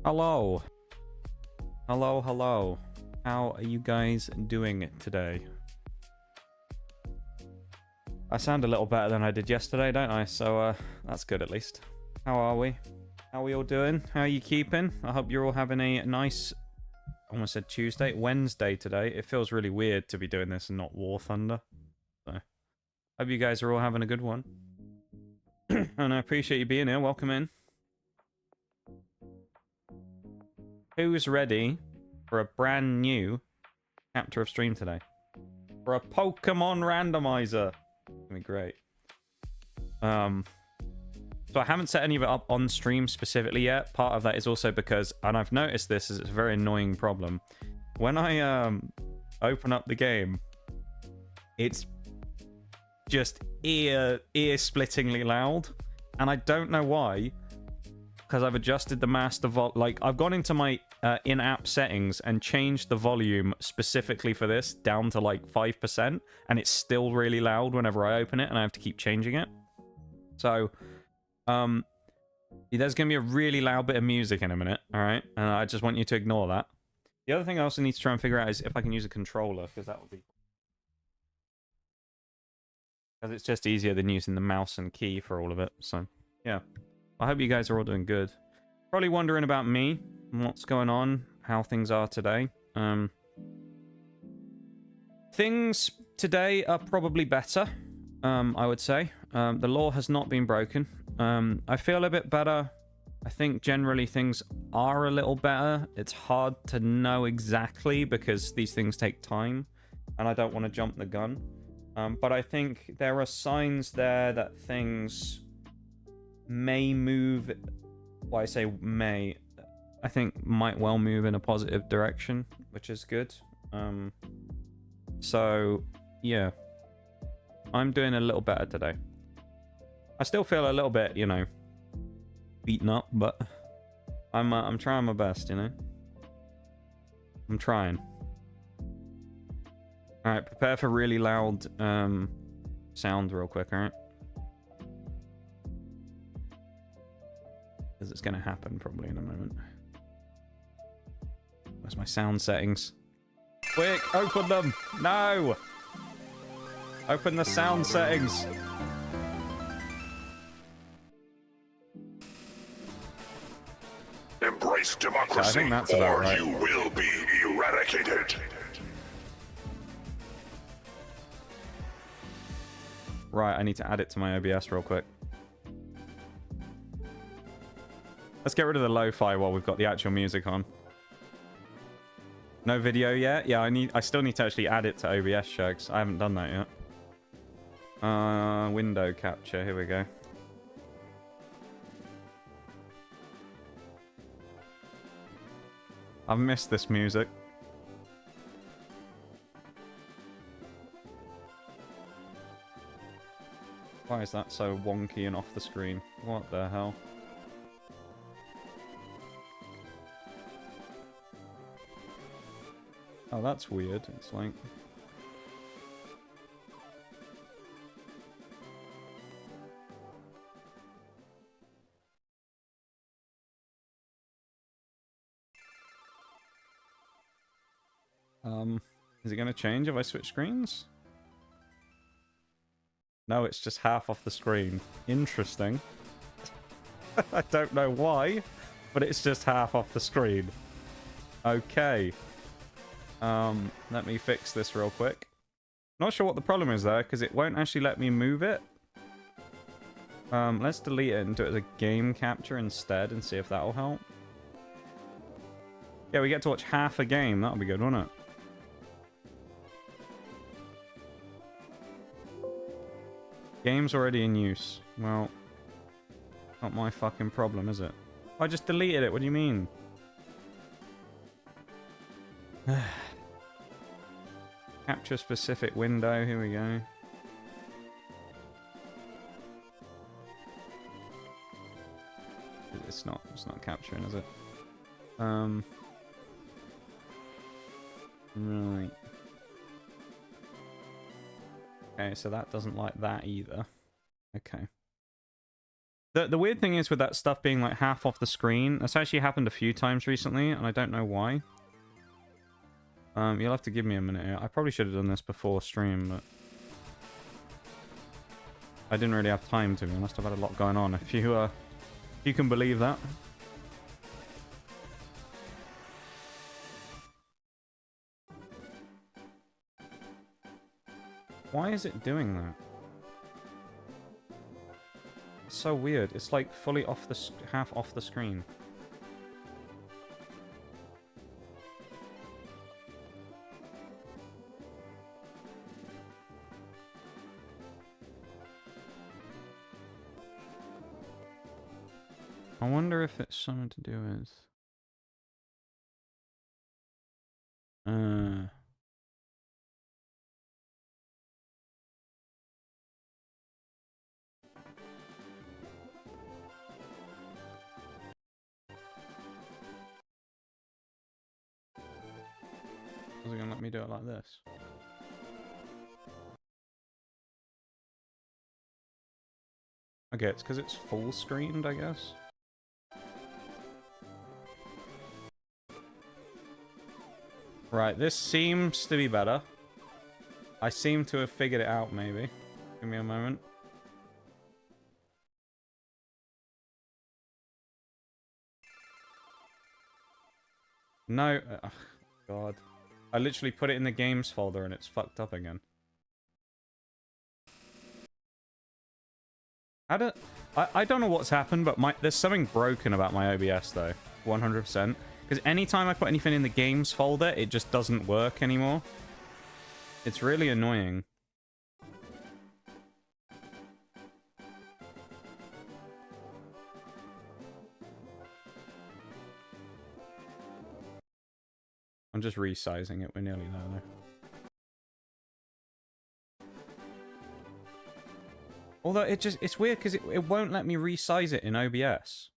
Hello. Hello, hello. How are you guys doing today? I sound a little better than I did yesterday, don't I? So, that's good at least. How are we? How are we all doing? How are you keeping? I hope you're all having a nice, I almost said Tuesday, Wednesday today. It feels really weird to be doing this and not War Thunder. So, hope you guys are all having a good one. And I appreciate you being here. Welcome in. Who's ready for a brand new chapter of stream today? For a Pokemon randomizer. That'd be great. So I haven't set any of it up on stream specifically yet. Part of that is also because, and I've noticed this, is it's a very annoying problem. When I open up the game, it's just ear-splittingly loud, and I don't know why. Because I've adjusted the master I've gone into my in-app settings and changed the volume specifically for this down to like 5%, and it's still really loud whenever I open it, and I have to keep changing it. So, there's going to be a really loud bit of music in a minute, alright? And I just want you to ignore that. The other thing I also need to try and figure out is if I can use a controller, because that would be... Because it's just easier than using the mouse and key for all of it, so, yeah. I hope you guys are all doing good. Probably wondering about me, what's going on, how things are today. Things today are probably better, I would say. The law has not been broken. I feel a bit better. I think generally things are a little better. It's hard to know exactly because these things take time, and I don't want to jump the gun. But I think there are signs there that things may move. Well, I say may. I think might well move in a positive direction, which is good. So, yeah. I'm doing a little better today. I still feel a little bit, you know, beaten up, but I'm trying my best, you know. I'm trying. All right, prepare for really loud sound real quick, all right? Because it's going to happen probably in a moment. Where's my sound settings? Quick, open them! No! Open the sound settings. Embrace democracy, I think that's about or right. you will be eradicated. Right, I need to add it to my OBS real quick. Let's get rid of the lo-fi while we've got the actual music on. No video yet? Yeah, I still need to actually add it to OBS, Shags. I haven't done that yet. Window capture, here we go. I've missed this music. Why is that so wonky and off the screen? What the hell? Oh, that's weird. It's like... is it going to change if I switch screens? No, it's just half off the screen. Interesting. I don't know why, but it's just half off the screen. Okay. Let me fix this real quick. Not sure what the problem is there, because it won't actually let me move it. Let's delete it and do it as a game capture instead and see if that'll help. Yeah, we get to watch half a game. That'll be good, won't it? Game's already in use. Well, not my fucking problem, is it? I just deleted it. What do you mean? Capture specific window. Here we go. It's not capturing, is it? Right. Okay, so that doesn't like that either. Okay. The weird thing is with that stuff being like half off the screen, that's actually happened a few times recently, and I don't know why. You'll have to give me a minute here. I probably should have done this before stream, but I didn't really have time to, be honest. I've had a lot going on, if you can believe that. Why is it doing that? It's so weird. It's like fully off the half off the screen. I wonder if it's something to do with is it gonna let me do it like this? Okay, it's because it's full screened, I guess. Right, this seems to be better. I seem to have figured it out, maybe. Give me a moment. No. Oh, God. I literally put it in the games folder and it's fucked up again. I don't know what's happened, but there's something broken about my OBS, though. 100%. Because anytime I put anything in the games folder, it just doesn't work anymore. It's really annoying. I'm just resizing it. We're nearly there, though. Although it's weird because it won't let me resize it in OBS.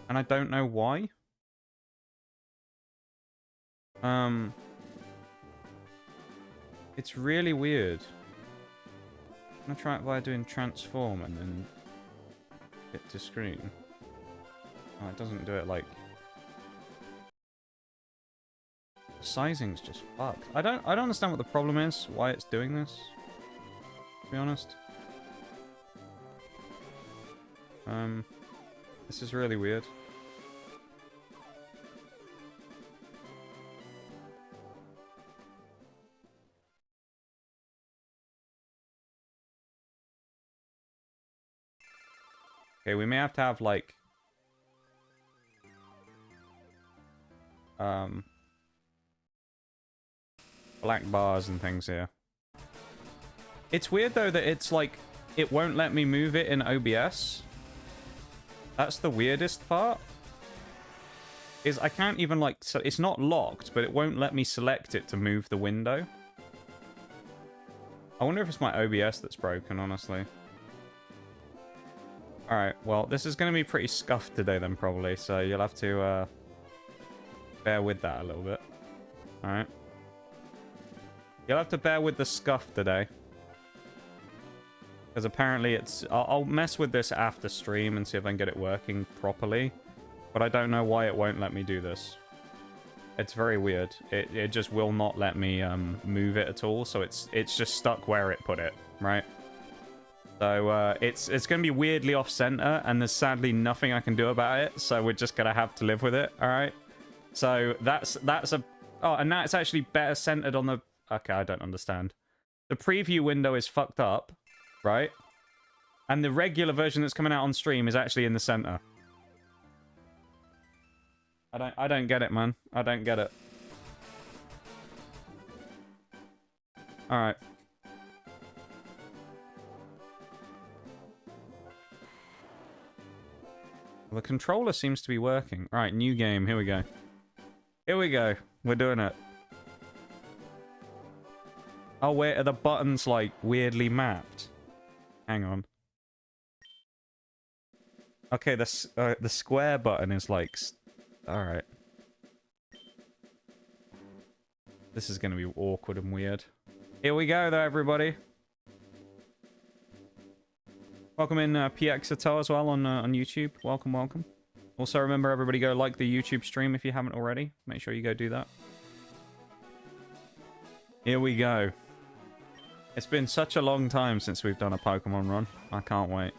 And I don't know why. It's really weird. I'm gonna try it by doing transform and then get to screen. Oh, it doesn't do it like... The sizing's just fucked. I don't understand what the problem is, why it's doing this, to be honest. This is really weird. Okay, we may have to have, like... black bars and things here. It's weird, though, that it's, like, it won't let me move it in OBS. That's the weirdest part. Is I can't even, like... So it's not locked, but it won't let me select it to move the window. I wonder if it's my OBS that's broken, honestly. Alright, well, this is going to be pretty scuffed today then, probably. So you'll have to bear with that a little bit. Alright. You'll have to bear with the scuff today. Because apparently it's... I'll mess with this after stream and see if I can get it working properly. But I don't know why it won't let me do this. It's very weird. It just will not let me move it at all. So it's just stuck where it put it, right? So it's going to be weirdly off-center, and there's sadly nothing I can do about it. So we're just going to have to live with it, all right? So that's a... Oh, and now it's actually better centered on the... Okay, I don't understand. The preview window is fucked up, right? And the regular version that's coming out on stream is actually in the center. I don't get it, man. I don't get it. All right. Well, the controller seems to be working. All right, new game. Here we go. Here we go. We're doing it. Oh, wait, are the buttons, like, weirdly mapped? Hang on. Okay, the square button is, like... Alright. This is going to be awkward and weird. Here we go, though, everybody. Welcome in PXato as well on YouTube. Welcome, welcome. Also, remember, everybody go like the YouTube stream if you haven't already. Make sure you go do that. Here we go. It's been such a long time since we've done a Pokemon run. I can't wait.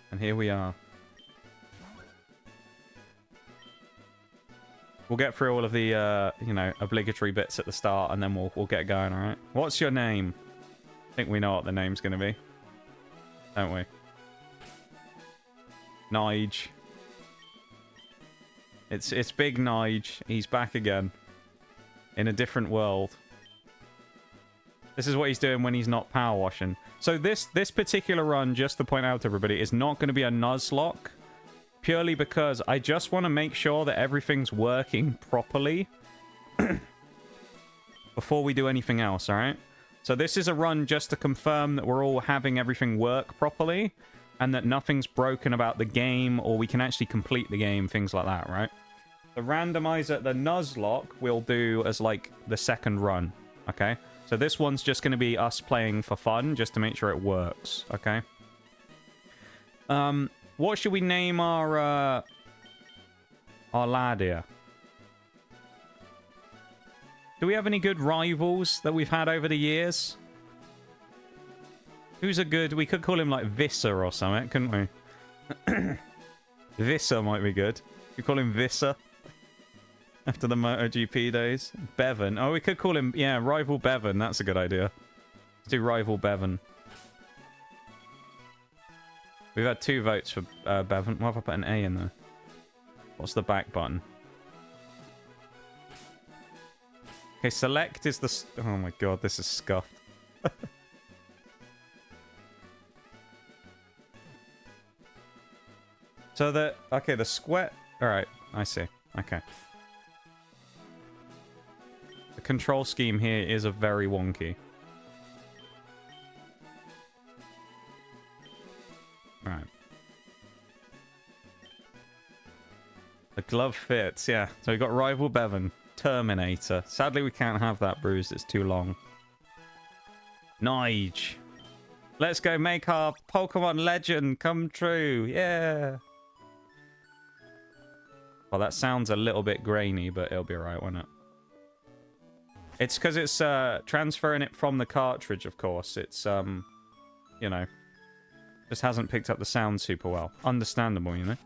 And here we are. We'll get through all of the, you know, obligatory bits at the start, and then we'll get going, alright? What's your name? I think we know what the name's going to be. Don't we? Nige. It's Big Nige. He's back again. In a different world. This is what he's doing when he's not power washing. So this particular run, just to point out to everybody, is not going to be a Nuzlocke. Purely because I just want to make sure that everything's working properly before we do anything else, alright? So this is a run just to confirm that we're all having everything work properly and that nothing's broken about the game or we can actually complete the game, things like that, right? The randomizer, the Nuzlocke, we'll do as like the second run, okay? So this one's just going to be us playing for fun just to make sure it works, okay? What should we name our lad here? Do we have any good rivals that we've had over the years? Who's a good... We could call him like Visser or something, couldn't we? Visser might be good. We call him Visser. After the MotoGP days. Bevan. Oh, we could call him... Yeah, Rival Bevan. That's a good idea. Let's do Rival Bevan. We've had 2 votes for Bevan. Why have I put an A in there? What's the back button? Okay, select is the... Oh my god, this is scuffed. So the... Okay, the square... Alright, I see. Okay. The control scheme here is a very wonky. Alright. The glove fits, yeah. So we've got Rival Bevan. Terminator. Sadly, we can't have that bruised. It's too long. Nige. Let's go make our Pokemon legend come true. Yeah. Well, that sounds a little bit grainy, but it'll be alright, won't it? It's because it's transferring it from the cartridge, of course. It's, you know, just hasn't picked up the sound super well. Understandable, you know?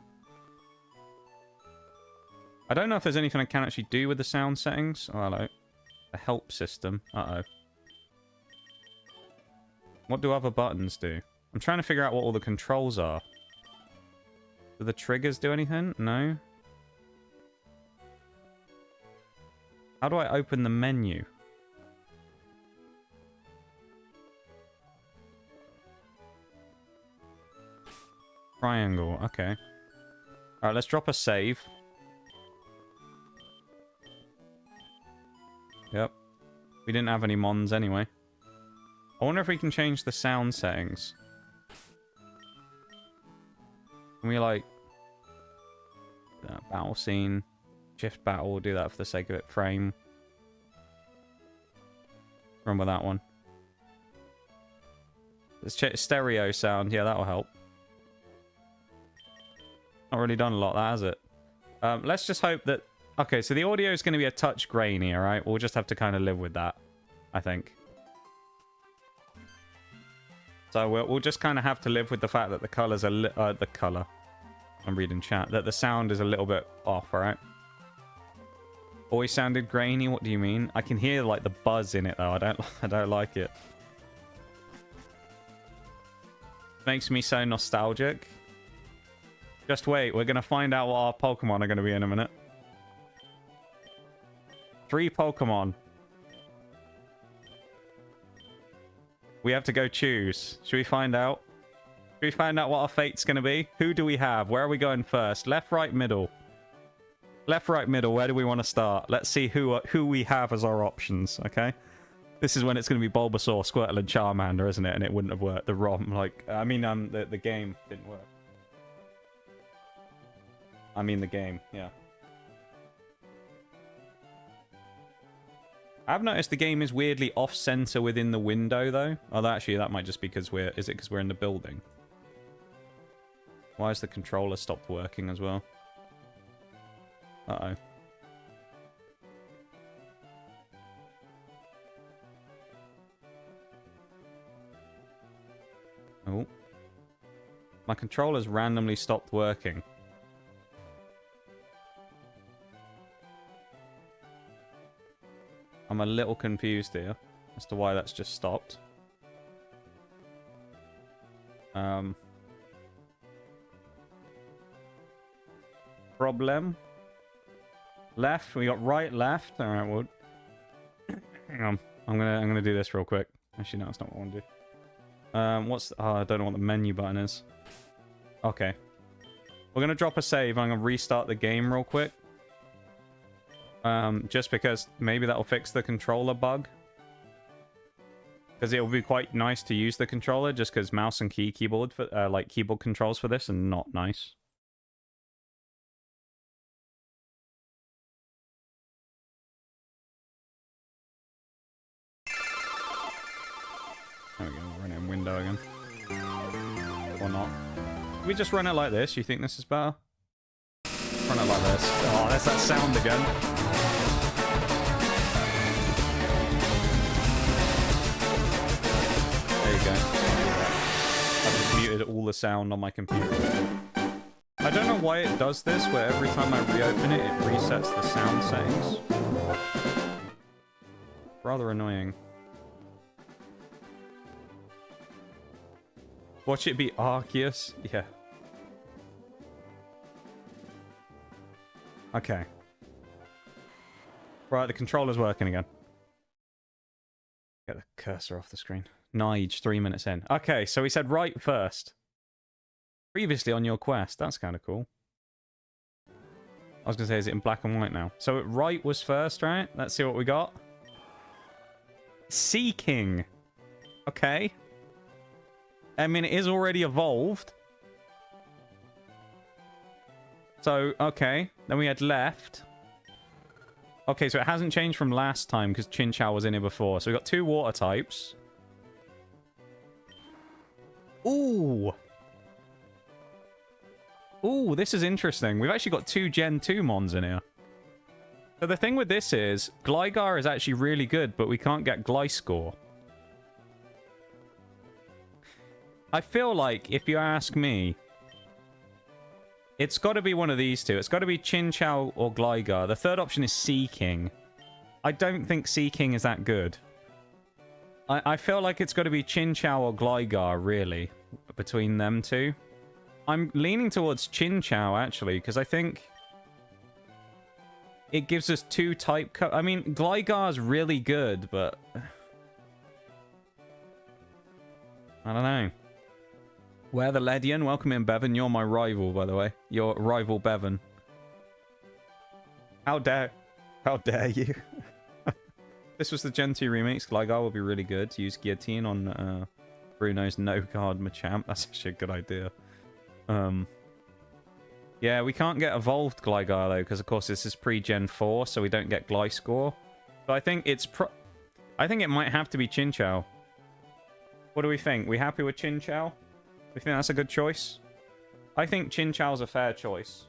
I don't know if there's anything I can actually do with the sound settings. Oh, hello. The help system. Uh-oh. What do other buttons do? I'm trying to figure out what all the controls are. Do the triggers do anything? No. How do I open the menu? Triangle. Okay. Alright, let's drop a save. Yep. We didn't have any mons anyway. I wonder if we can change the sound settings. Can we, like... battle scene. Shift battle. We'll do that for the sake of it. Frame. Remember that one. Let's check stereo sound. Yeah, that'll help. Not really done a lot, that, has it? Let's just hope that... Okay, so the audio is going to be a touch grainy, alright? We'll just have to kind of live with that, I think. So we'll just kind of have to live with the fact that the colors are... the color. I'm reading chat. That the sound is a little bit off, alright? Always sounded grainy? What do you mean? I can hear, like, the buzz in it, though. I don't like it. Makes me so nostalgic. Just wait. We're going to find out what our Pokemon are going to be in a minute. 3 Pokemon. We have to go choose. Should we find out? Should we find out what our fate's going to be? Who do we have? Where are we going first? Left, right, middle. Left, right, middle. Where do we want to start? Let's see who we have as our options, okay? This is when it's going to be Bulbasaur, Squirtle, and Charmander, isn't it? And it wouldn't have worked. The ROM, like... I mean, the game didn't work. I mean, the game, yeah. I've noticed the game is weirdly off-center within the window, though. Oh, actually, that might just be because we're... Is it because we're in the building? Why has the controller stopped working as well? Uh-oh. Oh. My controller's randomly stopped working. I'm a little confused here as to why that's just stopped. Problem. Left. We got right, left. All right, well, hang on. I'm gonna do this real quick. Actually, no, that's not what I want to do. Oh, I don't know what the menu button is. Okay. We're gonna drop a save. I'm gonna restart the game real quick. Just because maybe that'll fix the controller bug. Because it will be quite nice to use the controller, just because mouse and keyboard for like keyboard controls for this are not nice. There we go, we're running window again. Or not. Can we just run it like this? You think this is better? Run it like this. Oh, there's that sound again. There you go. I've just muted all the sound on my computer. I don't know why it does this, where every time I reopen it, it resets the sound settings. Rather annoying. Watch it be Arceus? Yeah. Okay. Right, the controller's working again. Get the cursor off the screen. Nige, 3 minutes in. Okay, so we said right first. Previously on your quest. That's kind of cool. I was going to say, is it in black and white now? So right was first, right? Let's see what we got. Seeking. Okay. I mean, it is already evolved. So, okay. Then we had left. Okay, so it hasn't changed from last time because Chinchou was in here before. So we got 2 water types. Ooh. Ooh, this is interesting. We've actually got 2 Gen 2 Mons in here. So the thing with this is, Gligar is actually really good, but we can't get Gliscor. I feel like, if you ask me, it's got to be one of these two. It's got to be Chinchou or Gligar. The third option is Seeking. I don't think Seeking is that good. I feel like it's got to be Chinchou or Gligar, really, between them two. I'm leaning towards Chinchou, actually, because I think it gives us 2 type... I mean, Gligar's really good, but... I don't know. Where the Ledian? Welcome in, Bevan. You're my rival, by the way. Your rival, Bevan. How dare you? This was the Gen 2 remakes. Gligar will be really good. Use Guillotine on Bruno's no-card Machamp. That's actually a good idea. Yeah, we can't get evolved Gligar, though, because, of course, this is pre-Gen 4, so we don't get Gliscor. But I think it's I think it might have to be Chinchou. What do we think? We happy with Chinchou? We think that's a good choice? I think Chinchou's a fair choice.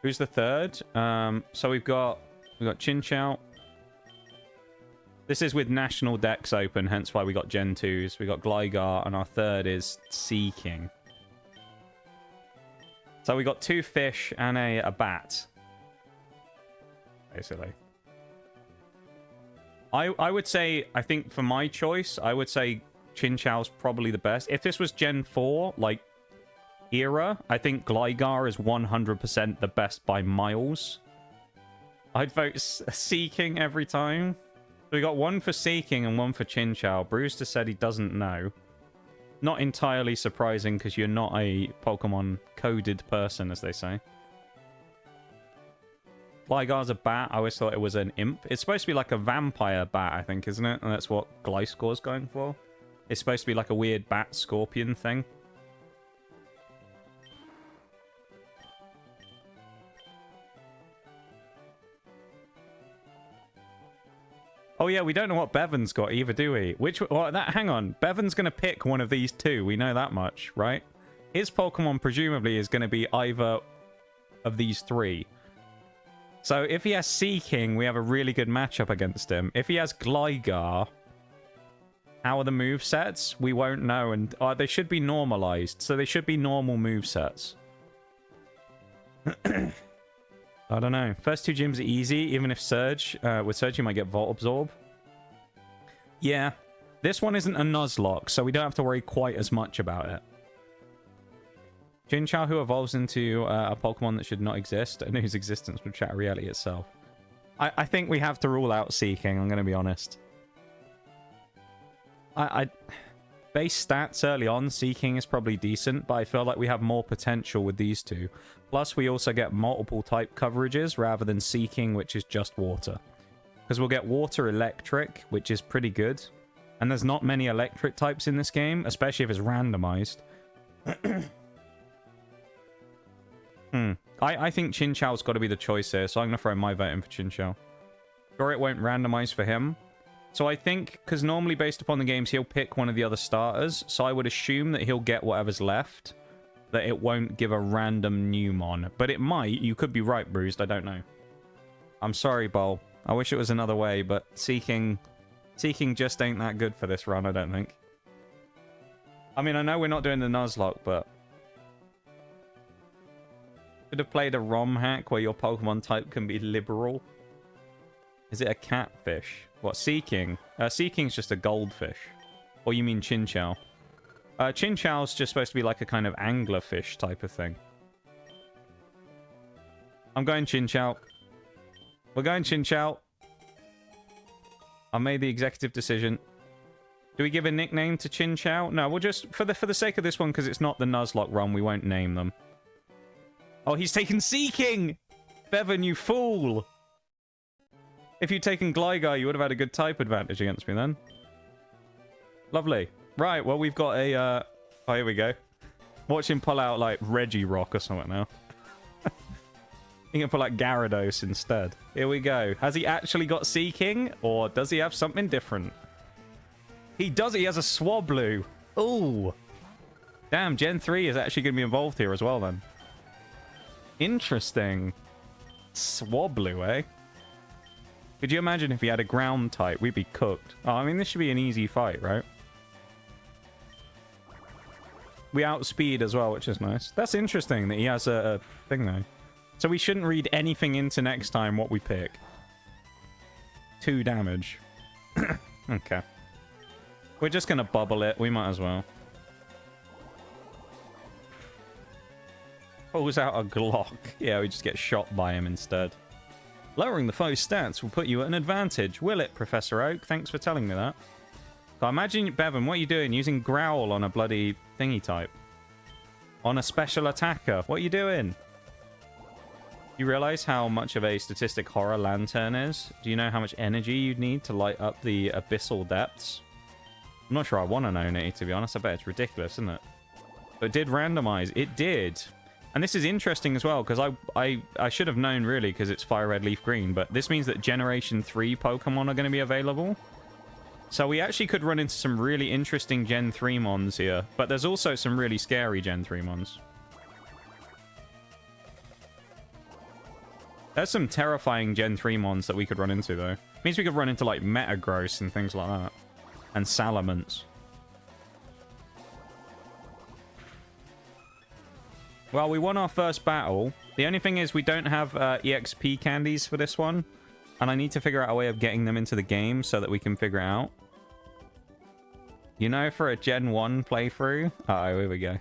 Who's the third? So we've got Chinchou. This is with National Decks open, hence why we got Gen 2s. We got Gligar, and our third is Seeking. So we got 2 fish and a bat. Basically. I would say, I think for my choice, I would say Chinchou's probably the best. If this was Gen 4, like, era, I think Gligar is 100% the best by miles. I'd vote Seeking every time. So we got 1 for Seeking and 1 for Chinchou. Brewster said he doesn't know. Not entirely surprising, because you're not a Pokemon-coded person, as they say. Gligar's a bat. I always thought it was an imp. It's supposed to be like a vampire bat, I think, isn't it? And that's what Gliscor's going for. It's supposed to be like a weird bat-scorpion thing. Oh yeah, we don't know what Bevan's got either, do we? Hang on. Bevan's going to pick one of these two. We know that much, right? His Pokemon presumably is going to be either of these three. So if he has Seeking, we have a really good matchup against him. If he has Gligar, how are the movesets? We won't know, and they should be normalized. So they should be normal movesets. I don't know. First two gyms are easy, even if Surge... with Surge, you might get Volt Absorb. Yeah. This one isn't a Nuzlocke, so we don't have to worry quite as much about it. Chinchou, who evolves into a Pokemon that should not exist, and whose existence would shatter reality itself. I think we have to rule out Seeking, I'm going to be honest. Base stats early on, Seeking is probably decent, but I feel like we have more potential with these two. Plus, we also get multiple type coverages rather than Seeking, which is just water. Because we'll get water electric, which is pretty good. And there's not many electric types in this game, especially if it's randomized. I think Chinchou's got to be the choice here, so I'm going to throw my vote in for Chinchou. Sure, it won't randomize for him. So I think, because normally based upon the games, he'll pick one of the other starters. So I would assume that he'll get whatever's left. That it won't give a random new mon. But it might. You could be right, Bruised. I don't know. I'm sorry, Bol. I wish it was another way, but Seeking just ain't that good for this run, I don't think. I mean, I know we're not doing the Nuzlocke, but... Could have played a ROM hack where your Pokemon type can be liberal. Is it a catfish? What, Seeking? Seeking's just a goldfish. Or you mean Chinchou? Chinchou's just supposed to be like a kind of anglerfish type of thing. I'm going Chinchou. We're going Chinchou. I made the executive decision. Do we give a nickname to Chinchou? No, we'll just... For the sake of this one, because it's not the Nuzlocke run, we won't name them. Oh, he's taken Seeking! Bevan, you fool! If you'd taken Gligar, you would have had a good type advantage against me then. Lovely. Right, well, we've got a... Oh, here we go. Watch him pull out, like, Regirock or something now. He can pull out Gyarados instead. Here we go. Has he actually got Seeking? Or does he have something different? He does. He has a Swablu. Ooh. Damn, Gen 3 is actually going to be involved here as well, then. Interesting. Swablu, eh? Could you imagine if he had a ground type? We'd be cooked. Oh, I mean, this should be an easy fight, right? We outspeed as well, which is nice. That's interesting that he has a thing, though. So we shouldn't read anything into next time what we pick. 2 damage. Okay. We're just going to bubble it. We might as well. Pulls out a Glock. Yeah, we just get shot by him instead. Lowering the foe's stats will put you at an advantage. Will it, Professor Oak? Thanks for telling me that. So imagine, Bevan, what are you doing? Using Growl on a bloody thingy type. On a special attacker. What are you doing? You realize how much of a statistic Horror Lantern is? Do you know how much energy you'd need to light up the abyssal depths? I'm not sure I want to know, Nitty, to be honest. I bet it's ridiculous, isn't it? But it did randomize. It did. And this is interesting as well, because I should have known, really, because it's Fire Red, Leaf Green. But this means that Generation 3 Pokemon are going to be available. So we actually could run into some really interesting Gen 3 Mons here. But there's also some really scary Gen 3 Mons. There's some terrifying Gen 3 Mons that we could run into, though. It means we could run into, like, Metagross and things like that. And Salamence. Well, we won our first battle. The only thing is we don't have EXP candies for this one. And I need to figure out a way of getting them into the game so that we can figure it out. You know, for a Gen 1 playthrough... Uh-oh, here we go.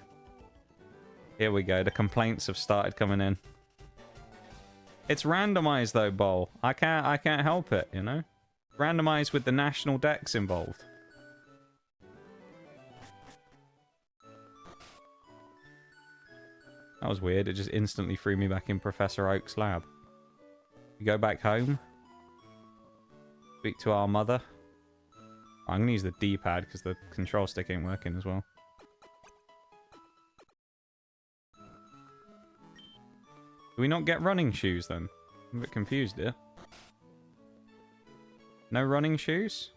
Here we go. The complaints have started coming in. It's randomized, though, Bol. I can't help it, you know? Randomized with the national decks involved. That was weird. It just instantly threw me back in Professor Oak's lab. We go back home. Speak to our mother. I'm going to use the D-pad because the control stick ain't working as well. Do we not get running shoes then? I'm a bit confused here. No running shoes?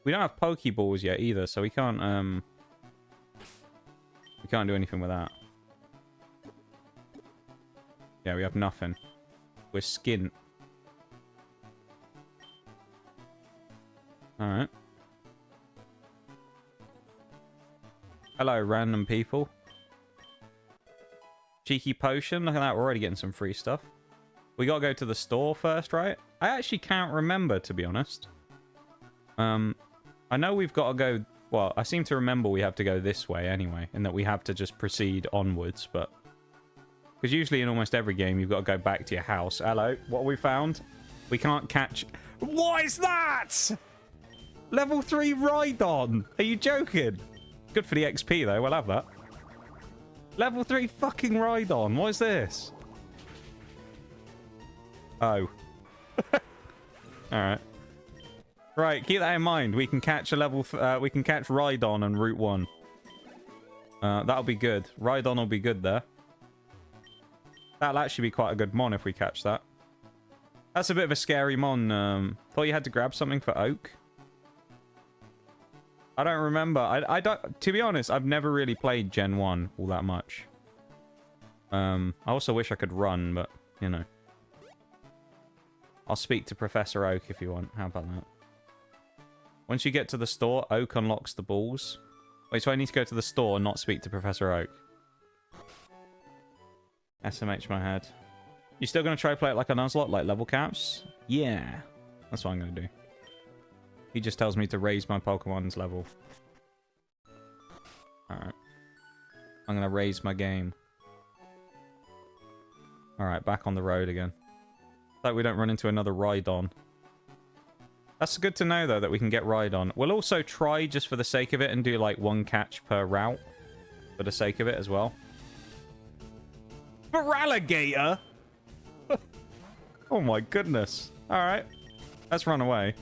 We don't have Pokeballs yet either, so we can't do anything with that. Yeah, we have nothing. We're skint. Alright. Hello, random people. Cheeky potion. Look at that. We're already getting some free stuff. We gotta go to the store first, right? I actually can't remember, to be honest. I know we've got to go... Well, I seem to remember we have to go this way anyway, and that we have to just proceed onwards, but... Because usually in almost every game, you've got to go back to your house. Hello, what have we found? We can't catch... What is that? Level 3 Rhydon. Are you joking? Good for the XP, though. We'll have that. Level 3 fucking Rhydon. What is this? Oh. Alright. Right, keep that in mind. We can catch a level... we can catch Rhydon on Route 1. That'll be good. Rhydon will be good there. That'll actually be quite a good mon if we catch that. That's a bit of a scary mon. Thought you had to grab something for Oak. I don't remember. I don't... To be honest, I've never really played Gen 1 all that much. I also wish I could run, but, you know. I'll speak to Professor Oak if you want. How about that? Once you get to the store, Oak unlocks the balls. Wait, so I need to go to the store and not speak to Professor Oak? SMH my head. You still going to try play it like a Nuzlocke, like level caps? Yeah. That's what I'm going to do. He just tells me to raise my Pokemon's level. Alright. I'm going to raise my game. Alright, back on the road again. Like we don't run into another Rhydon. That's good to know, though, that we can get Rhydon. We'll also try, just for the sake of it, and do, like, one catch per route. For the sake of it, as well. For alligator? Oh, my goodness. Alright. Let's run away.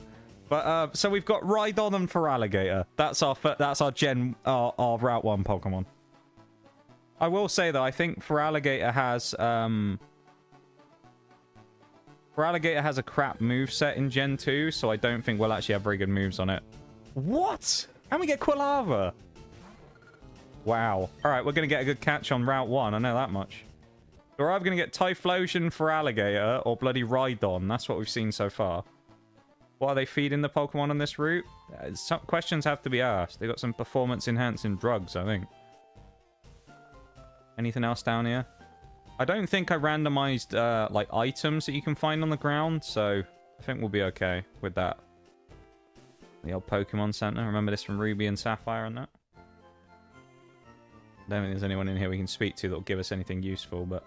But, so we've got Rhydon and Feraligatr. That's our our Route 1 Pokemon. I will say, though, I think Feraligatr has, Feraligatr has a crap moveset in Gen 2, so I don't think we'll actually have very good moves on it. What? And we get Quilava. Wow. Alright, we're going to get a good catch on Route 1. I know that much. We're either going to get Typhlosion, Feraligatr, or bloody Rhydon. That's what we've seen so far. What are they feeding the Pokemon on this route? Some questions have to be asked. They got some performance-enhancing drugs, I think. Anything else down here? I don't think I randomized, like, items that you can find on the ground, so I think we'll be okay with that. The old Pokemon Center. Remember this from Ruby and Sapphire and that? I don't think there's anyone in here we can speak to that'll give us anything useful, but...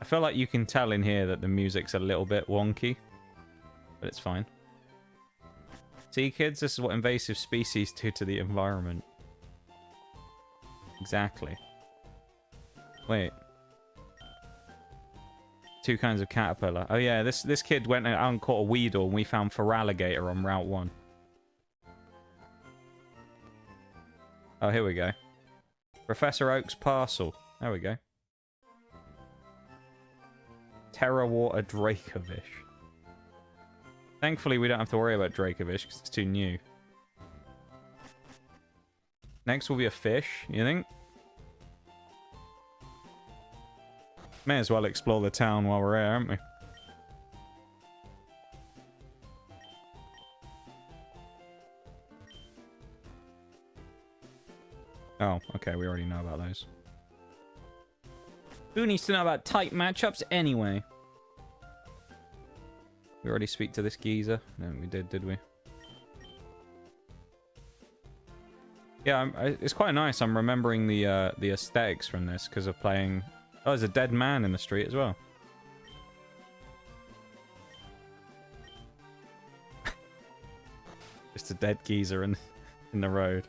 I feel like you can tell in here that the music's a little bit wonky. But it's fine. See, kids, this is what invasive species do to the environment. Exactly. Wait. Two kinds of caterpillar. Oh yeah, this kid went out and caught a Weedle, and we found Feraligatr on Route 1. Oh, here we go. Professor Oak's parcel. There we go. Terra Water Dracovish. Thankfully, we don't have to worry about Dracovish because it's too new. Next will be a fish, you think? May as well explore the town while we're here, aren't we? Oh, okay, we already know about those. Who needs to know about tight matchups anyway? We already speak to this geezer. No, we did we? Yeah, it's quite nice. I'm remembering the aesthetics from this because of playing... Oh, there's a dead man in the street as well. Just a dead geezer in the road.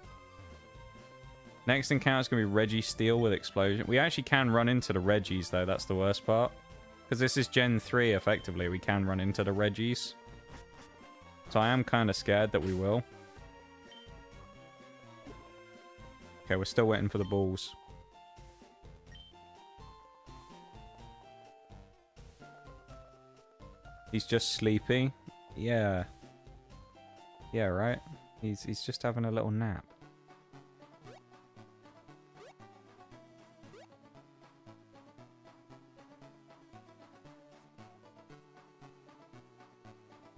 Next encounter is going to be Registeel with Explosion. We actually can run into the Regis, though. That's the worst part. Because this is Gen 3, effectively. We can run into the Regis. So I am kind of scared that we will. Okay, we're still waiting for the balls. He's just sleepy. Yeah. Yeah, right? He's just having a little nap.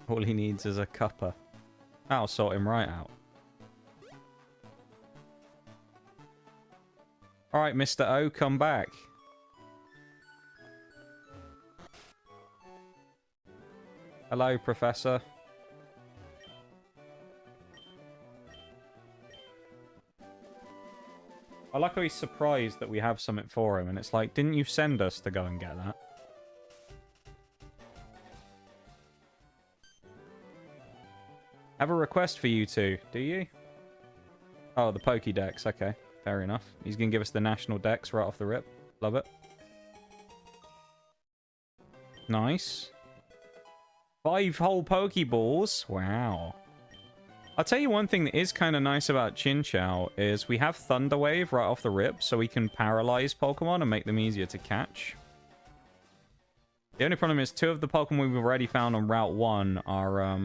All he needs is a cuppa. That'll sort him right out. Alright, Mr. O, come back. Hello, Professor. I like how he's surprised that we have something for him, and it's like, didn't you send us to go and get that? Have a request for you two, do you? Oh, the Pokédex, okay. Fair enough. He's going to give us the National Dex right off the rip. Love it. Nice. 5 whole Pokeballs. Wow. I'll tell you one thing that is kind of nice about Chinchou is we have Thunder Wave right off the rip, so we can paralyze Pokemon and make them easier to catch. The only problem is 2 of the Pokemon we've already found on Route 1 are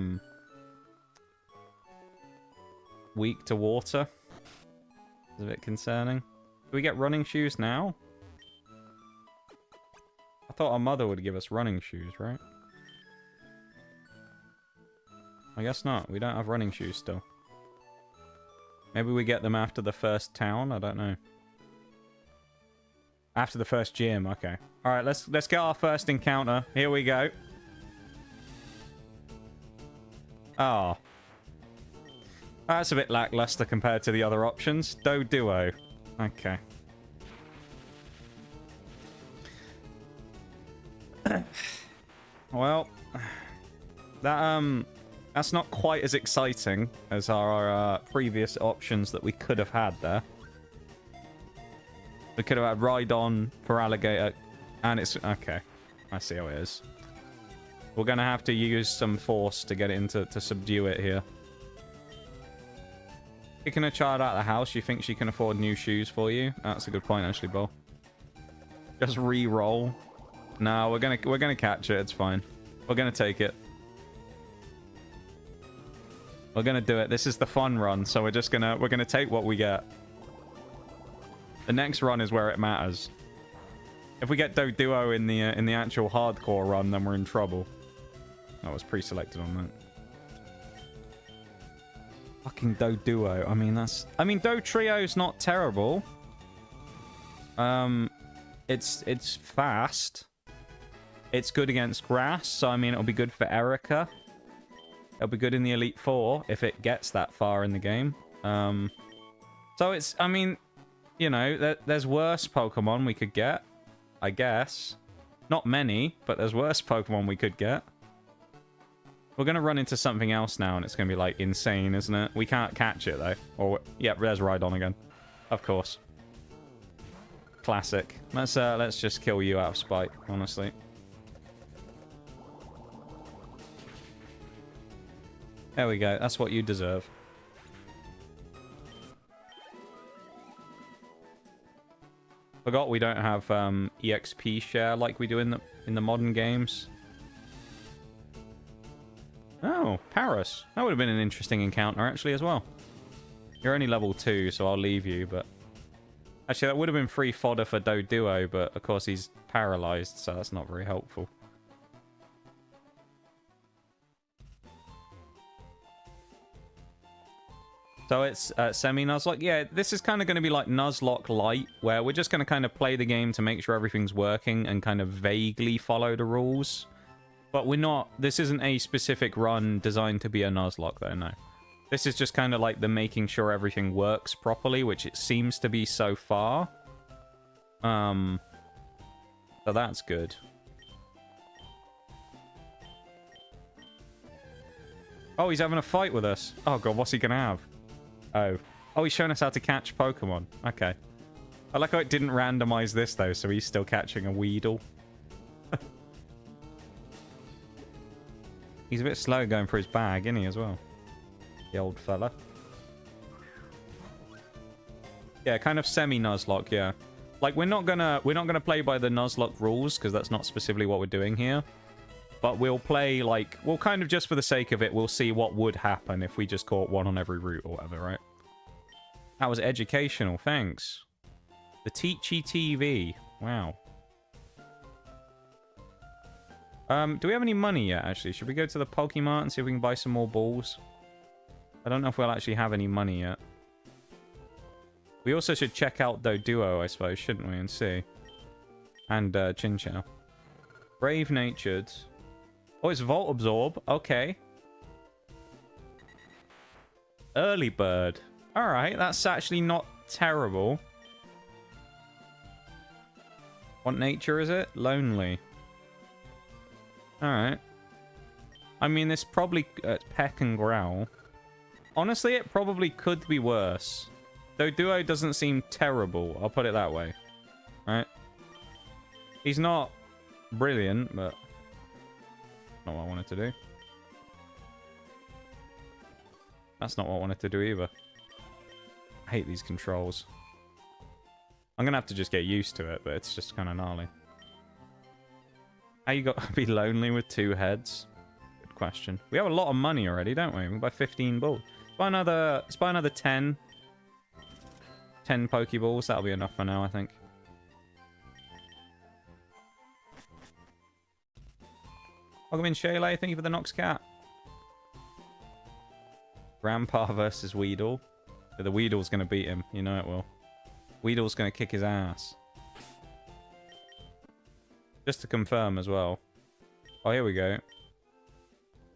weak to water. It's a bit concerning. Do we get running shoes now? I thought our mother would give us running shoes, right? I guess not. We don't have running shoes still. Maybe we get them after the first town? I don't know. After the first gym, okay. Alright, let's get our first encounter. Here we go. Oh. That's a bit lackluster compared to the other options. Doduo. Okay. Well, that's not quite as exciting as our previous options that we could have had there. We could have had Rhydon for Alligator, and it's... Okay, I see how it is. We're going to have to use some force to get it into to subdue it here. Kicking a child out of the house, you think she can afford new shoes for you? That's a good point, actually, Bo. Just re-roll. No, we're gonna catch it. It's fine. We're gonna take it. We're gonna do it. This is the fun run, so we're gonna take what we get. The next run is where it matters. If we get Doduo in the actual hardcore run, then we're in trouble. That was pre-selected on that. Fucking Doduo. I mean, Dotrio's not terrible. It's fast. It's good against grass, so I mean, it'll be good for Erica. It'll be good in the Elite Four if it gets that far in the game. So it's, I mean, you know, there's worse Pokemon we could get, I guess. Not many, but there's worse Pokemon we could get. We're going to run into something else now, and it's going to be, like, insane, isn't it? We can't catch it, though. Or, yeah, there's Rhydon again. Of course. Classic. Let's just kill you out of spite, honestly. There we go. That's what you deserve. Forgot we don't have EXP share like we do in the modern games. Oh, Paris. That would have been an interesting encounter, actually, as well. You're only level 2, so I'll leave you, but... Actually, that would have been free fodder for Doduo, but of course he's paralyzed, so that's not very helpful. So it's semi-Nuzlocke. Yeah, this is kind of going to be like Nuzlocke Light, where we're just going to kind of play the game to make sure everything's working and kind of vaguely follow the rules. But we're not... This isn't a specific run designed to be a Nuzlocke, though, no. This is just kind of like the making sure everything works properly, which it seems to be so far. So that's good. Oh, he's having a fight with us. Oh, God, what's he going to have? Oh. Oh, he's showing us how to catch Pokemon. Okay. I like how it didn't randomize this, though, so he's still catching a Weedle. He's a bit slow going for his bag, isn't he, as well? The old fella. Yeah, kind of semi-Nuzlocke, yeah. Like, we're not gonna play by the Nuzlocke rules, because that's not specifically what we're doing here. But we'll play, like, we'll kind of just for the sake of it, we'll see what would happen if we just caught one on every route or whatever, right? That was educational, thanks. The Teachy TV. Wow. Do we have any money yet, actually? Should we go to the Pokemart and see if we can buy some more balls? I don't know if we'll actually have any money yet. We also should check out Doduo, I suppose, shouldn't we? And see. And Chinchou. Brave Natured. Oh, it's Volt Absorb. Okay. Early Bird. Alright, that's actually not terrible. What nature is it? Lonely. Alright. I mean, this probably... Peck and Growl. Honestly, it probably could be worse. Doduo doesn't seem terrible. I'll put it that way. Right? He's not brilliant, but... not what I wanted to do. That's not what I wanted to do either. I hate these controls. I'm gonna have to just get used to it, but it's just kind of gnarly. How you got to be lonely with 2 heads? Good question. We have a lot of money already, don't we? We can buy 15 balls. Let's buy another 10. 10 Pokeballs. That'll be enough for now, I think. Welcome in, Shayla. Thank you for the Nox Cat. Grandpa versus Weedle. But the Weedle's going to beat him. You know it will. Weedle's going to kick his ass. Just to confirm as well. Oh, here we go.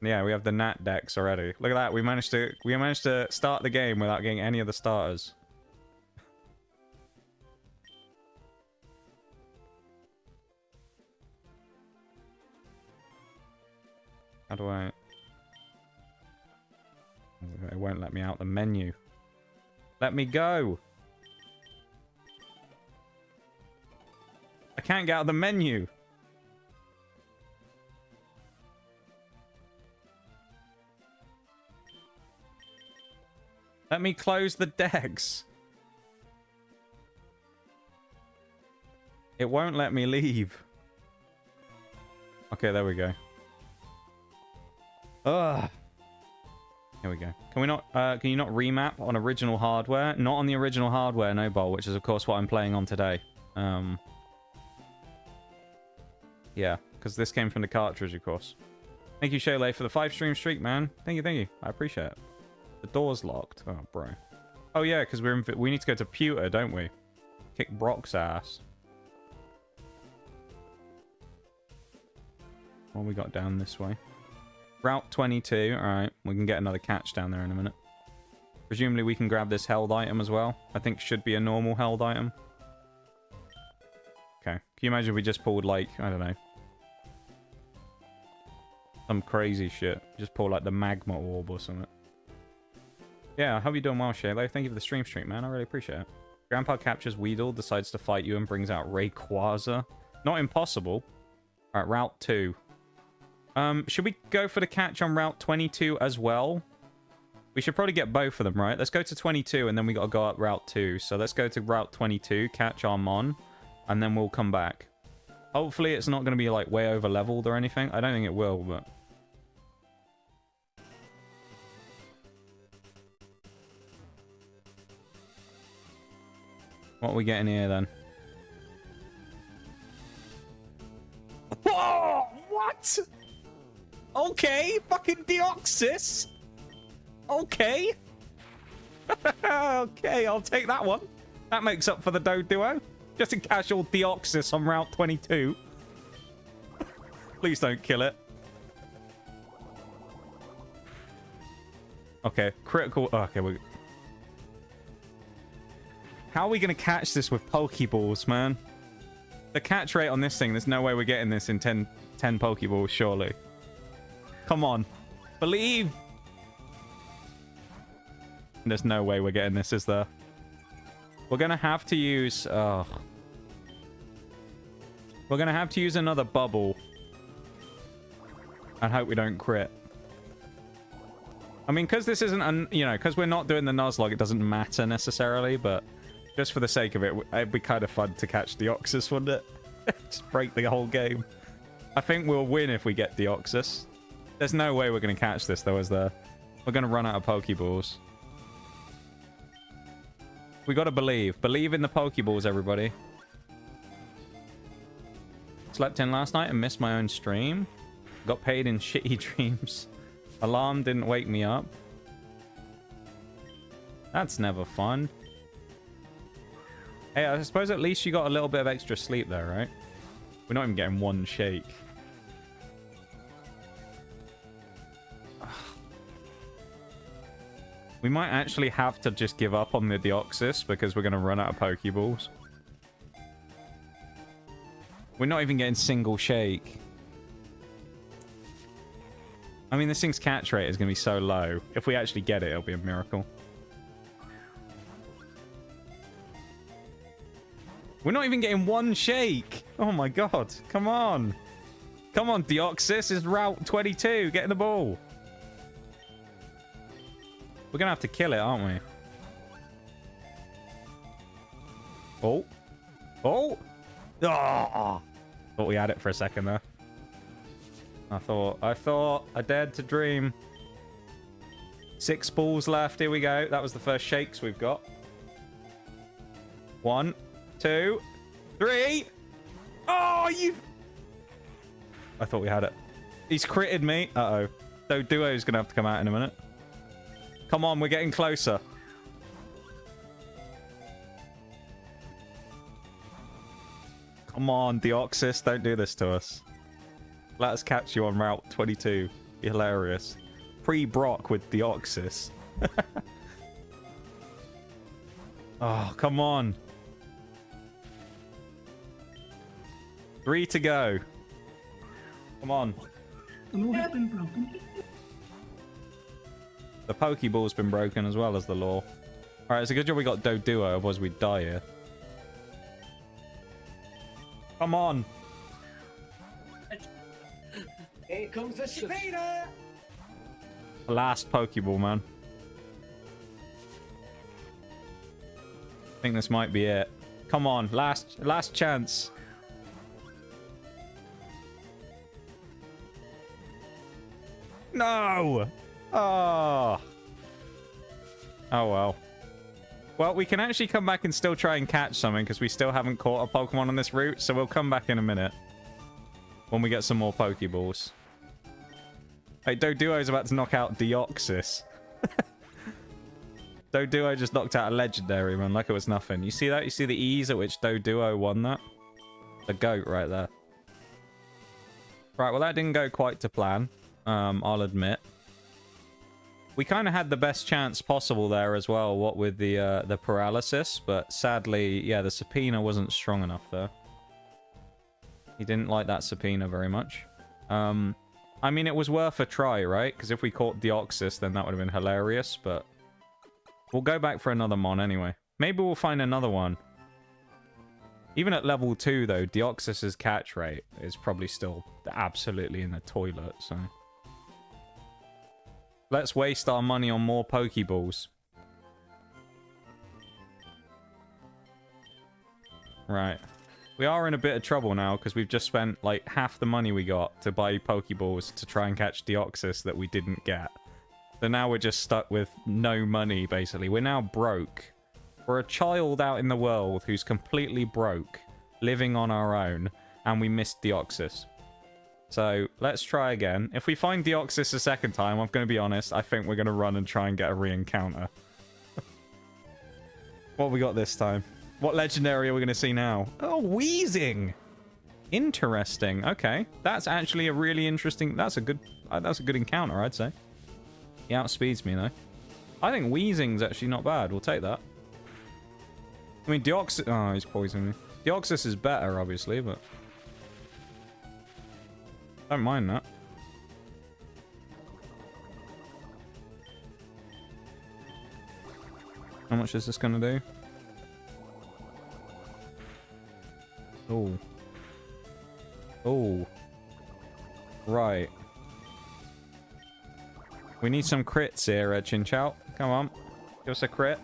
Yeah, we have the Nat decks already. Look at that. We managed to start the game without getting any of the starters. How do I... It won't let me out the menu. Let me go! I can't get out of the menu! Let me close the decks! It won't let me leave. Okay, there we go. Ugh. Here we go. Can we not? Can you not remap on original hardware? Not on the original hardware, no, Bowl, which is of course what I'm playing on today. Yeah, because this came from the cartridge, of course. Thank you, Shayla, for the 5-stream streak, man. Thank you, thank you. I appreciate it. The door's locked. Oh, bro. Oh yeah, because we need to go to Pewter, don't we? Kick Brock's ass. What we got down this way? Route 22. Alright, we can get another catch down there in a minute. Presumably we can grab this held item as well. I think should be a normal held item. Okay. Can you imagine if we just pulled, like, I don't know, some crazy shit. Just pull, like, the magma orb or something. Yeah, I hope you're doing well, Shayla. Thank you for the stream, man. I really appreciate it. Grandpa captures Weedle, decides to fight you, and brings out Rayquaza. Not impossible. Alright, Route 2. Should we go for the catch on Route 22 as well? We should probably get both of them, right? Let's go to 22, and then we gotta go up Route 2. So let's go to Route 22, catch Armon, and then we'll come back. Hopefully it's not gonna be, like, way over-leveled or anything. I don't think it will, but... what are we getting here, then? Oh, what? Okay, fucking Deoxys. Okay. Okay, I'll take that one. That makes up for the Doduo. Just a casual Deoxys on Route 22. Please don't kill it. Okay, critical... okay, we... how are we going to catch this with Pokeballs, man? The catch rate on this thing, there's no way we're getting this in 10 Pokeballs, surely. Come on. Believe! There's no way we're getting this, is there? We're going to have to use... oh. We're going to have to use another bubble. And hope we don't crit. I mean, because this isn't... you know, because we're not doing the Nuzlocke, it doesn't matter necessarily, but... just for the sake of it, it'd be kind of fun to catch Deoxys, wouldn't it? Just break the whole game. I think we'll win if we get Deoxys. There's no way we're going to catch this, though, is there? We're going to run out of Pokeballs. We got to believe. Believe in the Pokeballs, everybody. Slept in last night and missed my own stream. Got paid in shitty dreams. Alarm didn't wake me up. That's never fun. Hey, I suppose at least you got a little bit of extra sleep there, right? We're not even getting one shake. We might actually have to just give up on the Deoxys because we're going to run out of Pokeballs. We're not even getting single shake. I mean, this thing's catch rate is going to be so low. If we actually get it, it'll be a miracle. We're not even getting one shake. Oh my god. Come on. Come on, Deoxys. It's Route 22. Get in the ball. We're going to have to kill it, aren't we? Oh. Oh. Oh. Thought we had it for a second there. I dared to dream. 6 balls left. Here we go. That was the first shakes we've got. 1, 2, 3. Oh, you... I thought we had it. He's critted me. Uh-oh. So Duo's going to have to come out in a minute. Come on, we're getting closer. Come on, Deoxys. Don't do this to us. Let us catch you on Route 22. Be hilarious. Pre-Brock with Deoxys. Oh, come on. 3 to go. Come on. The Pokeball's been broken as well as the lore. Alright, it's a good job we got Doduo, otherwise we'd die here. Come on. Here comes the Shapina! Last Pokeball, man. I think this might be it. Come on, last chance. No! Oh. Oh well. Well, we can actually come back and still try and catch something because we still haven't caught a Pokemon on this route, so we'll come back in a minute when we get some more Pokeballs. Hey, Doduo's about to knock out Deoxys. Doduo just knocked out a legendary, man, like it was nothing. You see that? You see the ease at which Doduo won that? The GOAT right there. Right, well, that didn't go quite to plan, I'll admit. We kind of had the best chance possible there as well, what with the paralysis, but sadly, yeah, the Subpoena wasn't strong enough there. He didn't like that Subpoena very much. I mean, it was worth a try, right? Because if we caught Deoxys, then that would have been hilarious, but we'll go back for another Mon anyway. Maybe we'll find another one. Even at level 2, though, Deoxys's catch rate is probably still absolutely in the toilet, so... Let's waste our money on more Pokeballs. Right. We are in a bit of trouble now because we've just spent like half the money we got to buy Pokeballs to try and catch Deoxys that we didn't get. So now we're just stuck with no money, basically. We're now broke. We're a child out in the world who's completely broke, living on our own, and we missed Deoxys. So, let's try again. If we find Deoxys a second time, I'm going to be honest, I think we're going to run and try and get a re-encounter. What we got this time? What legendary are we going to see now? Oh, Wheezing! Interesting. Okay. That's actually a really interesting... That's a good encounter, I'd say. He outspeeds me, though. I think Wheezing's actually not bad. We'll take that. I mean, Deoxys... Oh, he's poisoning me. Deoxys is better, obviously, but... Don't mind that. How much is this gonna do? Oh. Oh. Right. We need some crits here, Chinchou. Come on. Give us a crit.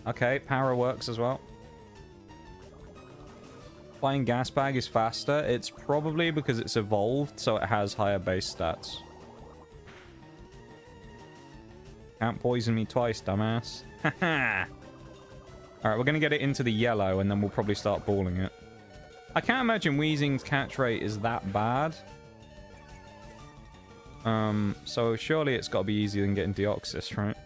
Okay, power works as well. Flying gas bag is faster. It's probably because it's evolved, so it has higher base stats. Can't poison me twice, dumbass. Haha. Alright, we're going to get it into the yellow, and then we'll probably start balling it. I can't imagine Weezing's catch rate is that bad. So surely it's got to be easier than getting Deoxys, right?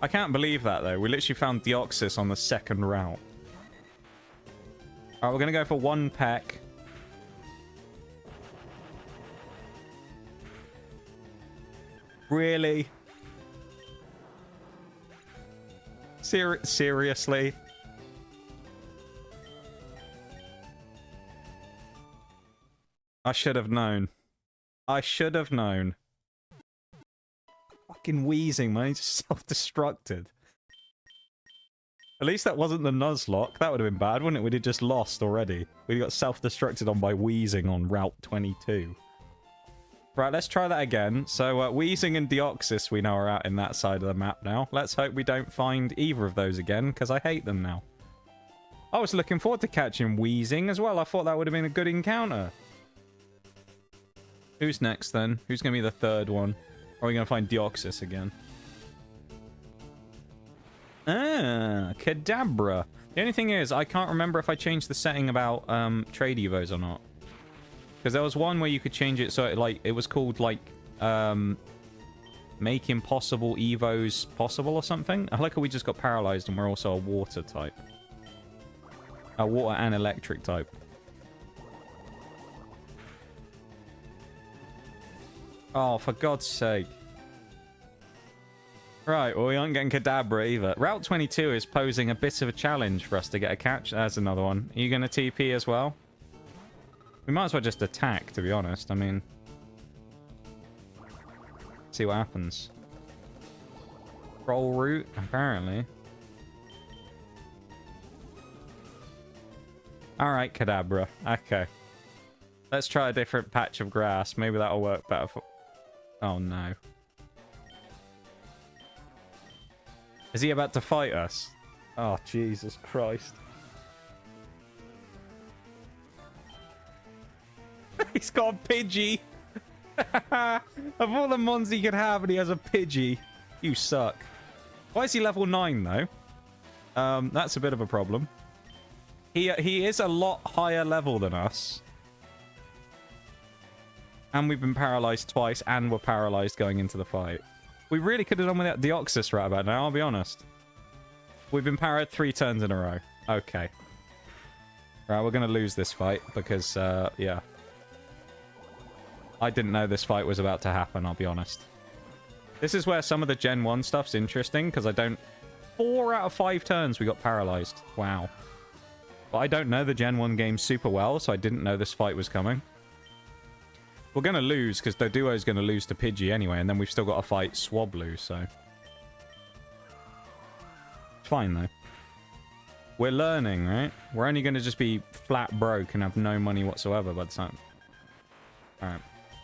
I can't believe that, though. We literally found Deoxys on the second route. Alright, we're going to go for one peck. Really? Seriously? I should have known. I should have known. Fucking Weezing, man. He just self-destructed. At least that wasn't the Nuzlocke. That would have been bad, wouldn't it? We'd have just lost already. We got self-destructed on by Weezing on Route 22. Right, let's try that again. So, Weezing and Deoxys we know are out in that side of the map now. Let's hope we don't find either of those again, because I hate them now. I was looking forward to catching Weezing as well. I thought that would have been a good encounter. Who's next, then? Who's going to be the third one? Or are we going to find Deoxys again? Ah, Kadabra. The only thing is, I can't remember if I changed the setting about trade evos or not. Because there was one where you could change it so it was called like make impossible evos possible or something. I like how we just got paralyzed and we're also a water type. A water and electric type. Oh, for God's sake. Right, well, we aren't getting Kadabra either. Route 22 is posing a bit of a challenge for us to get a catch. There's another one. Are you going to TP as well? We might as well just attack, to be honest. I mean... see what happens. Troll route, apparently. Alright, Kadabra. Okay. Let's try a different patch of grass. Maybe that'll work better for... oh, no. Is he about to fight us? Oh, Jesus Christ. He's got a Pidgey. Of all the mons he could have, and he has a Pidgey. You suck. Why is he level 9, though? That's a bit of a problem. He is a lot higher level than us. And we've been paralyzed twice, and we're paralyzed going into the fight. We really could have done without Deoxys right about now, I'll be honest. We've been parried 3 turns in a row. Okay. Right, we're going to lose this fight because, yeah. I didn't know this fight was about to happen, I'll be honest. This is where some of the Gen 1 stuff's interesting, because I don't... 4 out of 5 turns we got paralyzed. Wow. But I don't know the Gen 1 game super well, so I didn't know this fight was coming. We're going to lose, because Doduo's going to lose to Pidgey anyway, and then we've still got to fight Swablu, so... it's fine, though. We're learning, right? We're only going to just be flat broke and have no money whatsoever by the time... alright.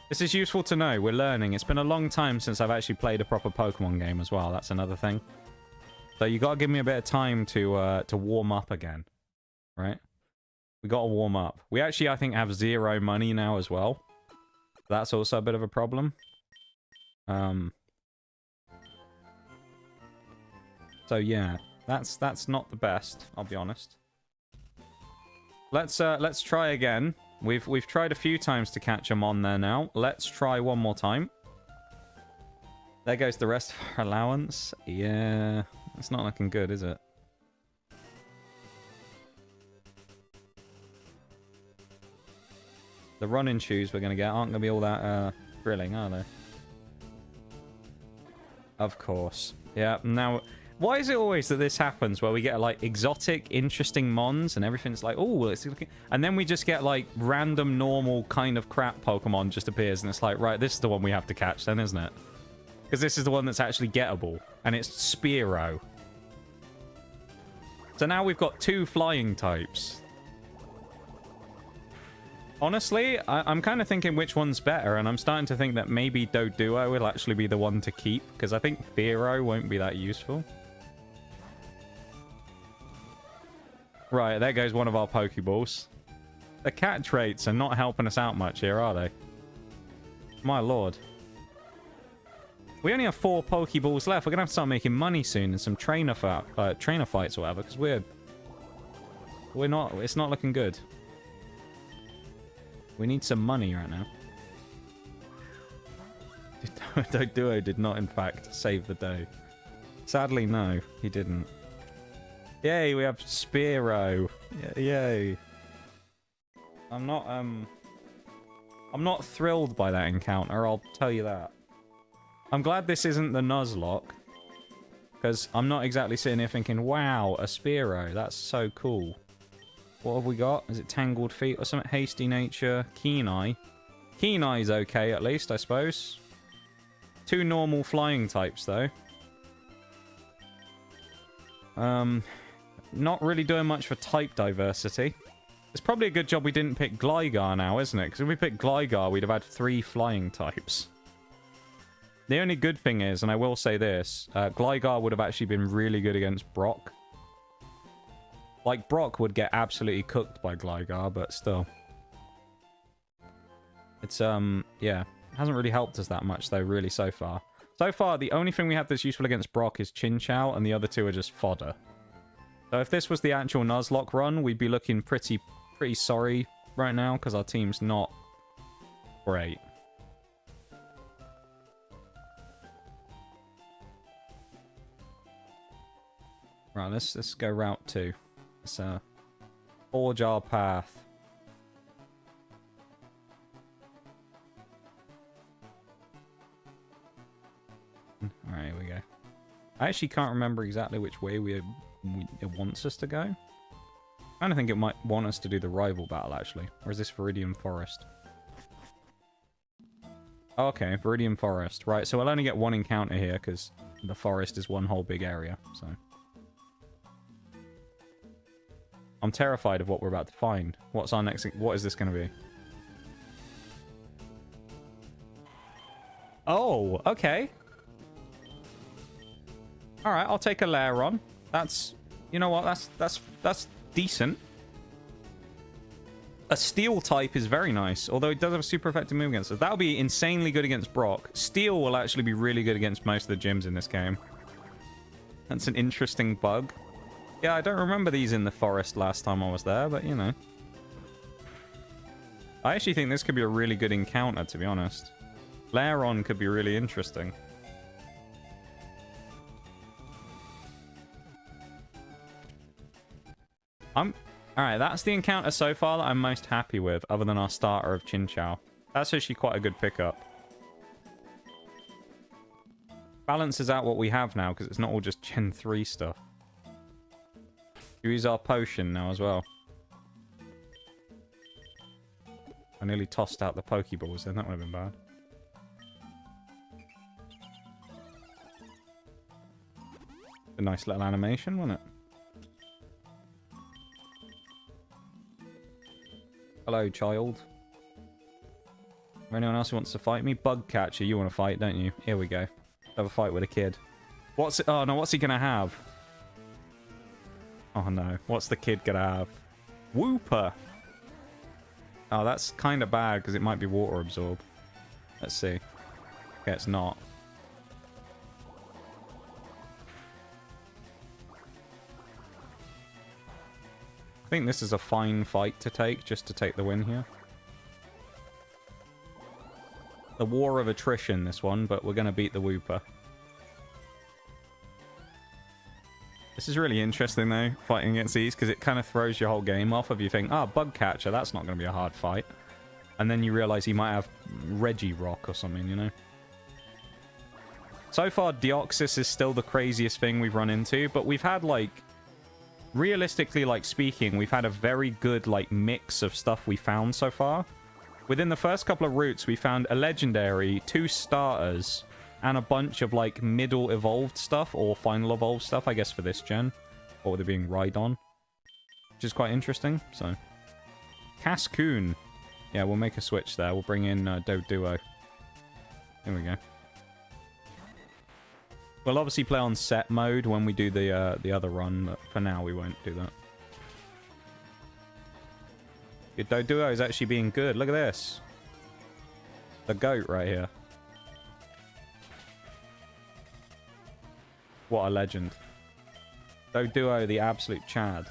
This is useful to know. We're learning. It's been a long time since I've actually played a proper Pokemon game as well. That's another thing. So you got to give me a bit of time to warm up again, right? We got to warm up. We actually, I think, have 0 money now as well. That's also a bit of a problem. So yeah, that's not the best, I'll be honest. Let's try again. We've tried a few times to catch them on there now. Let's try one more time. There goes the rest of our allowance. Yeah, it's not looking good, is it? The running shoes we're going to get aren't going to be all that thrilling, are they? Of course. Yeah, now... why is it always that this happens where we get like exotic, interesting mons and everything's like, oh, it's looking... and then we just get like random, normal kind of crap Pokemon just appears and it's like, right, this is the one we have to catch then, isn't it? Because this is the one that's actually gettable and it's Spearow. So now we've got 2 flying types. Honestly, I'm kind of thinking which one's better, and I'm starting to think that maybe Doduo will actually be the one to keep, because I think Fearow won't be that useful. Right, there goes one of our Pokeballs. The catch rates are not helping us out much here, are they? My lord. We only have 4 Pokeballs left. We're going to have to start making money soon and some trainer fights or whatever, because we're not... It's not looking good. We need some money right now. Duo did not, in fact, save the day. Sadly, no, he didn't. Yay, we have Spearow. Yay. I'm not thrilled by that encounter, I'll tell you that. I'm glad this isn't the Nuzlocke, because I'm not exactly sitting here thinking, wow, a Spearow, that's so cool. What have we got? Is it Tangled Feet or something? Hasty Nature, Keen Eye. Keen Eye's okay, at least, I suppose. 2 normal flying types, though. Not really doing much for type diversity. It's probably a good job we didn't pick Gligar now, isn't it? Because if we picked Gligar, we'd have had 3 flying types. The only good thing is, and I will say this, Gligar would have actually been really good against Brock. Like, Brock would get absolutely cooked by Gligar, but still. It's, yeah. Hasn't really helped us that much, though, really, so far. So far, the only thing we have that's useful against Brock is Chinchou, and the other 2 are just fodder. So if this was the actual Nuzlocke run, we'd be looking pretty sorry right now, because our team's not great. Right, let's go route 2. Let's forge our path. Alright, here we go. I actually can't remember exactly which way it wants us to go. I kind of think it might want us to do the rival battle, actually. Or is this Viridian Forest? Okay, Viridian Forest. Right, so we'll only get 1 encounter here, because the forest is one whole big area, so... I'm terrified of what we're about to find. What's our next... What is this going to be? Oh, okay. Alright, I'll take a Lairon. That's... You know what? That's decent. A Steel type is very nice, although it does have a super effective move against us. That'll be insanely good against Brock. Steel will actually be really good against most of the gyms in this game. That's an interesting bug. Yeah, I don't remember these in the forest last time I was there, but you know. I actually think this could be a really good encounter, to be honest. Lairon could be really interesting. Alright, that's the encounter so far that I'm most happy with, other than our starter of Chinchou. That's actually quite a good pickup. Balances out what we have now, because it's not all just Gen 3 stuff. Use our potion now as well. I nearly tossed out the Pokeballs then, that would have been bad. A nice little animation, wasn't it? Hello, child. Anyone else who wants to fight me? Bug catcher, you want to fight, don't you? Here we go. Have a fight with a kid. What's it? Oh no, what's he gonna have? Oh no, what's the kid gonna have? Wooper! Oh, that's kind of bad because it might be water absorb. Let's see. Okay, it's not. I think this is a fine fight to take, just to take the win here. The war of attrition, this one, but we're going to beat the Wooper. This is really interesting, though, fighting against these, because it kind of throws your whole game off of you think, ah, Bug Catcher, that's not going to be a hard fight. And then you realise he might have Regirock or something, you know? So far, Deoxys is still the craziest thing we've run into, but we've had, like... Realistically, like, speaking, we've had a very good, like, mix of stuff we found so far. Within the first couple of routes, we found a legendary, 2 starters, and a bunch of, like, middle evolved stuff, or final evolved stuff, I guess, for this gen. Or they're being Rhydon. Which is quite interesting, so. Cascoon. Yeah, we'll make a switch there. We'll bring in Doduo. Here we go. We'll obviously play on set mode when we do the other run, but for now we won't do that. Your Doduo is actually being good. Look at this. The goat right here. What a legend. Doduo, the absolute Chad.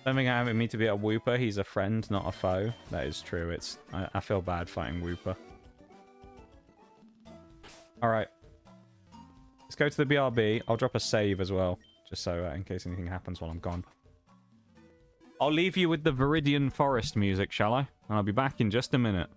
Don't think I have it me to be a Wooper. He's a friend, not a foe. That is true. I feel bad fighting Wooper. Alright. Let's go to the BRB. I'll drop a save as well. Just so in case anything happens while I'm gone. I'll leave you with the Viridian Forest music, shall I? And I'll be back in just a minute.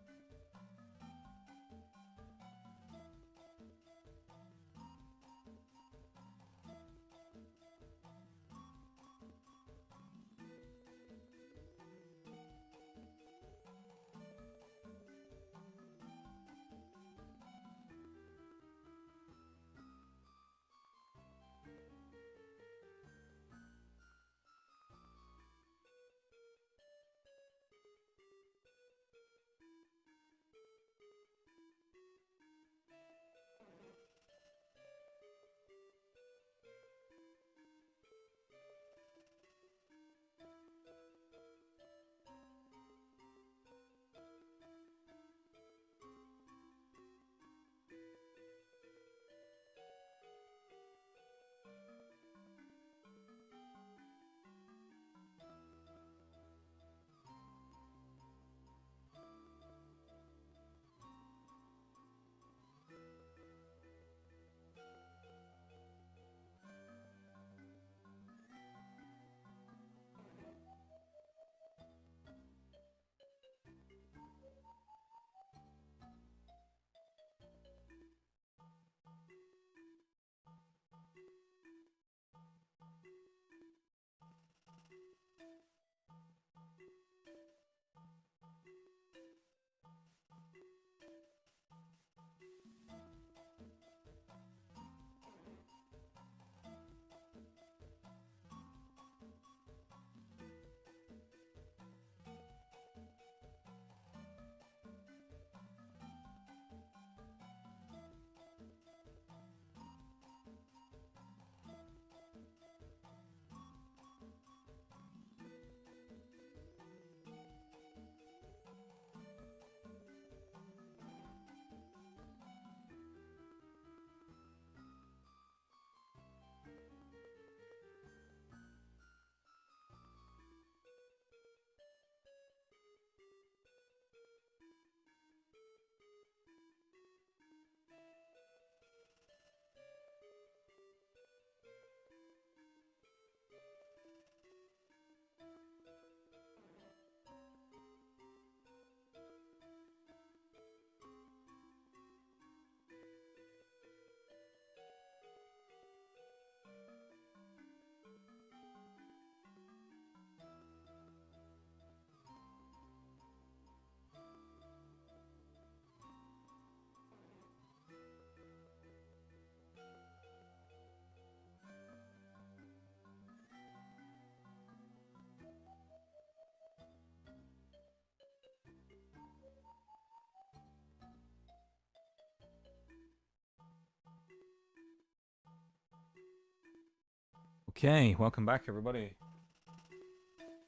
Okay, welcome back, everybody.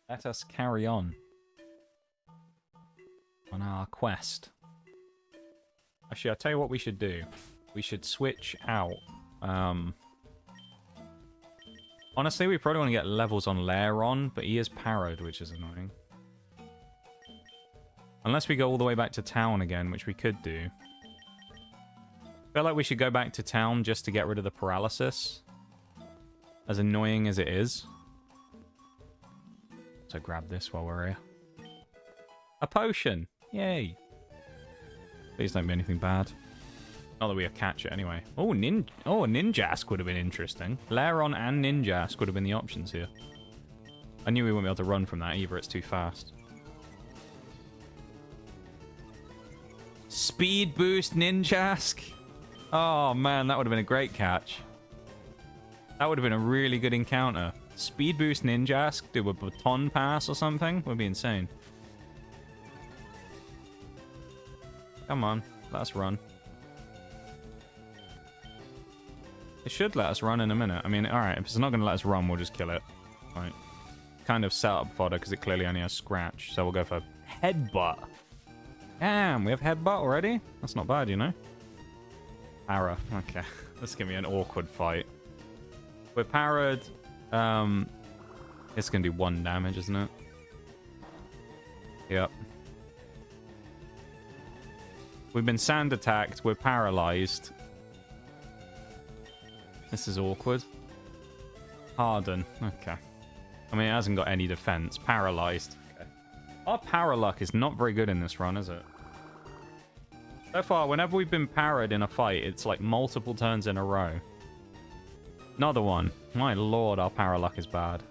Let us carry on our quest. Actually, I'll tell you what we should do. We should switch out. Honestly, we probably want to get levels on Laron, but he is parried, which is annoying. Unless we go all the way back to town again, which we could do. I feel like we should go back to town just to get rid of the paralysis. As annoying as it is. So grab this while we're here. A potion! Yay! Please don't be anything bad. Not that we'll catch it anyway. Oh, Ninjask would have been interesting. Laron and Ninjask would have been the options here. I knew we wouldn't be able to run from that either. It's too fast. Speed boost Ninjask! Oh man, that would have been a great catch. That would have been a really good encounter. Speed boost Ninjask, do a baton pass or something? Would be insane. Come on, let us run. It should let us run in a minute. I mean, alright, if it's not going to let us run, we'll just kill it. Right. kind of setup fodder because it clearly only has scratch. So we'll go for headbutt. Damn, we have headbutt already? That's not bad, you know? Para. Okay. This is going to be an awkward fight. We're parried. It's going to do 1 damage, isn't it? Yep. We've been sand attacked. We're paralyzed. This is awkward. Harden. Okay. I mean, it hasn't got any defense. Paralyzed. Okay. Our para luck is not very good in this run, is it? So far, whenever we've been parried in a fight, it's like multiple turns in a row. Another one. My lord, our para luck is bad.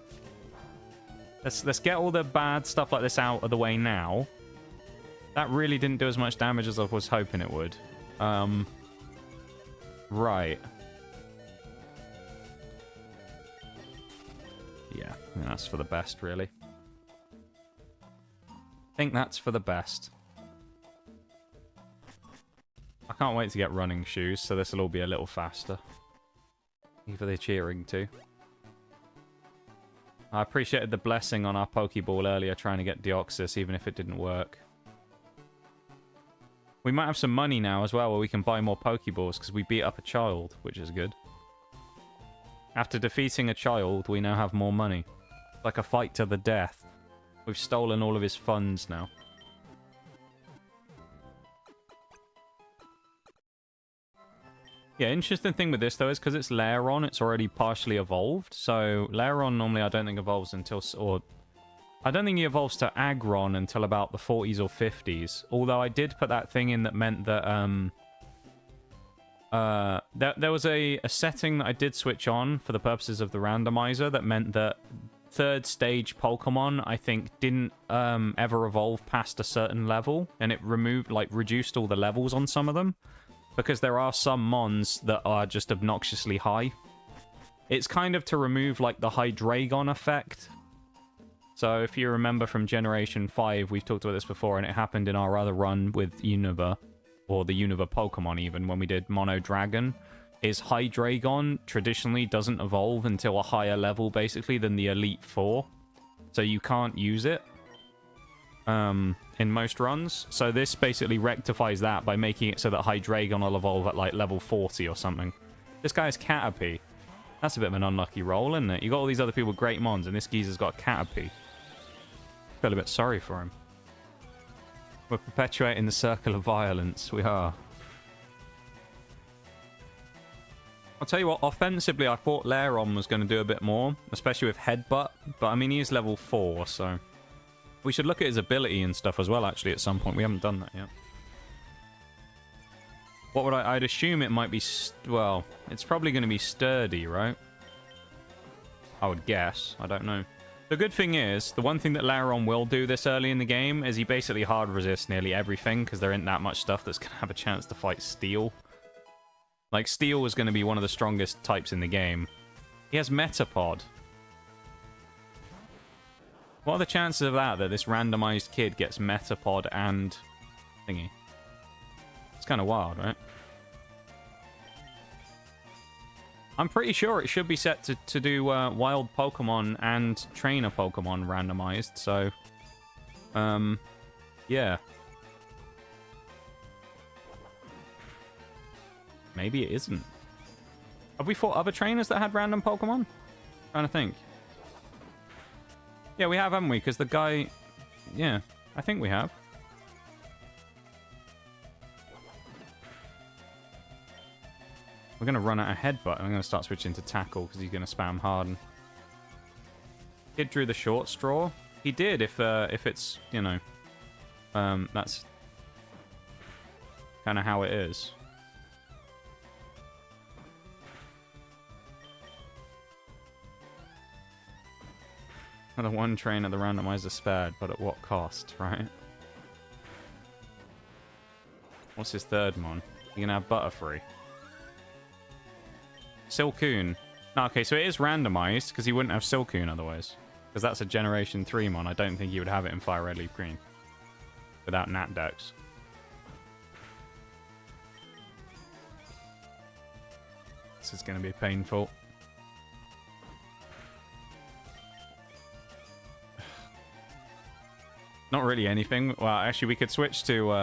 Let's get all the bad stuff like this out of the way now. That really didn't do as much damage as I was hoping it would. Right. Yeah, that's for the best, really. I think that's for the best. I can't wait to get running shoes, so this will all be a little faster. Thank you for the cheering, too. I appreciated the blessing on our Pokeball earlier, trying to get Deoxys, even if it didn't work. We might have some money now as well, where we can buy more Pokeballs, because we beat up a child, which is good. After defeating a child, we now have more money. Like a fight to the death. We've stolen all of his funds now. Yeah, interesting thing with this, though, is because it's Lairon, it's already partially evolved. So, Lairon normally I don't think evolves until... Or, I don't think he evolves to Aggron until about the 40s or 50s. Although I did put that thing in that meant that... there was a setting that I did switch on for the purposes of the randomizer that meant that third stage Pokemon, I think, didn't ever evolve past a certain level. And it reduced all the levels on some of them. Because there are some mons that are just obnoxiously high. It's kind of to remove, like, the Hydreigon effect. So if you remember from Generation 5, we've talked about this before, and it happened in our other run with Unova, or the Unova Pokemon even, when we did Mono Dragon, is Hydreigon traditionally doesn't evolve until a higher level, basically, than the Elite Four. So you can't use it. In most runs. So this basically rectifies that by making it so that Hydreigon will evolve at like level 40 or something. This guy's Caterpie. That's a bit of an unlucky roll, isn't it? You got all these other people with great mons, and this geezer's got Caterpie. Feel a bit sorry for him. We're perpetuating the circle of violence. We are. I'll tell you what, offensively, I thought Lairon was going to do a bit more, especially with Headbutt. But I mean, he is level 4, so... We should look at his ability and stuff as well, actually, at some point. We haven't done that yet. What would I'd assume it might be... Well, it's probably going to be sturdy, right? I would guess. I don't know. The good thing is, the one thing that Lairon will do this early in the game is he basically hard resists nearly everything, because there isn't that much stuff that's going to have a chance to fight Steel. Like, Steel is going to be one of the strongest types in the game. He has Metapod. What are the chances of that this randomized kid gets Metapod and thingy? It's kind of wild, right? I'm pretty sure it should be set to do wild Pokemon and trainer Pokemon randomized, so... yeah. Maybe it isn't. Have we fought other trainers that had random Pokemon? Trying to think. Yeah, we have, haven't we? Because the guy... Yeah, I think we have. We're going to run out of Headbutt, and I'm going to start switching to Tackle, because he's going to spam Harden. Kid drew the short straw. He did, if it's, you know... that's kind of how it is. The one trainer the randomizer spared, but at what cost, right? What's his third mon? You're gonna have Butterfree. Silcoon. No, okay, so it is randomized, because he wouldn't have Silcoon otherwise. Because that's a Generation 3 mon. I don't think he would have it in Fire Red Leaf Green. Without Natdex. This is gonna be painful. Not really anything. Well, actually, we could switch to... What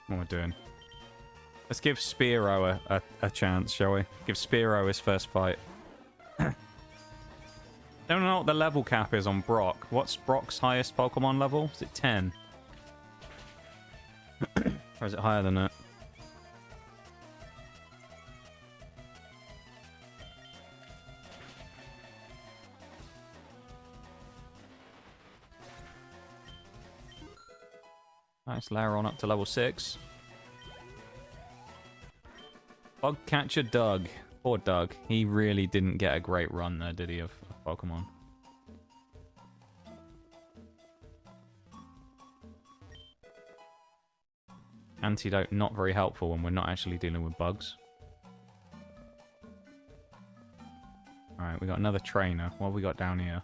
am I doing? Let's give Spearow a chance, shall we? Give Spearow his first fight. Don't know what the level cap is on Brock. What's Brock's highest Pokemon level? Is it 10? Or is it higher than that? Nice, Lairon up to level 6. Bug catcher Doug. Poor Doug. He really didn't get a great run there, did he, of Pokemon? Antidote not very helpful when we're not actually dealing with bugs. Alright, we got another trainer. What have we got down here?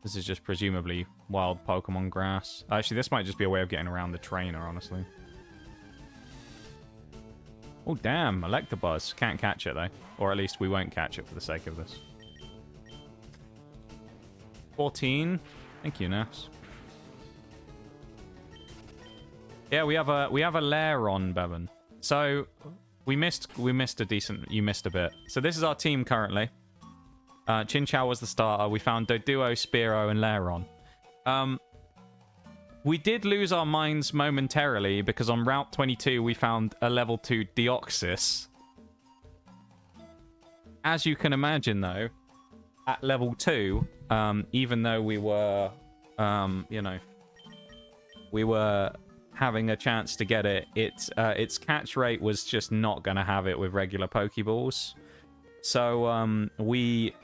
This is just presumably wild Pokemon grass. Actually, this might just be a way of getting around the trainer, honestly. Oh, damn. Electabuzz. Can't catch it, though. Or at least we won't catch it for the sake of this. 14. Thank you, Ness. Yeah, we have a Lairon, Bevan. So, we missed a decent... You missed a bit. So, this is our team currently. Chinchou was the starter. We found Doduo, Spearow, and Lairon. We did lose our minds momentarily because on Route 22 we found a level 2 Deoxys. As you can imagine, though, at level 2, even though we were, you know, we were having a chance to get it, its catch rate was just not going to have it with regular Pokeballs. So we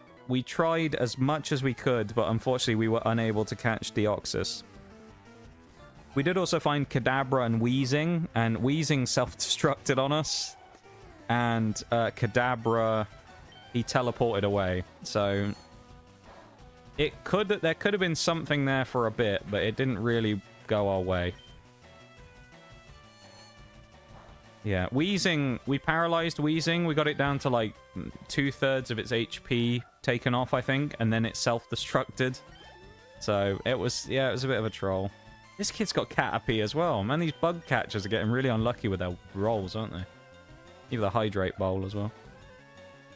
tried as much as we could, but unfortunately we were unable to catch Deoxys. We did also find Kadabra and Weezing self-destructed on us. And Kadabra, he teleported away. So there could have been something there for a bit, but it didn't really go our way. Yeah, Weezing, we paralyzed Weezing. We got it down to like 2/3 of its HP taken off, I think, and then it self-destructed. So it was a bit of a troll. This kid's got Caterpie as well. Man, these bug catchers are getting really unlucky with their rolls, aren't they? Even the Hydrate Bowl as well.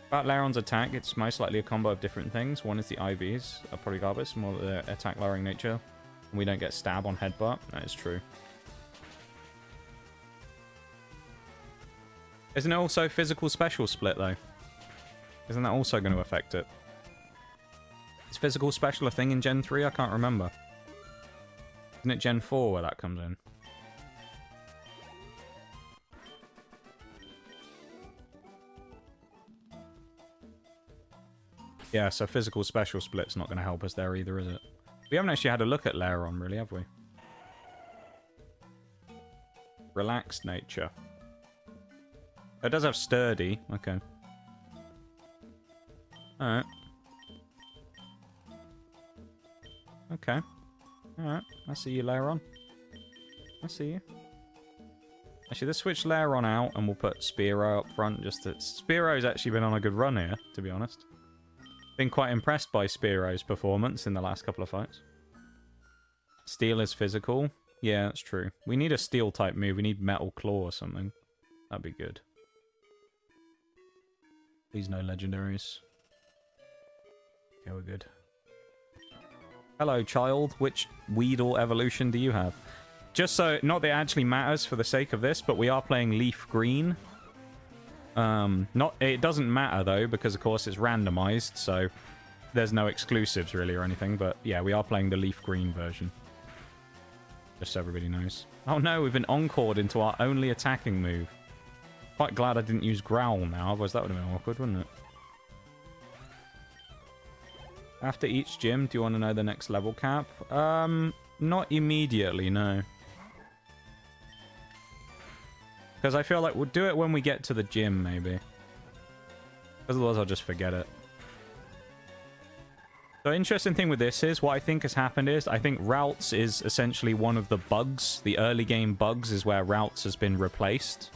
About Lairon's attack, it's most likely a combo of different things. One is the IVs, Polygarbus, more the attack lowering nature. And we don't get stab on Headbutt. That is true. Isn't it also physical special split, though? Isn't that also going to affect it? Is physical special a thing in Gen 3? I can't remember. Isn't it Gen 4 where that comes in? Yeah, so physical special split's not going to help us there either, is it? We haven't actually had a look at Lairon, really, have we? Relaxed nature. It does have sturdy. Okay. Alright. Okay. Alright. I see you, Lairon. I see you. Actually, let's switch Lairon out and we'll put Spearow up front. Spearow's actually been on a good run here, to be honest. Been quite impressed by Spearow's performance in the last couple of fights. Steel is physical. Yeah, that's true. We need a steel type move. We need Metal Claw or something. That'd be good. Please no legendaries. Okay, we're good. Hello, child. Which Weedle evolution do you have? Just so, not that it actually matters for the sake of this, but we are playing Leaf Green. It doesn't matter, though, because, of course, it's randomized, so there's no exclusives, really, or anything. But, yeah, we are playing the Leaf Green version. Just so everybody knows. Oh, no, we've been encored into our only attacking move. Quite glad I didn't use Growl now, otherwise that would have been awkward, wouldn't it? After each gym, do you want to know the next level cap? Not immediately, no. Because I feel like we'll do it when we get to the gym, maybe. Otherwise, I'll just forget it. The interesting thing with this is, what I think has happened is, I think Routes is essentially one of the bugs. The early game bugs is where Routes has been replaced.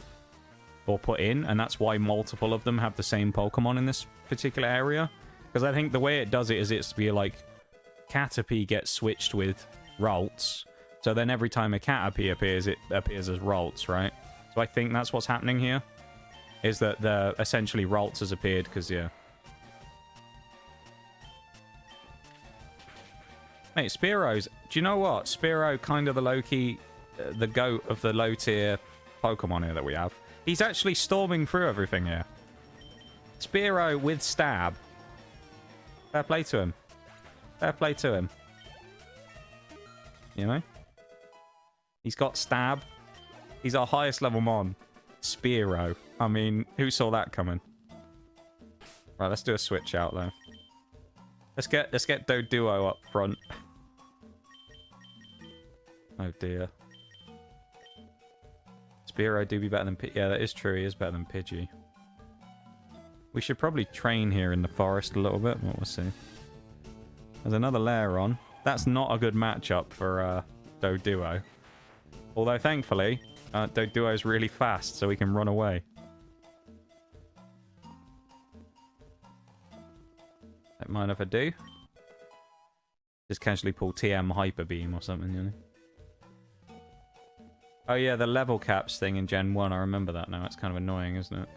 Or put in, and that's why multiple of them have the same Pokemon in this particular area. Because I think the way it does it is it's to be like Caterpie gets switched with Ralts. So then every time a Caterpie appears, it appears as Ralts, right? So I think that's what's happening here. Is that the essentially Ralts has appeared because, yeah. Mate, Spearo's... Do you know what? Spearow, kind of the low-key... the GOAT of the low-tier Pokemon here that we have. He's actually storming through everything here. Spearow with Stab. Fair play to him. Fair play to him. You know? He's got Stab. He's our highest level Mon. Spearow. I mean, who saw that coming? Right, let's do a switch out though. Let's get Doduo up front. Oh dear. Spearow do be better than Pidgey. Yeah, that is true. He is better than Pidgey. We should probably train here in the forest a little bit, but we'll see. There's another lair on. That's not a good matchup for Doduo. Although, thankfully, Doduo's really fast, so we can run away. Don't mind if I do. Just casually pull TM Hyper Beam or something, you know? Oh yeah, the level caps thing in Gen 1, I remember that now. It's kind of annoying, isn't it?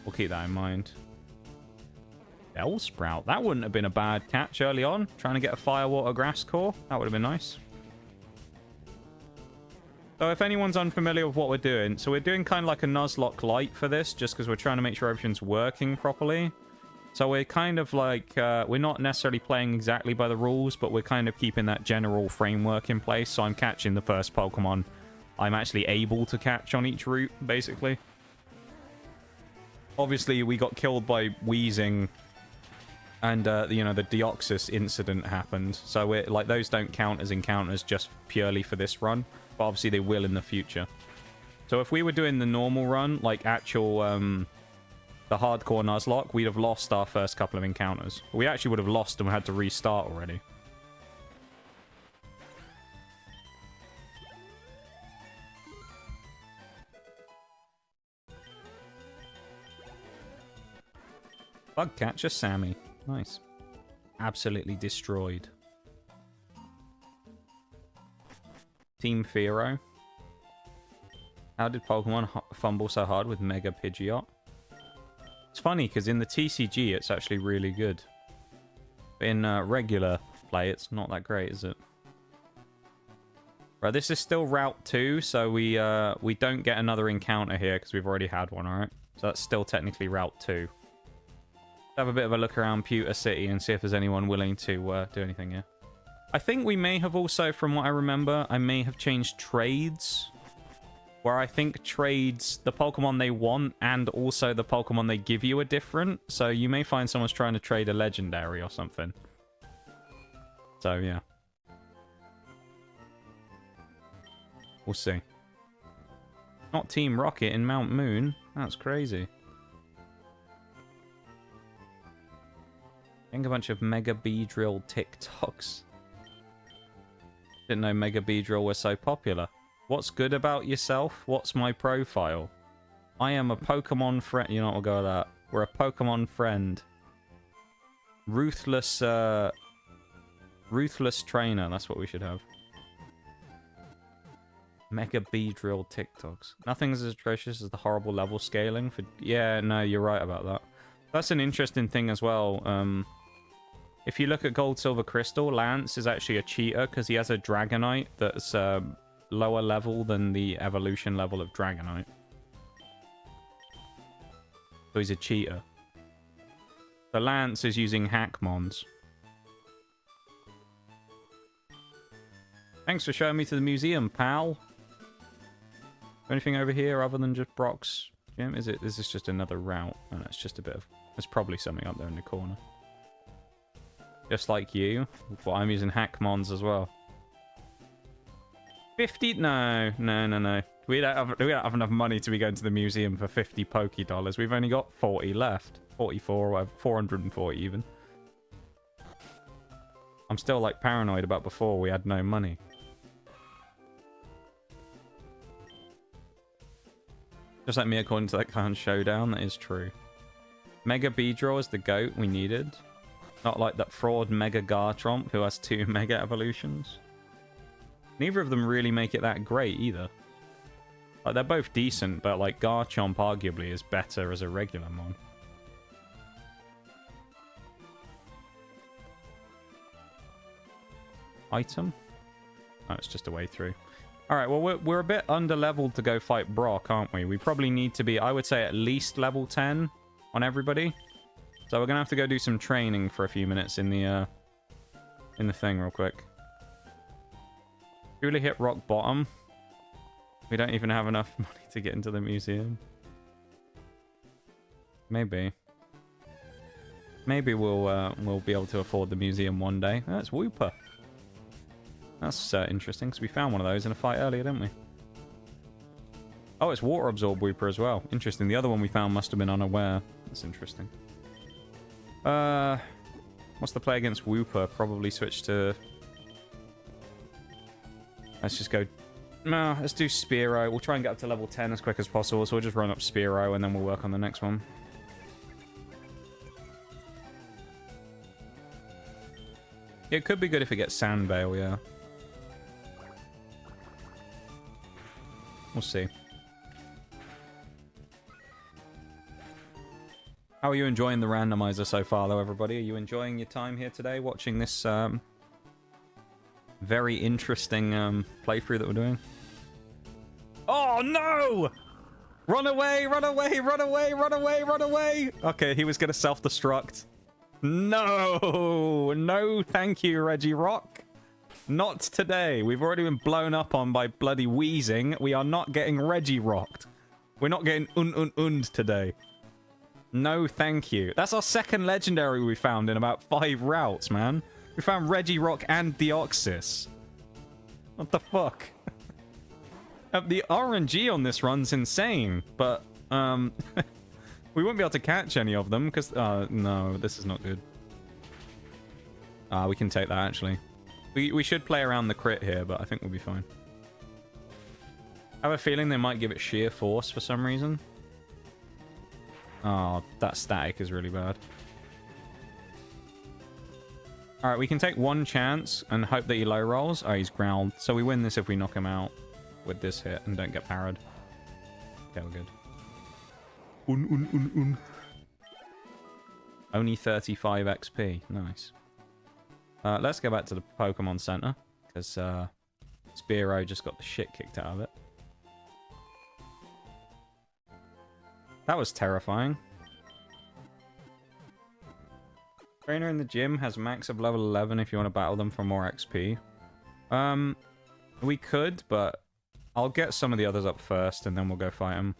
We'll keep that in mind. Bellsprout. That wouldn't have been a bad catch early on. Trying to get a Firewater Grass Core. That would have been nice. So if anyone's unfamiliar with what we're doing, so we're doing kind of like a Nuzlocke Lite for this, just because we're trying to make sure everything's working properly. So we're kind of like, we're not necessarily playing exactly by the rules, but we're kind of keeping that general framework in place. So I'm catching the first Pokemon I'm actually able to catch on each route, basically. Obviously, we got killed by Wheezing, and, you know, the Deoxys incident happened. So we're, like, those don't count as encounters just purely for this run. But obviously they will in the future. So if we were doing the normal run, like actual, the hardcore Nuzlocke, we'd have lost our first couple of encounters. We actually would have lost and had to restart already. Bug catcher Sammy. Nice. Absolutely destroyed. Team Fearow. How did Pokemon fumble so hard with Mega Pidgeot? It's funny, because in the TCG, it's actually really good. But in regular play, it's not that great, is it? Right, this is still Route 2, so we don't get another encounter here, because we've already had one, alright? So that's still technically Route 2. Have a bit of a look around Pewter City and see if there's anyone willing to do anything here. I think we may have also, from what I remember, I may have changed trades. Where I think trades, the Pokemon they want and also the Pokemon they give you are different. So you may find someone's trying to trade a legendary or something. So, yeah. We'll see. Not Team Rocket in Mount Moon. That's crazy. I think a bunch of Mega Beedrill TikToks. Didn't know Mega Beedrill was so popular. What's good about yourself? What's my profile? I am a Pokemon friend. You know what, we'll go with that. We're a Pokemon friend. Ruthless, Ruthless trainer. That's what we should have. Mega Beedrill TikToks. Nothing's as atrocious as the horrible level scaling for... Yeah, no, you're right about that. That's an interesting thing as well. If you look at Gold, Silver, Crystal, Lance is actually a cheater because he has a Dragonite that's lower level than the evolution level of Dragonite. So he's a cheater. The Lance is using Hackmons. Thanks for showing me to the museum, pal. Anything over here other than just Brock's gym? Is this just another route? And it's just a bit of... There's probably something up there in the corner. Just like you. But I'm using Hackmons as well. 50? No. We don't have enough money to be going to the museum for 50 Poké-Dollars. We've only got 40 left. 44 or whatever. 440 even. I'm still like paranoid about before we had no money. Just like me according to that current showdown, that is true. Mega Beedrill is the goat we needed. Not like that fraud Mega Garchomp who has 2 Mega Evolutions. Neither of them really make it that great either. Like, they're both decent, but like Garchomp arguably is better as a regular mon. Item? Oh, it's just a way through. Alright, well, we're a bit under-leveled to go fight Brock, aren't we? We probably need to be, I would say, at least level 10 on everybody. So we're going to have to go do some training for a few minutes in the thing real quick. Truly hit rock bottom. We don't even have enough money to get into the museum. Maybe. Maybe we'll be able to afford the museum one day. That's Wooper. That's interesting, because we found one of those in a fight earlier, didn't we? Oh, it's Water Absorb Wooper as well. Interesting. The other one we found must have been unaware. That's interesting. What's the play against Wooper? Probably switch to... Let's just go... No, let's do Spearow. We'll try and get up to level 10 as quick as possible, so we'll just run up Spearow and then we'll work on the next one. It could be good if it gets Sandbale, yeah. We'll see. How are you enjoying the randomizer so far, though, everybody? Are you enjoying your time here today, watching this very interesting playthrough that we're doing? Oh, no! Run away, run away, run away, run away, run away! Okay, he was going to self-destruct. No! No, thank you, Regirock. Not today. We've already been blown up on by bloody Wheezing. We are not getting Regirocked. We're not getting und today. No, thank you. That's our second legendary we found in about 5 routes, man. We found Regirock and Deoxys. What the fuck? The RNG on this run's insane, but, we won't be able to catch any of them, because, no, this is not good. We can take that, actually. We should play around the crit here, but I think we'll be fine. I have a feeling they might give it sheer force for some reason. Oh, that static is really bad. Alright, we can take one chance and hope that he low rolls. Oh, he's growled. So we win this if we knock him out with this hit and don't get parried. Okay, we're good. Only 35 XP. Nice. Let's go back to the Pokemon Center, because Spearow just got the shit kicked out of it. That was terrifying. Trainer in the gym has max of level 11 if you want to battle them for more XP. We could, but I'll get some of the others up first, and then we'll go fight them.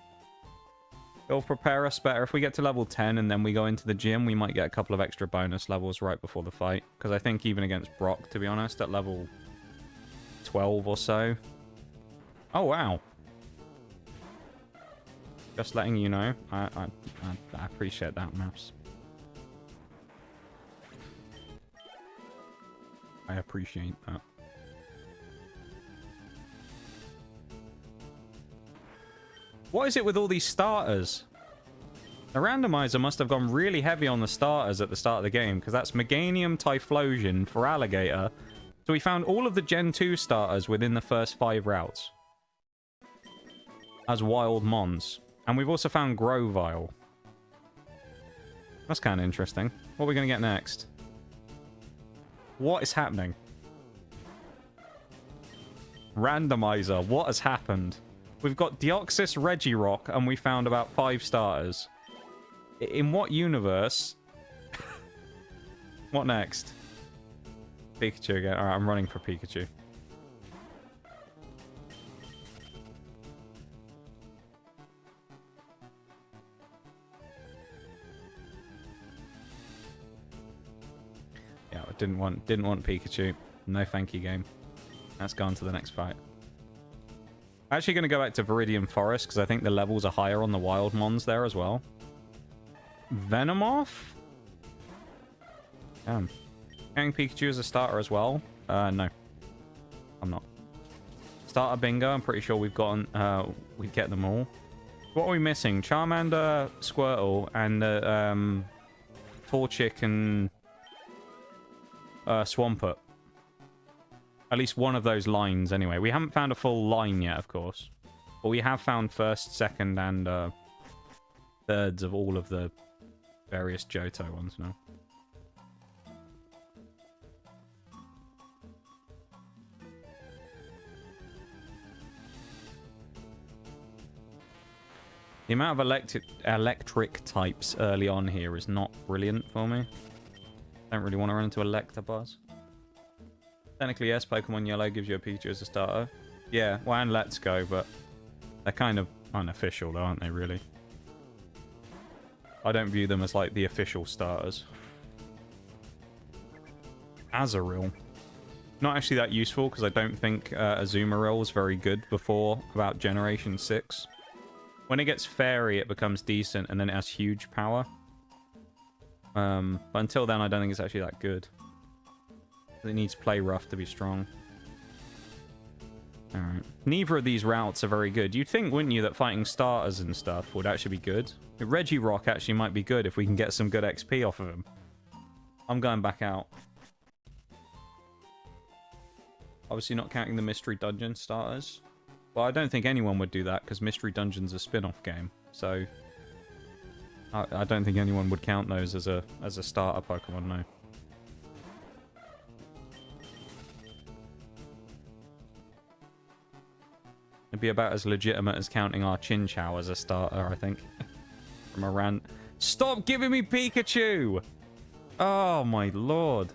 It'll prepare us better. If we get to level 10 and then we go into the gym, we might get a couple of extra bonus levels right before the fight. Because I think even against Brock, to be honest, at level 12 or so. Oh, wow. Just letting you know. I appreciate that, Maps. I appreciate that. What is it with all these starters? The randomizer must have gone really heavy on the starters at the start of the game, because that's Meganium, Typhlosion for Alligator. So we found all of the Gen 2 starters within the first 5 routes as wild mons. And we've also found Grovyle. That's kind of interesting. What are we going to get next? What is happening? Randomizer, what has happened? We've got Deoxys, Regirock, and we found about 5 starters. In what universe? What next? Pikachu again. Alright, I'm running for Pikachu. Yeah, I didn't want Pikachu. No thank you, game. Let's go on to the next fight. I'm actually going to go back to Viridian Forest, because I think the levels are higher on the wild mons there as well. Venomoth? Damn. Getting Pikachu as a starter as well? No. I'm not. Starter bingo, I'm pretty sure we've gotten... we'd get them all. What are we missing? Charmander, Squirtle, and Torchic and Swampert. At least one of those lines, anyway. We haven't found a full line yet, of course. But we have found first, second, and thirds of all of the various Johto ones now. The amount of electric types early on here is not brilliant for me. Don't really want to run into Electabuzz. Technically, yes, Pokemon Yellow gives you a Pikachu as a starter. Yeah, well, and Let's Go, but they're kind of unofficial, though, aren't they, really? I don't view them as, like, the official starters. Azurill. Not actually that useful, because I don't think Azumarill was very good before about Generation 6. When it gets Fairy, it becomes decent, and then it has huge power. But until then, I don't think it's actually that good. It needs Play Rough to be strong. Alright. Neither of these routes are very good. You'd think, wouldn't you, that fighting starters and stuff would actually be good? Regirock actually might be good if we can get some good XP off of him. I'm going back out. Obviously not counting the Mystery Dungeon starters. Well, I don't think anyone would do that, because Mystery Dungeon's a spin-off game. So, I don't think anyone would count those as a starter Pokemon, no. It'd be about as legitimate as counting our Chinchou as a starter, I think. From a rant. Stop giving me Pikachu! Oh my lord.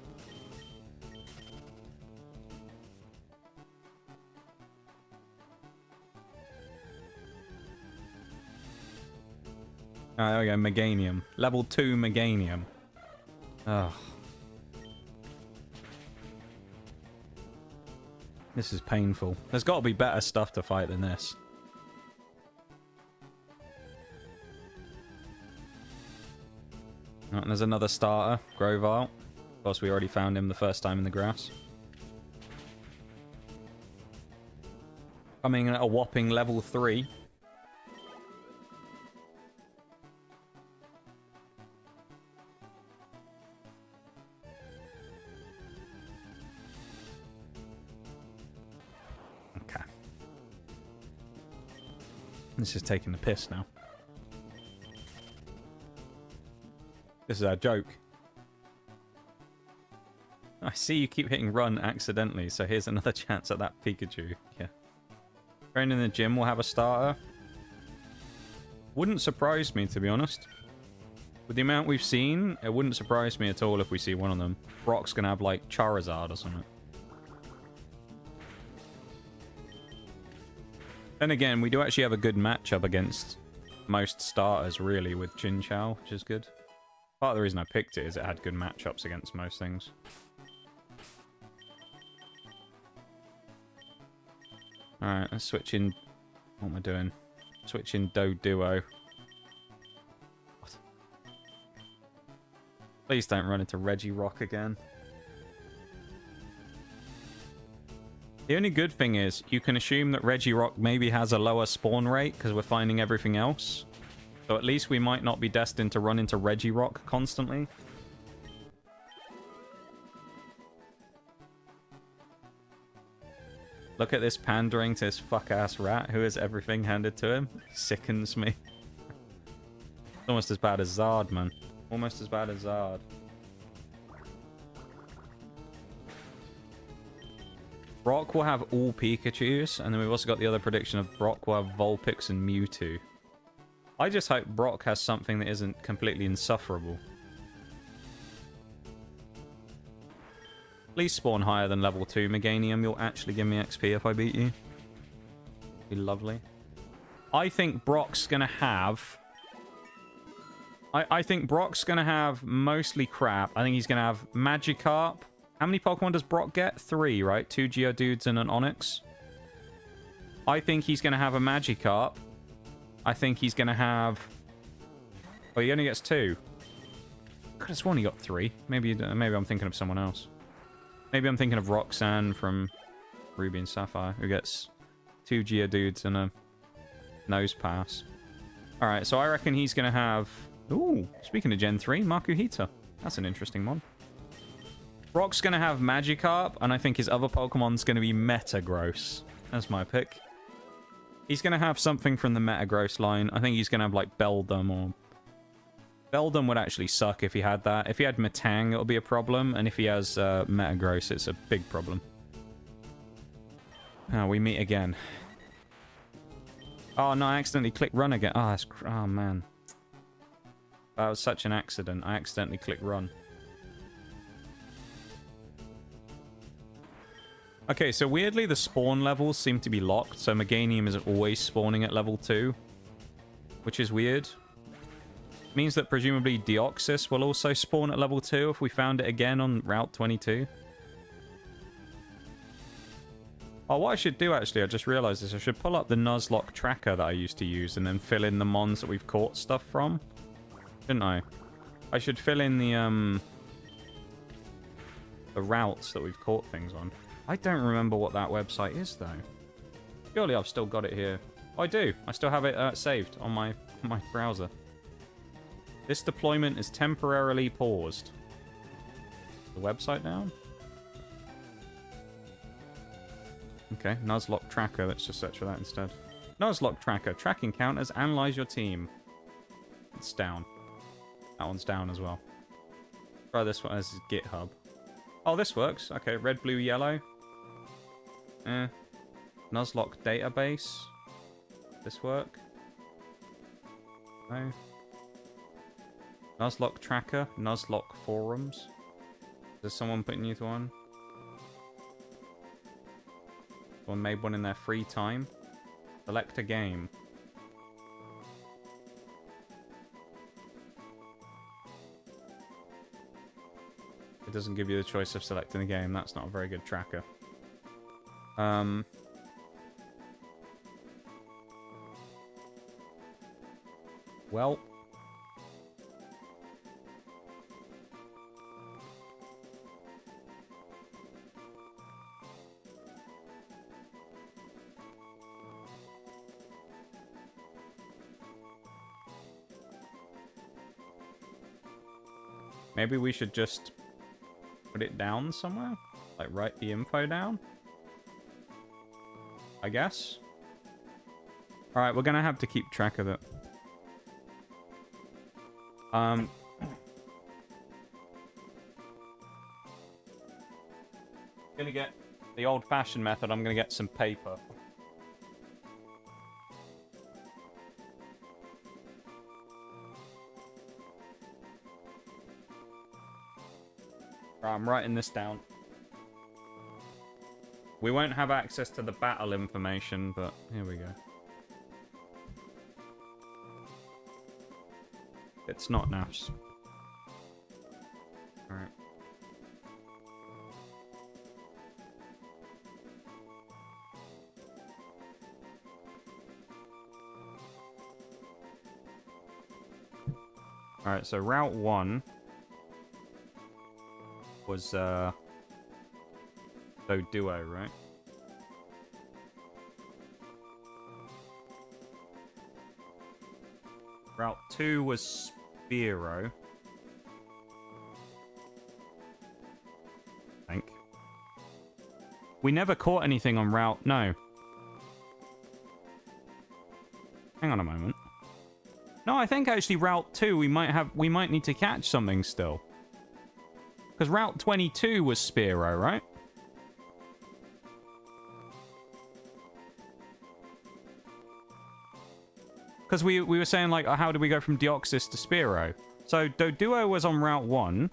Oh, there we go, Meganium. Level 2 Meganium. Oh. This is painful. There's got to be better stuff to fight than this. Oh, and there's another starter, Grovyle. Of course, we already found him the first time in the grass. Coming in at a whopping level 3. This is taking the piss now. This is our joke. I see you keep hitting run accidentally, so here's another chance at that Pikachu. Yeah. Training in the gym will have a starter. Wouldn't surprise me, to be honest. With the amount we've seen, it wouldn't surprise me at all if we see one of them. Brock's gonna have, like, Charizard or something. Then again, we do actually have a good matchup against most starters, really, with Chinchou, which is good. Part of the reason I picked it is it had good matchups against most things. Alright, let's switch in... What am I doing? Switch in Doduo. What? Please don't run into Regirock again. The only good thing is, you can assume that Regirock maybe has a lower spawn rate, because we're finding everything else. So at least we might not be destined to run into Regirock constantly. Look at this pandering to this fuck-ass rat who has everything handed to him. Sickens me. It's almost as bad as Zard, man. Almost as bad as Zard. Brock will have all Pikachus, and then we've also got the other prediction of Brock will have Vulpix and Mewtwo. I just hope Brock has something that isn't completely insufferable. Please spawn higher than level 2 Meganium. You'll actually give me XP if I beat you. Be lovely. I think Brock's gonna have... I think Brock's gonna have mostly crap. I think he's gonna have Magikarp. How many Pokemon does Brock get? 3, right? 2 Geodudes and an Onix. I think he's going to have a Magikarp. I think he's going to have... Oh, he only gets 2. I could have sworn he got 3. Maybe I'm thinking of someone else. Maybe I'm thinking of Roxanne from Ruby and Sapphire, who gets 2 Geodudes and a Nose Pass. Alright, so I reckon he's going to have... Ooh, speaking of Gen 3, Makuhita. That's an interesting one. Brock's going to have Magikarp, and I think his other Pokemon's going to be Metagross. That's my pick. He's going to have something from the Metagross line. I think he's going to have, like, Beldum or... Beldum would actually suck if he had that. If he had Metang, it'll be a problem. And if he has Metagross, it's a big problem. Oh, we meet again. Oh, no, I accidentally clicked run again. Oh, that's... Oh, man. That was such an accident. I accidentally clicked run. Okay, so weirdly, the spawn levels seem to be locked. So Meganium is always spawning at level 2. Which is weird. Means that presumably Deoxys will also spawn at level 2 if we found it again on Route 22. Oh, what I should do, actually, I just realized this. I should pull up the Nuzlocke tracker that I used to use and then fill in the mons that we've caught stuff from. Shouldn't I? I should fill in the routes that we've caught things on. I don't remember what that website is, though. Surely I've still got it here. Oh, I do. I still have it saved on my browser. This deployment is temporarily paused. The website down? Okay, Nuzlocke Tracker. Let's just search for that instead. Nuzlocke Tracker. Track encounters. Analyze your team. It's down. That one's down as well. Try this one as GitHub. Oh, this works. Okay, red, blue, yellow. Nuzlocke Database. This work? No. Nuzlocke Tracker, Nuzlocke Forums. Is someone putting you to one? Someone made one in their free time. Select a game. It doesn't give you the choice of selecting a game. That's not a very good tracker. Well... Maybe we should just put it down somewhere? Like, write the info down? I guess? Alright, we're gonna have to keep track of it. Gonna get the old-fashioned method. I'm gonna get some paper. Right, I'm writing this down. We won't have access to the battle information, but here we go. It's not NAFs. Alright. Alright, so Route 1 was, Duo, right? Route 2 was Spearow. I think. We never caught anything on Route... No. Hang on a moment. No, I think actually Route 2 we might need to catch something still. Because Route 22 was Spearow, right? Because we were saying, like, how do we go from Deoxys to Spearow? So, Doduo was on Route 1.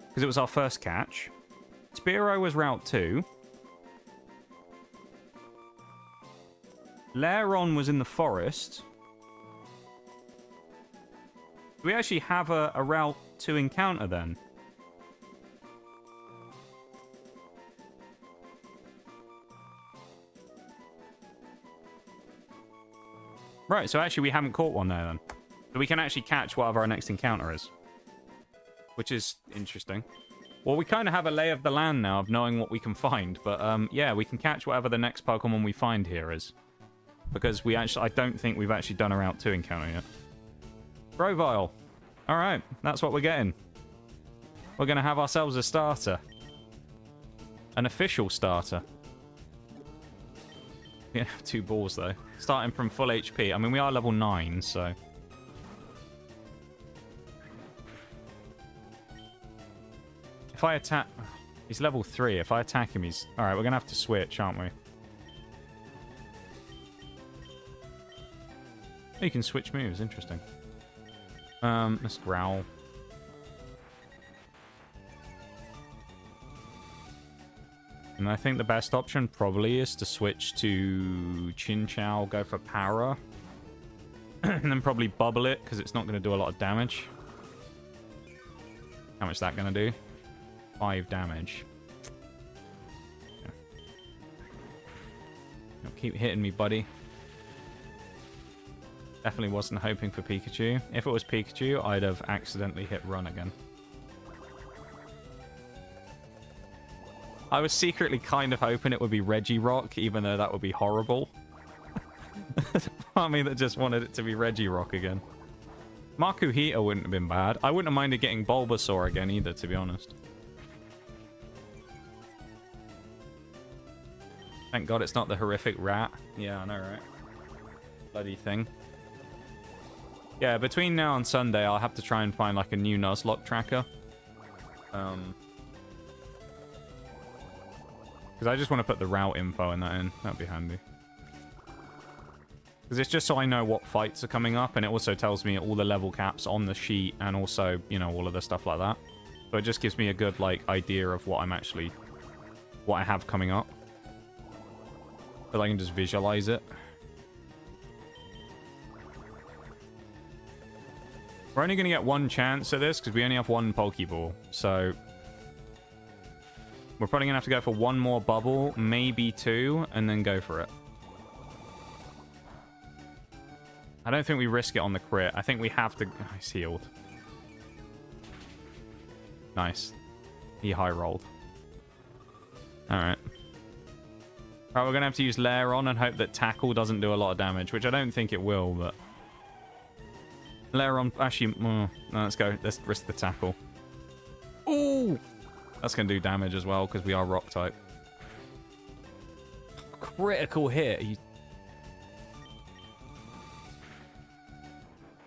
Because it was our first catch. Spearow was Route 2. Lairon was in the forest. Do we actually have a Route 2 encounter then? Right, so actually we haven't caught one there then. So we can actually catch whatever our next encounter is. Which is interesting. Well, we kind of have a lay of the land now of knowing what we can find. But, yeah, we can catch whatever the next Pokemon we find here is. because I don't think we've actually done a Route 2 encounter yet. Grovile. Alright, that's what we're getting. We're going to have ourselves a starter. An official starter. We have 2 balls, though. Starting from full HP. I mean, we are level 9, so... If I attack... He's level 3. If I attack him, he's... Alright, we're going to have to switch, aren't we? Oh, you can switch moves. Interesting. Let's growl. And I think the best option probably is to switch to Chin Chow, go for Para. And then probably bubble it, because it's not going to do a lot of damage. How much is that going to do? 5 damage. Yeah. Keep hitting me, buddy. Definitely wasn't hoping for Pikachu. If it was Pikachu, I'd have accidentally hit run again. I was secretly kind of hoping it would be Regirock, even though that would be horrible. There's a part of me that just wanted it to be Regirock again. Makuhita wouldn't have been bad. I wouldn't have minded getting Bulbasaur again either, to be honest. Thank God it's not the horrific rat. Yeah, I know, right? Bloody thing. Yeah, between now and Sunday, I'll have to try and find like a new Nuzlocke tracker. Because I just want to put the route info in that in. That'd be handy. Because it's just so I know what fights are coming up, and it also tells me all the level caps on the sheet, and also, you know, all of the stuff like that. So it just gives me a good, like, idea of what I'm actually... what I have coming up. But I can just visualize it. We're only going to get one chance at this, because we only have one Pokeball. So... we're probably going to have to go for one more bubble, maybe 2, and then go for it. I don't think we risk it on the crit. I think we have to... Oh, he's healed. Nice. He high rolled. Alright. Alright, we're going to have to use Lair on and hope that Tackle doesn't do a lot of damage, which I don't think it will, but... Lair on... Actually, no, let's go. Let's risk the Tackle. Ooh! That's going to do damage as well, because we are rock type. Critical hit.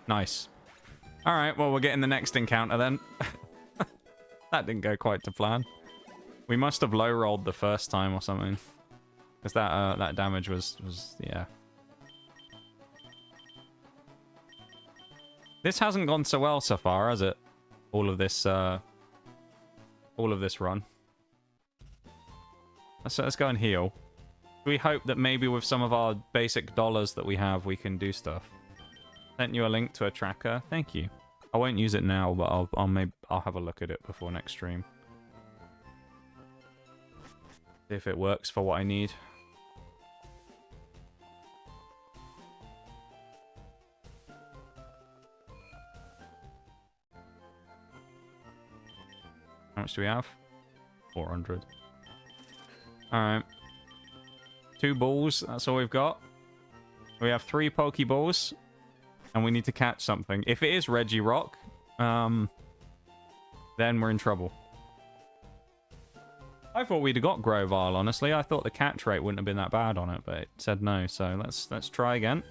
Nice. Alright, well, we're getting the next encounter then. That didn't go quite to plan. We must have low-rolled the first time or something. Because that damage was... yeah. This hasn't gone so well so far, has it? All of this run. Let's go and heal. We hope that maybe with some of our basic dollars that we have, we can do stuff. Sent you a link to a tracker. Thank you. I won't use it now, but I'll have a look at it before next stream. See if it works for what I need. How much do we have? 400. Alright. 2 balls, that's all we've got. We have 3 Pokeballs. And we need to catch something. If it is Regirock, then we're in trouble. I thought we'd have got Grovile, honestly. I thought the catch rate wouldn't have been that bad on it, but it said no. So let's try again.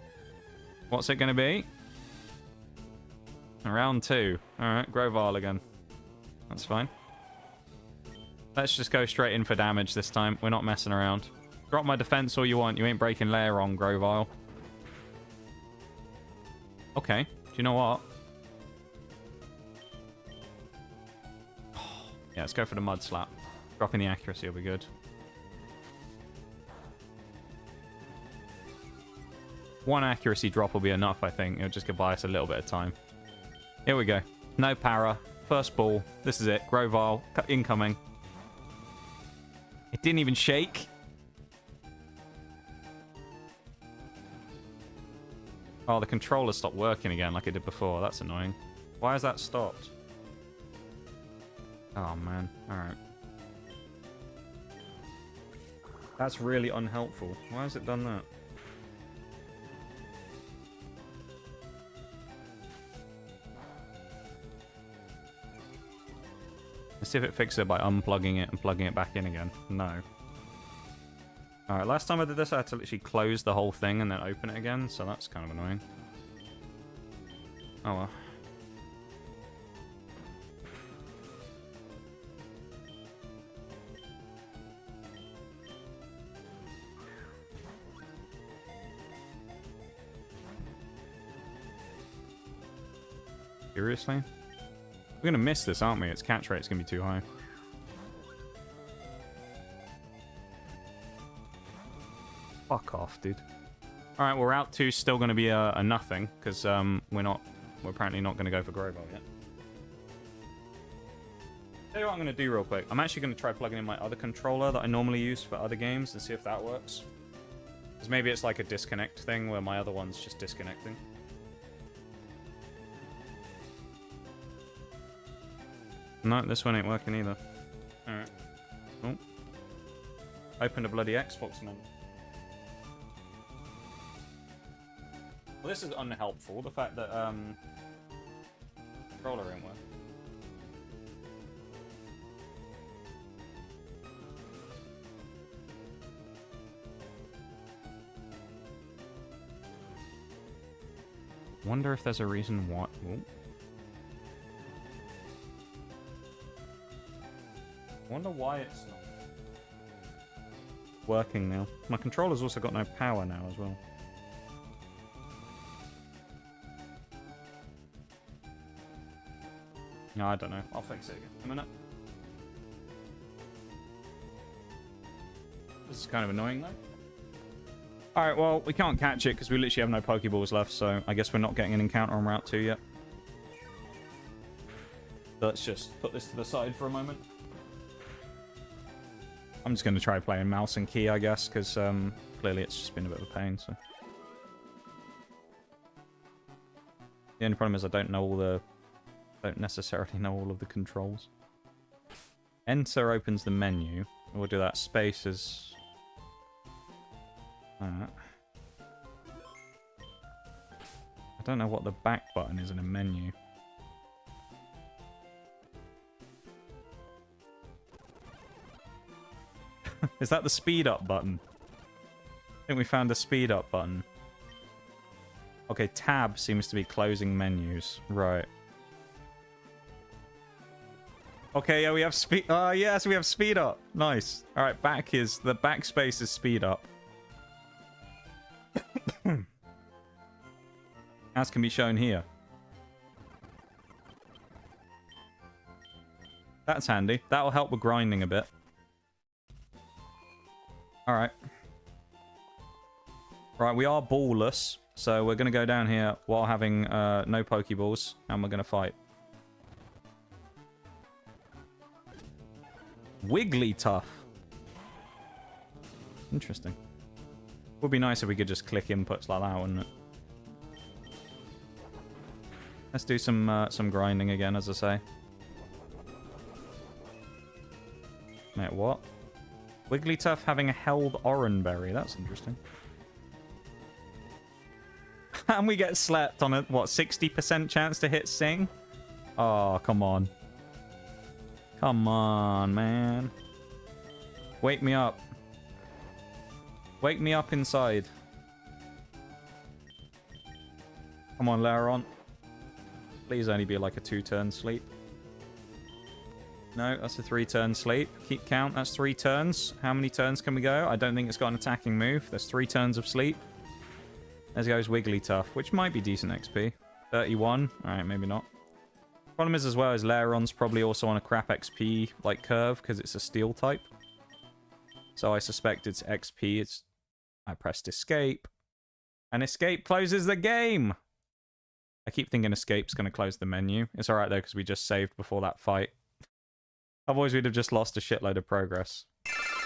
What's it going to be? Round 2. Alright, Grovile again. That's fine. Let's just go straight in for damage this time. We're not messing around. Drop my defense all you want. You ain't breaking Lair on, Grovile. Okay. Do you know what? Yeah, let's go for the Mud Slap. Dropping the accuracy will be good. One accuracy drop will be enough, I think. It'll just buy us a little bit of time. Here we go. No para. First ball. This is it. Grovile. Incoming. It didn't even shake. Oh, the controller stopped working again like it did before. That's annoying. Why has that stopped? Oh, man. Alright. That's really unhelpful. Why has it done that? Let's see if it fixes it by unplugging it and plugging it back in again. No. Alright, last time I did this, I had to literally close the whole thing and then open it again, so that's kind of annoying. Oh well. Seriously? We're gonna miss this, aren't we? Its catch rate's gonna be too high. Fuck off, dude. Alright, well, Route 2's still gonna be a nothing, because we're apparently not gonna go for Growball yet. Tell you what I'm gonna do real quick. I'm actually gonna try plugging in my other controller that I normally use for other games and see if that works. Because maybe it's like a disconnect thing where my other one's just disconnecting. No, this one ain't working either. Alright. Oh. Open a bloody Xbox menu. Well, this is unhelpful. The fact that, controller ain't working. Wonder if there's a reason why. Oh. Wonder why it's not working now. My controller's also got no power now as well. No, I don't know. I'll fix it again in a minute. This is kind of annoying though. Alright, well, we can't catch it because we literally have no Pokeballs left, so I guess we're not getting an encounter on Route 2 yet. So let's just put this to the side for a moment. I'm just going to try playing mouse and key, I guess, because clearly it's just been a bit of a pain, so. The only problem is I don't necessarily know all of the controls. Enter opens the menu. We'll do that. Space is... I don't know what the back button is in a menu. Is that the speed up button? I think we found the speed up button. Okay, tab seems to be closing menus. Right. Okay, yeah, we have speed... yes, we have speed up. Nice. Alright, the backspace is speed up. As can be shown here. That's handy. That'll help with grinding a bit. Alright. Right, we are ballless. So we're going to go down here while having no Pokeballs. And we're going to fight. Wigglytuff. Interesting. Would be nice if we could just click inputs like that, wouldn't it? Let's do some grinding again, as I say. Wait, what? Wigglytuff having a held Oranberry. That's interesting. And we get slept on a, what, 60% chance to hit Sing? Oh, come on. Come on, man. Wake me up. Wake me up inside. Come on, Laron. Please only be like a 2-turn sleep. No, that's a 3-turn sleep. Keep count, that's 3 turns. How many turns can we go? I don't think it's got an attacking move. There's 3 turns of sleep. There goes Wigglytuff, which might be decent XP. 31. Alright, maybe not. Problem is as well is Laron's probably also on a crap XP like curve because it's a steel type. So I suspect it's XP. I pressed escape. And escape closes the game! I keep thinking escape's going to close the menu. It's alright though because we just saved before that fight. Otherwise we'd have just lost a shitload of progress.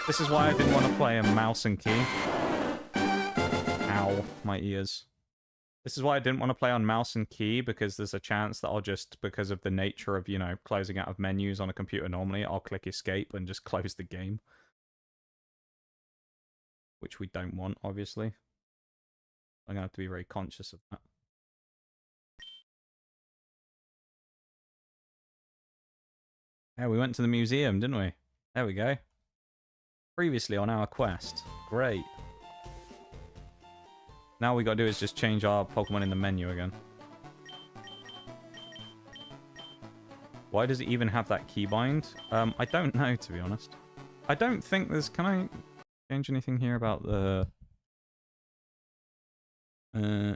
This is why I didn't want to play a mouse and key. Ow, my ears. This is why I didn't want to play on mouse and key, because there's a chance that I'll just, because of the nature of, you know, closing out of menus on a computer normally, I'll click escape and just close the game. Which we don't want, obviously. I'm going to have to be very conscious of that. Yeah, we went to the museum, didn't we? There we go. Previously on our quest. Great. Now all we gotta do is just change our Pokemon in the menu again. Why does it even have that keybind? I don't know, to be honest. I don't think there's... Can I change anything here about the...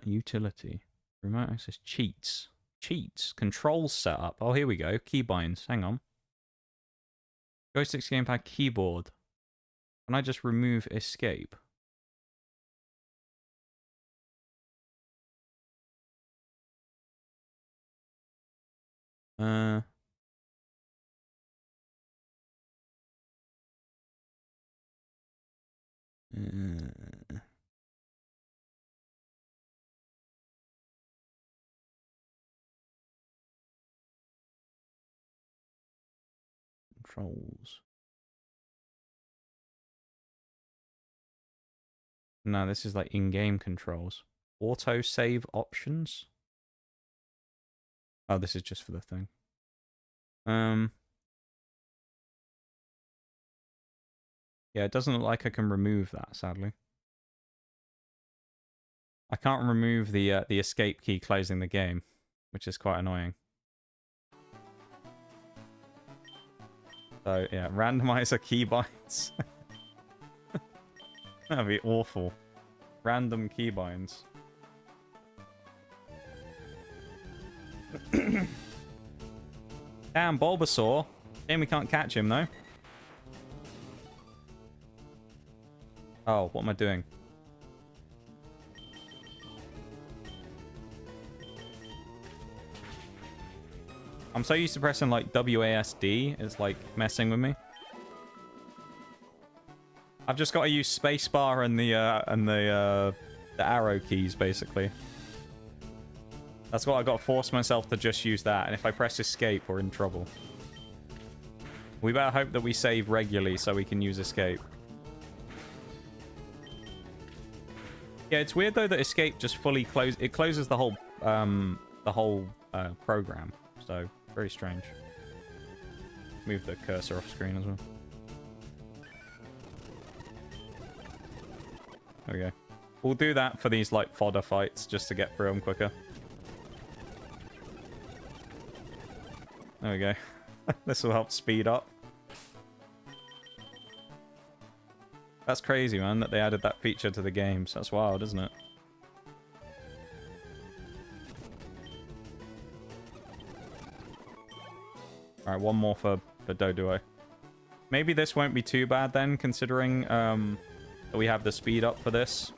utility. Remote access cheats. Cheats. Controls setup. Oh, here we go. Keybinds. Hang on. Joystick gamepad keyboard. Can I just remove escape? Controls. No, this is like in-game controls. Auto save options. Oh, this is just for the thing. Yeah, it doesn't look like I can remove that, sadly. I can't remove the escape key closing the game, which is quite annoying. So yeah, randomizer keybinds. That'd be awful. Random keybinds. Damn, Bulbasaur. Shame we can't catch him though. Oh, what am I doing? I'm so used to pressing like WASD, it's like messing with me. I've just got to use spacebar and the arrow keys basically. That's what I got to force myself to just use that, and if I press escape, we're in trouble. We better hope that we save regularly so we can use escape. Yeah, it's weird though that escape just fully closes the whole program. So very strange. Move the cursor off screen as well. There we go. We'll do that for these like fodder fights just to get through them quicker. There we go. This will help speed up. That's crazy, man, that they added that feature to the games. That's wild, isn't it? Alright, one more for Doduo. Maybe this won't be too bad then, considering that we have the speed up for this.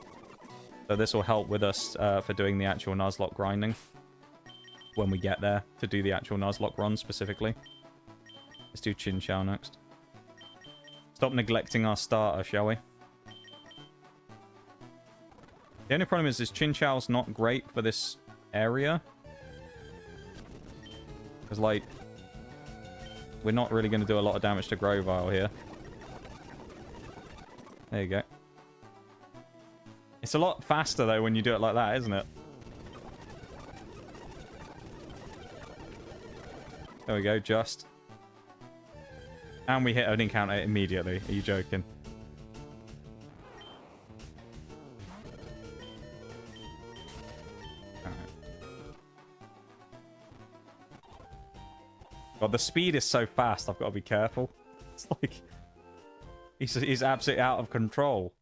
So this will help with us for doing the actual Nuzlocke grinding. When we get there, to do the actual Nuzlocke run specifically. Let's do Chinchou next. Stop neglecting our starter, shall we? The only problem is Chinchou's not great for this area. Because, like, we're not really going to do a lot of damage to Grovyle here. There you go. It's a lot faster, though, when you do it like that, isn't it? There we go, just. And we hit an encounter immediately. Are you joking? God, the speed is so fast, I've got to be careful. It's like... He's absolutely out of control.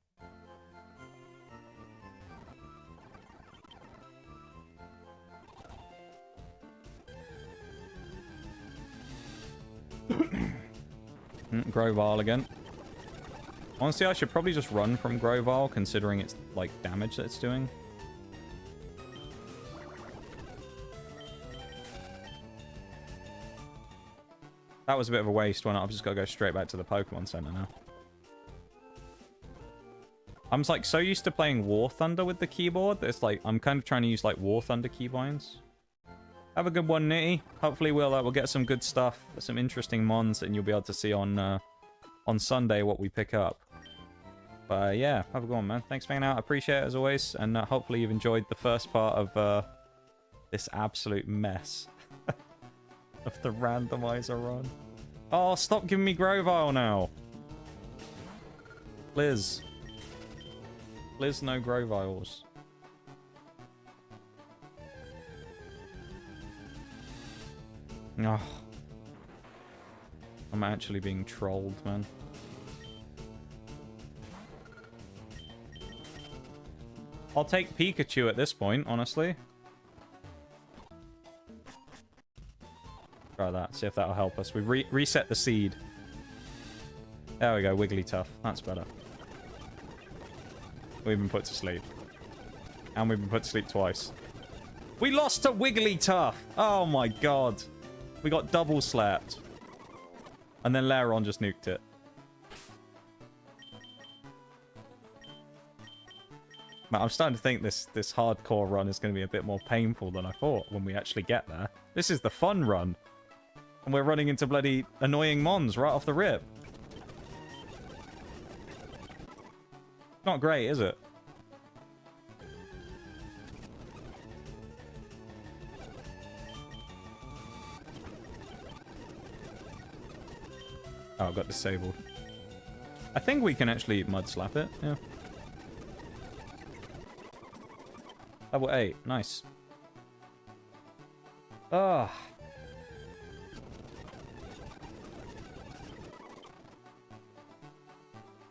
Grovyle again. Honestly, I should probably just run from Grovyle, considering it's, like, damage that it's doing. That was a bit of a waste, wasn't it? I've just got to go straight back to the Pokemon Center now. I'm just, like, so used to playing War Thunder with the keyboard that it's like, I'm kind of trying to use, like, War Thunder keybinds. Have a good one, Nitty. Hopefully we'll get some good stuff, some interesting mons, and you'll be able to see on Sunday what we pick up. But yeah, have a good one, man. Thanks for hanging out. I appreciate it as always, and hopefully you've enjoyed the first part of this absolute mess of the randomizer run. Oh, stop giving me Grovile now. Liz. Liz, no Groviles. Oh. I'm actually being trolled, man. I'll take Pikachu at this point, honestly. Try that, see if that'll help us. We've reset the seed. There we go, Wigglytuff. That's better. We've been put to sleep. And we've been put to sleep twice. We lost to Wigglytuff! Oh my god. We got double slapped. And then Lairon just nuked it. Man, I'm starting to think this hardcore run is going to be a bit more painful than I thought when we actually get there. This is the fun run. And we're running into bloody annoying mons right off the rip. Not great, is it? Oh, it got disabled. I think we can actually mud slap it, yeah. Level 8, nice. Ah.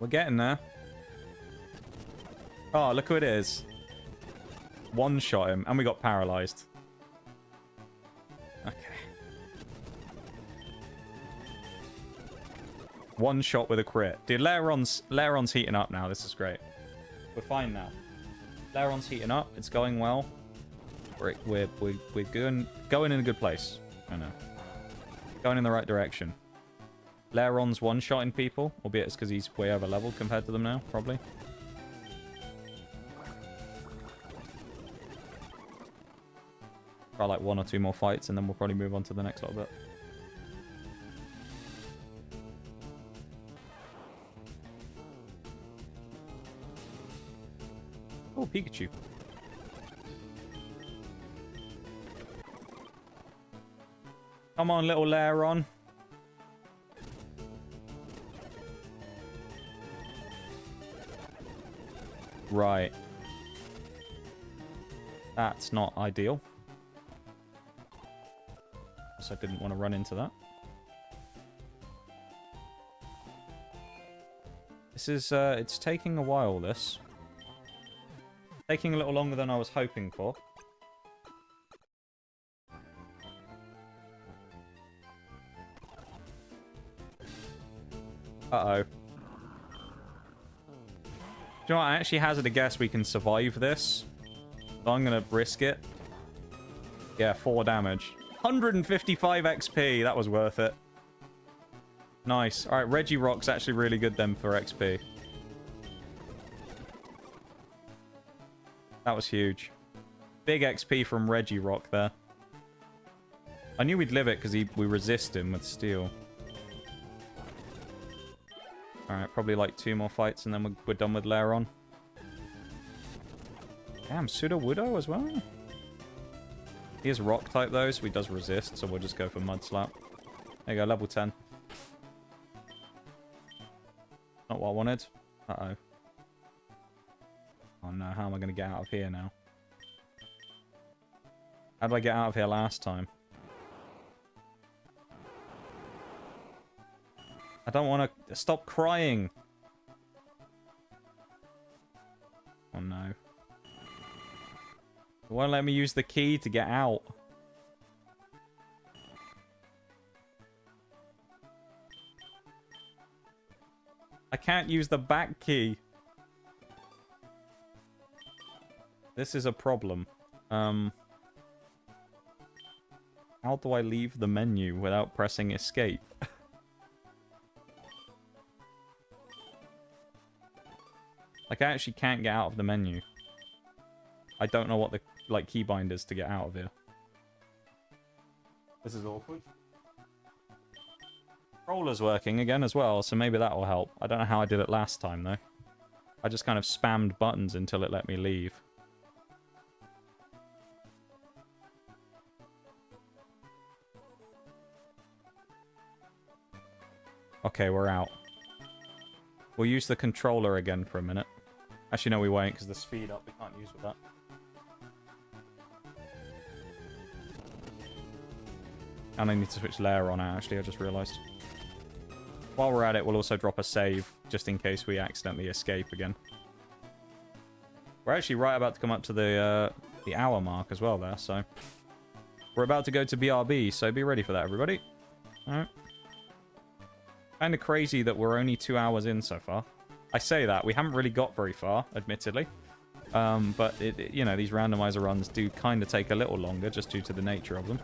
We're getting there. Oh, look who it is. One shot him, and we got paralyzed. Okay. One shot with a crit. Dude, Lairon's heating up now. This is great. We're fine now. Lairon's heating up. It's going well. We're going in a good place. I know. Going in the right direction. Lairon's one-shotting people, albeit it's because he's way over leveled compared to them now, probably. Try like 1 or 2 more fights, and then we'll probably move on to the next little bit. Oh, Pikachu. Come on, little Lairon. Right. That's not ideal. So I didn't want to run into that. This is, it's taking a while, this. Taking a little longer than I was hoping for. Uh-oh. Do you know what? I actually hazard a guess we can survive this. So I'm going to risk it. Yeah, 4 damage. 155 XP. That was worth it. Nice. Alright, Regirock's actually really good then for XP. That was huge. Big XP from Regirock there. I knew we'd live it because we resist him with steel. Alright, probably like 2 more fights and then we're done with Lairon. Damn, Sudowoodo as well? He is rock type though, so he does resist, so we'll just go for Mud Slap. There you go, level 10. Not what I wanted. Uh-oh. Oh no, how am I going to get out of here now? How did I get out of here last time? I don't want to... Stop crying! Oh no. It won't let me use the key to get out. I can't use the back key. This is a problem. How do I leave the menu without pressing escape? Like, I actually can't get out of the menu. I don't know what the, like, keybind is to get out of here. This is awkward. Roller's working again as well, so maybe that will help. I don't know how I did it last time, though. I just kind of spammed buttons until it let me leave. Okay, we're out. We'll use the controller again for a minute. Actually, no, we won't, because the speed up we can't use with that. And I need to switch layer on, actually, I just realised. While we're at it, we'll also drop a save, just in case we accidentally escape again. We're actually right about to come up to the hour mark as well there, so... We're about to go to BRB, so be ready for that, everybody. Alright. Kind of crazy that we're only 2 hours in so far. I say that, we haven't really got very far, admittedly. But, you know, these randomizer runs do kind of take a little longer, just due to the nature of them.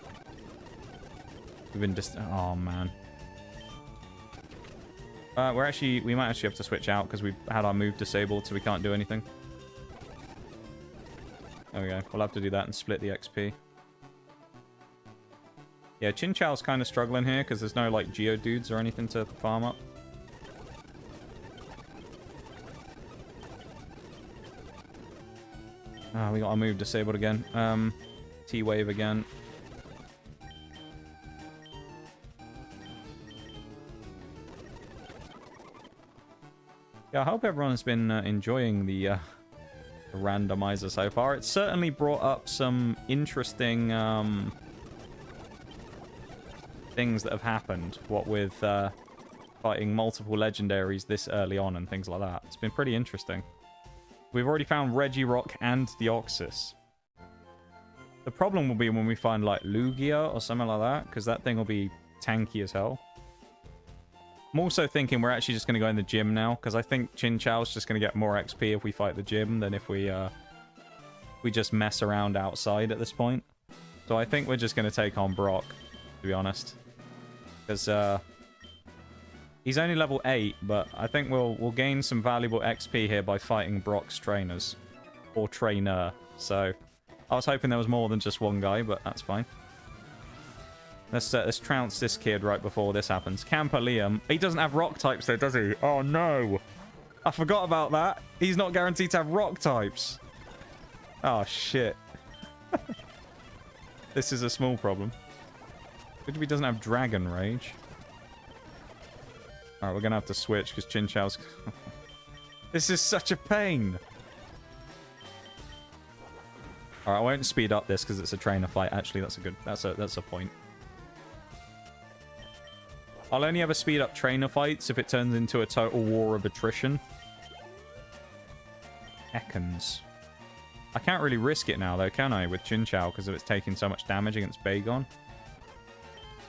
We've been just... Oh, man. We might actually have to switch out, because we've had our move disabled, so we can't do anything. There we go. We'll have to do that and split the XP. Yeah, Chin Chow's kind of struggling here, because there's no, like, Geodudes or anything to farm up. Ah, we got our move disabled again. T-Wave again. Yeah, I hope everyone has been enjoying the randomizer so far. It's certainly brought up some interesting things that have happened. What with fighting multiple legendaries this early on and things like that. It's been pretty interesting. We've already found Regirock and Deoxys. The problem will be when we find, like, Lugia or something like that, because that thing will be tanky as hell. I'm also thinking we're actually just going to go in the gym now, because I think Chin Chow's just going to get more XP if we fight the gym than if we just mess around outside at this point. So I think we're just going to take on Brock, to be honest. Because he's only level 8, but I think we'll gain some valuable XP here by fighting Brock's trainers. Or trainer. So I was hoping there was more than just one guy, but that's fine. Let's trounce this kid right before this happens. Camper Liam. He doesn't have rock types though, does he? Oh no. I forgot about that. He's not guaranteed to have rock types. Oh shit. This is a small problem. Good if he doesn't have Dragon Rage. Alright, we're gonna have to switch because Chin Chow's... This is such a pain. Alright, I won't speed up this because it's a trainer fight. Actually, that's a good... That's a point. I'll only ever speed up trainer fights if it turns into a total war of attrition. Ekans. I can't really risk it now, though, can I, with Chin Chow, because of it's taking so much damage against Bagon.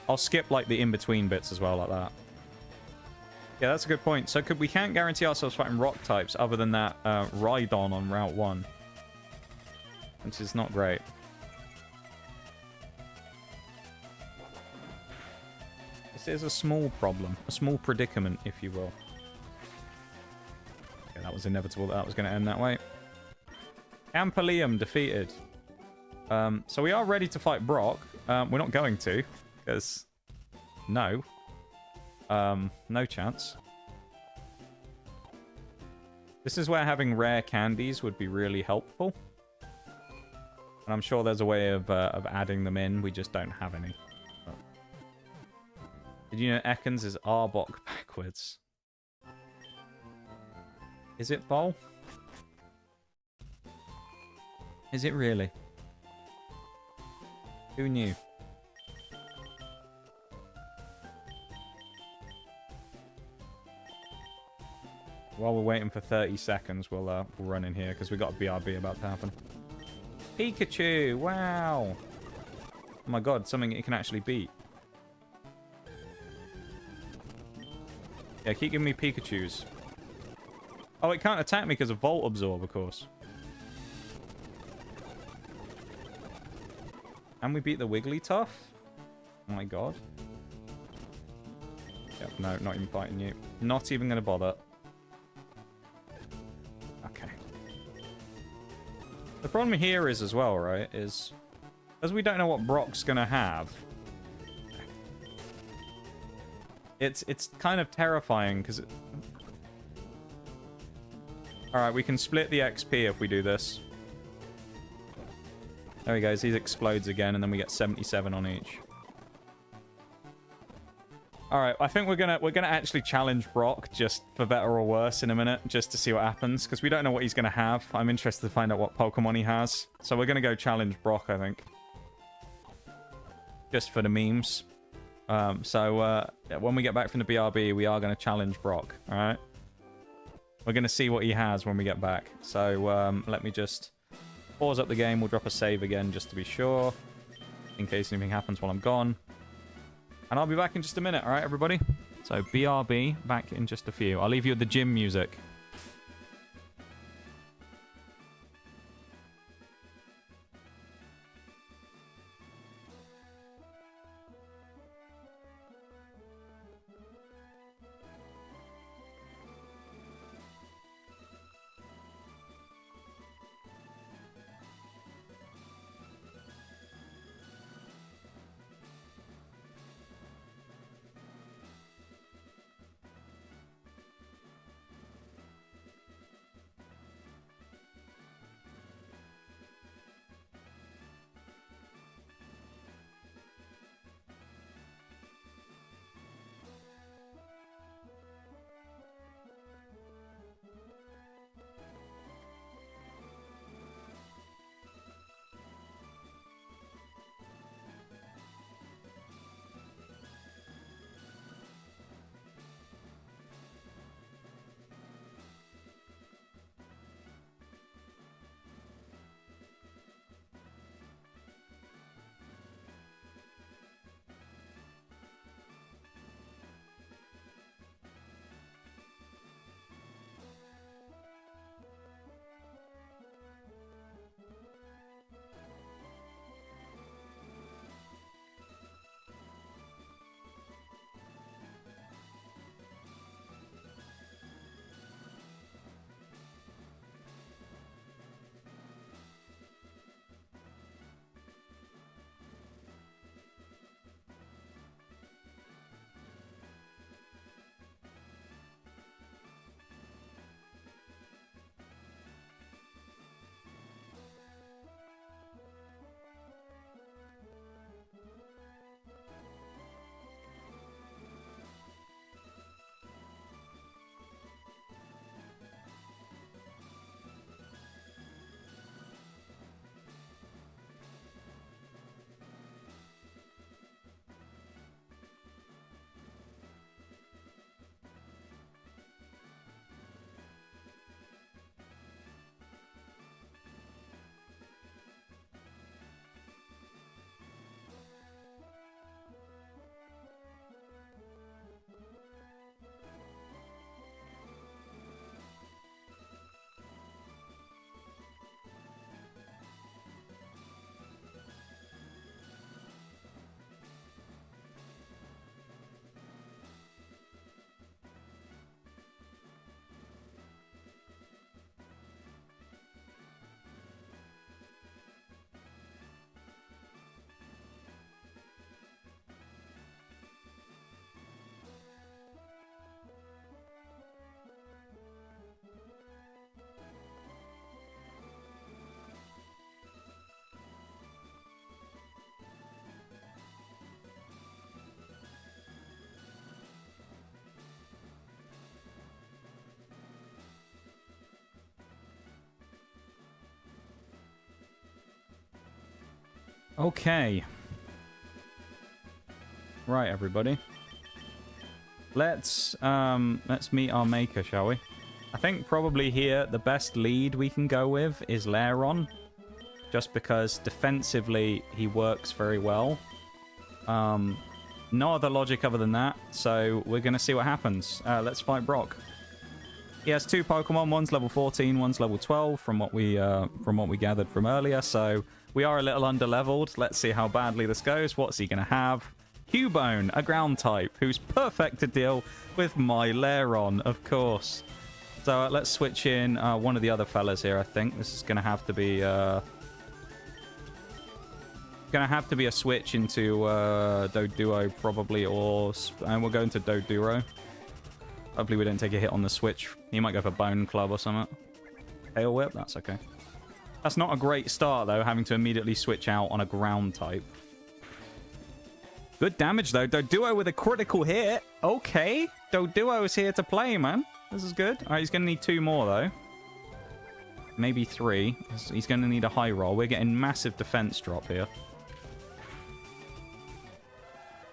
I'll skip, like, the in-between bits as well, like that. Yeah, that's a good point. So we can't guarantee ourselves fighting rock types other than that Rhydon on Route 1. Which is not great. This is a small problem. A small predicament, if you will. Okay, that was inevitable that was going to end that way. Ampelium defeated. So we are ready to fight Brock. We're not going to, because... No. No chance. This is where having rare candies would be really helpful. And I'm sure there's a way of adding them in. We just don't have any. But... Did you know Ekans is Arbok backwards? Is it, Bol? Is it really? Who knew? While we're waiting for 30 seconds, we'll run in here because we've got a BRB about to happen. Pikachu! Wow! Oh my god, something it can actually beat. Yeah, keep giving me Pikachus. Oh, it can't attack me because of Volt Absorb, of course. And we beat the Wigglytuff? Oh my god. Yep, no, not even fighting you. Not even going to bother. Okay. The problem here is as well, right, is... As we don't know what Brock's going to have... It's kind of terrifying, because... Alright, we can split the XP if we do this. There he goes, he explodes again, and then we get 77 on each. All right, I think we're gonna actually challenge Brock just for better or worse in a minute, just to see what happens, because we don't know what he's gonna have. I'm interested to find out what Pokemon he has. So we're gonna go challenge Brock, I think, just for the memes. When we get back from the BRB, we are gonna challenge Brock. All right, we're gonna see what he has when we get back. So let me just pause up the game. We'll drop a save again just to be sure, in case anything happens while I'm gone. And I'll be back in just a minute, all right, everybody? So BRB, back in just a few. I'll leave you with the gym music. Okay. Right, everybody. Let's meet our maker, shall we? I think probably here the best lead we can go with is Lairon, just because defensively he works very well. No other logic other than that, so we're going to see what happens. Let's fight Brock. He has two Pokemon. One's level 14, one's level 12 from what we gathered from earlier, so we are a little under-leveled. Let's see how badly this goes. What's he going to have? Cubone, a ground type, who's perfect to deal with my Lairon, of course. So let's switch in one of the other fellas here, I think. This is going to have to be... Gonna have to be a switch into Doduo, probably, and we'll go into Doduro. Hopefully we don't take a hit on the switch. He might go for Bone Club or something. Tail Whip, that's okay. That's not a great start, though, having to immediately switch out on a ground type. Good damage, though. Doduo with a critical hit. Okay. Doduo is here to play, man. This is good. All right, he's going to need 2 more, though. Maybe 3. He's going to need a high roll. We're getting massive defense drop here.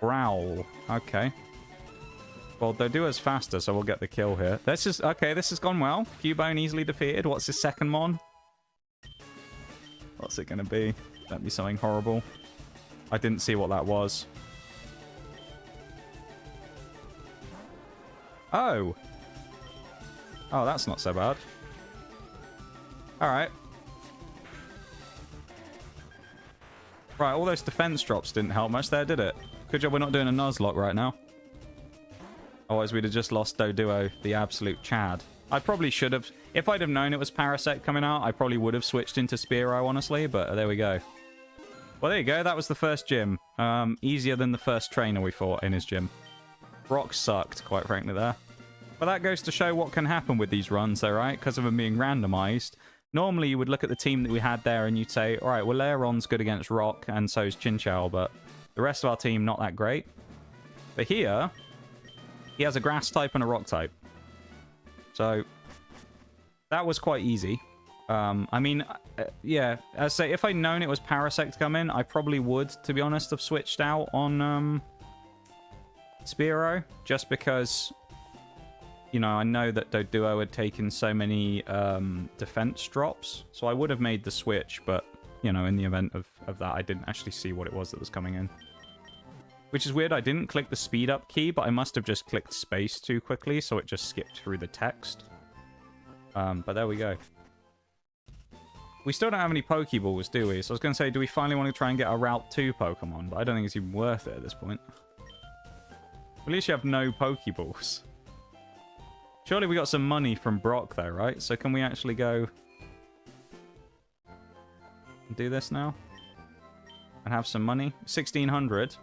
Growl. Okay. Well, Doduo's faster, so we'll get the kill here. This is... Okay, this has gone well. Cubone easily defeated. What's his second mon? What's it going to be? That'd be something horrible. I didn't see what that was. Oh. Oh, that's not so bad. Alright. Right, all those defense drops didn't help much there, did it? Good job we're not doing a Nuzlocke right now. Otherwise, we'd have just lost Doduo, the absolute Chad. I probably should have... If I'd have known it was Parasect coming out, I probably would have switched into Spearow, honestly, but there we go. Well, there you go. That was the first gym. Easier than the first trainer we fought in his gym. Brock sucked, quite frankly, there. But that goes to show what can happen with these runs, though, right? Because of them being randomized. Normally, you would look at the team that we had there and you'd say, all right, well, Lairon's good against Rock, and so's Chinchou, but the rest of our team, not that great. But here, he has a Grass type and a Rock type. So, that was quite easy. I mean, yeah, as I say, if I'd known it was Parasect come in, I probably would, to be honest, have switched out on Spearow, just because, you know, I know that Doduo had taken so many defense drops, so I would have made the switch, but, you know, in the event of that, I didn't actually see what it was that was coming in. Which is weird, I didn't click the speed up key, but I must have just clicked space too quickly, so it just skipped through the text. But there we go. We still don't have any Pokeballs, do we? So I was going to say, do we finally want to try and get a Route 2 Pokemon? But I don't think it's even worth it at this point. At least you have no Pokeballs. Surely we got some money from Brock, though, right? So can we actually go and do this now? And have some money? 1,600.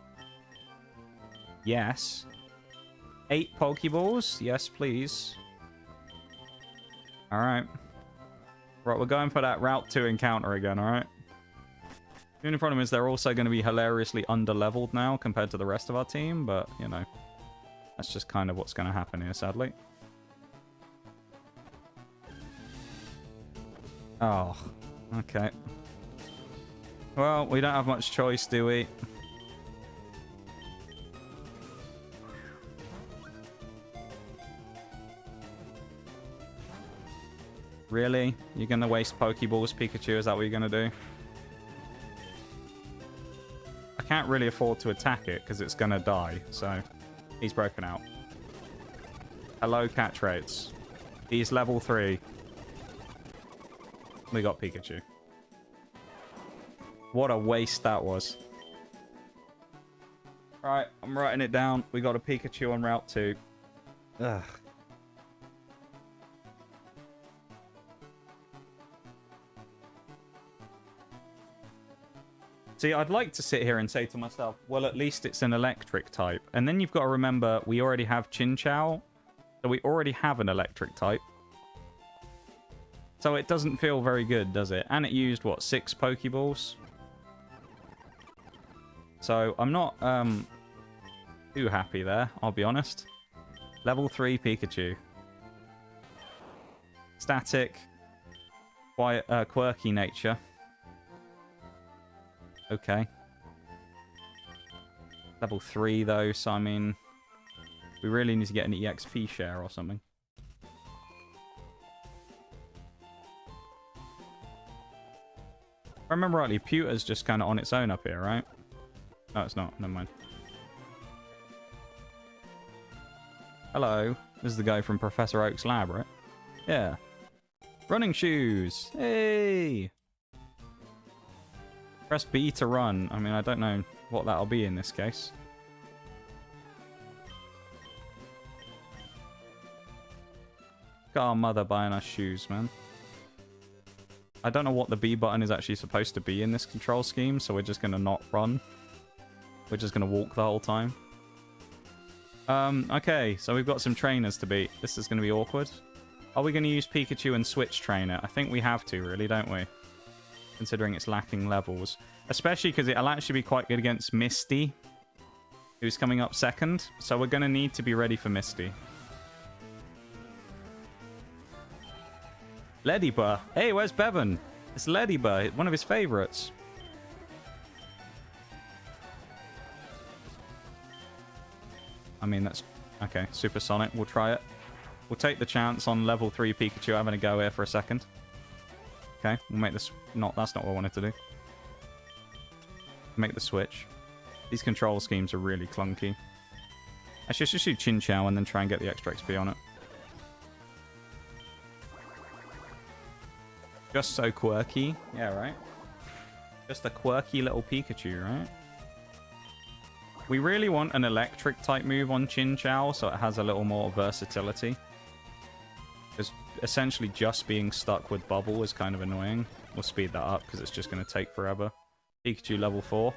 Yes. 8 Pokeballs? Yes, please. Alright. Right, we're going for that Route 2 encounter again, alright? The only problem is they're also going to be hilariously under-leveled now compared to the rest of our team, but, you know, that's just kind of what's going to happen here, sadly. Oh, okay. Well, we don't have much choice, do we? Really? You're going to waste Pokeballs, Pikachu? Is that what you're going to do? I can't really afford to attack it because it's going to die. So, he's broken out. Hello, catch rates. He's level 3. We got Pikachu. What a waste that was. Right, I'm writing it down. We got a Pikachu on Route 2. Ugh. See, I'd like to sit here and say to myself, well, at least it's an electric type. And then you've got to remember, we already have Chinchou. So we already have an electric type. So it doesn't feel very good, does it? And it used, what, 6 Pokeballs? So I'm not too happy there, I'll be honest. Level 3 Pikachu. Static. Quiet, quirky nature. Okay. Level 3, though, so I mean... we really need to get an EXP share or something. If I remember rightly, Pewter's just kind of on its own up here, right? No, it's not. Never mind. Hello. This is the guy from Professor Oak's lab, right? Yeah. Running shoes. Hey! Press B to run. I mean, I don't know what that'll be in this case. Got our mother buying us shoes, man. I don't know what the B button is actually supposed to be in this control scheme, so we're just going to not run. We're just going to walk the whole time. Okay, so we've got some trainers to beat. This is going to be awkward. Are we going to use Pikachu and switch trainer? I think we have to, really, don't we? Considering it's lacking levels. Especially because it'll actually be quite good against Misty. who's coming up second. So we're going to need to be ready for Misty. Ladybur. Hey, where's Bevan? It's Ladybur, one of his favorites. I mean, that's... Okay, Supersonic. We'll try it. We'll take the chance on level 3 Pikachu having a go here for a second. Okay, we'll make this... That's not what I wanted to do. Make the switch. These control schemes are really clunky. Actually, let's just do Chinchou and then try and get the extra XP on it. Just so quirky. Yeah, right? Just a quirky little Pikachu, right? We really want an electric type move on Chinchou so it has a little more versatility. Because essentially just being stuck with Bubble is kind of annoying. We'll speed that up because it's just going to take forever. Pikachu level 4.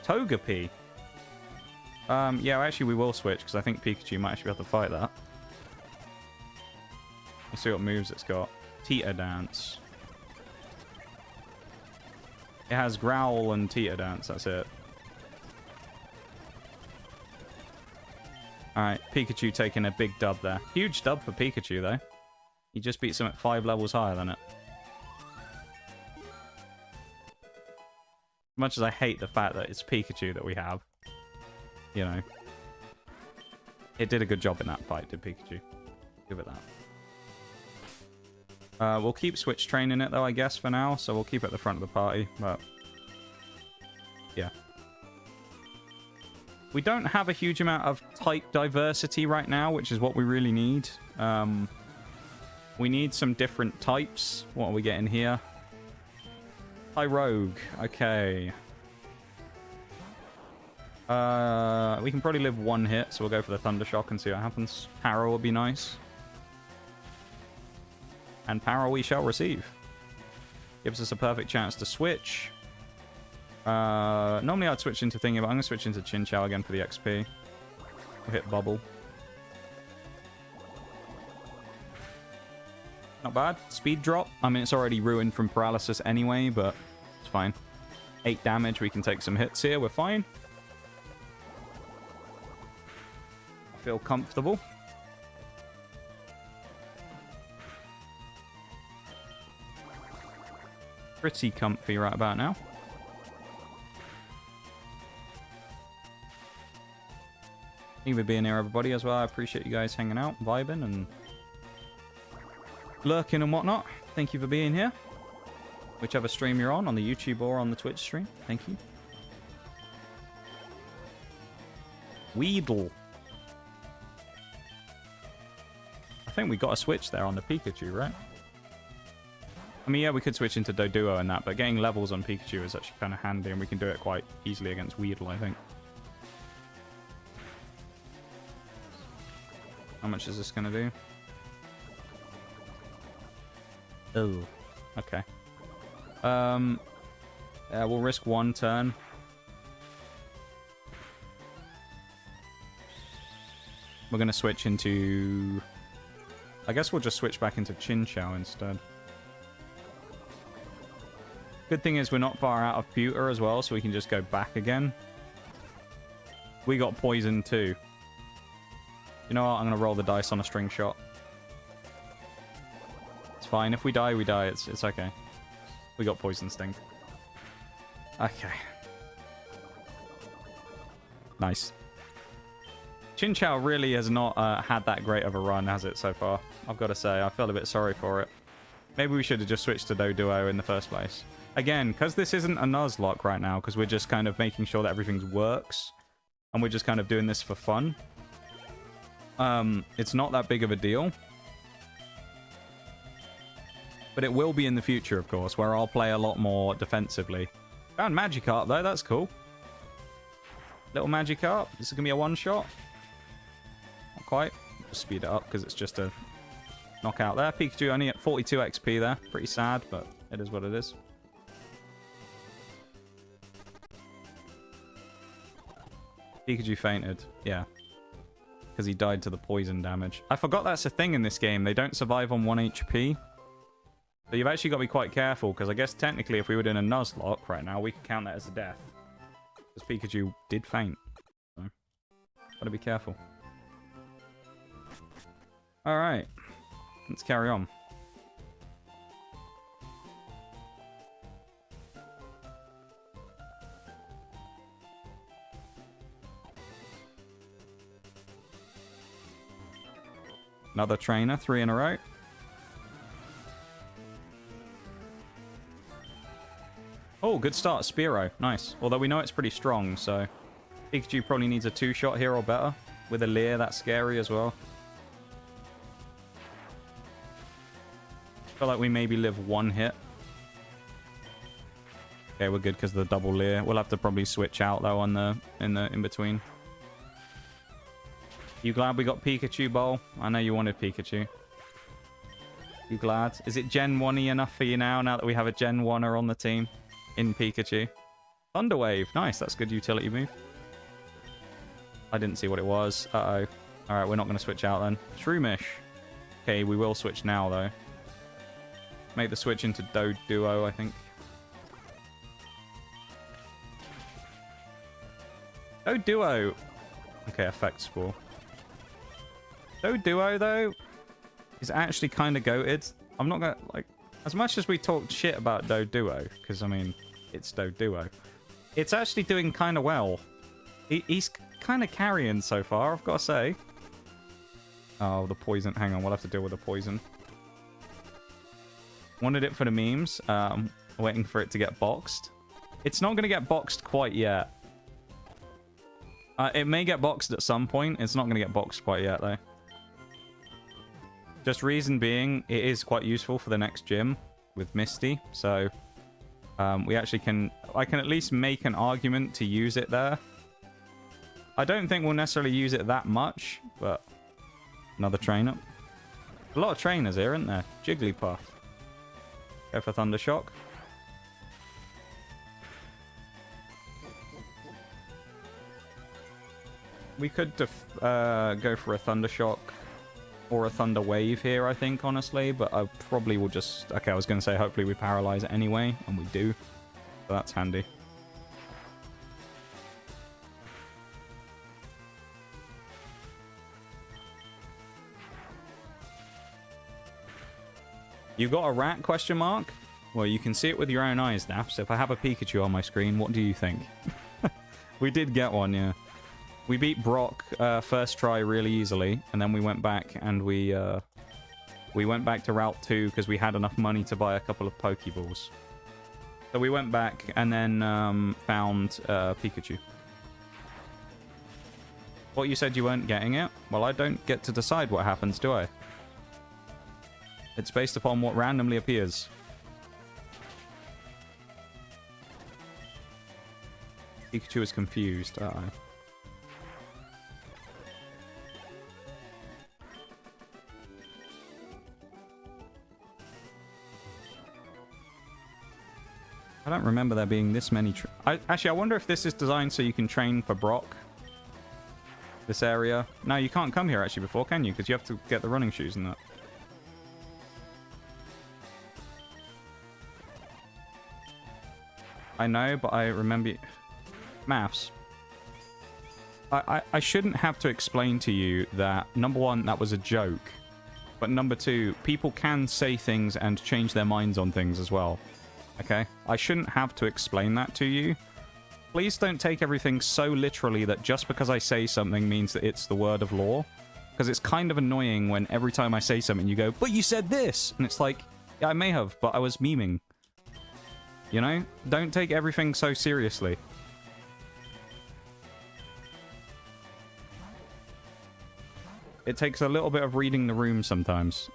Togepi. Yeah, actually we will switch because I think Pikachu might actually be able to fight that. Let's see what moves it's got. Teeter Dance. It has Growl and Teeter Dance, that's it. Alright, Pikachu taking a big dub there. Huge dub for Pikachu, though. He just beats him at 5 levels higher than it. As much as I hate the fact that it's Pikachu that we have, you know, it did a good job in that fight, did Pikachu. Give it that. We'll keep switch training it, though, I guess, for now. So we'll keep it at the front of the party, but... yeah. We don't have a huge amount of type diversity right now, which is what we really need. We need some different types. What are we getting here? Tyrogue. Okay. We can probably live one hit, so we'll go for the Thunder Shock and see what happens. Power will be nice. And power we shall receive. Gives us a perfect chance to switch. Normally I'd switch into Thingy, but I'm going to switch into Chinchou again for the XP. We'll hit Bubble. Not bad. Speed drop. I mean, it's already ruined from paralysis anyway, but it's fine. 8 damage. We can take some hits here. We're fine. I feel comfortable. Pretty comfy right about now. Thank you for being here, everybody, as well. I appreciate you guys hanging out, vibing, and lurking and whatnot. Thank you for being here. Whichever stream you're on the YouTube or on the Twitch stream. Thank you. Weedle. I think we got a switch there on the Pikachu, right? I mean, yeah, we could switch into Doduo and that, but getting levels on Pikachu is actually kind of handy, and we can do it quite easily against Weedle, I think. How much is this going to do? Oh, okay. Yeah, we'll risk 1 turn. We're going to switch into... I guess we'll just switch back into Chinchou instead. Good thing is we're not far out of pewter as well, so we can just go back again. We got poison too. You know what? I'm going to roll the dice on a string shot. It's fine. If we die, we die. It's okay. We got poison sting. Okay. Nice. Chinchou really has not had that great of a run, has it, so far? I've got to say, I feel a bit sorry for it. Maybe we should have just switched to Doduo in the first place. Again, because this isn't a Nuzlocke right now, because we're just kind of making sure that everything works, and we're just kind of doing this for fun. It's not that big of a deal. But it will be in the future, of course, where I'll play a lot more defensively. Found Magikarp, though. That's cool. Little Magikarp. This is going to be a one-shot. Not quite. Just speed it up, because it's just a knockout there. Pikachu only at 42 XP there. Pretty sad, but it is what it is. Pikachu fainted. Yeah. Because he died to the poison damage. I forgot that's a thing in this game. They don't survive on 1 HP. So you've actually got to be quite careful, because I guess technically if we were doing a Nuzlocke right now, we could count that as a death. Because Pikachu did faint. So, gotta be careful. Alright. Let's carry on. Another trainer, 3 in a row. Oh, good start, Spearow. Nice. Although we know it's pretty strong, so Pikachu probably needs a 2-shot here or better. With a Leer, that's scary as well. Feel like we maybe live 1 hit. Okay, we're good because of the double Leer. We'll have to probably switch out though on the in between. You glad we got Pikachu, Bowl? I know you wanted Pikachu. You glad? Is it Gen 1-y enough for you now that we have a Gen 1er on the team in Pikachu? Thunderwave. Nice, that's good utility move. I didn't see what it was. Uh-oh. Alright, we're not going to switch out then. Shroomish. Okay, we will switch now though. Make the switch into Doduo, I think. Doduo. Okay, Effect Spore. Doduo, though, is actually kind of goated. I'm not gonna, like, as much as we talked shit about Doduo, because, I mean, it's Doduo, it's actually doing kind of well. He's kind of carrying so far, I've got to say. Oh, the poison. Hang on, we'll have to deal with the poison. Wanted it for the memes. Waiting for it to get boxed. It's not going to get boxed quite yet. It may get boxed at some point. It's not going to get boxed quite yet, though. Just reason being, it is quite useful for the next gym with Misty. So, we actually can... I can at least make an argument to use it there. I don't think we'll necessarily use it that much, but... Another trainer. A lot of trainers here, isn't there? Jigglypuff. Go for Thunder Shock. We could go for a Thunder Shock or a Thunder Wave here, I think, honestly. But I probably will just... Okay, I was going to say hopefully we paralyze it anyway, and we do. So that's handy. You got a rat, question mark? Well, you can see it with your own eyes, Daps. If I have a Pikachu on my screen, what do you think? We did get one, yeah. We beat Brock first try really easily, and then we went back and we went back to Route 2 because we had enough money to buy a couple of Pokeballs. So we went back and then found Pikachu. What, you said you weren't getting it? Well, I don't get to decide what happens, do I? It's based upon what randomly appears. Pikachu is confused. Uh-oh. I don't remember there being this many... Actually, I wonder if this is designed so you can train for Brock. This area. No, you can't come here actually before, can you? Because you have to get the running shoes and that. I know, but I remember... Maths. I shouldn't have to explain to you that, number one, that was a joke. But number two, people can say things and change their minds on things as well. Okay? I shouldn't have to explain that to you. Please don't take everything so literally that just because I say something means that it's the word of law. Because it's kind of annoying when every time I say something you go, but you said this! And it's like, yeah, I may have, but I was memeing. You know? Don't take everything so seriously. It takes a little bit of reading the room sometimes.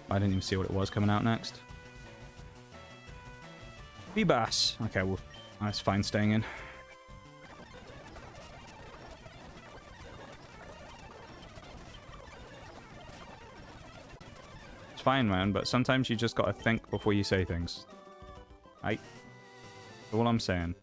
I didn't even see what it was coming out next. Feebas. Okay, well, that's fine staying in. It's fine, man, but sometimes you just gotta think before you say things. Right? That's all I'm saying.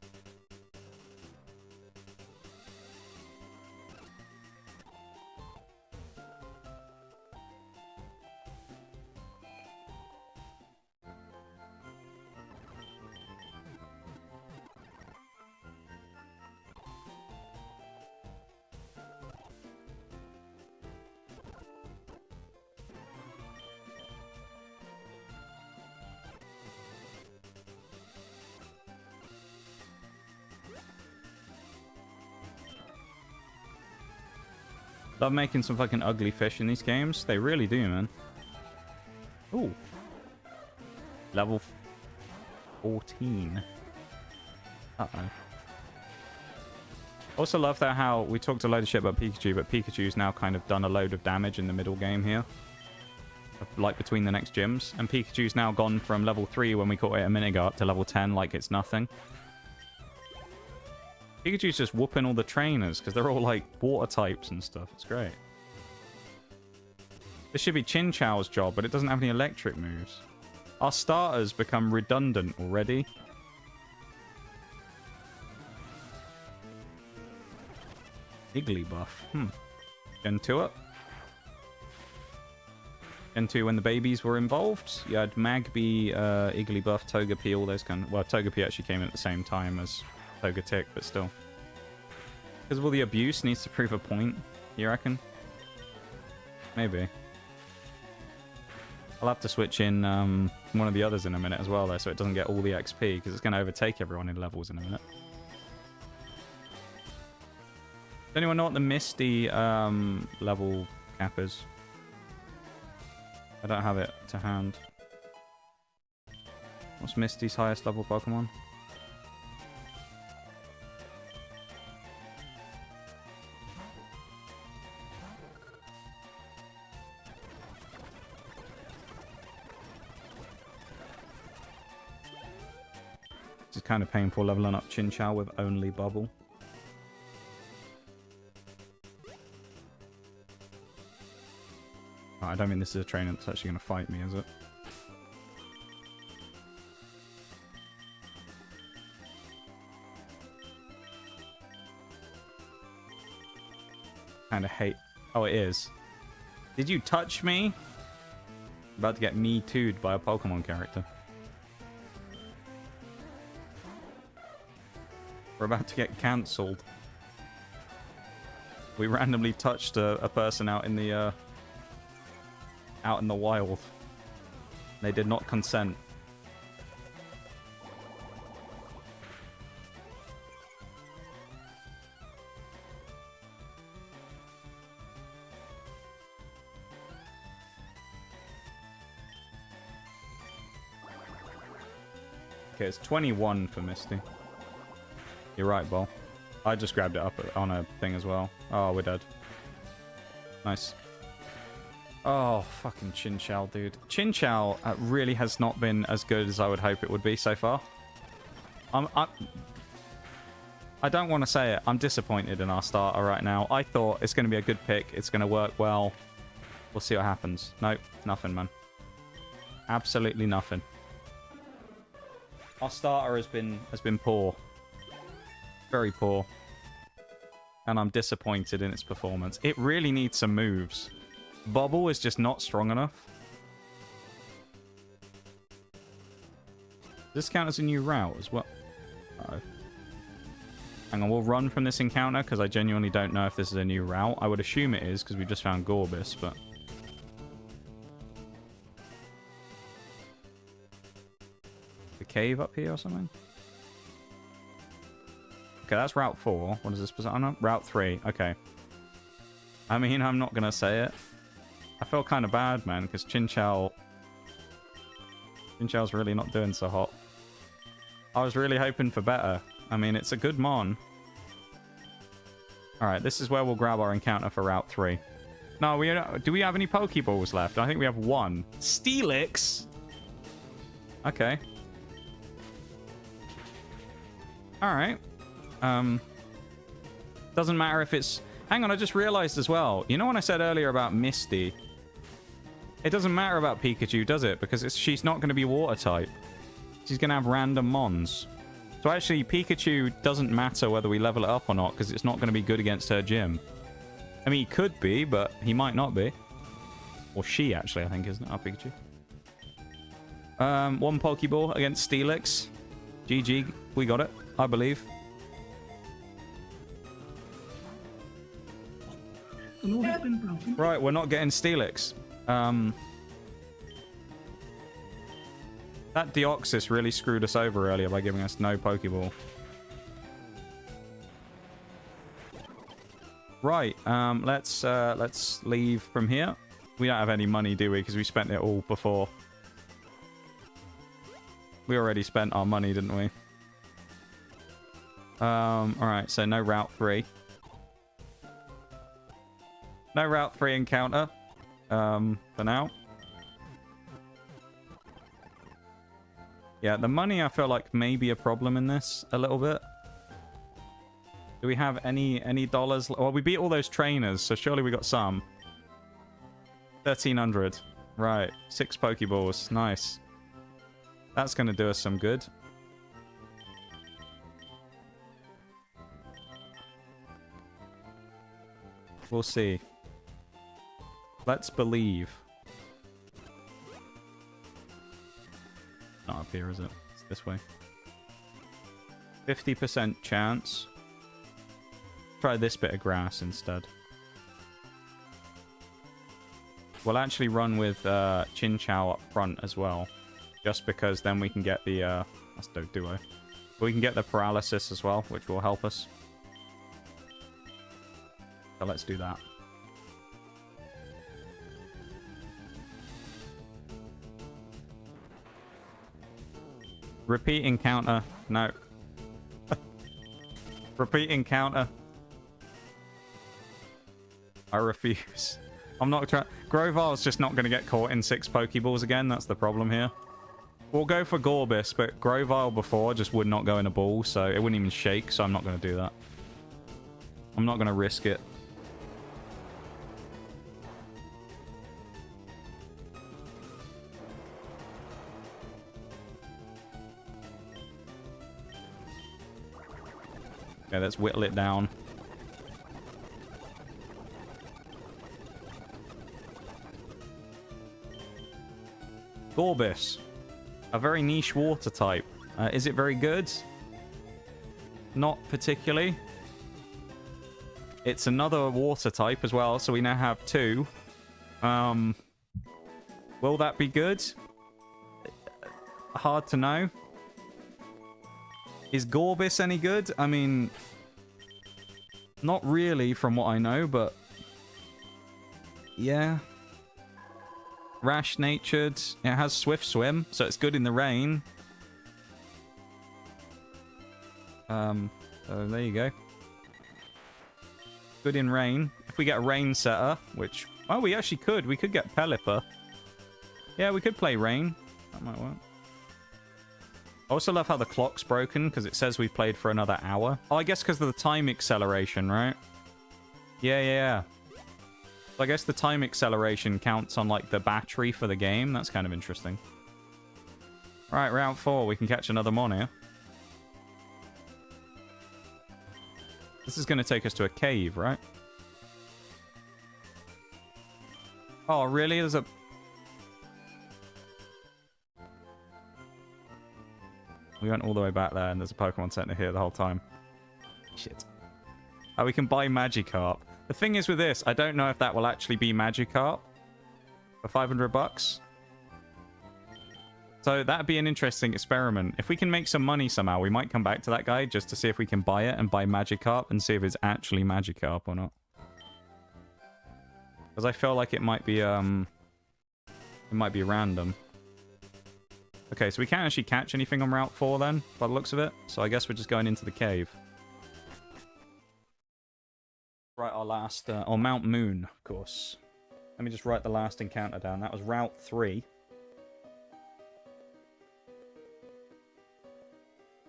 Love making some fucking ugly fish in these games. They really do, man. Ooh. Level 14. Uh-oh. Also love that how we talked a load of shit about Pikachu, but Pikachu's now kind of done a load of damage in the middle game here. Like between the next gyms. And Pikachu's now gone from level 3 when we caught it a minute ago up to level 10 like it's nothing. Pikachu's just whooping all the trainers because they're all like water types and stuff. It's great. This should be Chinchou's job, but it doesn't have any electric moves. Our starters become redundant already. Igglybuff. Gen 2 up. Gen 2 when the babies were involved. You had Magby, Igglybuff, Togepi, all those kind of... Well, Togepi actually came in at the same time as Togetic, but still. Because of all the abuse, needs to prove a point, you reckon? Maybe. I'll have to switch in one of the others in a minute as well, though, so it doesn't get all the XP, because it's going to overtake everyone in levels in a minute. Does anyone know what the Misty level cap is? I don't have it to hand. What's Misty's highest level Pokemon? It's kind of painful leveling up Chinchou with only Bubble. Oh, I don't think this is a trainer that's actually going to fight me, is it? Kind of hate... Oh, it is. Did you touch me? About to get me too'd by a Pokemon character. We're about to get cancelled. We randomly touched a person out in the wild. They did not consent. Okay, it's 21 for Misty. You're right, Ball. I just grabbed it up on a thing as well. Oh, we're dead. Nice. Oh, fucking Chinchou, dude. Chinchou really has not been as good as I would hope it would be so far. I don't want to say it. I'm disappointed in our starter right now. I thought it's going to be a good pick. It's going to work well. We'll see what happens. Nope, nothing, man. Absolutely nothing. Our starter has been poor. Very poor. And I'm disappointed in its performance. It really needs some moves. Bubble is just not strong enough. Does this count as a new route as well? Uh-oh. Hang on, we'll run from this encounter because I genuinely don't know if this is a new route. I would assume it is because we just found Gorbis, but... The cave up here or something? Okay, that's Route 4. What is this? Oh, no, Route 3. Okay. I mean, I'm not going to say it. I feel kind of bad, man, because Chinchou's really not doing so hot. I was really hoping for better. I mean, it's a good mon. Alright, this is where we'll grab our encounter for Route 3. No, do we have any Pokeballs left? I think we have one. Steelix? Okay. Alright. Doesn't matter if it's... Hang on, I just realized as well. You know when I said earlier about Misty? It doesn't matter about Pikachu, does it? Because she's not going to be water type. She's going to have random mons. So actually, Pikachu doesn't matter whether we level it up or not, because it's not going to be good against her gym. I mean, he could be, but he might not be. Or she, actually, I think, isn't it? Our Pikachu. One Pokeball against Steelix. GG. We got it, I believe. Right, we're not getting Steelix. That Deoxys really screwed us over earlier by giving us no Pokeball. Right, let's leave from here. We don't have any money, do we? Because we spent it all before. We already spent our money, didn't we? Alright, so no Route 3. No Route 3 encounter. For now. Yeah, the money I feel like may be a problem in this a little bit. Do we have any dollars? Well, we beat all those trainers, so surely we got some. 1,300. Right. 6 Pokeballs. Nice. That's going to do us some good. We'll see. Let's believe. Not up here, is it? It's this way. 50% chance. Try this bit of grass instead. We'll actually run with Chinchou up front as well. Just because then we can get the... that's no duo. We can get the paralysis as well, which will help us. So let's do that. Repeat encounter. No. Repeat encounter. I refuse. I'm not trying... Grovile's just not going to get caught in 6 Pokeballs again. That's the problem here. We'll go for Gorbis, but Grovile before just would not go in a ball, so it wouldn't even shake, so I'm not going to do that. I'm not going to risk it. Okay, let's whittle it down. Gorbis. A very niche water type. Is it very good? Not particularly. It's another water type as well, so we now have 2. Will that be good? Hard to know. Is Gorbis any good? I mean, not really from what I know, but yeah. Rash-natured. It has Swift Swim, so it's good in the rain. So there you go. Good in rain. If we get a rain setter, which... Oh, we actually could. We could get Pelipper. Yeah, we could play rain. That might work. I also love how the clock's broken, because it says we've played for another hour. Oh, I guess because of the time acceleration, right? Yeah. So I guess the time acceleration counts on, like, the battery for the game. That's kind of interesting. Right, round 4. We can catch another Mon here. This is going to take us to a cave, right? Oh, really? There's a... We went all the way back there, and there's a Pokemon Center here the whole time. Shit. Oh, we can buy Magikarp. The thing is with this, I don't know if that will actually be Magikarp for 500 bucks. So that'd be an interesting experiment. If we can make some money somehow, we might come back to that guy just to see if we can buy it and buy Magikarp and see if it's actually Magikarp or not. Because I feel like it might be random. Okay, so we can't actually catch anything on Route 4 then, by the looks of it. So I guess we're just going into the cave. Write our last... or Mount Moon, of course. Let me just write the last encounter down. That was Route 3.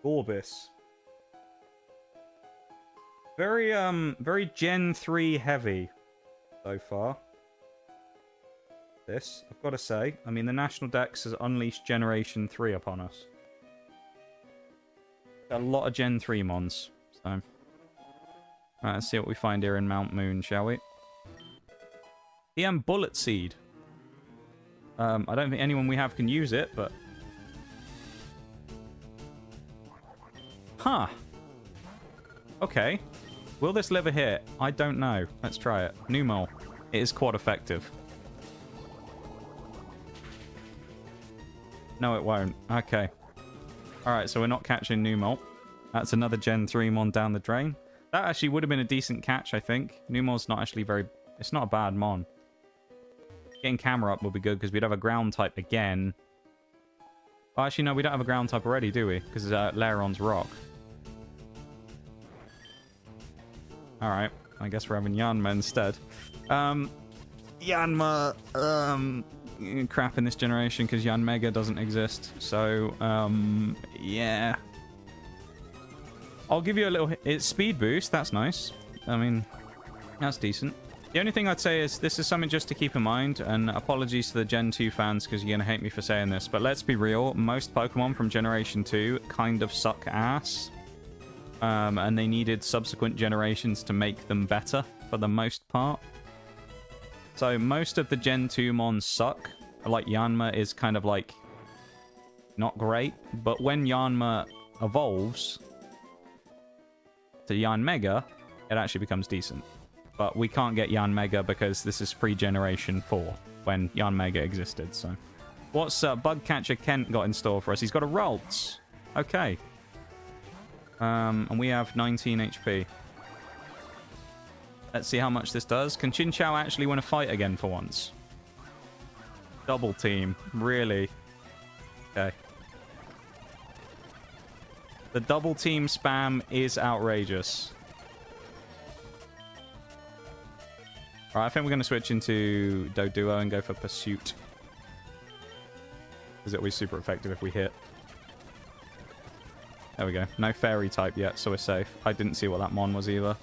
Gorbis. Very Gen 3 heavy so far. This, I've got to say. I mean, the National Dex has unleashed Generation 3 upon us. Got a lot of Gen 3 mons, so... Alright, let's see what we find here in Mount Moon, shall we? Bullet Seed. I don't think anyone we have can use it, but... Huh. Okay. Will this live a hit? I don't know. Let's try it. Numel. It is quite effective. No, it won't. Okay. Alright, so we're not catching Numel. That's another Gen 3 mon down the drain. That actually would have been a decent catch, I think. Numor's not actually very... It's not a bad mon. Getting camera up would be good because we'd have a ground type again. Oh, actually, no, we don't have a ground type already, do we? Because Lairon's rock. Alright, I guess we're having Yanma instead. Yanma, crap in this generation because Yanmega doesn't exist. So, yeah. I'll give you a little... It's speed boost, that's nice. I mean, that's decent. The only thing I'd say is this is something just to keep in mind, and apologies to the Gen 2 fans because you're going to hate me for saying this, but let's be real, most Pokemon from Generation 2 kind of suck ass. And they needed subsequent generations to make them better for the most part. So most of the Gen 2 mons suck. Like Yanma is kind of like not great, but when Yanma evolves to Yanmega, it actually becomes decent. But we can't get Yanmega because this is pre-Generation 4 when Yanmega existed. So what's Bug Catcher Kent got in store for us? He's got a Ralts. Okay. And we have 19 HP. Let's see how much this does. Can Chinchou actually win a fight again for once? Double team. Really? Okay. The double team spam is outrageous. Alright, I think we're going to switch into Doduo and go for Pursuit. Because it'll be super effective if we hit. There we go. No fairy type yet, so we're safe. I didn't see what that mon was either.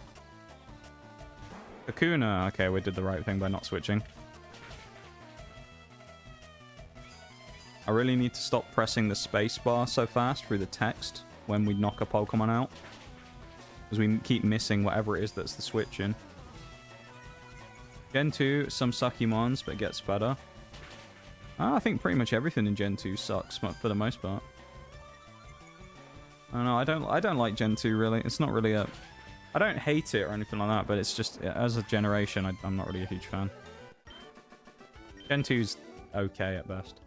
Kakuna. Okay, we did the right thing by not switching. I really need to stop pressing the space bar so fast through the text when we knock a Pokemon out. Because we keep missing whatever it is that's the switch in. Gen 2, some sucky mons, but gets better. I think pretty much everything in Gen 2 sucks, for the most part. I don't know, I don't like Gen 2, really. It's not really a... I don't hate it or anything like that, but it's just, as a generation, I'm not really a huge fan. Gen 2's okay at best.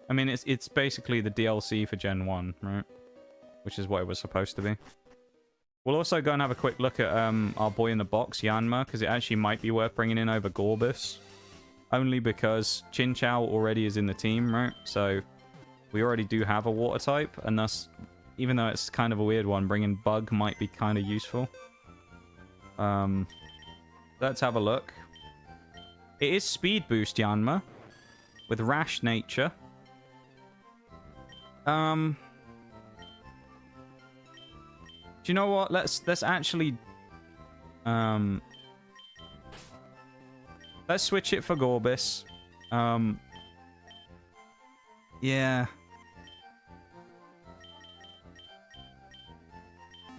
I mean, it's basically the DLC for Gen 1, right? Which is what it was supposed to be. We'll also go and have a quick look at our boy in the box, Yanma, because it actually might be worth bringing in over Gorbis. Only because Chinchou already is in the team, right? So we already do have a water type, and thus, even though it's kind of a weird one, bringing Bug might be kind of useful. Let's have a look. It is Speed Boost Yanma, with Rash Nature. Do you know what? Let's actually let's switch it for Gorbis. Yeah.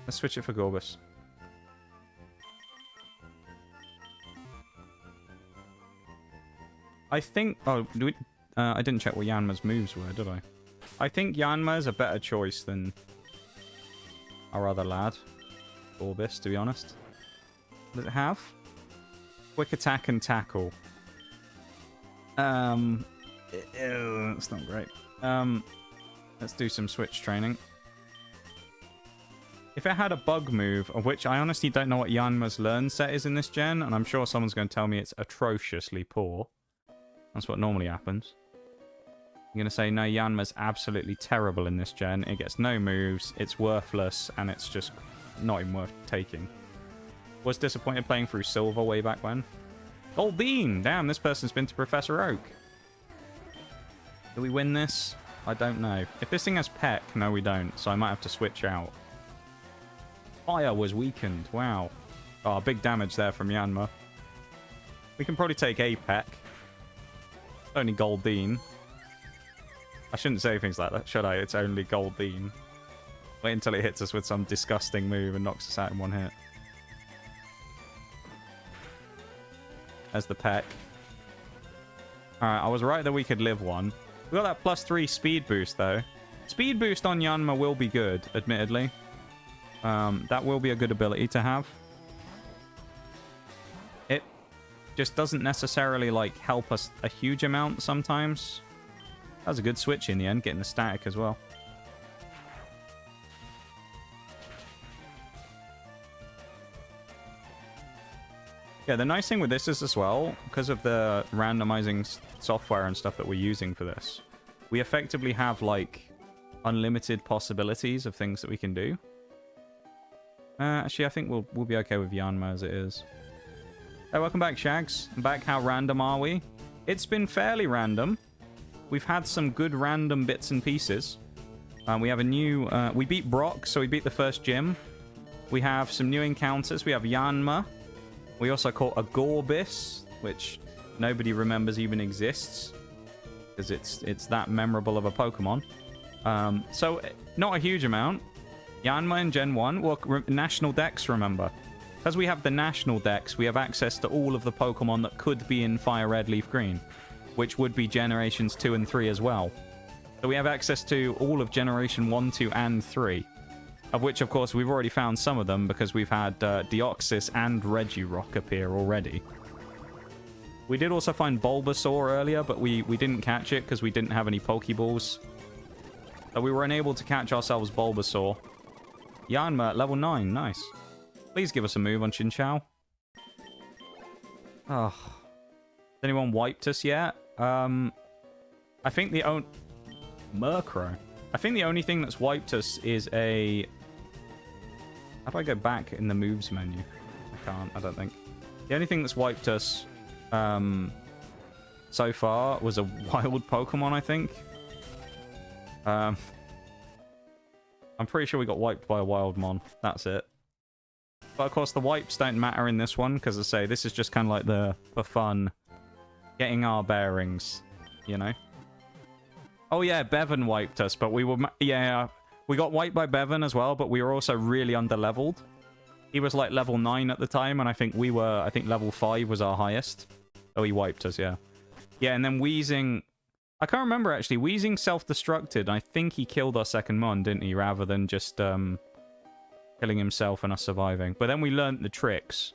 Let's switch it for Gorbis. I think... Oh, I didn't check what Yanma's moves were, did I? I think Yanma is a better choice than our other lad, Gorbis, to be honest. What does it have? Quick attack and tackle. That's not great. Let's do some switch training. If it had a bug move, of which I honestly don't know what Yanma's learn set is in this gen, and I'm sure someone's going to tell me it's atrociously poor. That's what normally happens. I'm going to say, no, Yanma's absolutely terrible in this gen. It gets no moves, it's worthless, and it's just not even worth taking. Was disappointed playing through Silver way back when. Goldeen! Damn, this person's been to Professor Oak. Do we win this? I don't know. If this thing has Peck, no we don't, so I might have to switch out. Fire was weakened, wow. Oh, big damage there from Yanma. We can probably take a Peck. Only Goldeen. I shouldn't say things like that, should I? It's only Goldeen. Wait until it hits us with some disgusting move and knocks us out in one hit. There's the Peck. Alright, I was right that we could live one. We got that +3 speed boost, though. Speed boost on Yanma will be good, admittedly. That will be a good ability to have. It just doesn't necessarily, like, help us a huge amount sometimes. That was a good switch in the end, getting the static as well. Yeah, the nice thing with this is as well, because of the randomizing software and stuff that we're using for this, we effectively have, like, unlimited possibilities of things that we can do. Actually, I think we'll be okay with Yanma as it is. Hey, welcome back, Shags. I'm back. How random are we? It's been fairly random. We've had some good random bits and pieces. We have a new... we beat Brock, so we beat the first gym. We have some new encounters. We have Yanma. We also caught a Gorbis, which nobody remembers even exists. Because it's that memorable of a Pokemon. So, not a huge amount. Yanma in Gen 1. Well, National Dex, remember. Because we have the National Dex, we have access to all of the Pokemon that could be in Fire Red, Leaf Green. Which would be Generations 2 and 3 as well. So we have access to all of Generation 1, 2, and 3. Of which, of course, we've already found some of them because we've had Deoxys and Regirock appear already. We did also find Bulbasaur earlier, but we didn't catch it because we didn't have any Pokeballs. So we were unable to catch ourselves Bulbasaur. Yanma, level 9. Nice. Please give us a move on Chinchou. Oh. Has anyone wiped us yet? I think the only... Murkrow. I think the only thing that's wiped us is a... How do I go back in the moves menu? I can't, I don't think. The only thing that's wiped us so far was a wild Pokemon, I think. I'm pretty sure we got wiped by a wild mon. That's it. But of course, the wipes don't matter in this one, because I say, this is just kind of like the for fun, getting our bearings, you know? Oh yeah, Bevan wiped us, but we were... Yeah, we got wiped by Bevan as well, but we were also really under-leveled. He was like level 9 at the time, and I think we were... I think level 5 was our highest. Oh, he wiped us, yeah. Yeah, and then Weezing... I can't remember, actually. Weezing self-destructed. I think he killed our second mon, didn't he? Rather than just killing himself and us surviving. But then we learnt the tricks,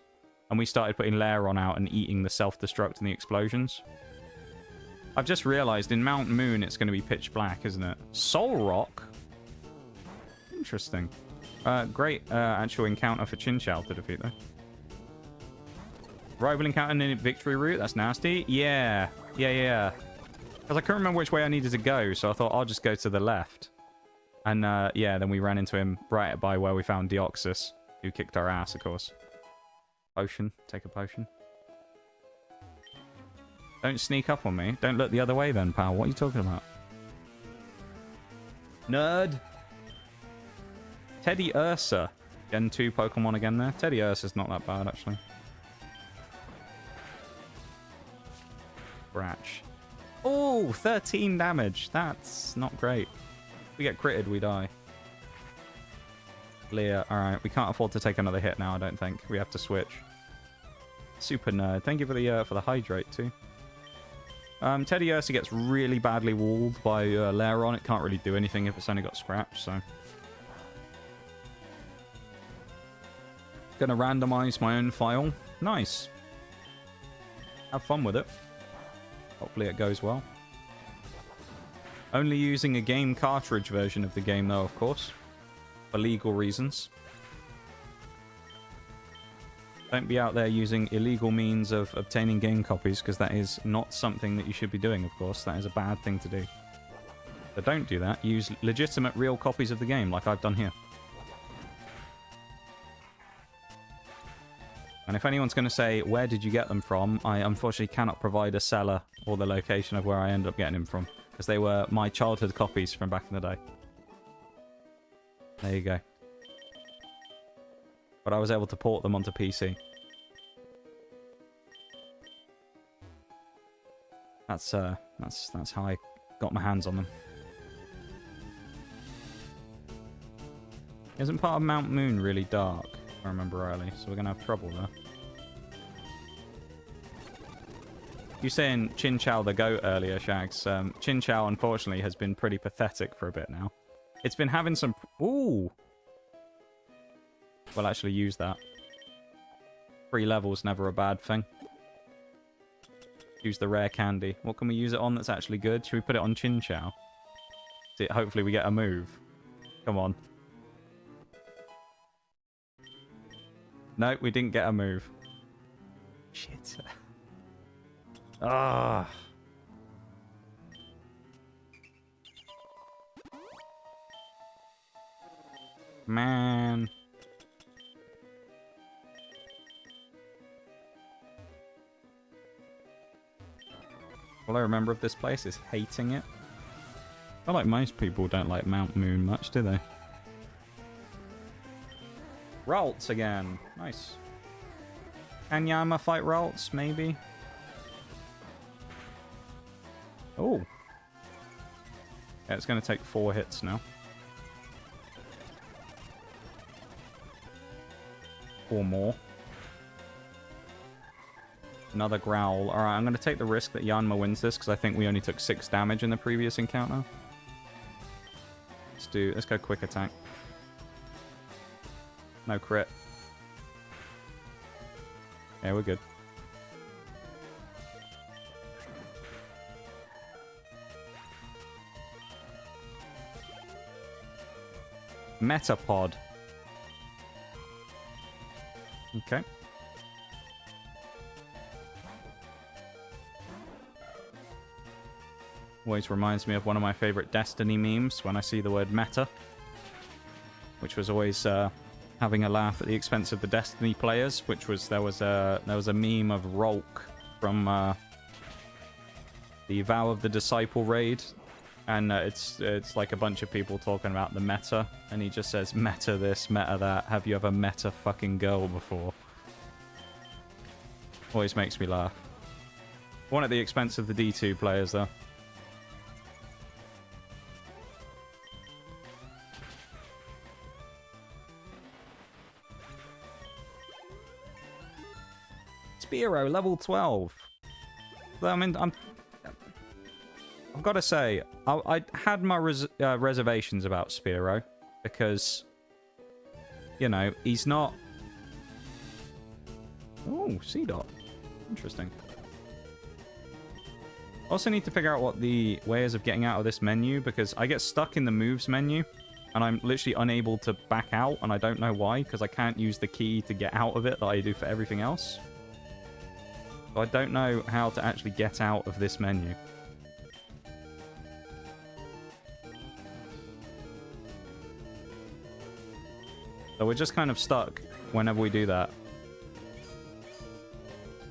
and we started putting Lairon out and eating the self-destruct and the explosions. I've just realized in Mount Moon it's going to be pitch black, isn't it? Solrock? Interesting. Great actual encounter for Chinchou to defeat, though. Rival encounter in victory route? That's nasty. Yeah. Yeah. Because I couldn't remember which way I needed to go, so I thought I'll just go to the left. And, yeah, then we ran into him right by where we found Deoxys, who kicked our ass, of course. Potion. Take a potion. Don't sneak up on me. Don't look the other way then, pal. What are you talking about? Nerd. Teddy Ursa. Gen 2 Pokemon again there. Teddy Ursa's not that bad, actually. Scratch. Oh, 13 damage. That's not great. If we get critted, we die. Leah. Alright, we can't afford to take another hit now, I don't think. We have to switch. Super Nerd. Thank you for the hydrate, too. Teddy Ursa gets really badly walled by Lairon. It can't really do anything if it's only got scratch, so... Gonna randomize my own file. Nice. Have fun with it. Hopefully it goes well. Only using a game cartridge version of the game, though, of course. For legal reasons. Don't be out there using illegal means of obtaining game copies, because that is not something that you should be doing, of course. That is a bad thing to do. So don't do that. Use legitimate, real copies of the game, like I've done here. And if anyone's going to say, where did you get them from, I unfortunately cannot provide a seller or the location of where I ended up getting them from. Because they were my childhood copies from back in the day. There you go. But I was able to port them onto PC. That's how I got my hands on them. Isn't part of Mount Moon really dark, if I remember rightly? So we're going to have trouble there. You saying Chinchou the goat earlier, Shags. Chinchou, unfortunately, has been pretty pathetic for a bit now. It's been having some... Ooh! We'll actually use that. 3 levels, never a bad thing. Use the rare candy. What can we use it on that's actually good? Should we put it on Chinchou? Hopefully we get a move. Come on. No, we didn't get a move. Shit. Ah. Man. All I remember of this place is hating it. I feel like most people don't like Mount Moon much, do they? Ralts again. Nice. Can Yama fight Ralts? Maybe. Oh. Yeah, it's going to take 4 hits now. 4 more. Another growl. Alright, I'm going to take the risk that Yanma wins this, because I think we only took 6 damage in the previous encounter. Let's go quick attack. No crit. Yeah, we're good. Metapod. Okay. Always reminds me of one of my favorite Destiny memes when I see the word meta, which was always having a laugh at the expense of the Destiny players. Which was there was a meme of Rolk from the Vow of the Disciple raid, and it's like a bunch of people talking about the meta, and he just says meta this, meta that. Have you ever met a fucking girl before? Always makes me laugh. One at the expense of the D2 players, though. Spiro, level 12. I mean, I've got to say, I had my reservations about Spiro, because, you know, he's not... Oh, C-Dot. Interesting. Also need to figure out what the way is of getting out of this menu, because I get stuck in the moves menu, and I'm literally unable to back out, and I don't know why, because I can't use the key to get out of it that I do for everything else. So I don't know how to actually get out of this menu. So we're just kind of stuck whenever we do that.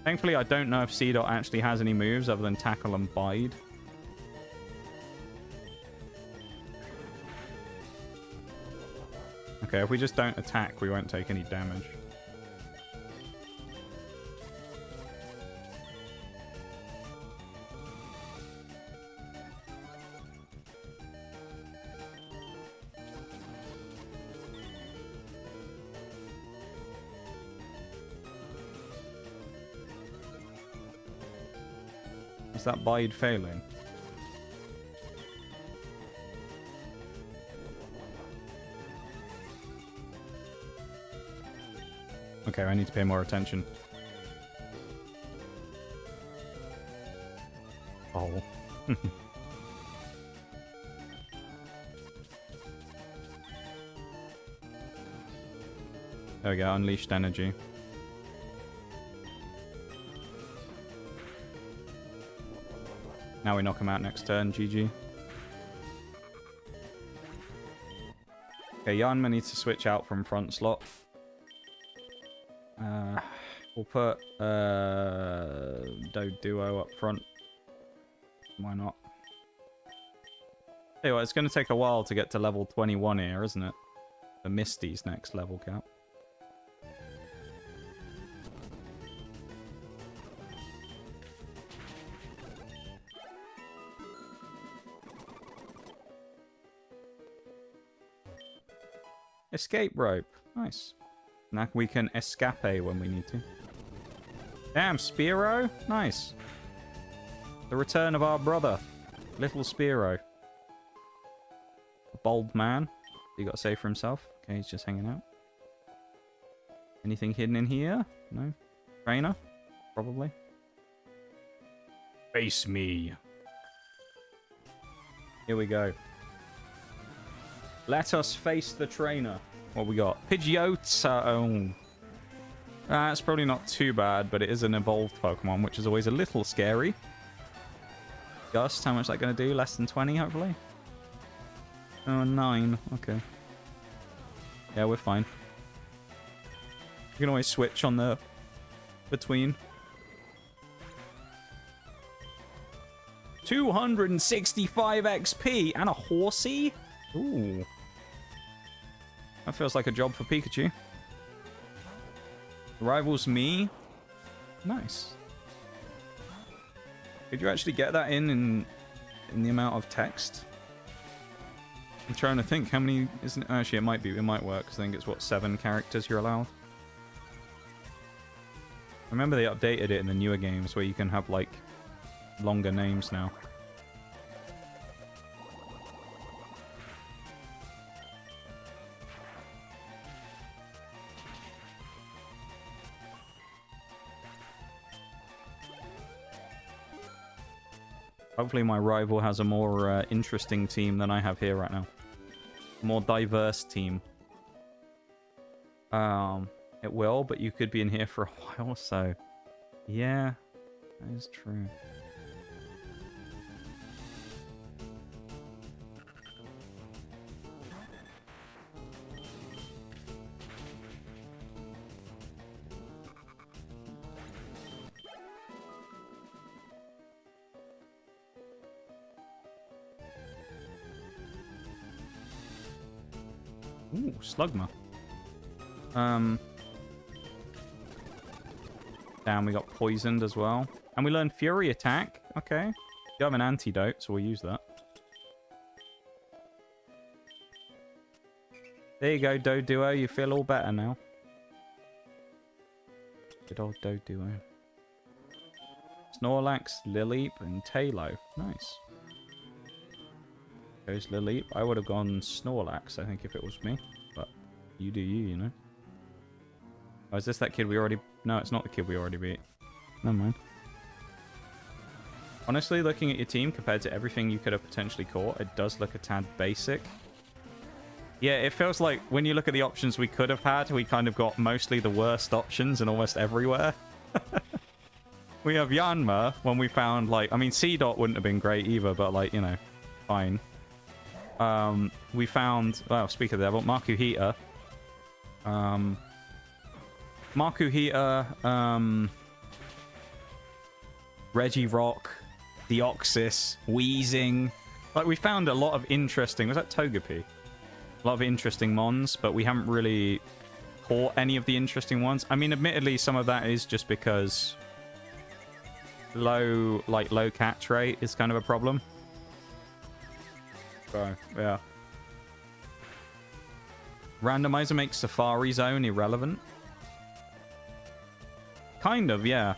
Thankfully, I don't know if C-Dot actually has any moves other than Tackle and Bide. Okay, if we just don't attack, we won't take any damage. Is that Bide failing? Okay, I need to pay more attention. Oh. There we go, unleashed energy. Now we knock him out next turn, GG. Okay, Yanma needs to switch out from front slot. We'll put Duo up front. Why not? Hey, well, it's going to take a while to get to level 21 here, isn't it? The Misty's next level cap. Escape rope. Nice. Now we can escape when we need to. Damn, Spiro. Nice. The return of our brother. Little Spiro. A bold man. He got to say for himself. Okay, he's just hanging out. Anything hidden in here? No. Trainer? Probably. Face me. Here we go. Let us face the trainer. What we got? Pidgeotto. It's probably not too bad, but it is an evolved Pokemon, which is always a little scary. Gust, how much is that going to do? Less than 20, hopefully? Oh, 9. Okay. Yeah, we're fine. You can always switch on the between. 265 XP and a horsey? Ooh. That feels like a job for Pikachu. Rivals me? Nice. Could you actually get that in the amount of text? I'm trying to think how many isn't it? Actually, it might work, because I think it's what, 7 characters you're allowed. I remember they updated it in the newer games where you can have like longer names now. Hopefully my rival has a more interesting team than I have here right now. A more diverse team. It will, but you could be in here for a while, so... Yeah, that is true. Ooh, Slugma. Damn, we got poisoned as well. And we learned Fury Attack. Okay. You have an antidote, so we'll use that. There you go, Doduo. You feel all better now. Good old Doduo. Snorlax, Lileep, and Talo. Nice. Goes Lileep. I would have gone Snorlax, I think, if it was me. But you do you, you know. Oh, is this that kid we already... No, it's not the kid we already beat. Never mind. Honestly, looking at your team compared to everything you could have potentially caught, it does look a tad basic. Yeah, it feels like when you look at the options we could have had, we kind of got mostly the worst options in almost everywhere. We have Yanma when we found, like... I mean, C-Dot wouldn't have been great either, but, like, you know, fine. We found... Well, speak of the devil, Makuhita. Makuhita, Regirock, Deoxys, Weezing. Like, we found a lot of interesting... Was that Togepi? A lot of interesting mons, but we haven't really caught any of the interesting ones. I mean, admittedly, some of that is just because low catch rate is kind of a problem. So, yeah. Randomizer makes Safari Zone irrelevant. Kind of, yeah.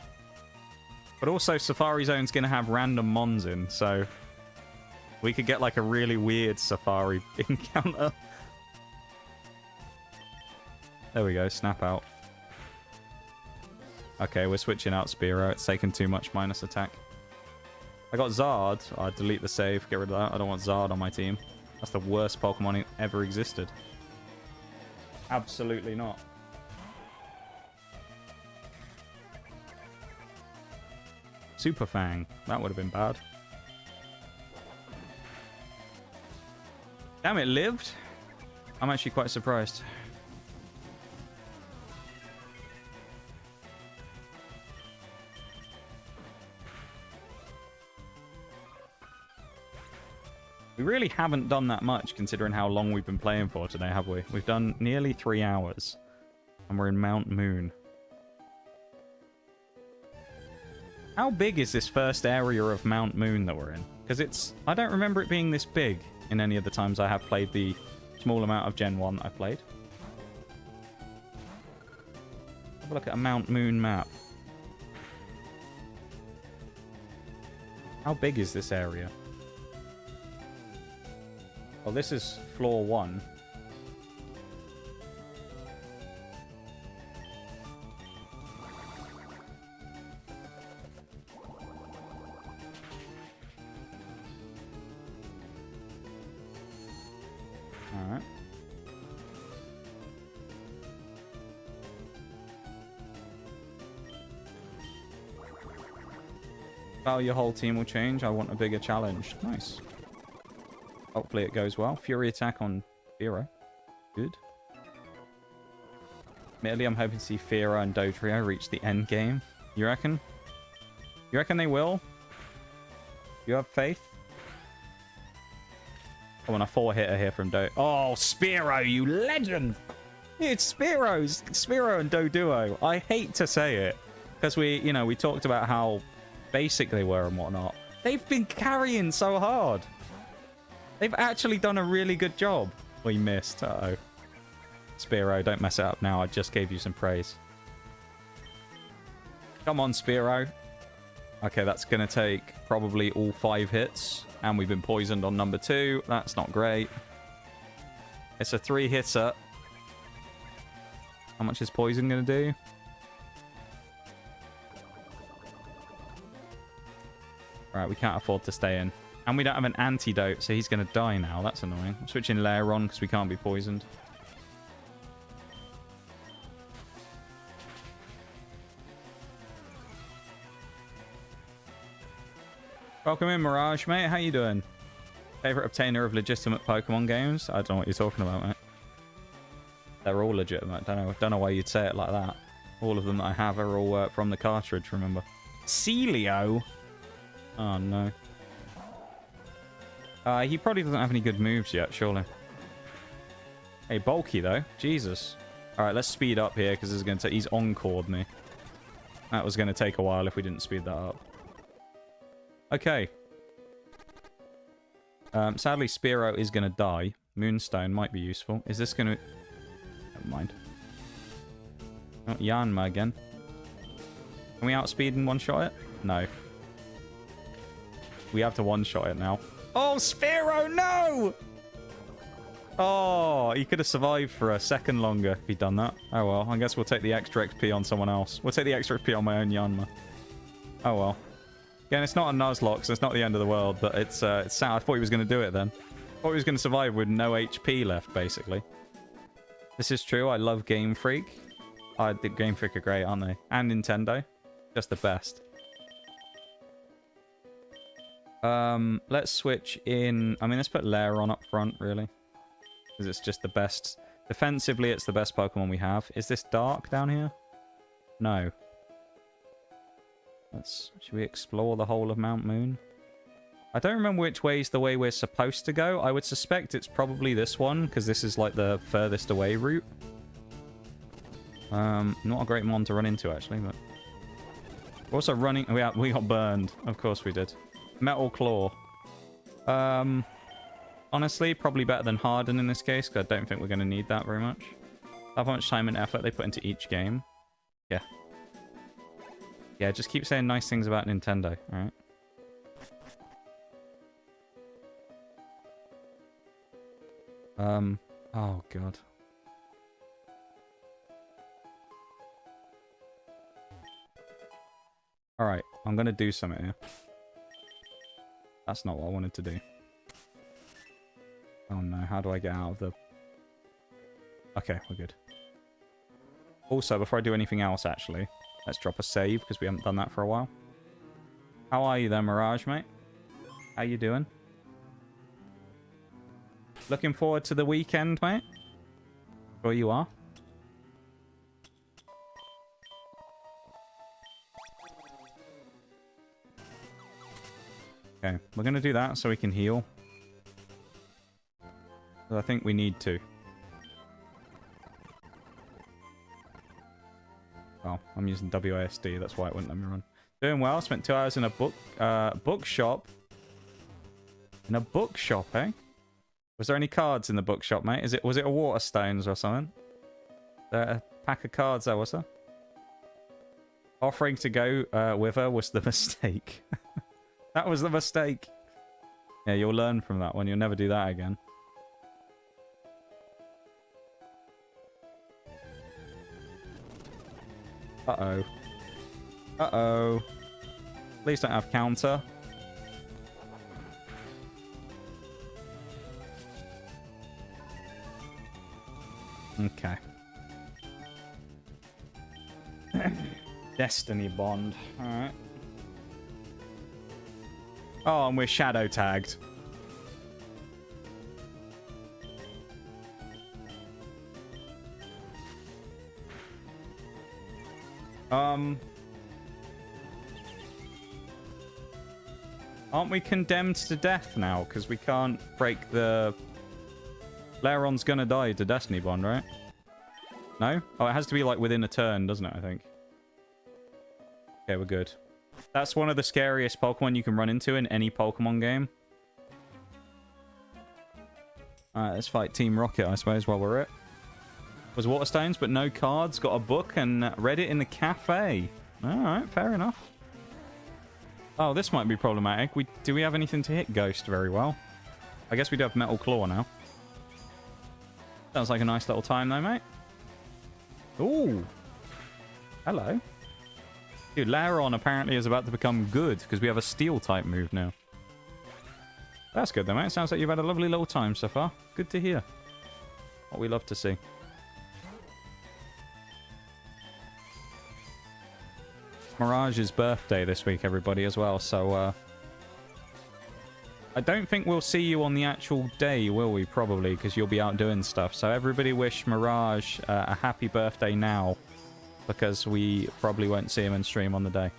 But also, Safari Zone's going to have random mons in, so... We could get, like, a really weird Safari encounter. There we go, snap out. Okay, we're switching out Spearow. It's taken too much minus attack. I got Zard. I'd delete the save, get rid of that. I don't want Zard on my team. That's the worst Pokemon ever existed. Absolutely not. Super Fang. That would have been bad. Damn, it lived? I'm actually quite surprised. We really haven't done that much considering how long we've been playing for today, have we? We've done nearly 3 hours. And we're in Mount Moon. How big is this first area of Mount Moon that we're in? Because it's... I don't remember it being this big in any of the times I have played the small amount of Gen 1 I've played. Have a look at a Mount Moon map. How big is this area? Well, this is floor 1. Alright. Oh, your whole team will change. I want a bigger challenge. Nice. Hopefully it goes well. Fury attack on Firo. Good. Admittedly, I'm hoping to see Firo and Dotrio reach the end game. You reckon? You reckon they will? You have faith? I want a 4-hitter here from Do. Oh, Spiro, you legend! It's Spiro and Doduo. I hate to say it. Because we talked about how basic they were and whatnot. They've been carrying so hard. They've actually done a really good job. We missed. Uh-oh. Spiro, don't mess it up now. I just gave you some praise. Come on, Spiro. Okay, that's going to take probably all 5 hits. And we've been poisoned on number 2. That's not great. It's a 3-hitter. How much is poison going to do? Right, we can't afford to stay in. And we don't have an antidote, so he's going to die now. That's annoying. I'm switching Lair on because we can't be poisoned. Welcome in, Mirage, mate. How you doing? Favorite obtainer of legitimate Pokemon games? I don't know what you're talking about, mate. They're all legitimate. Don't know why you'd say it like that. All of them that I have are all from the cartridge, remember? Celio? Oh, no. He probably doesn't have any good moves yet, surely. Hey, bulky, though. Jesus. Alright, let's speed up here, because he's encored me. That was going to take a while if we didn't speed that up. Okay. Sadly, Spiro is going to die. Moonstone might be useful. Is this going to... Never mind. Oh, Yanma again. Can we outspeed and one-shot it? No. We have to one-shot it now. Oh, Spiro, no! Oh, he could have survived for a second longer if he'd done that. Oh, well. I guess we'll take the extra XP on someone else. We'll take the extra XP on my own Yanma. Oh, well. Again, it's not a Nuzlocke, so it's not the end of the world, but it's sad. I thought he was going to do it then. I thought he was going to survive with no HP left, basically. This is true. I love Game Freak. Game Freak are great, aren't they? And Nintendo. Just the best. Let's switch in... I mean, let's put Lair on up front, really. Because it's just the best... Defensively, it's the best Pokemon we have. Is this Dark down here? No. Should we explore the whole of Mount Moon? I don't remember which way is the way we're supposed to go. I would suspect it's probably this one, because this is like the furthest away route. Not a great mon to run into, actually, but... We're also running... We got burned. Of course we did. Metal Claw. Honestly, probably better than Harden in this case, because I don't think we're going to need that very much. How much time and effort they put into each game. Yeah. Yeah, just keep saying nice things about Nintendo, alright? Oh god. Alright, I'm gonna do something here. That's not what I wanted to do. Oh no, how do I get out of the... Okay, we're good. Also, before I do anything else, actually, let's drop a save, because we haven't done that for a while. How are you there, Mirage, mate? How you doing? Looking forward to the weekend, mate? Sure you are. Okay, we're going to do that so we can heal. I think we need to. Oh, I'm using WASD, that's why it wouldn't let me run. Doing well, spent 2 hours in a bookshop. In a bookshop, eh? Was there any cards in the bookshop, mate? Was it a Waterstones or something? A pack of cards there, was there? Offering to go with her was the mistake. That was the mistake. Yeah, you'll learn from that one. You'll never do that again. Uh-oh. Uh-oh. Please don't have counter. Okay. Destiny Bond. Alright. Oh, and we're shadow tagged. Aren't we condemned to death now? Because we can't break the... Laeron's gonna die to Destiny Bond, right? No? Oh, it has to be, like, within a turn, doesn't it, I think? Okay, we're good. That's one of the scariest Pokemon you can run into in any Pokemon game. Alright, let's fight Team Rocket, I suppose, while we're at it. Was Waterstones, but no cards. Got a book and read it in the cafe. Alright, fair enough. Oh, this might be problematic. Do we have anything to hit Ghost very well? I guess we do have Metal Claw now. Sounds like a nice little time though, mate. Ooh. Hello. Dude, Laeron apparently is about to become good because we have a Steel type move now. That's good though, mate. Sounds like you've had a lovely little time so far. Good to hear. What we love to see. Mirage's birthday this week, everybody, as well. So, I don't think we'll see you on the actual day, will we? Probably, because you'll be out doing stuff. So everybody wish Mirage a happy birthday now, because we probably won't see him in stream on the day.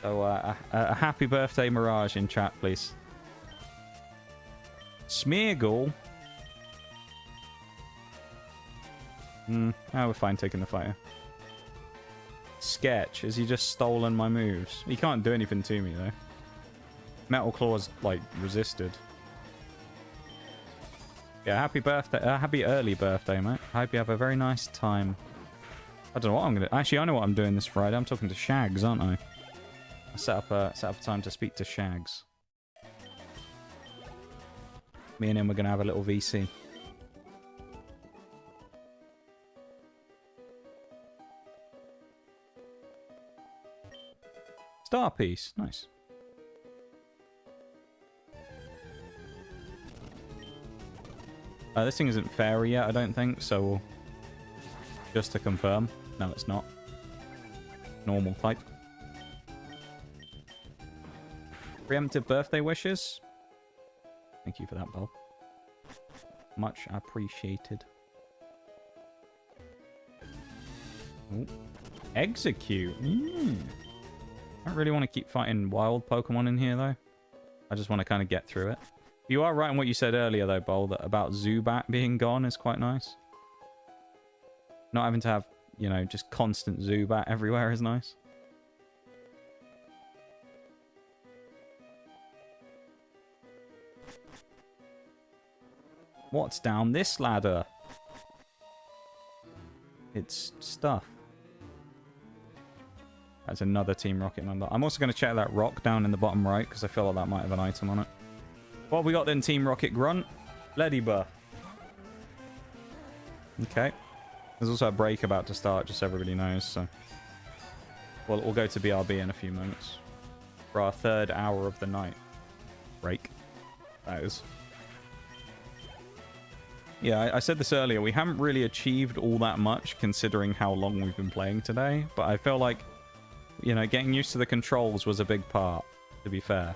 So, a happy birthday, Mirage, in chat, please. Smeargle? Oh, we're fine taking the fighter. Sketch, has he just stolen my moves? He can't do anything to me, though. Metal Claw's, like, resisted. Yeah, happy birthday. Happy early birthday, mate. I hope you have a very nice time. I don't know what I'm going to... Actually, I know what I'm doing this Friday. I'm talking to Shags, aren't I? I set up a time to speak to Shags. Me and him are going to have a little VC. Star piece. Nice. This thing isn't fairy yet, I don't think, so we'll... Just to confirm. No, it's not. Normal type. Preemptive birthday wishes. Thank you for that, Bob. Much appreciated. Ooh. Execute. I don't really want to keep fighting wild Pokemon in here, though. I just want to kind of get through it. You are right in what you said earlier, though, Bol, that about Zubat being gone is quite nice. Not having to have, you know, just constant Zubat everywhere is nice. What's down this ladder? It's stuff. That's another Team Rocket member. I'm also going to check that rock down in the bottom right, because I feel like that might have an item on it. What have we got then, Team Rocket Grunt? Ledy buff. Okay. There's also a break about to start, just so everybody knows, so... Well, we'll go to BRB in a few moments. For our 3rd hour of the night. Break. That is. Yeah, I said this earlier. We haven't really achieved all that much, considering how long we've been playing today. But I feel like, you know, getting used to the controls was a big part, to be fair.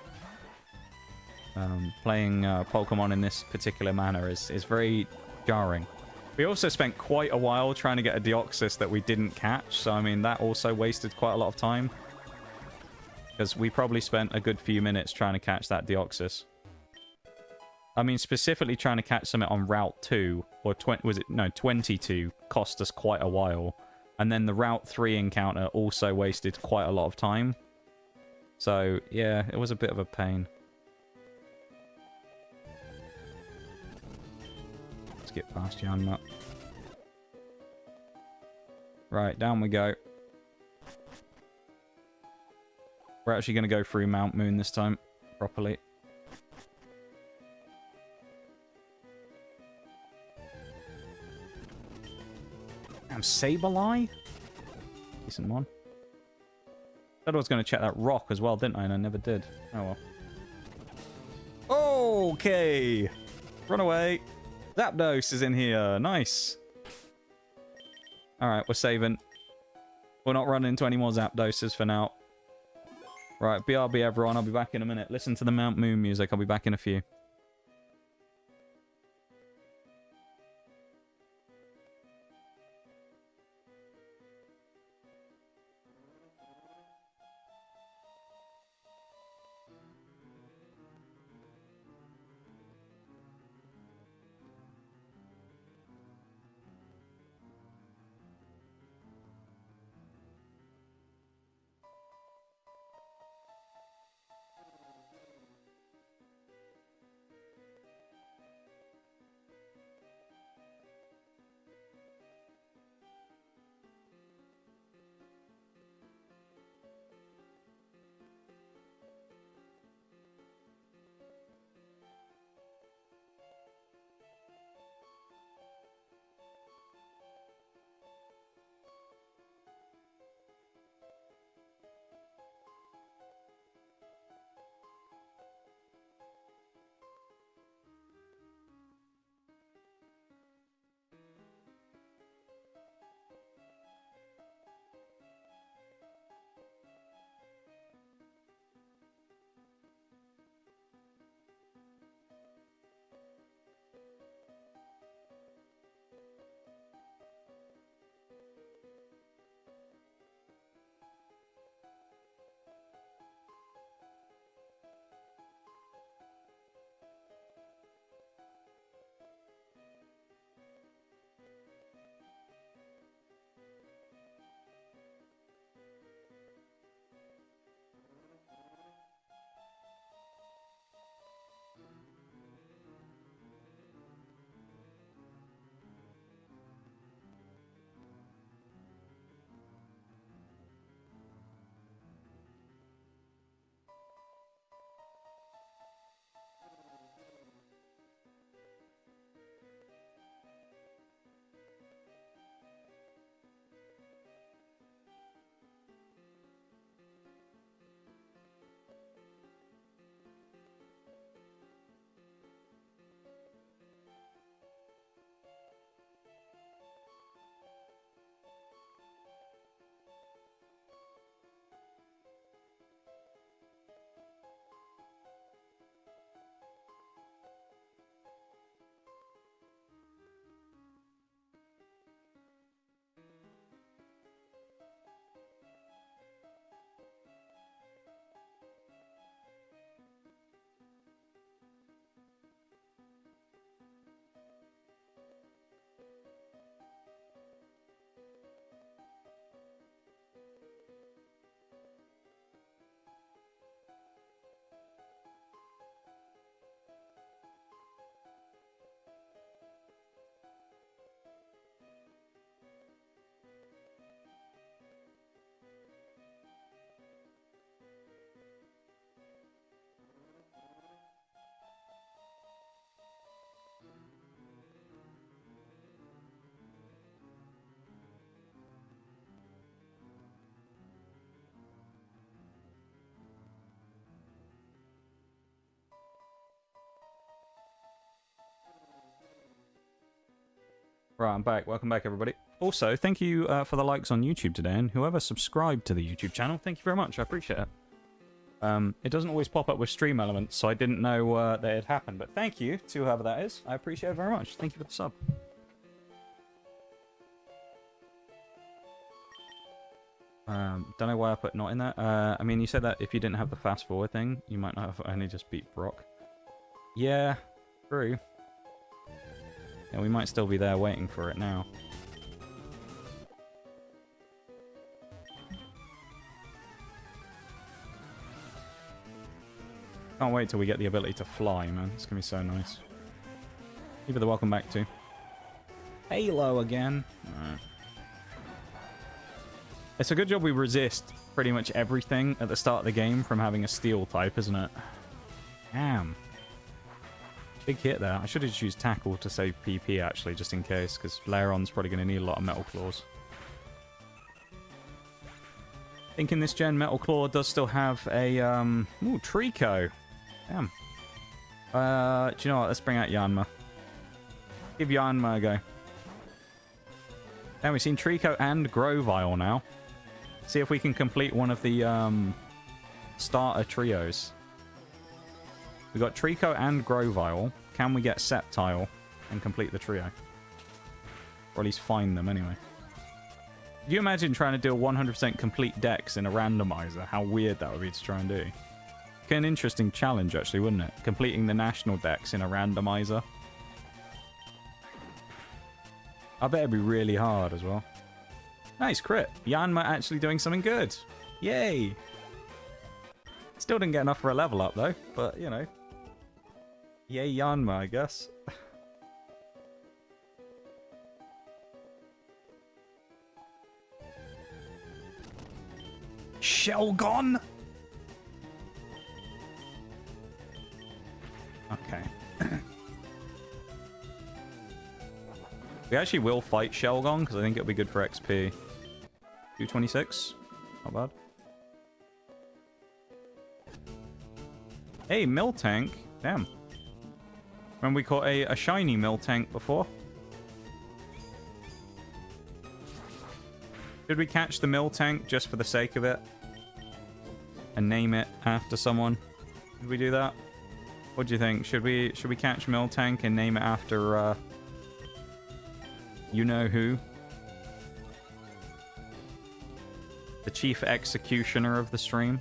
Playing Pokemon in this particular manner is very jarring. We also spent quite a while trying to get a Deoxys that we didn't catch, so I mean, that also wasted quite a lot of time. Because we probably spent a good few minutes trying to catch that Deoxys. I mean, specifically trying to catch something on Route 2, or 22, cost us quite a while. And then the Route 3 encounter also wasted quite a lot of time. So, yeah, it was a bit of a pain. Let's get past Yanma. Right, down we go. We're actually going to go through Mount Moon this time, properly. Damn, Sableye? Decent one. Said I was going to check that rock as well, didn't I? And I never did. Oh well. Okay. Run away. Zapdos is in here. Nice. Alright, we're saving. We're not running into any more Zapdoses for now. Right, BRB everyone. I'll be back in a minute. Listen to the Mount Moon music. I'll be back in a few. Right, I'm back. Welcome back, everybody. Also, thank you for the likes on YouTube today, and whoever subscribed to the YouTube channel, thank you very much. I appreciate it. It doesn't always pop up with stream elements, so I didn't know that it had happened, but thank you to whoever that is. I appreciate it very much. Thank you for the sub. Don't know why I put not in that. I mean, you said that if you didn't have the fast forward thing, you might not have only just beat Brock. Yeah, true. Yeah, we might still be there waiting for it now. Can't wait till we get the ability to fly, man. It's gonna be so nice. Give it the welcome back to Halo again. Alright. It's a good job we resist pretty much everything at the start of the game from having a steel type, isn't it? Damn. Big hit there. I should have just used tackle to save PP, actually, just in case, because Laeron's probably going to need a lot of Metal Claws. I think in this gen, Metal Claw does still have a, ooh, Trico. Damn. Do you know what? Let's bring out Yanma. Give Yanma a go. Now we've seen Trico and Grovile now. See if we can complete one of the starter trios. We got Trico and Grovile. Can we get Sceptile and complete the trio? Or at least find them anyway. Could you imagine trying to do a 100% complete dex in a randomizer? How weird that would be to try and do. An interesting challenge, actually, wouldn't it? Completing the national dex in a randomizer. I bet it'd be really hard as well. Nice crit. Yanma actually doing something good. Yay. Still didn't get enough for a level up, though. But, you know. Yay, Yanma, I guess. Shelgon? Okay. We actually will fight Shelgon, because I think it'll be good for XP. 226? Not bad. Hey, Miltank. Damn. When we caught a shiny Miltank before. Should we catch the Miltank just for the sake of it? And name it after someone? Should we do that? What do you think? Should we catch Miltank and name it after you know who? The chief executioner of the stream.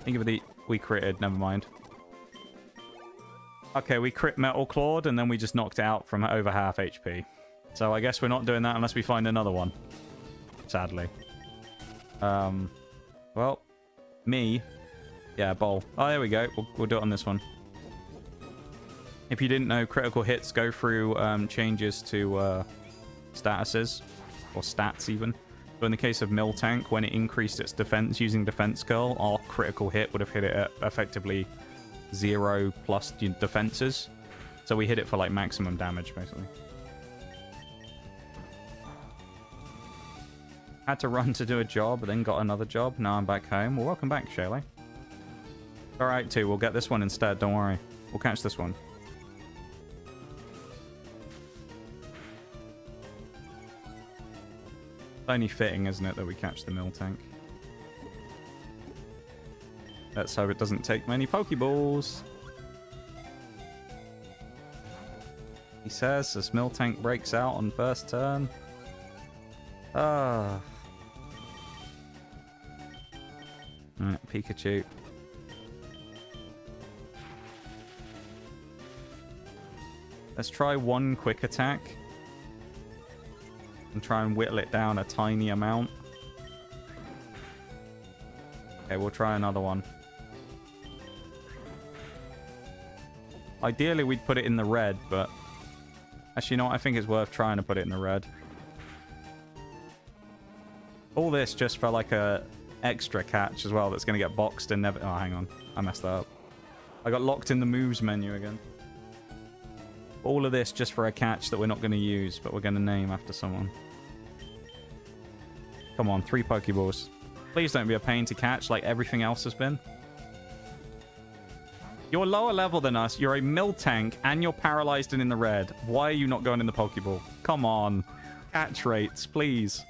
Think of the we critted, never mind. Okay, we crit Metal Clawed and then we just knocked it out from over half HP. So I guess we're not doing that unless we find another one. Sadly. Well, me. Yeah, bowl. Oh, there we go. We'll do it on this one. If you didn't know, critical hits go through changes to statuses, or stats even. So in the case of Miltank, when it increased its defense using Defense Curl, our critical hit would have hit it at effectively 0 plus defenses. So we hit it for like maximum damage, basically. Had to run to do a job, then got another job. Now I'm back home. Well, welcome back, Shaylee. Alright, too. We'll get this one instead. Don't worry. We'll catch this one. It's only fitting, isn't it, that we catch the Miltank. Let's hope it doesn't take many Pokeballs. He says as Miltank breaks out on first turn. Ah. Alright, Pikachu. Let's try one quick attack. And try and whittle it down a tiny amount. Okay, we'll try another one. Ideally, we'd put it in the red, but... Actually, you know what? I think it's worth trying to put it in the red. All this just for, like, a extra catch as well that's going to get boxed and never... Oh, hang on. I messed that up. I got locked in the moves menu again. All of this just for a catch that we're not going to use, but we're going to name after someone. Come on, 3 Pokeballs. Please don't be a pain to catch like everything else has been. You're lower level than us. You're a Miltank, and you're paralyzed and in the red. Why are you not going in the Pokeball? Come on. Catch rates, please.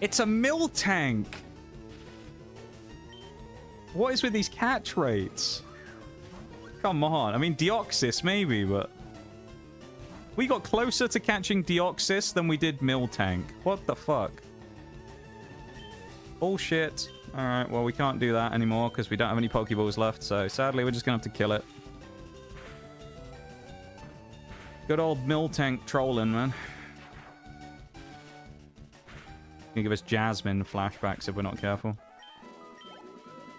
It's a Miltank! What is with these catch rates? Come on. I mean, Deoxys maybe, but... We got closer to catching Deoxys than we did Miltank. What the fuck? Bullshit. Alright, well, we can't do that anymore because we don't have any Pokeballs left, so sadly, we're just gonna have to kill it. Good old Miltank trolling, man. Gonna give us Jasmine flashbacks if we're not careful.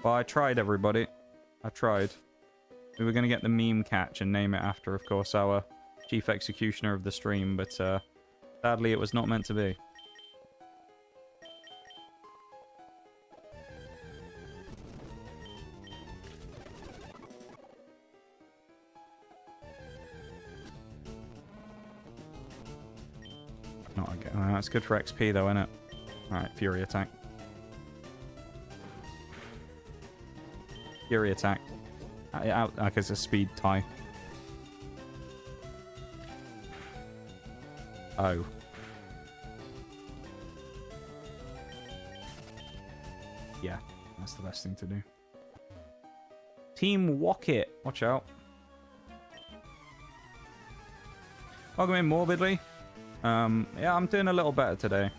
Well, I tried, everybody. I tried. We were gonna get the meme catch and name it after, of course, our chief executioner of the stream, but sadly, it was not meant to be. Not again. That's good for XP, though, isn't it? Alright, Fury Attack. Fury Attack. Like it's a speed tie. Oh. Yeah. That's the best thing to do. Team Wocket. Watch out. Welcome in, Morbidly. Yeah, I'm doing a little better today.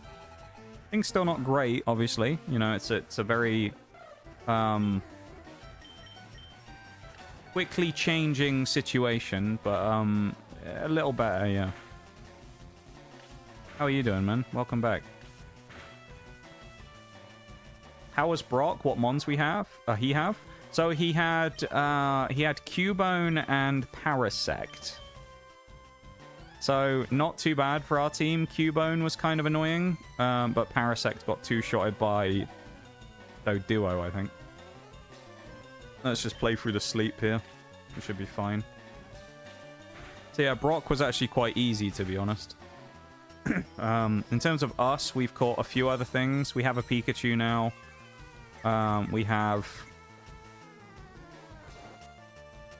Things still not great, obviously. You know, it's a very quickly changing situation, but a little better, yeah. How are you doing, man? Welcome back. How was Brock? What mons we have? He have? So he had Cubone and Parasect. So not too bad for our team. Cubone was kind of annoying, but Parasect got two-shotted by Duo, I think. Let's just play through the sleep here. We should be fine. So yeah, Brock was actually quite easy, to be honest. In terms of us, we've caught a few other things. We have a Pikachu now. We have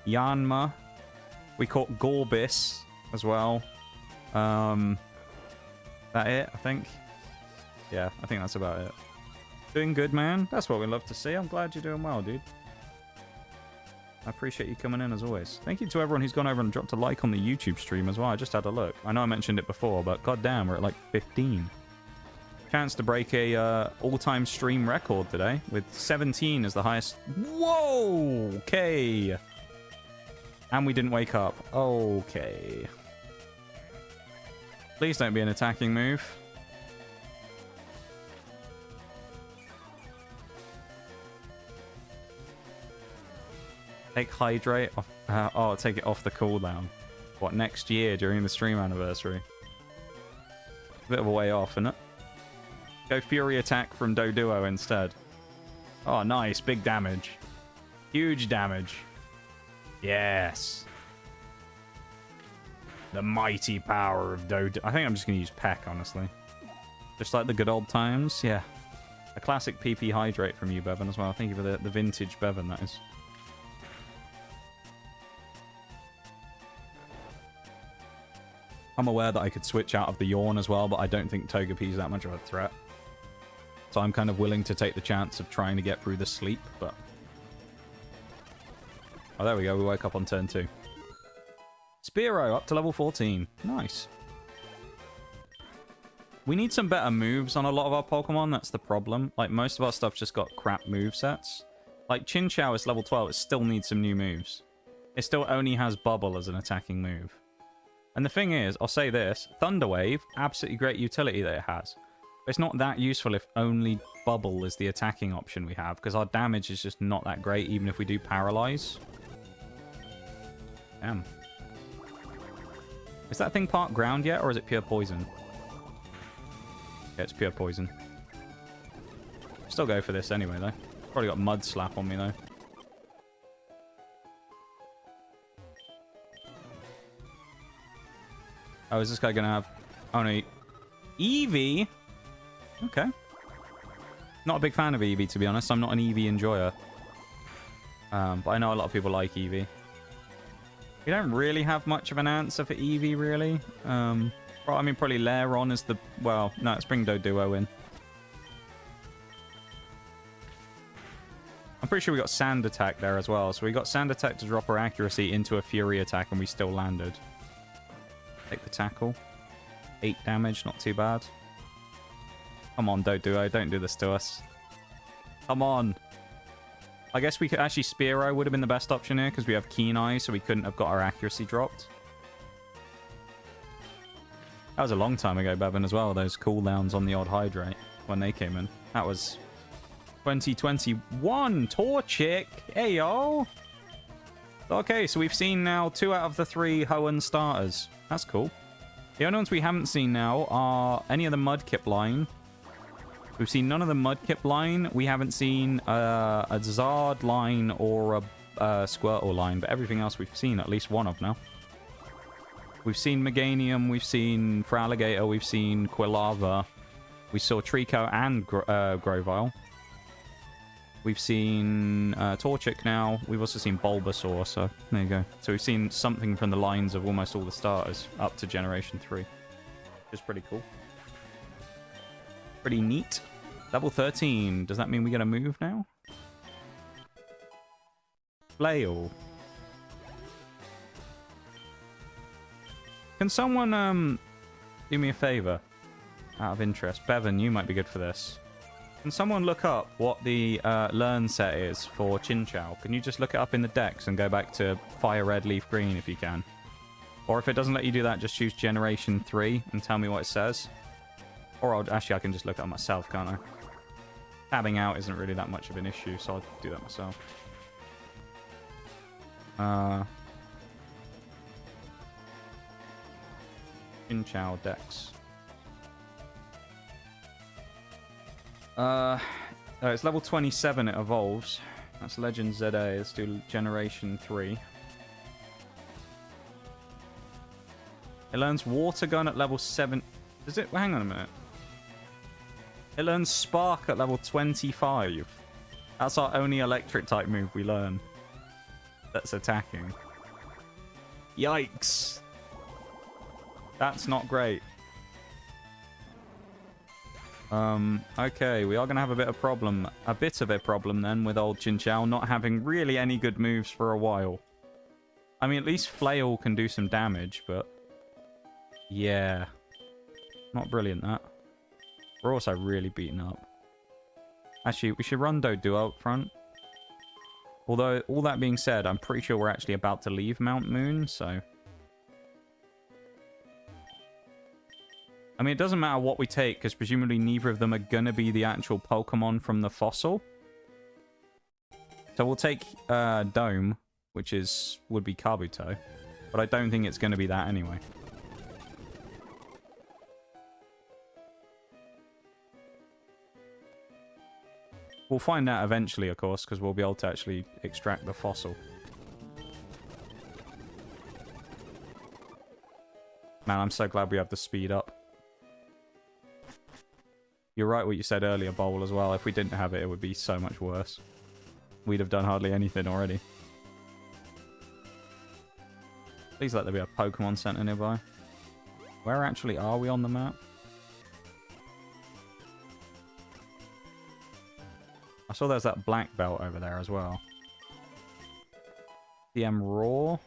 Yanma. We caught Gorbis as well. That it, I think? Yeah, I think that's about it. Doing good, man. That's what we love to see. I'm glad you're doing well, dude. I appreciate you coming in as always. Thank you to everyone who's gone over and dropped a like on the YouTube stream as well. I just had a look. I know I mentioned it before, but goddamn, we're at like 15. Chance to break a all-time stream record today with 17 as the highest. Whoa! Okay. And we didn't wake up. Okay. Please don't be an attacking move. Take Hydrate off. Oh, take it off the cooldown. What, next year during the stream anniversary? Bit of a way off, isn't it? Go Fury Attack from Doduo instead. Oh, nice. Big damage. Huge damage. Yes. The mighty power of Doduo. I think I'm just going to use Peck, honestly. Just like the good old times. Yeah. A classic PP Hydrate from you, Bevan, as well. Thank you for the vintage Bevan, that is. I'm aware that I could switch out of the Yawn as well, but I don't think Togepi is that much of a threat. So I'm kind of willing to take the chance of trying to get through the sleep, but... Oh, there we go. We woke up on turn 2. Spearow up to level 14. Nice. We need some better moves on a lot of our Pokemon. That's the problem. Like, most of our stuff's just got crap movesets. Like, Chinchou is level 12. It still needs some new moves. It still only has Bubble as an attacking move. And the thing is, I'll say this. Thunder Wave, absolutely great utility that it has. But it's not that useful if only Bubble is the attacking option we have. Because our damage is just not that great, even if we do Paralyze. Damn. Is that thing part ground yet, or is it pure poison? Yeah, it's pure poison. Still go for this anyway, though. Probably got Mud Slap on me, though. Oh, is this guy gonna have... Oh, no. Eevee? Okay. Not a big fan of Eevee, to be honest. I'm not an Eevee enjoyer. But I know a lot of people like Eevee. We don't really have much of an answer for Eevee, really. I mean, probably Lairon is the... Well, no, let's bring Doduo in. I'm pretty sure we got Sand Attack there as well. So we got Sand Attack to drop our accuracy into a Fury Attack, and we still landed. Take the tackle. 8 damage, not too bad. Come on, Doduo, don't do this to us. Come on. I guess we could actually... Spearow would have been the best option here, because we have Keen Eye, so we couldn't have got our accuracy dropped. That was a long time ago, Bevan, as well, those cooldowns on the odd Hydrate, when they came in. That was 2021. Torchic! Hey, yo! Okay, so we've seen now 2 out of the 3 Hoenn starters. That's cool. The only ones we haven't seen now are any of the Mudkip line. We've seen none of the Mudkip line. We haven't seen a Zard line or a Squirtle line, but everything else we've seen at least one of now. We've seen Meganium, we've seen Feraligatr, we've seen Quilava. We saw Trico and Grovyle. We've seen Torchic now. We've also seen Bulbasaur, so there you go. So we've seen something from the lines of almost all the starters up to Generation 3. Which is pretty cool. Pretty neat. Level 13. Does that mean we get a move now? Flail. Can someone do me a favor? Out of interest. Bevan, you might be good for this. Can someone look up what the learn set is for Chinchou? Can you just look it up in the decks and go back to Fire Red, Leaf Green if you can? Or if it doesn't let you do that, just choose Generation 3 and tell me what it says. Or actually, I can just look it up myself, can't I? Tabbing out isn't really that much of an issue, so I'll do that myself. Chinchou decks. It's level 27 it evolves. That's Legend ZA. Let's do Generation 3. It learns Water Gun at level 7. Does it? Hang on a minute. It learns Spark at level 25. That's our only electric type move we learn. That's attacking. Yikes. That's not great. Okay, we are going to have a bit of a problem then with old Chinchou not having really any good moves for a while. I mean, at least Flail can do some damage, but yeah, not brilliant that. We're also really beaten up. Actually, we should run Doduo up front. Although, all that being said, I'm pretty sure we're actually about to leave Mount Moon, so I mean, it doesn't matter what we take, because presumably neither of them are going to be the actual Pokemon from the fossil. So we'll take Dome, which would be Kabuto. But I don't think it's going to be that anyway. We'll find out eventually, of course, because we'll be able to actually extract the fossil. Man, I'm so glad we have the speed up. You're right what you said earlier, Bowl, as well. If we didn't have it, it would be so much worse. We'd have done hardly anything already. Please let there be a Pokemon Center nearby. Where actually are we on the map? I saw there's that black belt over there as well. DM Raw.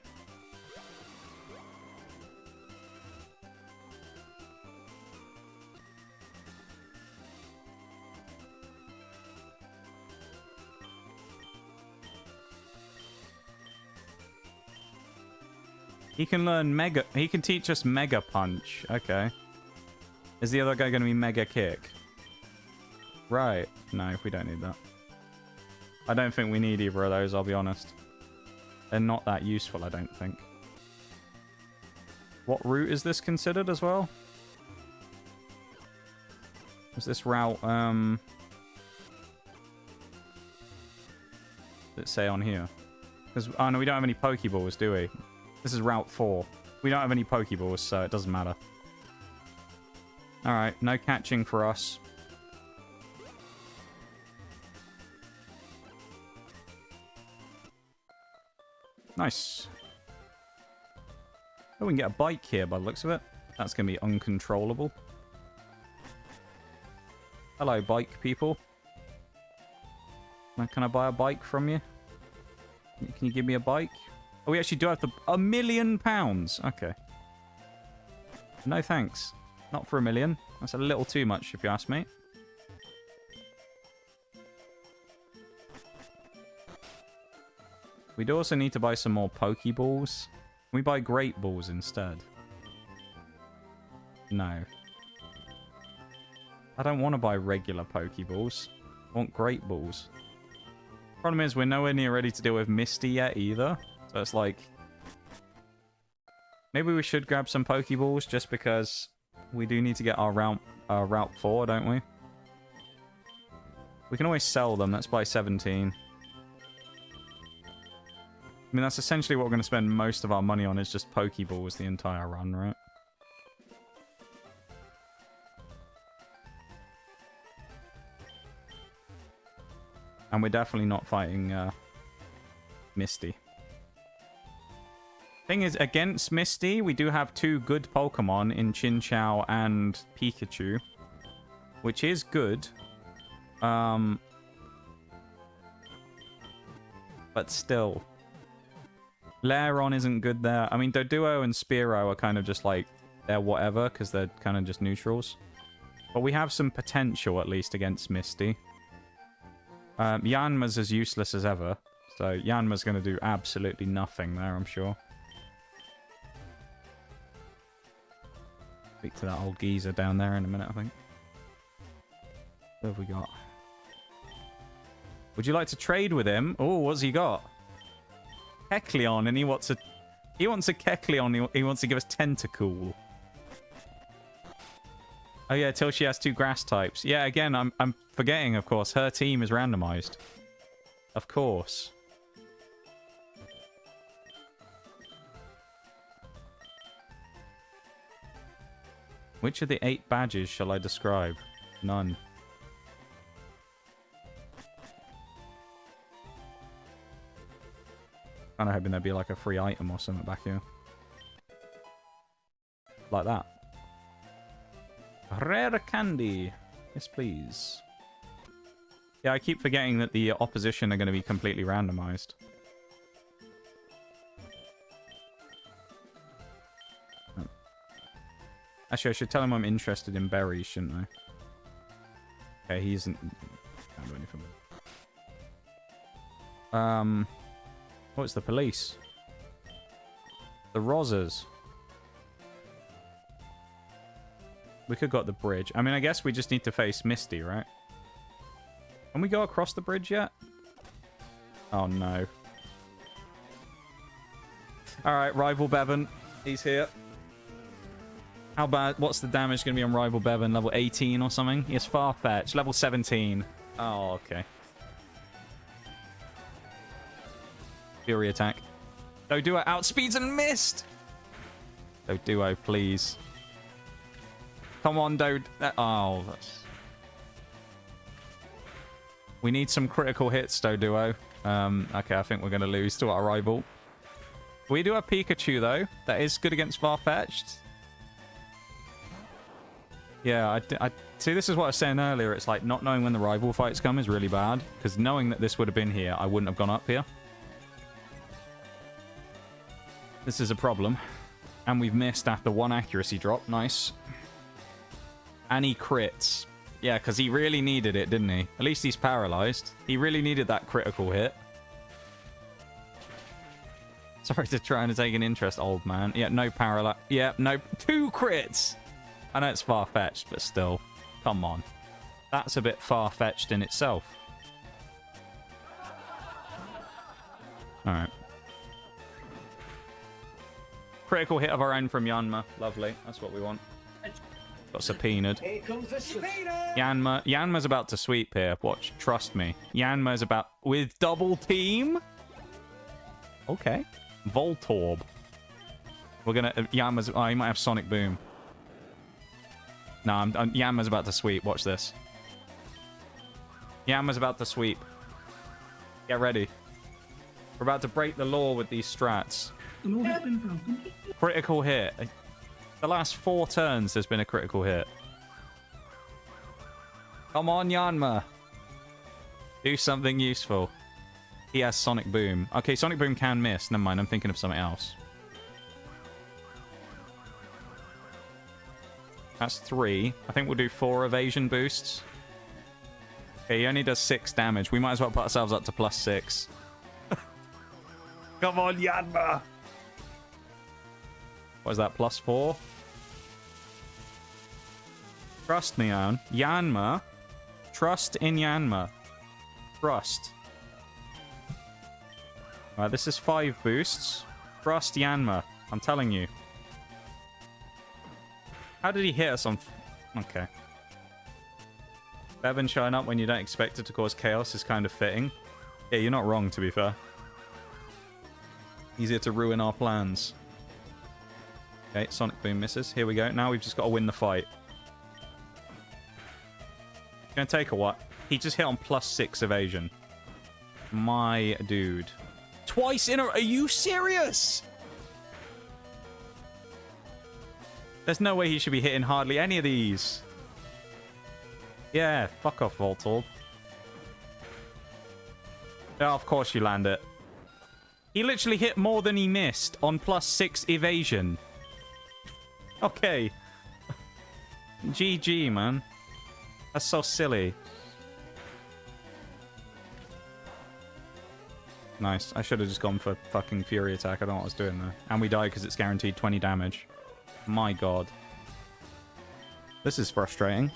He can learn Mega... He can teach us Mega Punch. Okay. Is the other guy going to be Mega Kick? Right. No, we don't need that. I don't think we need either of those, I'll be honest. They're not that useful, I don't think. What route is this considered as well? Is this route, does it say on here? Because, oh no, we don't have any Pokeballs, do we? This is Route 4. We don't have any Pokeballs, so it doesn't matter. Alright, no catching for us. Nice. Oh, we can get a bike here by the looks of it. That's going to be uncontrollable. Hello, bike people. Can I buy a bike from you? Can you give me a bike? Oh, we actually do have £1 million. Okay. No thanks. Not for $1 million. That's a little too much, if you ask me. We do also need to buy some more Pokeballs. Can we buy Great Balls instead? No. I don't want to buy regular Pokeballs. I want Great Balls. Problem is, we're nowhere near ready to deal with Misty yet either. So it's like... Maybe we should grab some Pokeballs just because we do need to get our Route 4, don't we? We can always sell them. Let's buy 17. I mean, that's essentially what we're going to spend most of our money on, is just Pokeballs the entire run, right? And we're definitely not fighting Misty. Thing is, against Misty, we do have 2 good Pokemon in Chinchou and Pikachu, which is good. But still, Lairon isn't good there. I mean, Doduo and Spearow are kind of just like, they're whatever, because they're kind of just neutrals. But we have some potential, at least, against Misty. Yanma's as useless as ever. So Yanma's going to do absolutely nothing there, I'm sure. Speak to that old geezer down there in a minute, I think. What have we got? Would you like to trade with him? Oh, what's he got? Kecleon, and he wants a Kecleon. He wants to give us Tentacool. Oh yeah, till she has 2 grass types. Yeah, again, I'm forgetting, of course, her team is randomized. Of course. Which of the 8 badges shall I describe? None. Kind of hoping there'd be like a free item or something back here. Like that. Rare candy. Yes, please. Yeah, I keep forgetting that the opposition are going to be completely randomized. Oh. Actually, I should tell him I'm interested in berries, shouldn't I? Okay, he isn't... Can't do anything with it. Oh, it's the police. The Rozzers. We could go up the bridge. I mean, I guess we just need to face Misty, right? Can we go across the bridge yet? Oh, no. Alright, Rival Bevan. He's here. How bad? What's the damage going to be on Rival Bevan? Level 18 or something? He has Farfetch. Level 17. Oh, okay. Fury attack. Doduo outspeeds and missed! Doduo, please. Come on, Dode. Oh, that's... We need some critical hits, Doduo. Okay, I think we're going to lose to our rival. We do have Pikachu, though. That is good against Farfetch'd. Yeah, I see, this is what I was saying earlier. It's like not knowing when the rival fights come is really bad. Because knowing that this would have been here, I wouldn't have gone up here. This is a problem. And we've missed after 1 accuracy drop. Nice. And he crits. Yeah, because he really needed it, didn't he? At least he's paralyzed. He really needed that critical hit. Sorry to try and take an interest, old man. Yeah, no paralyze. Yeah, no. 2 crits! I know it's far-fetched, but still. Come on. That's a bit far-fetched in itself. Alright. Critical hit of our own from Yanma. Lovely. That's what we want. Got subpoenaed. Here comes the subpoena. Yanma's about to sweep here. Watch. Trust me. Yanma's about... With double team? Okay. Voltorb. We're gonna... Yanma's... Oh, he might have Sonic Boom. No, Yanma's about to sweep. Watch this. Yanma's about to sweep. Get ready. We're about to break the law with these strats. The law has been broken. Critical hit. The last 4 turns there's been a critical hit. Come on, Yanma. Do something useful. He has Sonic Boom. Okay, Sonic Boom can miss. Never mind, I'm thinking of something else. That's 3. I think we'll do 4 evasion boosts. Okay, he only does 6 damage. We might as well put ourselves up to +6. Come on, Yanma! What is that, +4? Trust me, Yanma. Trust in Yanma. Trust. Alright, this is 5 boosts. Trust Yanma. I'm telling you. How did he hit us on... Okay. Bevan showing up when you don't expect it to cause chaos is kind of fitting. Yeah, you're not wrong, to be fair. He's here to ruin our plans. Okay, Sonic Boom misses. Here we go. Now we've just got to win the fight. It's going to take a while. He just hit on +6 evasion. My dude. Twice in a... Are you serious? There's no way he should be hitting hardly any of these. Yeah, fuck off, Voltorb. Yeah, of course you land it. He literally hit more than he missed on +6 evasion. Okay. GG, man. That's so silly. Nice. I should have just gone for fucking Fury Attack. I don't know what I was doing there. And we die because it's guaranteed 20 damage. My god. This is frustrating.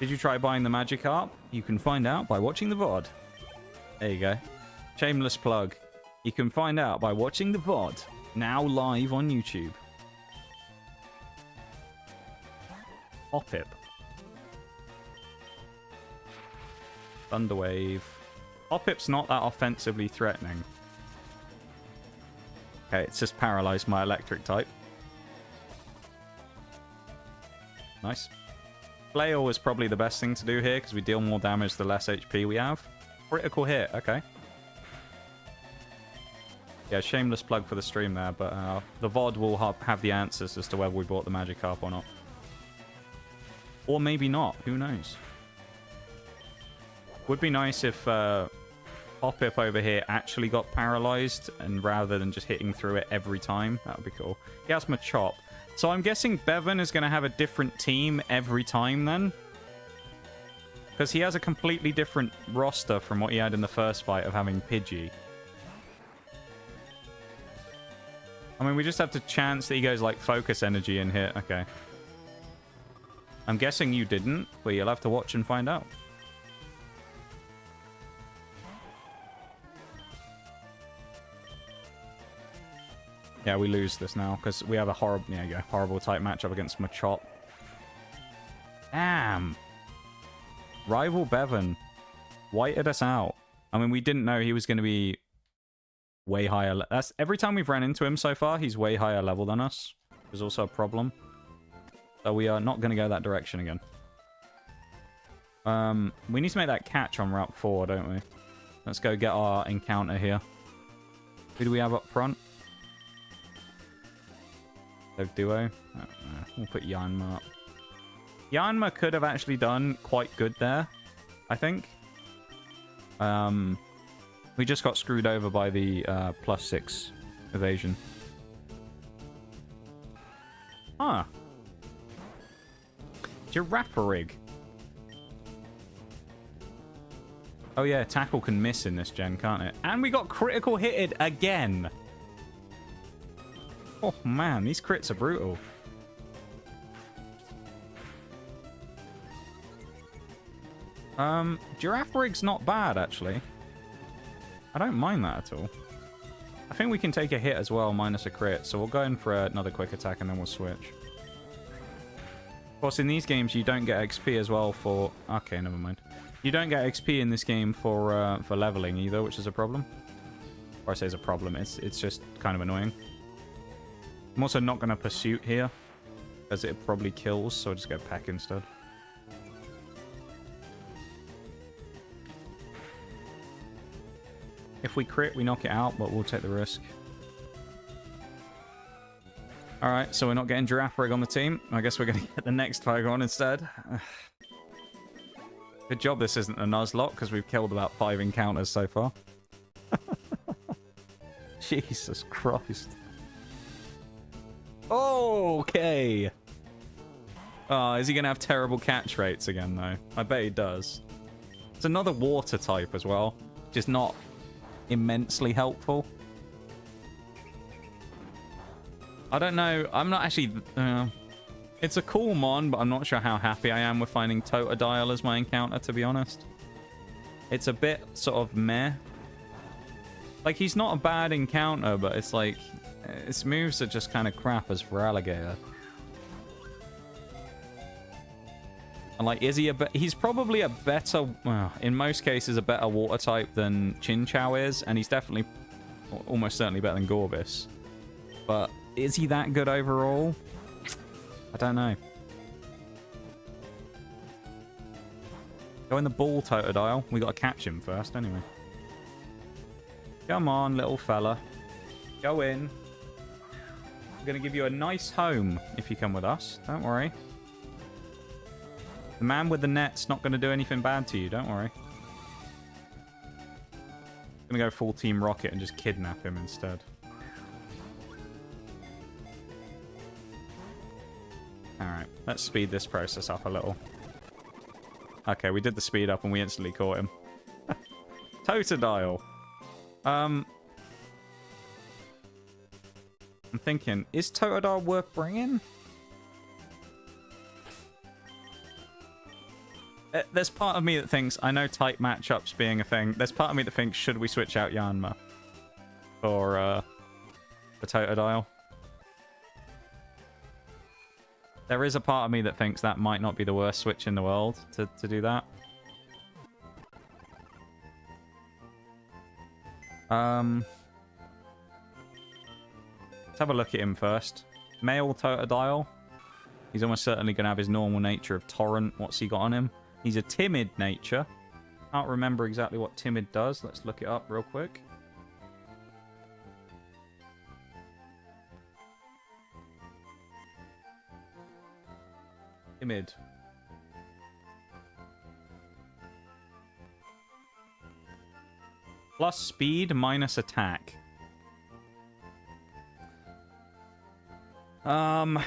Did you try buying the Magikarp? You can find out by watching the VOD. There you go. Shameless plug. You can find out by watching the VOD. Now live on YouTube. Hoppip. Thunderwave. Hoppip's not that offensively threatening. Okay, it's just paralyzed my electric type. Nice. Flail is probably the best thing to do here because we deal more damage the less HP we have. Critical hit, okay. Yeah, shameless plug for the stream there, but the VOD will have the answers as to whether we bought the Magikarp or not. Or maybe not, who knows. Would be nice if Hoppip over here actually got paralyzed and rather than just hitting through it every time. That would be cool. He has Machop. So I'm guessing Bevan is going to have a different team every time then. Because he has a completely different roster from what he had in the first fight of having Pidgey. I mean, we just have to chance that he goes like Focus Energy and hit. Okay. I'm guessing you didn't, but you'll have to watch and find out. Yeah, we lose this now because we have a horrible, horrible type matchup against Machop. Damn. Rival Bevan whited us out. I mean, we didn't know he was going to be way higher. That's every time we've ran into him so far, he's way higher level than us. There's also a problem. So we are not going to go that direction again. We need to make that catch on Route 4, don't we? Let's go get our encounter here. Who do we have up front? Duo. We'll put Yanma up. Yanma could have actually done quite good there, I think. We just got screwed over by the +6 evasion. Huh. Girafarig. Oh yeah, tackle can miss in this gen, can't it? And we got critical hitted again. Oh man, these crits are brutal. Girafarig's not bad, actually. I don't mind that at all. I think we can take a hit as well, minus a crit. So we'll go in for another quick attack and then we'll switch. Of course, in these games, you don't get XP as well for... Okay, never mind. You don't get XP in this game for leveling either, which is a problem. Or I say it's a problem. It's just kind of annoying. I'm also not going to Pursuit here, as it probably kills, so I'll just go Peck instead. If we crit, we knock it out, but we'll take the risk. Alright, so we're not getting Girafarig on the team. I guess we're going to get the next Pokemon instead. Good job this isn't a Nuzlocke, because we've killed about 5 encounters so far. Jesus Christ. Okay. Oh, is he going to have terrible catch rates again, though? I bet he does. It's another water type as well. Just not immensely helpful. I don't know. I'm not actually... it's a cool mon, but I'm not sure how happy I am with finding Totodile as my encounter, to be honest. It's a bit sort of meh. Like, he's not a bad encounter, but it's like... His moves are just kind of crap as for Alligator. And like, is he he's probably a better, well, in most cases, a better water type than Chinchou is, and he's definitely, almost certainly better than Gorbis. But is he that good overall? I don't know. Go in the ball, Totodile. We got to catch him first, anyway. Come on, little fella. Go in. going to give you a nice home if you come with us. Don't worry. The man with the net's not going to do anything bad to you. Don't worry. I'm going to go full Team Rocket and just kidnap him instead. Alright, let's speed this process up a little. Okay, we did the speed up and we instantly caught him. Totodile. I'm thinking, is Totodile worth bringing? There's part of me that thinks, I know tight matchups being a thing, there's part of me that thinks, should we switch out Yanma for Totodile? There is a part of me that thinks that might not be the worst switch in the world to do that. Let's have a look at him first. Male Totodile. He's almost certainly going to have his normal nature of Torrent. What's he got on him? He's a timid nature. Can't remember exactly what timid does. Let's look it up real quick. Timid. Plus speed minus attack. On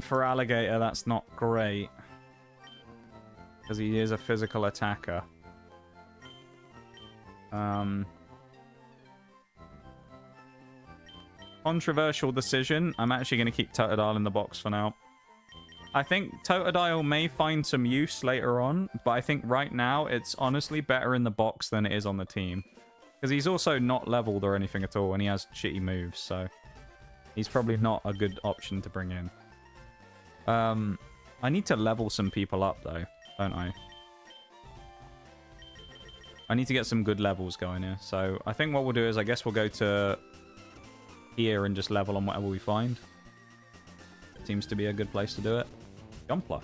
for Alligator, that's not great. Because he is a physical attacker. Controversial decision. I'm actually going to keep Totodile in the box for now. I think Totodile may find some use later on, but I think right now it's honestly better in the box than it is on the team. Because he's also not leveled or anything at all, and he has shitty moves, so he's probably not a good option to bring in. I need to level some people up, though, don't I? I need to get some good levels going here. So I think what we'll do is I guess we'll go to here and just level on whatever we find. Seems to be a good place to do it. Jumpler.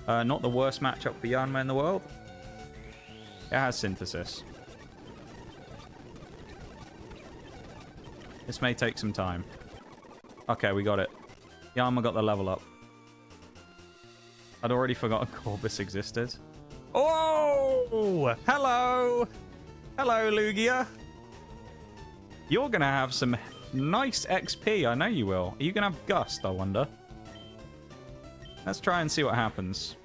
Not the worst matchup for Yanma in the world. It has Synthesis. This may take some time. Okay, we got it. Yanma got the level up. I'd already forgotten Corvus existed. Oh! Hello! Hello, Lugia. You're going to have some nice XP. I know you will. Are you going to have Gust, I wonder? Let's try and see what happens.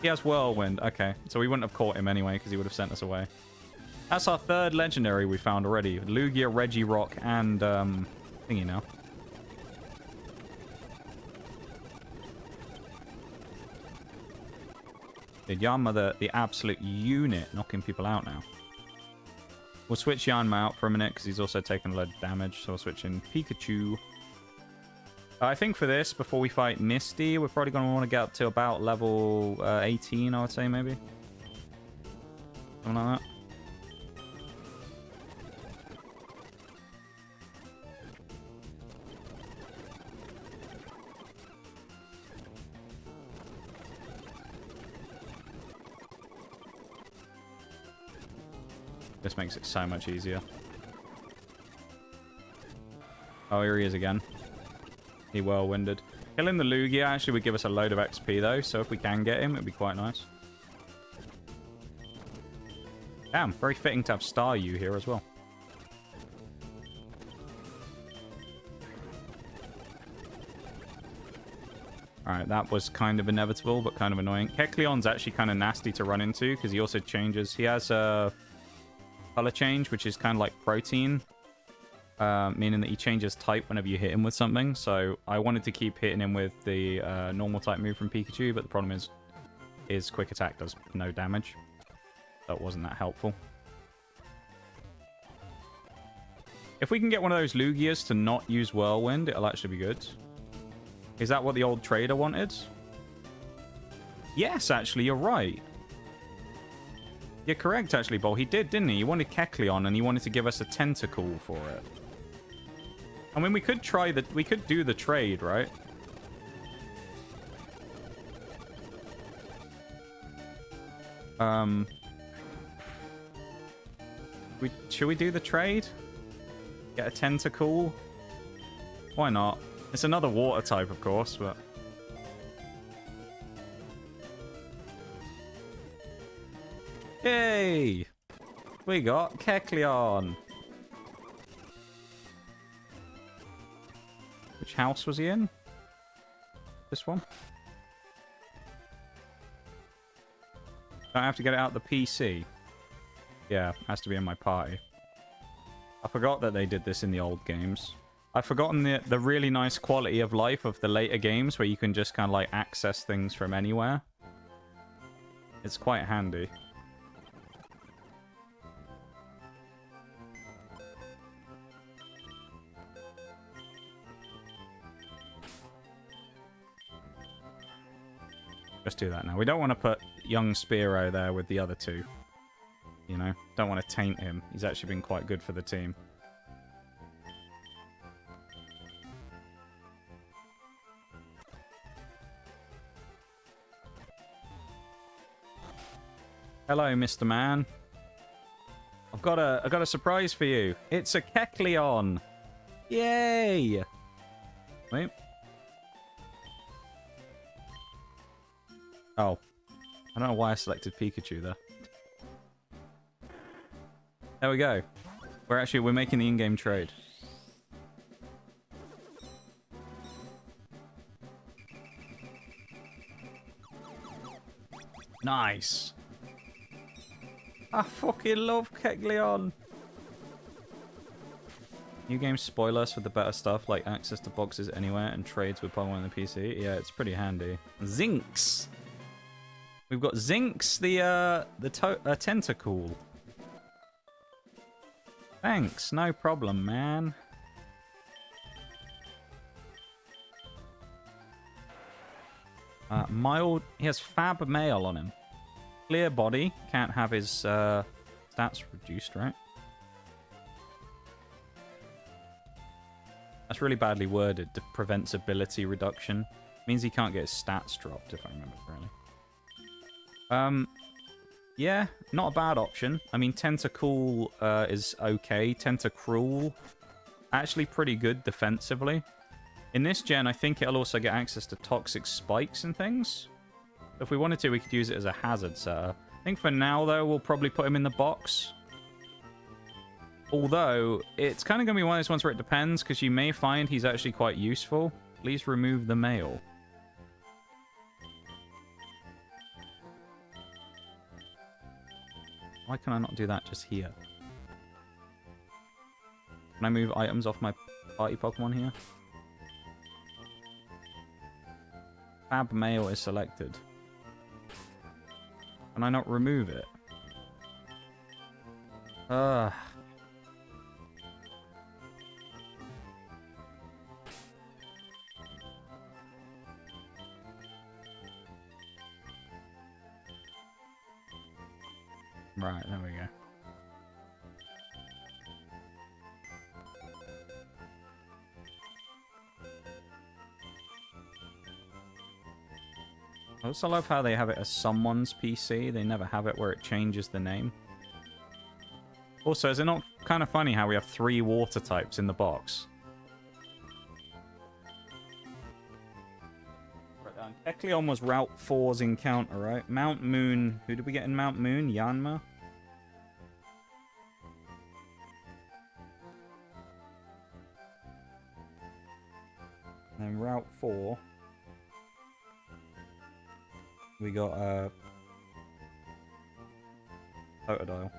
He has Whirlwind. Okay, so we wouldn't have caught him anyway because he would have sent us away. That's our third legendary we found already. Lugia, Regirock, and thingy now. Yanma, the absolute unit, knocking people out now. We'll switch Yanma out for a minute because he's also taking a load of damage. So we'll switch in Pikachu. I think for this, before we fight Misty, we're probably going to want to get up to about level 18, I would say, maybe. Something like that. This makes it so much easier. Oh, here he is again. He whirlwinded. Killing the Lugia actually would give us a load of XP, though, so if we can get him, it'd be quite nice. Damn, very fitting to have Staryu here as well. Alright, that was kind of inevitable, but kind of annoying. Kecleon's actually kind of nasty to run into, because he also changes. He has a color change, which is kind of like protein. Meaning that he changes type whenever you hit him with something. So I wanted to keep hitting him with the normal type move from Pikachu, but the problem is his quick attack does no damage. That wasn't that helpful. If we can get one of those Lugias to not use Whirlwind, it'll actually be good. Is that what the old trader wanted? Yes, actually, you're right. You're correct, actually, Bol. He did, didn't he? He wanted Kecleon, and he wanted to give us a Tentacool for it. I mean, we could try the... We could do the trade, right? Should we do the trade? Get a tentacle. Why not? It's another water type, of course, but... Yay! We got Kecleon. Which house was he in? This one? Don't I have to get it out the PC? Yeah, has to be in my party. I forgot that they did this in the old games. I've forgotten the really nice quality of life of the later games where you can just kind of like access things from anywhere. It's quite handy. Let's do that now. We don't want to put young Spearow there with the other two. You know, don't want to taint him. He's actually been quite good for the team. Hello, Mr. Man. I've got a surprise for you. It's a Kecleon. Yay! Wait. Oh. I don't know why I selected Pikachu there. There we go. We're making the in-game trade. Nice. I fucking love Kecleon. New game spoilers for the better stuff, like access to boxes anywhere and trades with Pokemon on the PC. Yeah, it's pretty handy. Zinx. We've got Zinx, the tentacle. Thanks, no problem, man. Mild, he has Fab Mail on him. Clear body, can't have his stats reduced, right? That's really badly worded. Prevents ability reduction. Means he can't get his stats dropped, if I remember correctly. Yeah, not a bad option. I mean, Tentacool is okay. Tentacruel, actually pretty good defensively. In this gen, I think it'll also get access to toxic spikes and things. If we wanted to, we could use it as a hazard setter. I think for now, though, we'll probably put him in the box. Although, it's kind of going to be one of those ones where it depends, because you may find he's actually quite useful. Please remove the mail. Why can I not do that just here? Can I move items off my party Pokemon here? Fab Mail is selected. Can I not remove it? Ugh. Right, there we go. I also love how they have it as someone's PC. They never have it where it changes the name. Also, is it not kind of funny how we have 3 water types in the box? Kecleon was Route 4's encounter, right? Mount Moon. Who did we get in Mount Moon? Yanma? And then Route 4. We got Totodile.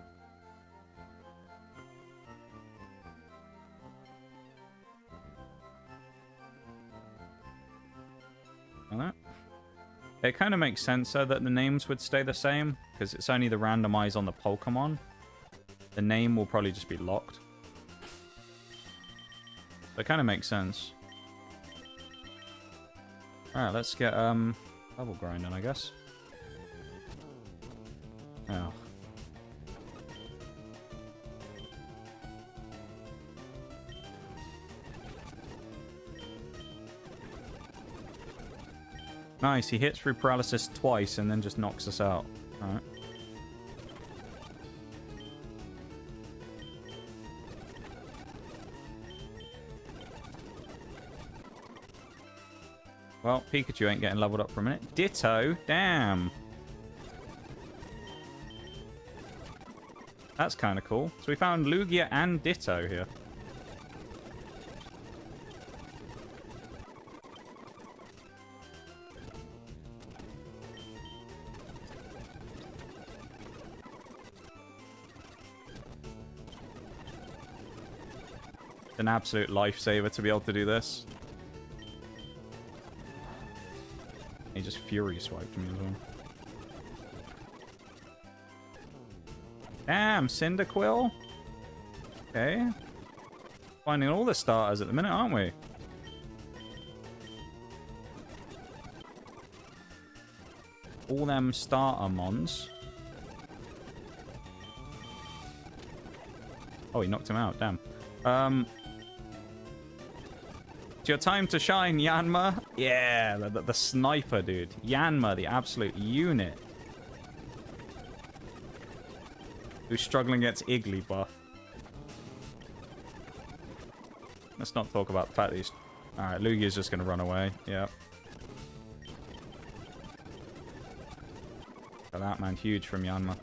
That. It kind of makes sense though that the names would stay the same because it's only the randomize on the Pokemon. The name will probably just be locked. So it kind of makes sense. Alright, let's get double grinding, I guess. Oh. Nice, he hits through paralysis twice and then just knocks us out. Alright. Well, Pikachu ain't getting leveled up for a minute. Ditto? Damn. That's kind of cool. So we found Lugia and Ditto here. It's an absolute lifesaver to be able to do this. He just Fury swiped me as well. Damn, Cyndaquil. Okay. Finding all the starters at the minute, aren't we? All them starter mons. Oh, he knocked him out. Damn. It's your time to shine, Yanma. Yeah, the sniper, dude. Yanma, the absolute unit. Who's struggling against Igglybuff. Let's not talk about the fact that he's... Alright, Lugia's just going to run away. Yeah. But that man, huge from Yanma.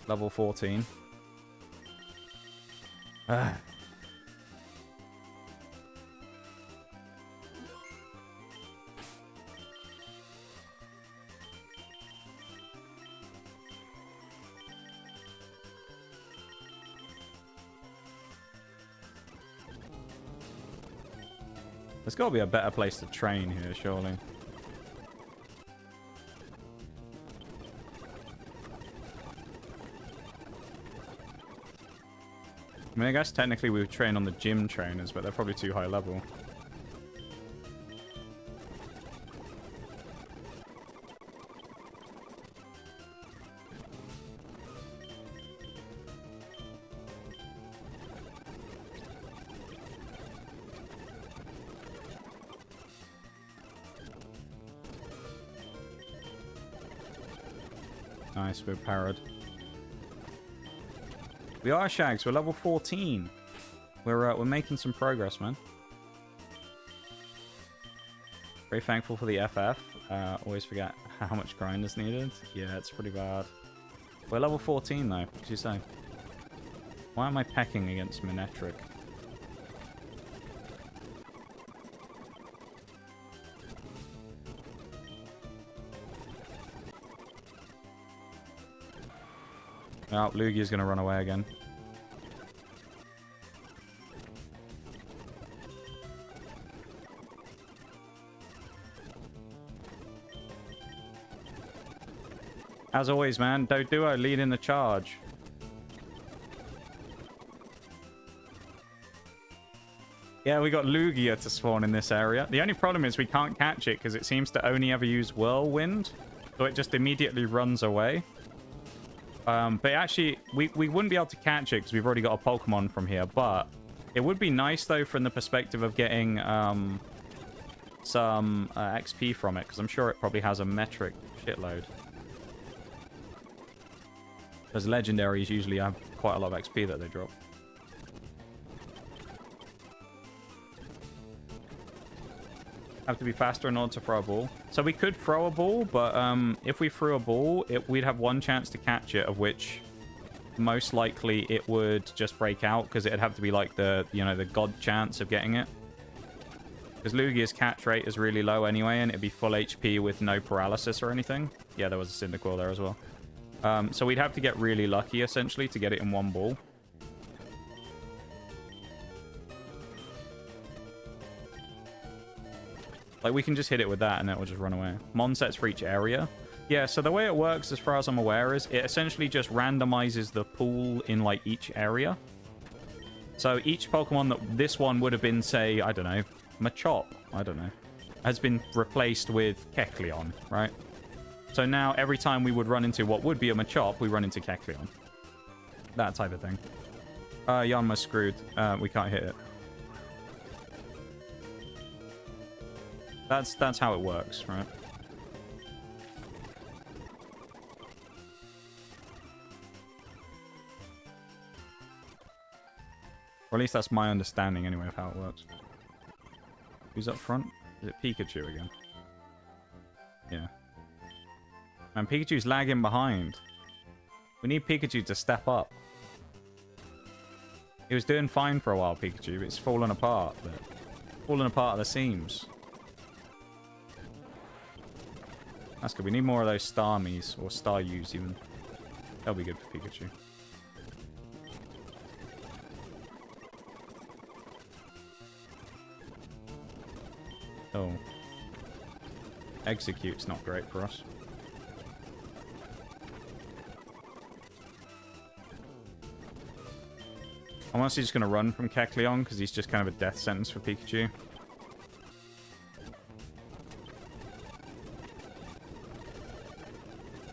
Level 14. There's got to be a better place to train here, surely. I mean, I guess technically we would train on the gym trainers, but they're probably too high level. Nice, we're parried. We are, Shags. We're level 14. We're making some progress, man. Very thankful for the FF. Always forget how much grind is needed. Yeah, it's pretty bad. We're level 14, though. What do you say? Why am I pecking against Manectric? Oh, Lugia's going to run away again. As always, man, Doduo leading the charge. Yeah, we got Lugia to spawn in this area. The only problem is we can't catch it because it seems to only ever use Whirlwind. So it just immediately runs away. But actually, we wouldn't be able to catch it because we've already got a Pokemon from here. But it would be nice, though, from the perspective of getting some XP from it. Because I'm sure it probably has a metric shitload. Because legendaries usually have quite a lot of XP that they drop. Have to be faster in order to throw a ball. So we could throw a ball, but if we threw a ball, we'd have one chance to catch it, of which most likely it would just break out because it'd have to be like the, you know, the god chance of getting it. Because Lugia's catch rate is really low anyway, and it'd be full HP with no paralysis or anything. Yeah, there was a Cyndaquil there as well. So we'd have to get really lucky, essentially, to get it in one ball. Like, we can just hit it with that, and it will just run away. Mon sets for each area. Yeah, so the way it works, as far as I'm aware, is it essentially just randomizes the pool in, like, each area. So each Pokemon that this one would have been, say, I don't know, Machop, I don't know, has been replaced with Kecleon, right? So now every time we would run into what would be a Machop, we run into Kecleon. That type of thing. Yanma's screwed. We can't hit it. That's how it works, right? Or at least that's my understanding anyway of how it works. Who's up front? Is it Pikachu again? Yeah. And Pikachu's lagging behind. We need Pikachu to step up. He was doing fine for a while, Pikachu, but it's fallen apart. Falling apart at the seams. That's good. We need more of those Starmies, or Staryus even. That'll be good for Pikachu. Oh. Execute's not great for us. I'm honestly just going to run from Kecleon because he's just kind of a death sentence for Pikachu.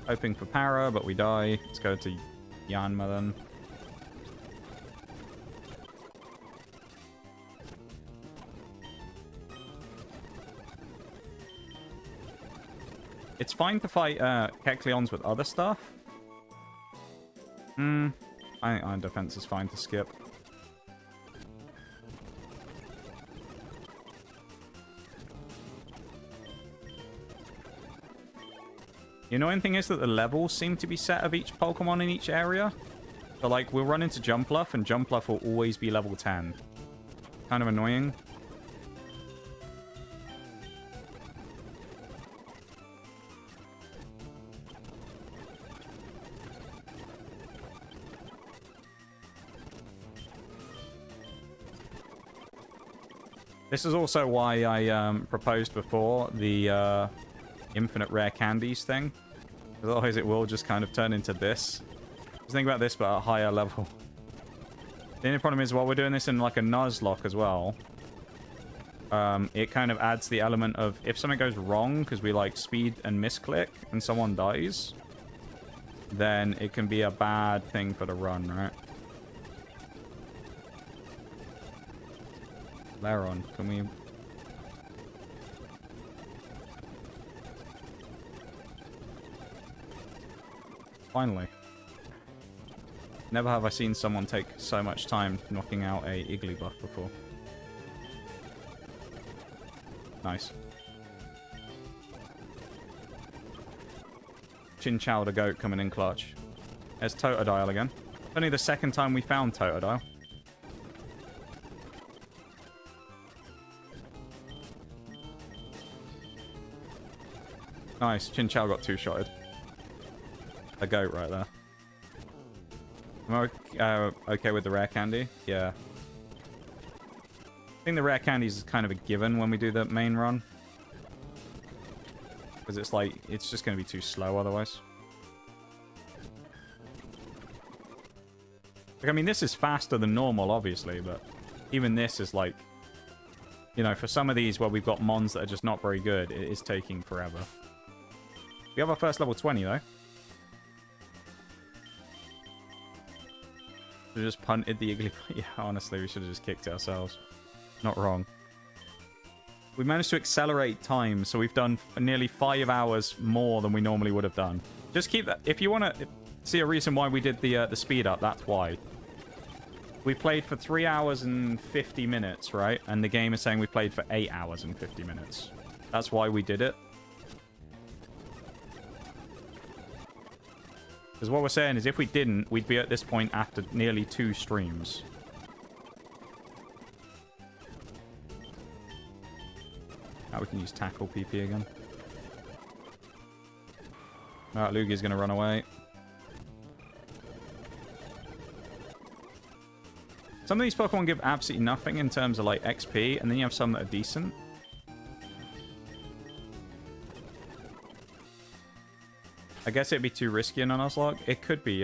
Hoping for Para, but we die. Let's go to Yanma then. It's fine to fight Kecleons with other stuff. I think Iron Defense is fine to skip. The annoying thing is that the levels seem to be set of each Pokemon in each area. So, like, we'll run into Jumpluff, and Jumpluff will always be level 10. Kind of annoying. This is also why I proposed before the infinite rare candies thing. Because otherwise it will just kind of turn into this. Just think about this, but at a higher level. The only problem is, while we're doing this in like a Nuzlocke as well, it kind of adds the element of if something goes wrong because we like speed and misclick and someone dies, then it can be a bad thing for the run, right? Laron, can we... Finally. Never have I seen someone take so much time knocking out a Igglybuff before. Nice. Chinchou the goat coming in clutch. There's Totodile again. Only the second time we found Totodile. Nice. Chinchou got two-shotted. A goat right there. Am I okay with the rare candy? Yeah. I think the rare candies is kind of a given when we do the main run. Because it's like, it's just going to be too slow otherwise. Like, I mean, this is faster than normal, obviously, but even this is like, you know, for some of these where we've got mons that are just not very good, it is taking forever. We have our first level 20, though. We just punted the Iggly. Yeah, honestly, we should have just kicked it ourselves. Not wrong. We managed to accelerate time, so we've done nearly 5 hours more than we normally would have done. Just keep that. If you want to see a reason why we did the speed up, that's why. We played for 3 hours and 50 minutes, right? And the game is saying we played for 8 hours and 50 minutes. That's why we did it. Because what we're saying is if we didn't, we'd be at this point after nearly 2 streams. Now we can use Tackle PP again. Alright, Lugia's going to run away. Some of these Pokemon give absolutely nothing in terms of like XP, and then you have some that are decent. I guess it'd be too risky in a Nuzlocke. It could be,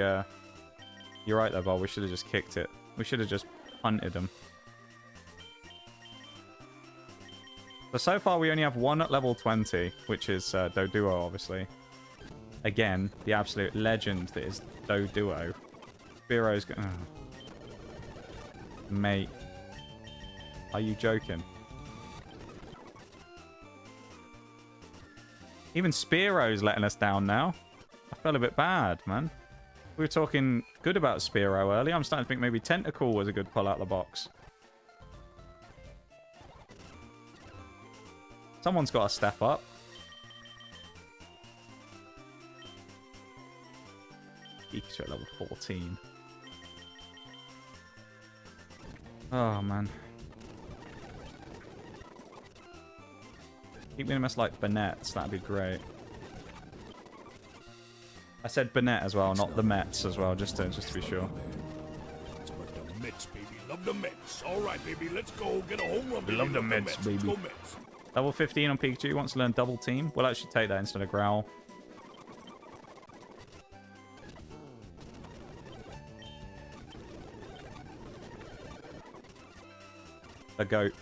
You're right though, Bob. We should have just kicked it. We should have just punted them. So far we only have one at level 20, which is Doduo, obviously. Again, the absolute legend that is Doduo. Spearo's going... Oh. Mate. Are you joking? Even Spearo's letting us down now. I felt a bit bad, man. We were talking good about Spearow earlier. I'm starting to think maybe Tentacle was a good pull out the box. Someone's got to step up. Pikachu at level 14. Oh, man. Keep me in a mess like Bannett's. That'd be great. I said Bennett as well, not the Mets as well, just to be sure. But the Mets, baby. Love the Mets. All right, baby. Let's go. Get a home run. We love the Mets, baby. Let's go Mets. Level 15 on Pikachu. Wants to learn Double Team. We'll actually take that instead of Growl. A goat.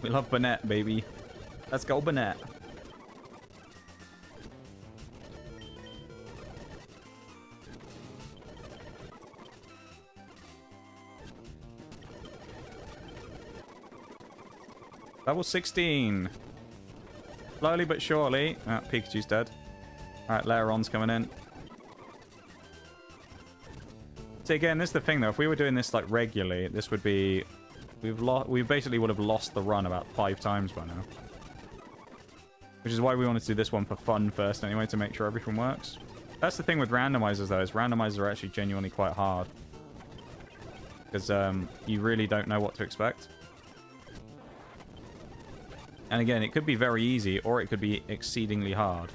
We love Bennett, baby. Let's go, Bennett. Level 16. Slowly but surely. Ah, Pikachu's dead. Alright, Lairon's coming in. So again, this is the thing though. If we were doing this like regularly, this would be... We basically would have lost the run about 5 times by now. Which is why we wanted to do this one for fun first anyway, to make sure everything works. That's the thing with randomizers though, is randomizers are actually genuinely quite hard. Because you really don't know what to expect. And again, it could be very easy, or it could be exceedingly hard.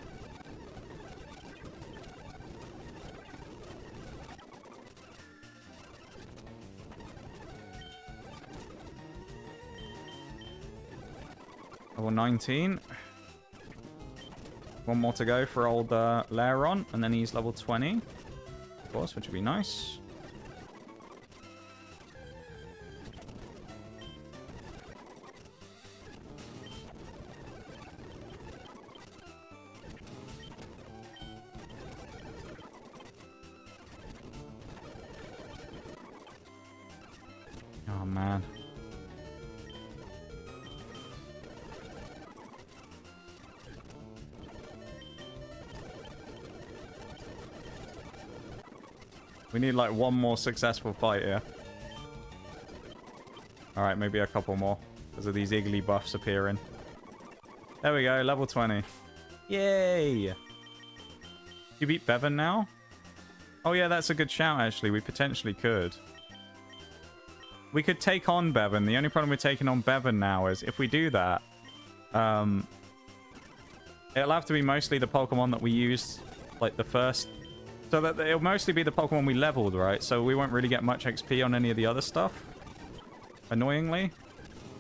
Level 19. One more to go for old Lairon, and then he's level 20. Of course, which would be nice. Oh, man. We need like one more successful fight here. Alright, maybe a couple more. Because of these Iggly buffs appearing. There we go, level 20. Yay! You beat Bevan now? Oh yeah, that's a good shout actually. We potentially could. We could take on Bevan. The only problem with taking on Bevan now is if we do that, it'll have to be mostly the Pokemon that we used, like the first... So that it'll mostly be the Pokemon we leveled, right? So we won't really get much XP on any of the other stuff. Annoyingly.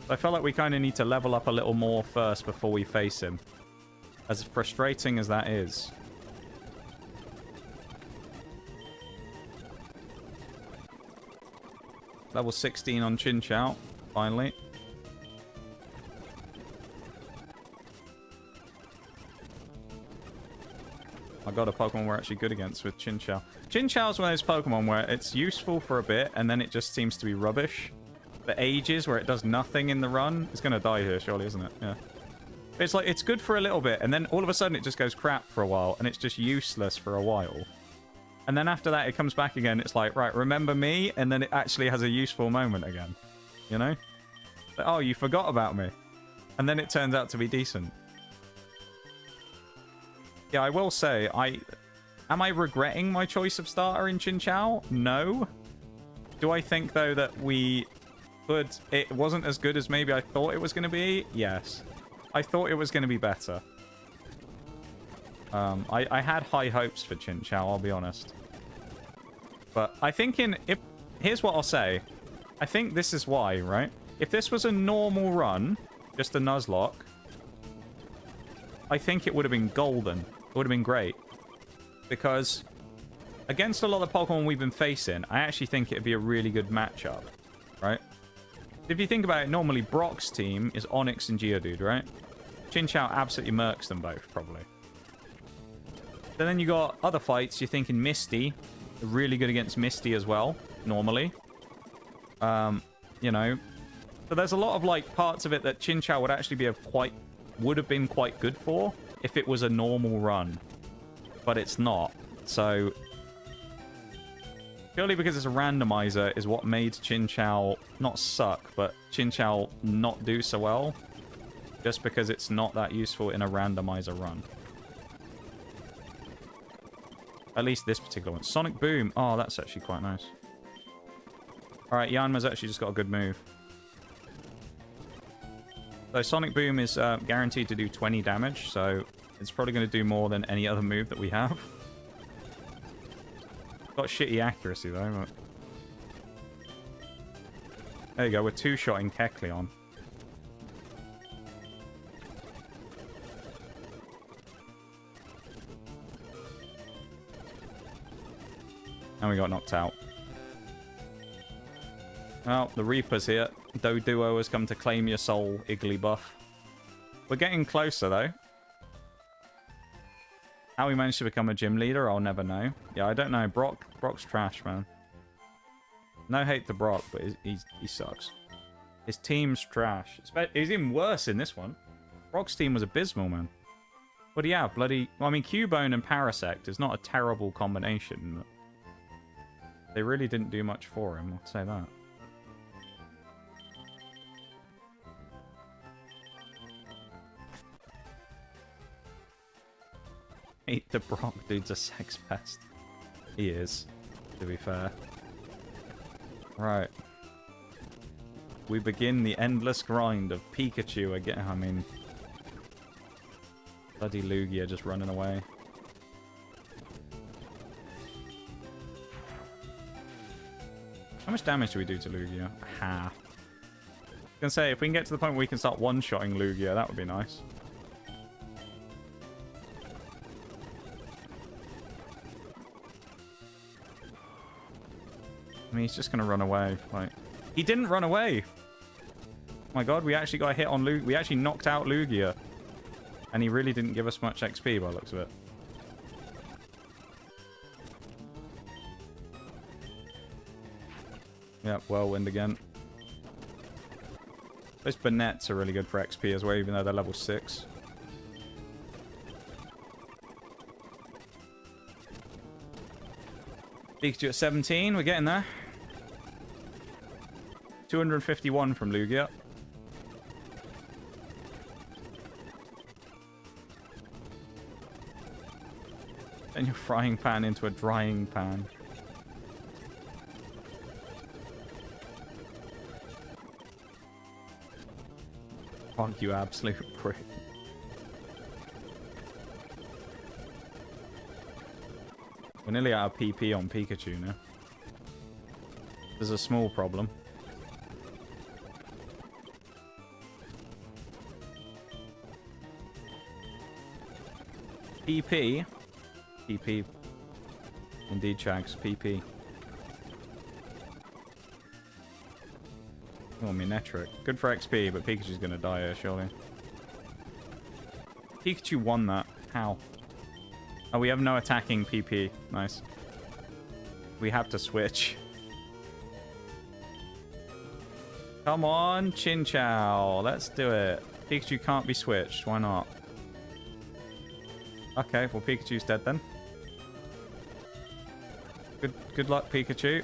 I feel like we kind of need to level up a little more first before we face him. As frustrating as that is. Level 16 on Chinchou, finally. I got a Pokemon we're actually good against with Chinchou. Chinchou is one of those Pokemon where it's useful for a bit, and then it just seems to be rubbish. For ages, where it does nothing in the run. It's going to die here, surely, isn't it? Yeah. It's like, it's good for a little bit, and then all of a sudden it just goes crap for a while, and it's just useless for a while. And then after that, it comes back again. It's like, right, remember me? And then it actually has a useful moment again. You know? Like, oh, you forgot about me. And then it turns out to be decent. Yeah, I will say, am I regretting my choice of starter in Chinchou? No. Do I think, though, that it wasn't as good as maybe I thought it was going to be? Yes. I thought it was going to be better. I had high hopes for Chinchou, I'll be honest. But I think here's what I'll say. I think this is why, right? If this was a normal run, just a Nuzlocke, I think it would have been golden. It would have been great. Because against a lot of the Pokemon we've been facing, I actually think it'd be a really good matchup, right? If you think about it, normally Brock's team is Onix and Geodude, right? Chinchou absolutely murks them both, probably. So then you got other fights. You're thinking Misty. Really good against Misty as well, normally. You know. So there's a lot of, like, parts of it that Chinchou would actually would have been quite good for if it was a normal run. But it's not. So, purely because it's a randomizer is what made Chin Chow not suck, but Chin Chow not do so well. Just because it's not that useful in a randomizer run. At least this particular one. Sonic Boom. Oh, that's actually quite nice. Alright, Yanma's actually just got a good move. So Sonic Boom is guaranteed to do 20 damage, so it's probably going to do more than any other move that we have. Got shitty accuracy though, but... There you go, we're two-shotting Kecleon. And we got knocked out. Well, the Reaper's here. Doduo has come to claim your soul, Igglybuff. We're getting closer, though. How we managed to become a gym leader, I'll never know. Yeah, I don't know. Brock's trash, man. No hate to Brock, but he sucks. His team's trash. He's even worse in this one. Brock's team was abysmal, man. What do you have? Bloody... Well, I mean, Cubone and Parasect is not a terrible combination, but... They really didn't do much for him, I'll say that. Hate the Brock dude's a sex pest. He is, to be fair. Right. We begin the endless grind of Pikachu again. I mean... Bloody Lugia just running away. How much damage do we do to Lugia? Half. I was gonna say, if we can get to the point where we can start one-shotting Lugia, that would be nice. I mean, he's just gonna run away. Like, he didn't run away! Oh my god, we actually got a hit on Lugia. We actually knocked out Lugia. And he really didn't give us much XP by the looks of it. Yep, Whirlwind again. Those Bannettes are really good for XP as well, even though they're level 6. Pikachu at 17, we're getting there. 251 from Lugia. Turn your frying pan into a drying pan. Fuck you, absolute prick. We're nearly out of PP on Pikachu now. There's a small problem. PP. PP. Indeed, Shags. PP. Oh, Minetric. Good for XP, but Pikachu's gonna die here, surely. Pikachu won that. How? Oh, we have no attacking PP. Nice. We have to switch. Come on, Chinchou. Let's do it. Pikachu can't be switched. Why not? Okay, well, Pikachu's dead then. Good luck, Pikachu.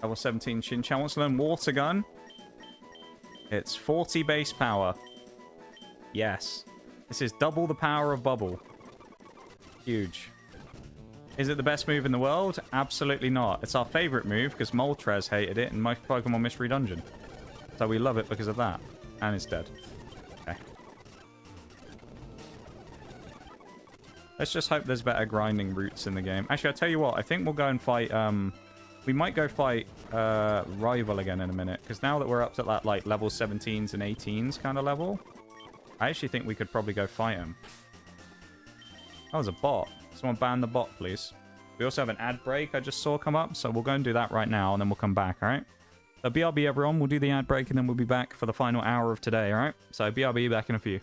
Level 17 Chinchou wants to learn Water Gun. It's 40 base power. Yes. This is double the power of Bubble. Huge. Is it the best move in the world? Absolutely not. It's our favorite move because Moltres hated it in my Pokemon Mystery Dungeon. So we love it because of that. And it's dead. Okay. Let's just hope there's better grinding routes in the game. Actually, I'll tell you what. I think we'll go and fight... We might go fight Rival again in a minute. Because now that we're up to that like level 17s and 18s kind of level... I actually think we could probably go fight him. That was a bot. Someone ban the bot, please. We also have an ad break I just saw come up, so we'll go and do that right now, and then we'll come back, alright? BRB, everyone. We'll do the ad break and then we'll be back for the final hour of today, all right? So BRB, back in a few.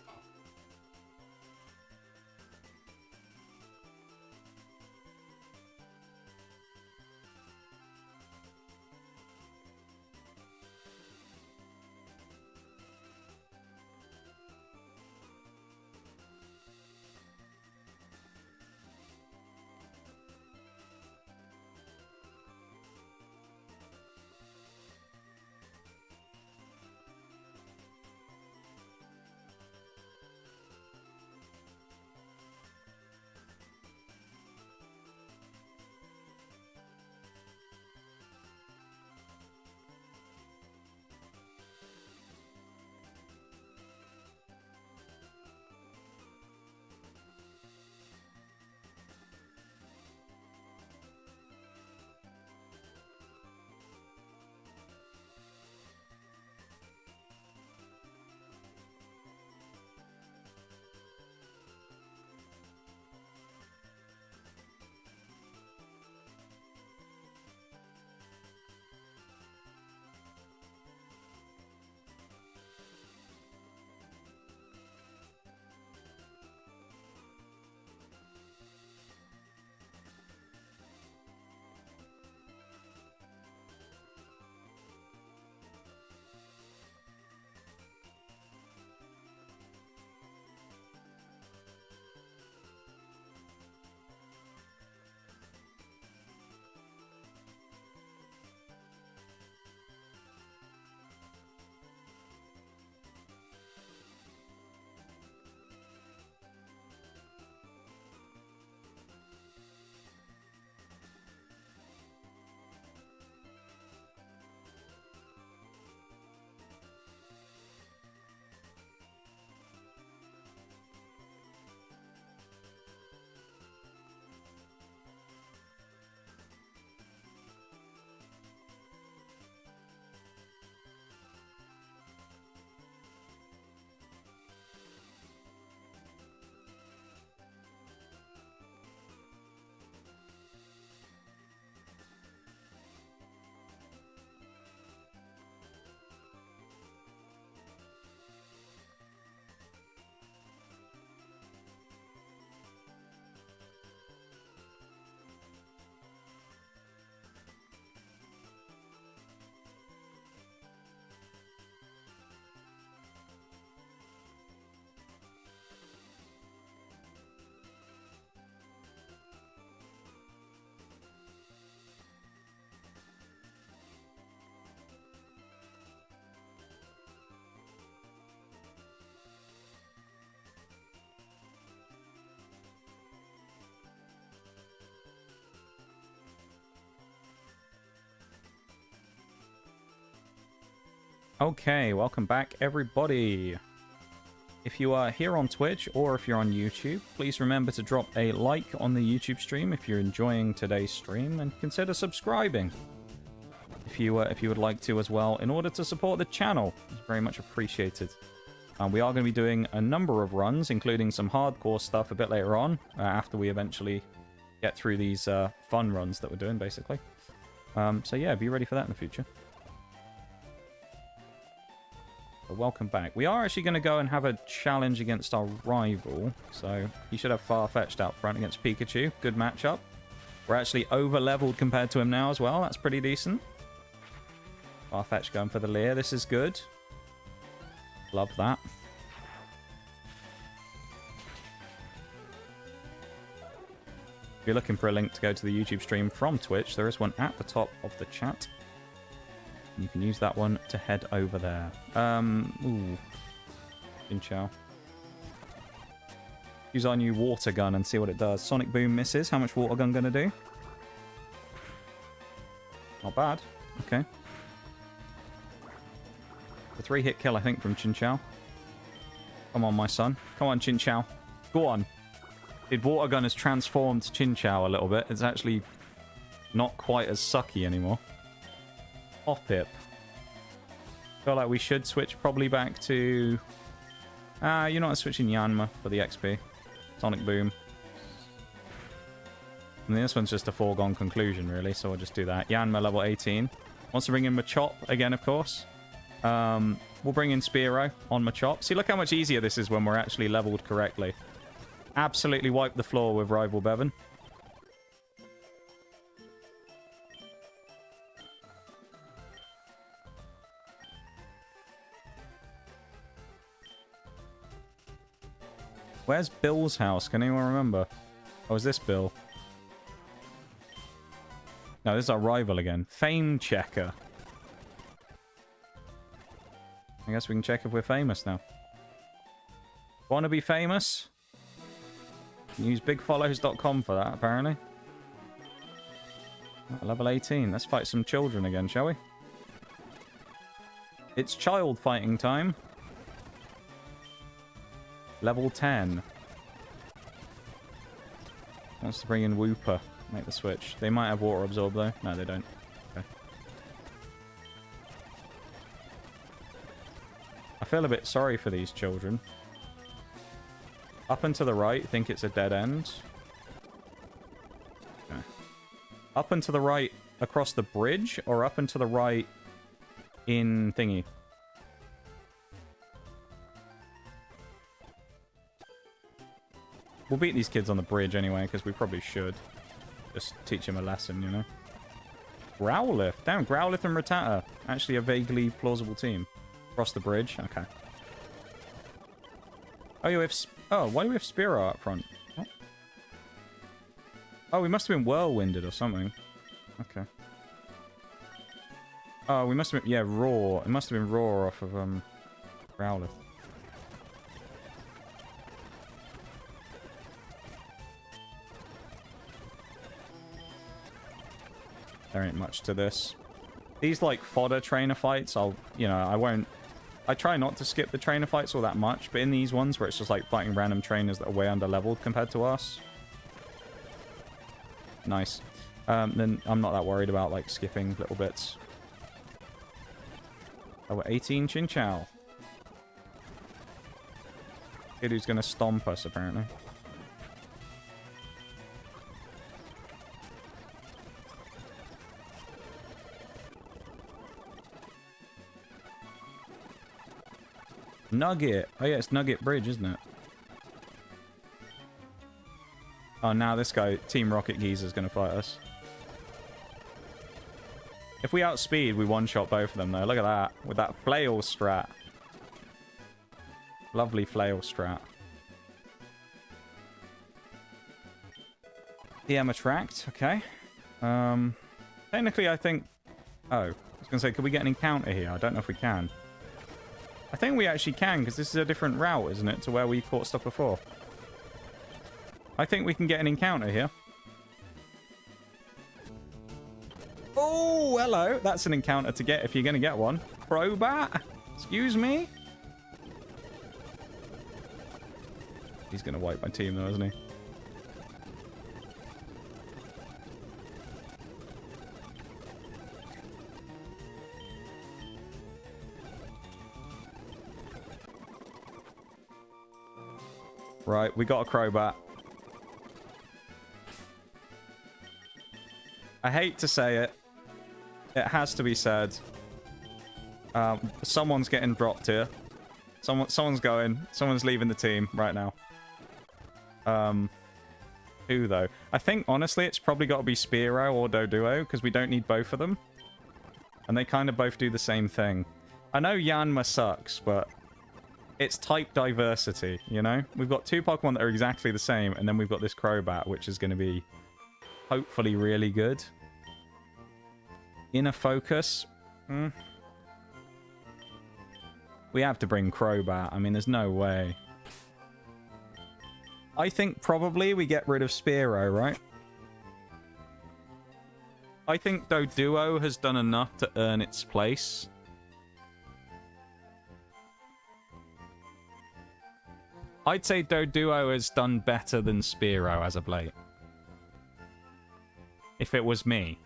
Okay, welcome back, everybody. If you are here on Twitch or if you're on YouTube, please remember to drop a like on the YouTube stream if you're enjoying today's stream, and consider subscribing if you would like to as well, in order to support the channel. It's very much appreciated. We are going to be doing a number of runs, including some hardcore stuff a bit later on, after we eventually get through these fun runs that we're doing, basically. So yeah, be ready for that in the future. Welcome back. We are actually going to go and have a challenge against our rival. So he should have Far-Fetched out front against Pikachu. Good matchup. We're actually over-leveled compared to him now as well. That's pretty decent. Far-Fetched going for the Leer. This is good. Love that. If you're looking for a link to go to the YouTube stream from Twitch, there is one at the top of the chat. You can use that one to head over there. Ooh. Chinchou. Use our new water gun and see what it does. Sonic Boom misses. How much water gun gonna do? Not bad. Okay. A 3-hit kill, I think, from Chinchou. Come on, my son. Come on, Chinchou. Go on. Dude, water gun has transformed Chinchou a little bit. It's actually not quite as sucky anymore. Hoppip. Feel like we should switch probably back to... you know what, switching Yanma for the XP. Sonic Boom. I mean, this one's just a foregone conclusion, really, so we'll just do that. Yanma level 18. Wants to bring in Machop again, of course. We'll bring in Spearow on Machop. See, look how much easier this is when we're actually leveled correctly. Absolutely wipe the floor with Rival Bevan. Where's Bill's house? Can anyone remember? Oh, is this Bill? No, this is our rival again. Fame checker. I guess we can check if we're famous now. Want to be famous? Use bigfollows.com for that, apparently. Level 18. Let's fight some children again, shall we? It's child fighting time. Level 10. Wants to bring in Wooper. Make the switch. They might have water absorb though. No, they don't. Okay. I feel a bit sorry for these children. Up and to the right, think it's a dead end. Okay. Up and to the right across the bridge, or up and to the right in thingy? We'll beat these kids on the bridge anyway, because we probably should. Just teach them a lesson, you know? Growlithe. Damn, Growlithe and Rattata. Actually a vaguely plausible team. Cross the bridge. Okay. Oh, you have... Oh, why do we have Spearow up front? What? Oh, we must have been whirlwinded or something. Okay. Oh, we must have been... Yeah, Roar. It must have been Roar off of, Growlithe. There ain't much to this. These, like, fodder trainer fights, I try not to skip the trainer fights all that much, but in these ones where it's just, like, fighting random trainers that are way under-leveled compared to us. Nice. Then I'm not that worried about, like, skipping little bits. Oh, we're 18 Chinchou. Kid who's gonna stomp us, apparently. Nugget. Oh yeah, it's Nugget Bridge, isn't it? Oh, now this guy, Team Rocket Geezer's gonna fight us. If we outspeed, we one-shot both of them, though. Look at that. With that flail strat. Lovely flail strat. EM attract. Okay. Technically, I think... Oh, I was gonna say, could we get an encounter here? I don't know if we can. I think we actually can, because this is a different route, isn't it, to where we caught stuff before. I think we can get an encounter here. Oh, hello. That's an encounter to get if you're going to get one. Crobat? Excuse me? He's going to wipe my team, though, isn't he? Right, we got a Crobat. I hate to say it. It has to be said. Someone's getting dropped here. Someone's leaving the team right now. Who, though? I think, honestly, it's probably got to be Spearow or Doduo, because we don't need both of them. And they kind of both do the same thing. I know Yanma sucks, but... It's type diversity, you know? We've got two Pokemon that are exactly the same, and then we've got this Crobat, which is going to be hopefully really good. Inner Focus. We have to bring Crobat. I mean, there's no way. I think probably we get rid of Spearow, right? I think Doduo has done enough to earn its place. I'd say Doduo has done better than Spearow as of late. If it was me.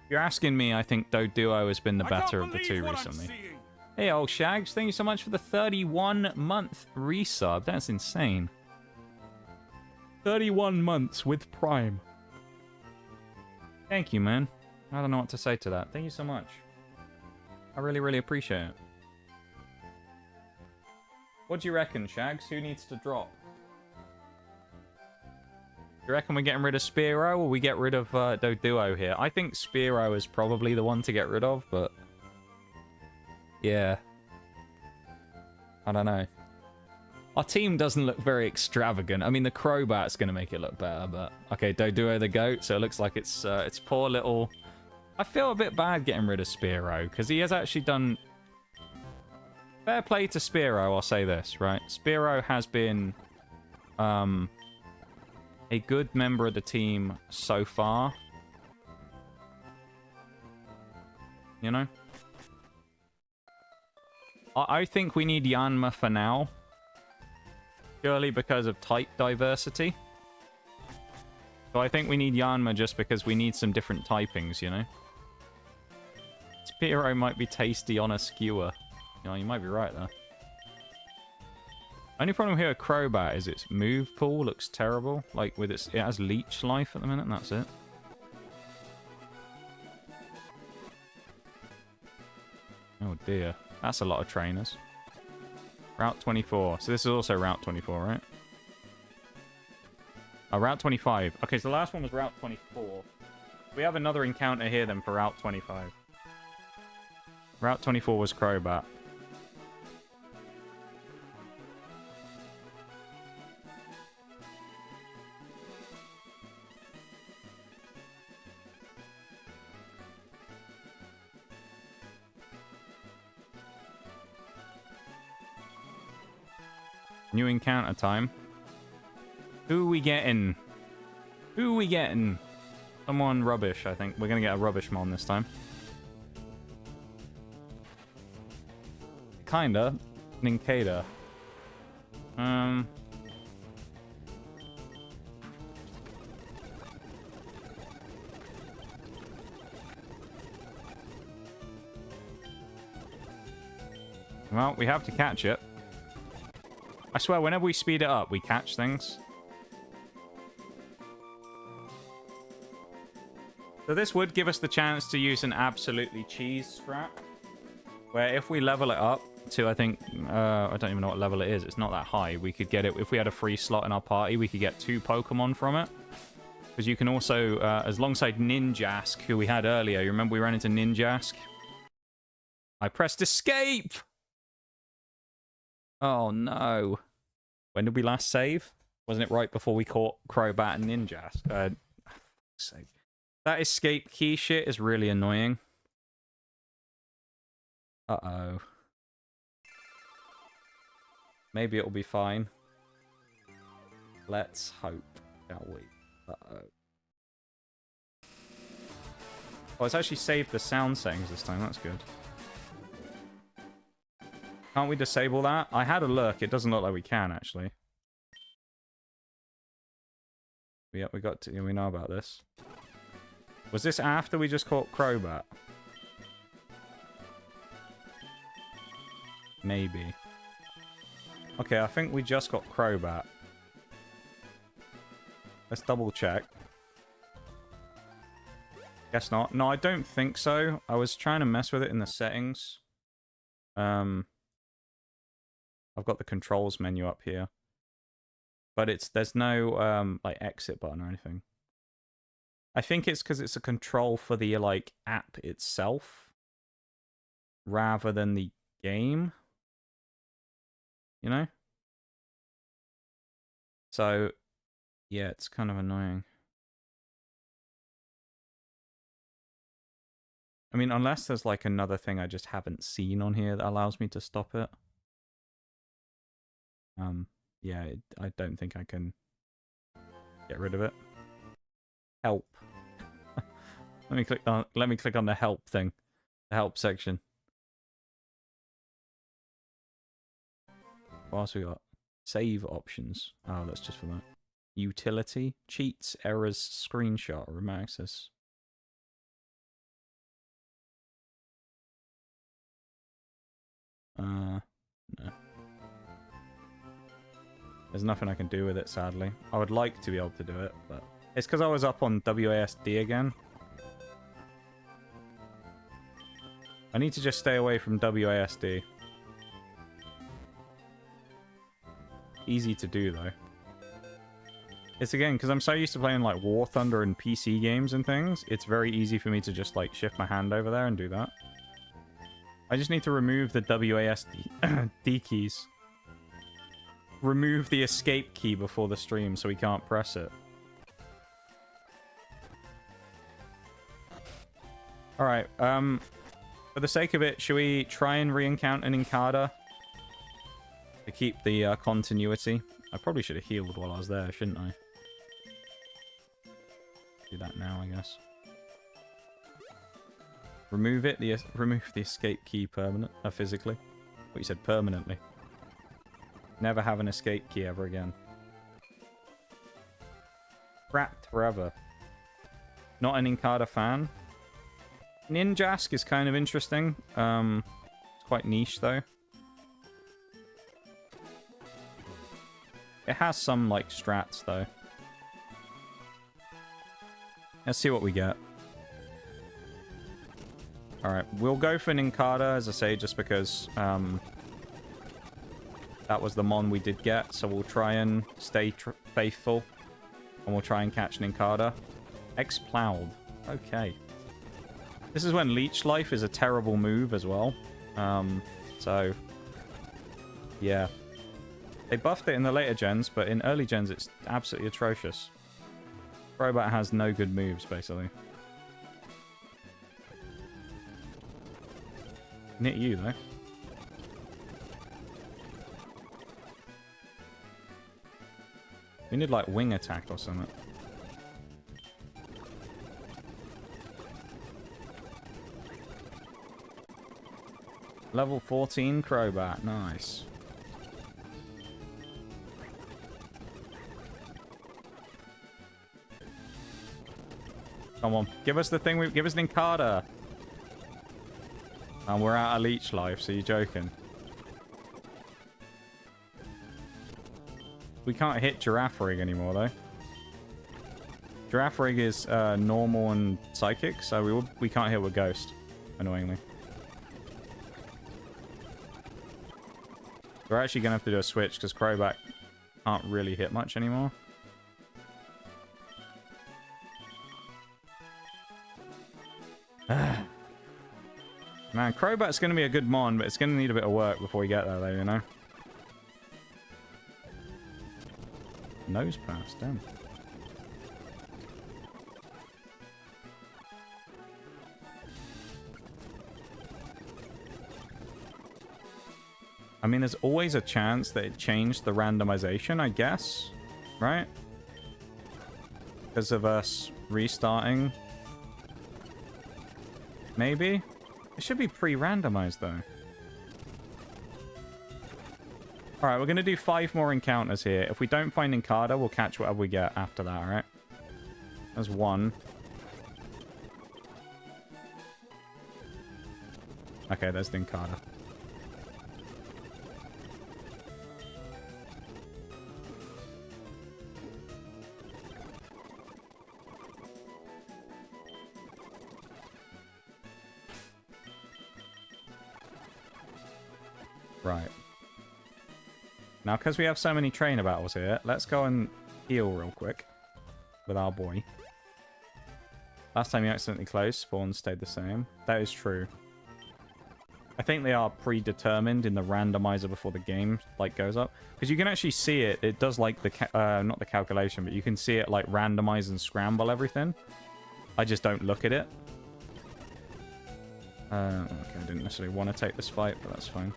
If you're asking me, I think Doduo has been the better of the two recently. Hey, old Shags, thank you so much for the 31-month resub. That's insane. 31 months with Prime. Thank you, man. I don't know what to say to that. Thank you so much. I really, really appreciate it. What do you reckon, Shags? Who needs to drop? Do you reckon we're getting rid of Spearow or we get rid of Doduo here? I think Spearow is probably the one to get rid of, but... yeah. I don't know. Our team doesn't look very extravagant. I mean, the Crobat's going to make it look better, but... okay, Doduo the GOAT, so it looks like it's poor little... I feel a bit bad getting rid of Spearow, because he has actually done... fair play to Spearow, I'll say this, right? Spearow has been... a good member of the team so far. You know? I think we need Yanma for now. Purely because of type diversity. So I think we need Yanma just because we need some different typings, you know? Spearow might be tasty on a skewer. You know, you might be right there. Only problem here with Crobat is its move pool looks terrible. Like, with it has leech life at the minute, and that's it. Oh dear. That's a lot of trainers. Route 24. So this is also Route 24, right? Oh, Route 25. Okay, so the last one was Route 24. We have another encounter here then for Route 25. Route 24 was Crobat. New encounter time. Who we getting? Who we getting? Someone rubbish, I think. We're going to get a rubbish mon this time. Kinda. Nincada. Well, we have to catch it. I swear, whenever we speed it up, we catch things. So this would give us the chance to use an absolutely cheese strat. Where if we level it up to, I think, I don't even know what level it is. It's not that high. We could get it, if we had a free slot in our party, we could get 2 Pokemon from it. Because you can also, as alongside Ninjask, who we had earlier. You remember we ran into Ninjask? I pressed escape! Oh, no. When did we last save? Wasn't it right before we caught Crobat and Ninjask? For fuck's sake. That escape key shit is really annoying. Uh-oh. Maybe it'll be fine. Let's hope, shall we? Uh-oh. Oh, it's actually saved the sound settings this time. That's good. Can't we disable that? I had a look. It doesn't look like we can, actually. Yeah, we know about this. Was this after we just caught Crobat? Maybe. Okay, I think we just got Crobat. Let's double check. Guess not. No, I don't think so. I was trying to mess with it in the settings. I've got the controls menu up here. But there's no like exit button or anything. I think it's because it's a control for the like app itself rather than the game. You know? So yeah, it's kind of annoying. I mean, unless there's like another thing I just haven't seen on here that allows me to stop it. Yeah, I don't think I can get rid of it. Help. Let me click on the help thing. The help section. What else we got? Save options. Oh, that's just for that. Utility. Cheats, errors, screenshot, remote access. No. There's nothing I can do with it, sadly. I would like to be able to do it, but... It's because I was up on WASD again. I need to just stay away from WASD. Easy to do, though. It's again, because I'm so used to playing, like, War Thunder and PC games and things, it's very easy for me to just, like, shift my hand over there and do that. I just need to remove the WASD keys. Remove the escape key before the stream so we can't press it. Alright, for the sake of it, should we try and re-encounter an Incada? To keep the continuity. I probably should have healed while I was there, shouldn't I? Do that now, I guess. Remove it. Remove the escape key physically. What you said, permanently. Never have an escape key ever again. Trapped forever. Not an Incada fan. Ninjask is kind of interesting. It's quite niche though. It has some like strats though. Let's see what we get. Alright, we'll go for Ninkada, as I say, just because that was the mon we did get, so we'll try and stay faithful, and we'll try and catch Ninkada. Explode. Okay. This is when Leech Life is a terrible move as well. So, yeah. They buffed it in the later gens, but in early gens it's absolutely atrocious. Crobat has no good moves, basically. Hit you, though. We need, like, wing attack or something. Level 14 Crobat. Nice. Come on. Give us the thing. Give us Ninkada. And we're out of Leech Life, so you're joking. We can't hit Giraffe Rig anymore, though. Giraffe Rig is normal and psychic, so we can't hit with Ghost, annoyingly. We're actually going to have to do a switch, because Crobat can't really hit much anymore. Man, Crobat's going to be a good mon, but it's going to need a bit of work before we get there, though, you know? Nose pass, damn. I mean, there's always a chance that it changed the randomization, I guess. Right? Because of us restarting. Maybe? It should be pre-randomized, though. Alright, we're going to do 5 more encounters here. If we don't find Incada, we'll catch whatever we get after that, alright? There's 1. Okay, there's the Incada. Right. Now, because we have so many trainer battles here, let's go and heal real quick with our boy. Last time you accidentally closed, spawns stayed the same. That is true. I think they are predetermined in the randomizer before the game like goes up. Because you can actually see it. It does like the... not the calculation, but you can see it like randomize and scramble everything. I just don't look at it. Okay, I didn't necessarily want to take this fight, but that's fine.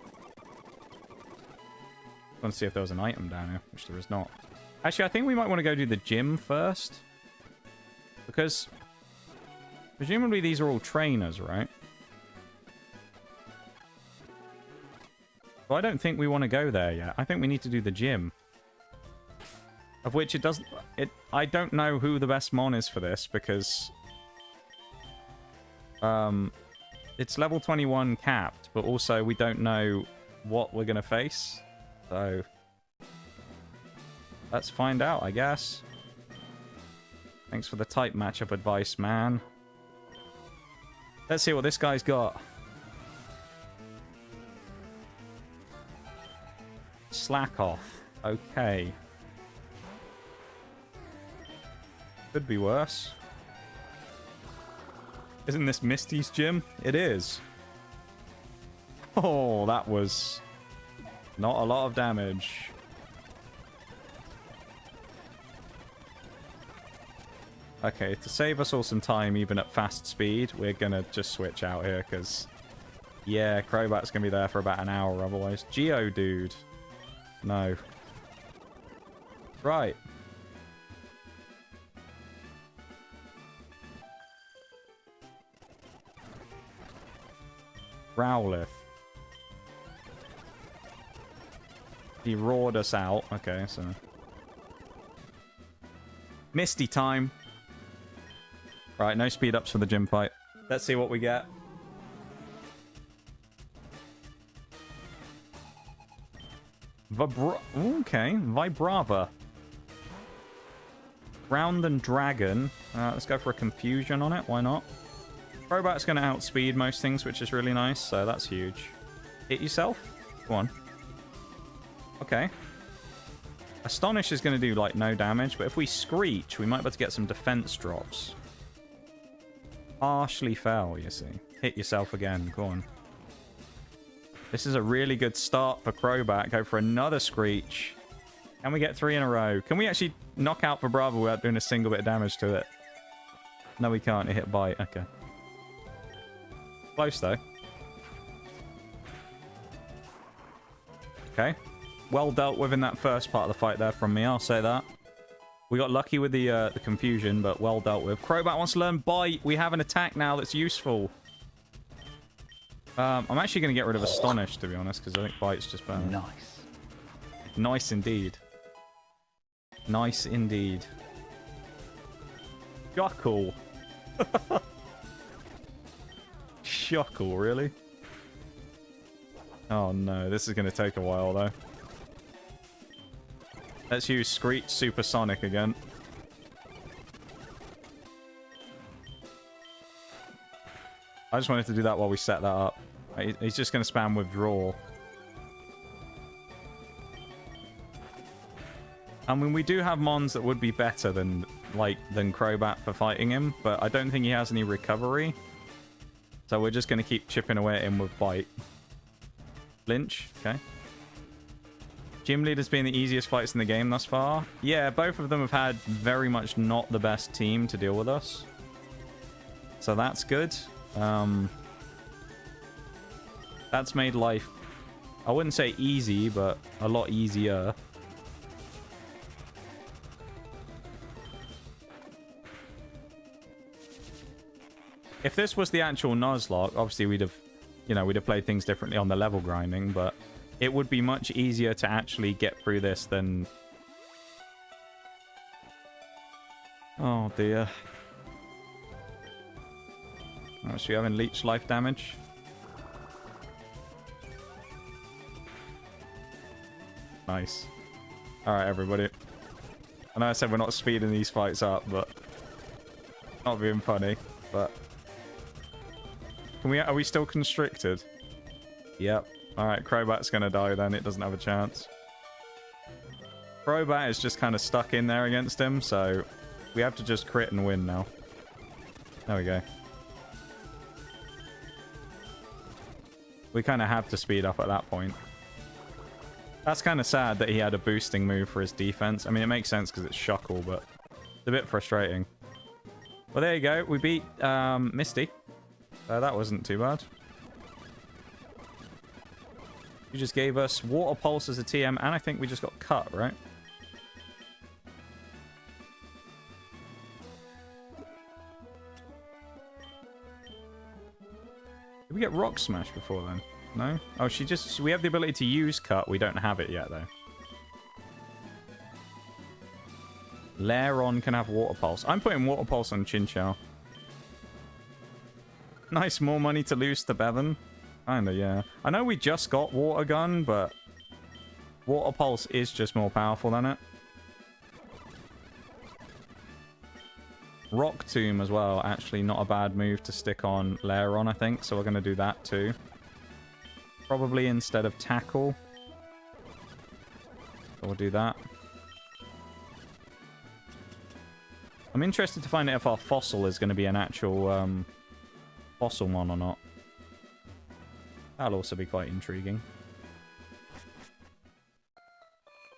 I want to see if there was an item down here, which there is not. Actually, I think we might want to go do the gym first. Because presumably these are all trainers, right? But I don't think we want to go there yet. I think we need to do the gym. Of which it doesn't... I don't know who the best mon is for this, because... it's level 21 capped, but also we don't know what we're going to face. So... let's find out, I guess. Thanks for the type matchup advice, man. Let's see what this guy's got. Slack off. Okay. Could be worse. Isn't this Misty's gym? It is. Oh, that was not a lot of damage. Okay, to save us all some time, even at fast speed, we're gonna just switch out here, because... yeah, Crobat's gonna be there for about an hour otherwise. Geodude. No. Right. Rowlith. He roared us out. Okay, so... Misty time. Right, no speed ups for the gym fight. Let's see what we get. Okay, Vibrava. Ground and Dragon. Let's go for a Confusion on it. Why not? Crobat's going to outspeed most things, which is really nice, so that's huge. Hit yourself? Go on. Okay. Astonish is going to do, like, no damage, but if we Screech, we might be able to get some defense drops. Harshly fell, you see. Hit yourself again. Go on. This is a really good start for Crobat. Go for another Screech. Can we get 3 in a row? Can we actually knock out Vibrava without doing a single bit of damage to it? No, we can't. It hit Bite. Okay. Close, though. Okay. Well dealt with in that first part of the fight there from me. I'll say that. We got lucky with the confusion, but well dealt with. Crobat wants to learn Bite. We have an attack now that's useful. I'm actually going to get rid of Astonish, to be honest, because I think Bite's just better. Nice. Nice indeed. Nice indeed. Shuckle. Shuckle, really? Oh no, this is going to take a while, though. Let's use Screech Supersonic again. I just wanted to do that while we set that up. He's just going to spam Withdrawal. I mean, we do have Mons that would be better than Crobat for fighting him, but I don't think he has any recovery. So we're just going to keep chipping away at him with Bite. Lynch, okay. Gym Leader's been the easiest fights in the game thus far. Yeah, both of them have had very much not the best team to deal with us. So that's good. That's made life, I wouldn't say easy, but a lot easier. If this was the actual Nuzlocke, obviously we'd have played things differently on the level grinding, but it would be much easier to actually get through this than... oh dear. Oh, so you're having leech life damage? Nice. Alright, everybody. I know I said we're not speeding these fights up, but... not being funny, but... are we still constricted? Yep. Alright, Crobat's gonna die then. It doesn't have a chance. Crobat is just kind of stuck in there against him, so... we have to just crit and win now. There we go. We kind of have to speed up at that point. That's kind of sad that he had a boosting move for his defense. I mean, it makes sense because it's Shuckle, but it's a bit frustrating. Well, there you go. We beat Misty. That wasn't too bad. You just gave us Water Pulse as a TM, and I think we just got cut, right? Did we get Rock Smash before then? No? Oh, we have the ability to use cut. We don't have it yet, though. Lairon can have Water Pulse. I'm putting Water Pulse on Chinchou. Nice, more money to lose to Bevan. Kinda, yeah. I know we just got Water Gun, but Water Pulse is just more powerful than it. Rock Tomb as well, actually not a bad move to stick on Lairon, I think, so we're going to do that too. Probably instead of Tackle. So we'll do that. I'm interested to find out if our fossil is going to be an actual fossil mon or not. That'll also be quite intriguing.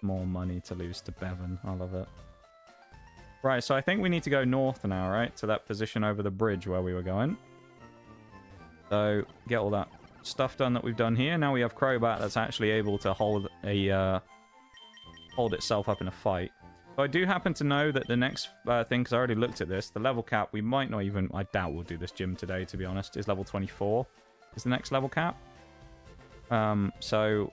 More money to lose to Bevan. I love it. Right, so I think we need to go north now, right? To that position over the bridge where we were going. So, get all that stuff done that we've done here. Now we have Crobat that's actually able to hold itself up in a fight. So I do happen to know that the next thing, because I already looked at this, the level cap, we might not even... I doubt we'll do this gym today, to be honest, is level 24. Is the next level cap. So...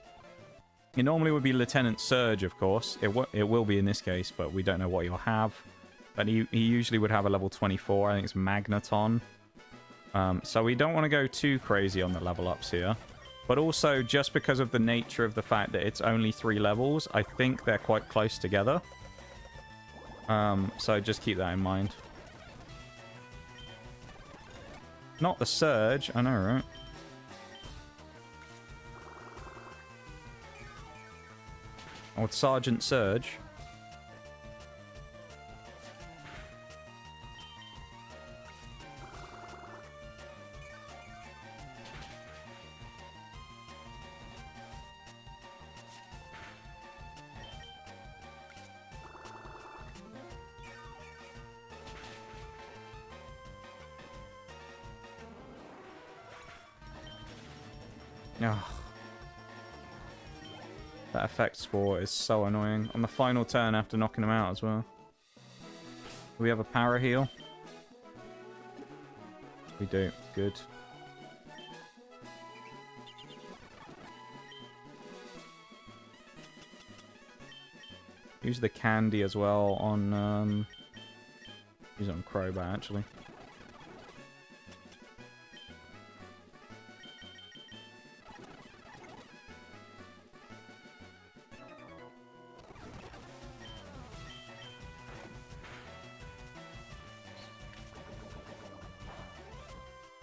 It normally would be Lieutenant Surge, of course. It will be in this case, but we don't know what he'll have. But he usually would have a level 24. I think it's Magneton. So we don't want to go too crazy on the level ups here. But also, just because of the nature of the fact that it's only 3 levels, I think they're quite close together. So just keep that in mind. Not the Surge, I know, right? Or Sergeant Surge. Oh. That effect spore is so annoying. On the final turn after knocking him out as well. Do we have a power heal? We do. Good. Use the candy as well on... use it on Crobat, actually.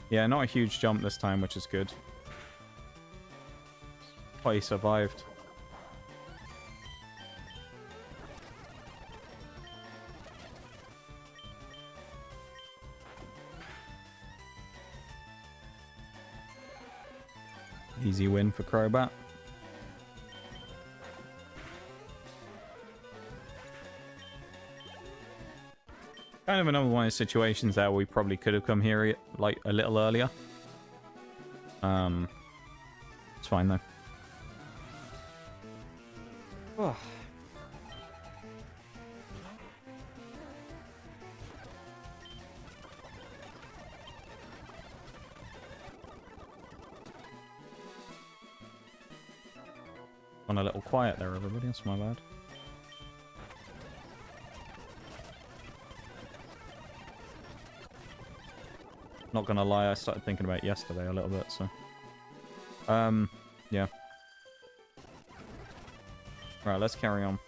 Yeah, not a huge jump this time, which is good. Oh, he survived. Easy win for Crobat. Kind of another one of those situations there where we probably could have come here like a little earlier. It's fine though. Oh. On a little quiet there, everybody. That's my bad. Not gonna lie, I started thinking about it yesterday a little bit, so... yeah. Right, let's carry on.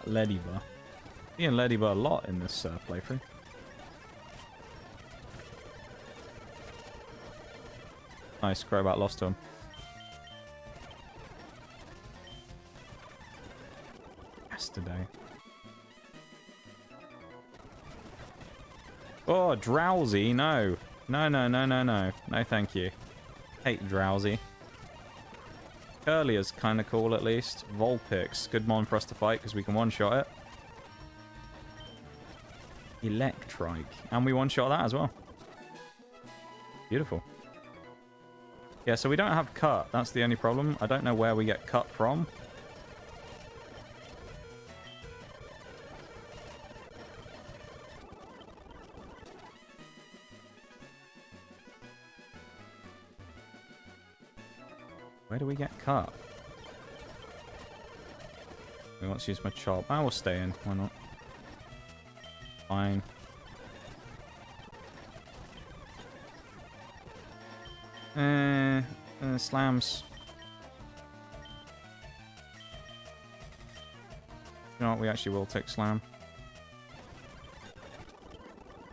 Ladybug. Seeing Ladybug a lot in this playthrough. Nice, Crobat lost to him. Yesterday. Oh, Drowsy, no. No, no, no, no, no. No, thank you. Hate Drowsy. Curlier's kind of cool, at least. Vulpix, good mon for us to fight, because we can one-shot it. Electrike. And we one-shot that as well. Beautiful. Yeah, so we don't have cut. That's the only problem. I don't know where we get cut from. Where do we get cut? We want to use my chop. I will stay in. Why not? Fine. Slams. You know what? We actually will take slam.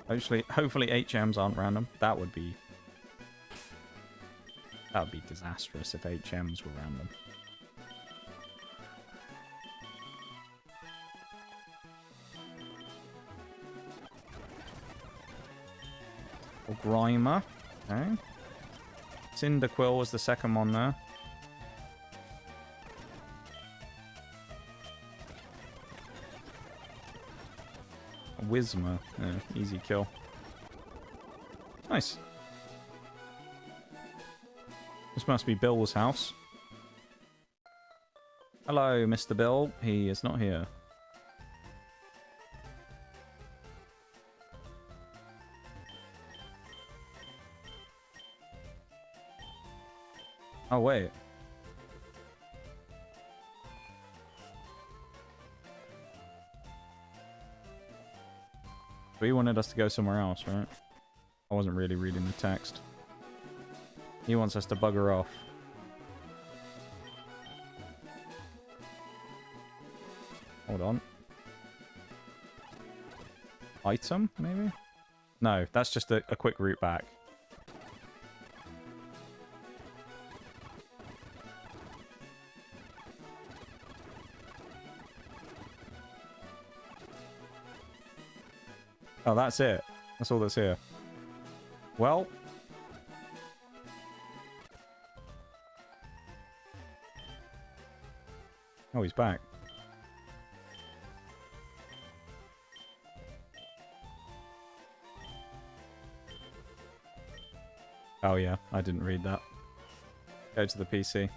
Hopefully HMs aren't random. That would be That would be disastrous if HMs were random. Or Grimer. Okay. Cyndaquil was the second one there. Whismer. Yeah, easy kill. Nice. This must be Bill's house. Hello, Mr. Bill. He is not here. Oh, wait. So he wanted us to go somewhere else, right? I wasn't really reading the text. He wants us to bugger off. Hold on. Item, maybe? No, that's just a quick route back. Oh, that's it. That's all that's here. Well. Oh, he's back. Oh, yeah. I didn't read that. Go to the PC.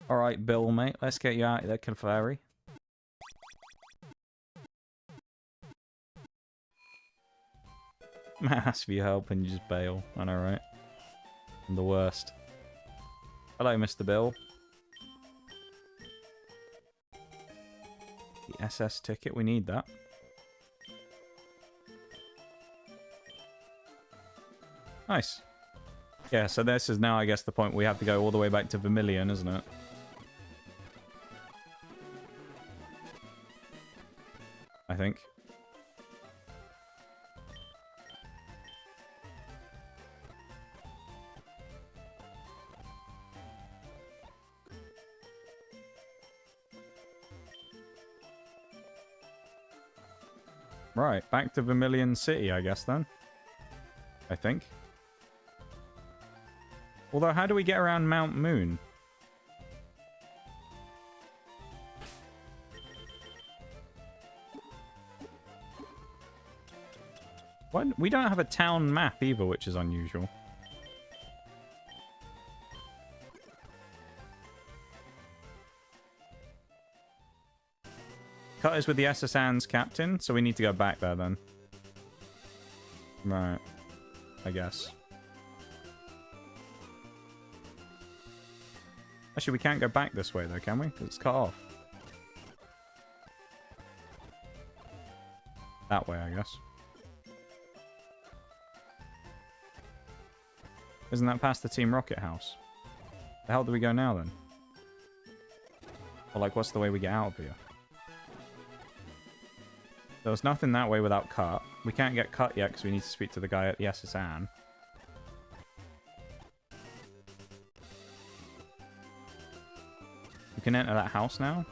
Alright, Bill, mate. Let's get you out of there, Clefairy. Man asks for your help and you just bail. I know, right? I'm the worst. Hello, Mr. Bill. The SS ticket, we need that. Nice. Yeah, so this is now, I guess, the point we have to go all the way back to Vermilion, isn't it? I think. Right, back to Vermilion City, I guess, then. I think. Although, how do we get around Mount Moon? What? We don't have a town map either, which is unusual. Cut is with the SS Anne's captain, so we need to go back there then. Right. I guess. Actually, we can't go back this way though, can we? Because it's cut off. That way, I guess. Isn't that past the Team Rocket house? The hell do we go now then? Or like, what's the way we get out of here? There was nothing that way without cut. We can't get cut yet because we need to speak to the guy at the SS Anne. We can enter that house now.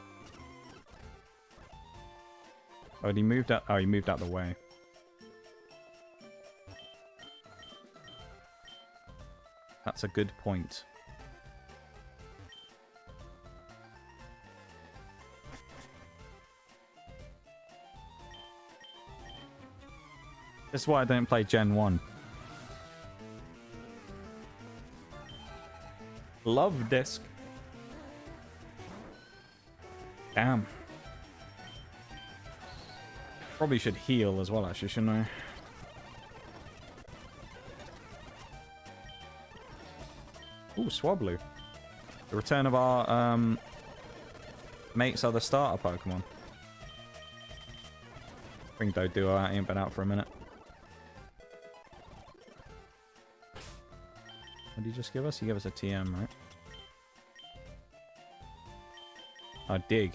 Oh, he moved out. Oh, he moved out the way. That's a good point. This is why I don't play Gen 1. Love disc. Damn. Probably should heal as well, actually, shouldn't I? Ooh, Swablu. The return of our mate's other starter Pokemon. Bring Doduo out, he ain't been out for a minute. What did he just give us? He gave us a TM, right? Oh, dig.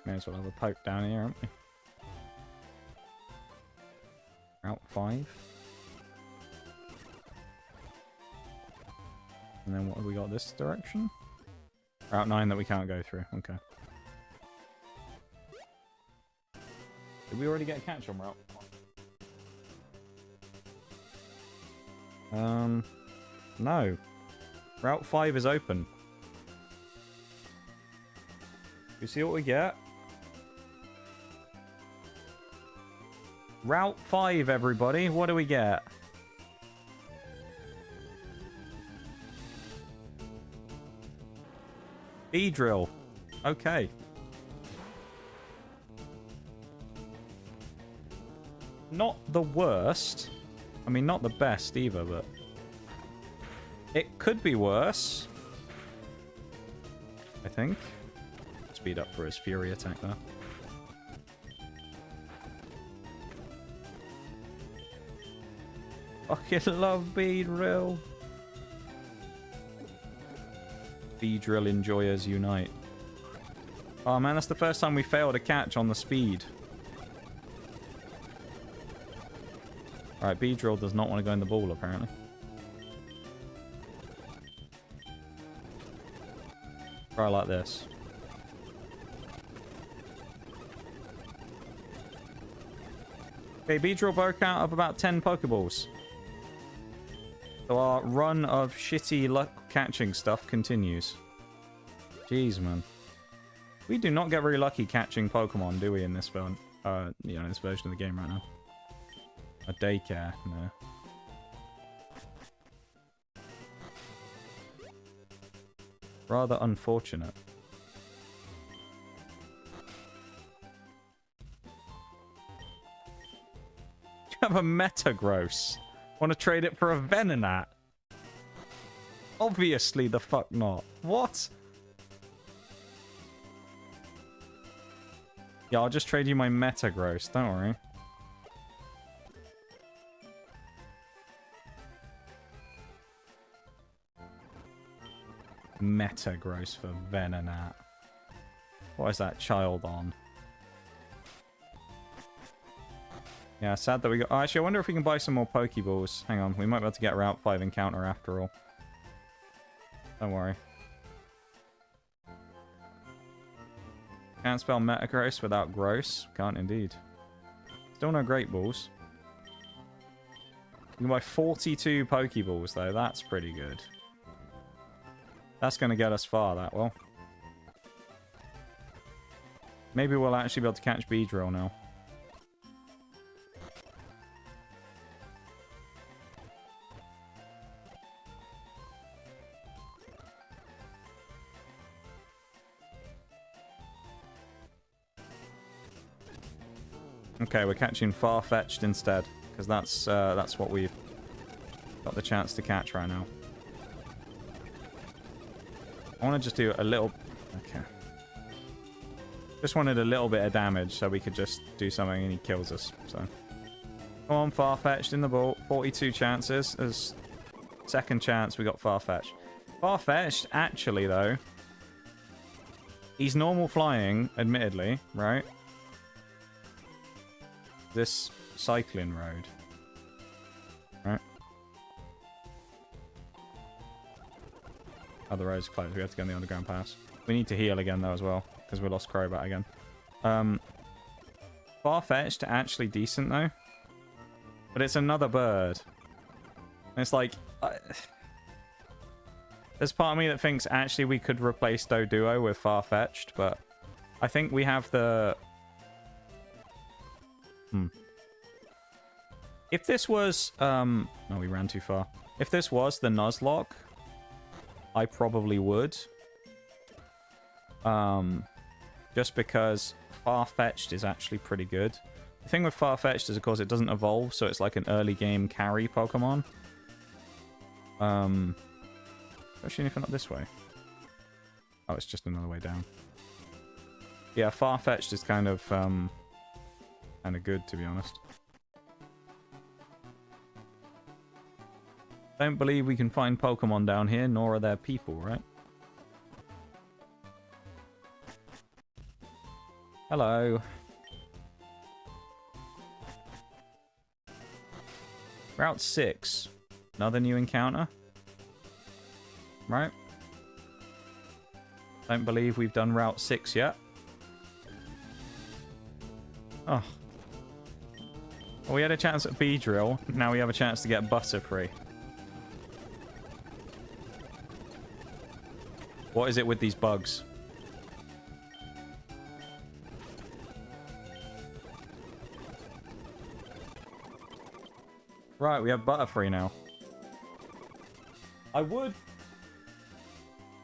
May as well have a poke down here, haven't we? Route 5. And then what have we got this direction? Route 9 that we can't go through. Okay. Did we already get a catch on Route 5? No. Route 5 is open. You see what we get? Route 5, everybody. What do we get? B-drill. Okay. Not the worst. I mean, not the best either, but... it could be worse. I think. Speed up for his Fury attack there. Fucking love B-drill. B-drill enjoyers unite. Oh man, that's the first time we failed a catch on the speed. Alright, B-drill does not want to go in the ball, apparently. Try like this. Okay, B-drill broke out of about 10 Pokeballs. So our run of shitty luck catching stuff continues. Jeez, man. We do not get very lucky catching Pokemon, do we, in this film? You know, this version of the game right now. A daycare, no. Rather unfortunate. You have a Metagross. Want to trade it for a Venonat? Obviously the fuck not. What? Yeah, I'll just trade you my Metagross, don't worry. Metagross for Venonat. What is that child on? Yeah, sad that we got... oh, actually, I wonder if we can buy some more Pokeballs. Hang on, we might be able to get Route 5 encounter after all. Don't worry. Can't spell Metagross without gross. Can't indeed. Still no Great Balls. You can buy 42 Pokeballs, though. That's pretty good. That's going to get us far, that will. Maybe we'll actually be able to catch B-drill now. Okay, we're catching Farfetch'd instead, because that's what we've got the chance to catch right now. I want to just do a little... okay. Just wanted a little bit of damage so we could just do something and he kills us, so... come on, Farfetch'd in the ball. 42 chances. As second chance, we got Farfetch'd. Farfetch'd, actually, though... he's normal flying, admittedly, right? This cycling road. Right? Oh, the road's closed. We have to go on the underground pass. We need to heal again, though, as well, because we lost Crobat again. Farfetch'd, actually decent, though. But it's another bird. And it's like... there's part of me that thinks, actually, we could replace Doduo with Farfetch'd, but I think we have the... if this was... no, we ran too far. If this was the Nuzlocke, I probably would. Just because Farfetch'd is actually pretty good. The thing with Farfetch'd is, of course, it doesn't evolve, so it's like an early game carry Pokemon. Especially if not this way. Oh, it's just another way down. Yeah, Farfetch'd is kind of good, to be honest. Don't believe we can find Pokemon down here, nor are there people, right? Hello. Route 6. Another new encounter. Right? Don't believe we've done Route 6 yet. Oh. Well, we had a chance at B-Drill. Now we have a chance to get Butterfree. What is it with these bugs? Right, we have Butterfree now. I would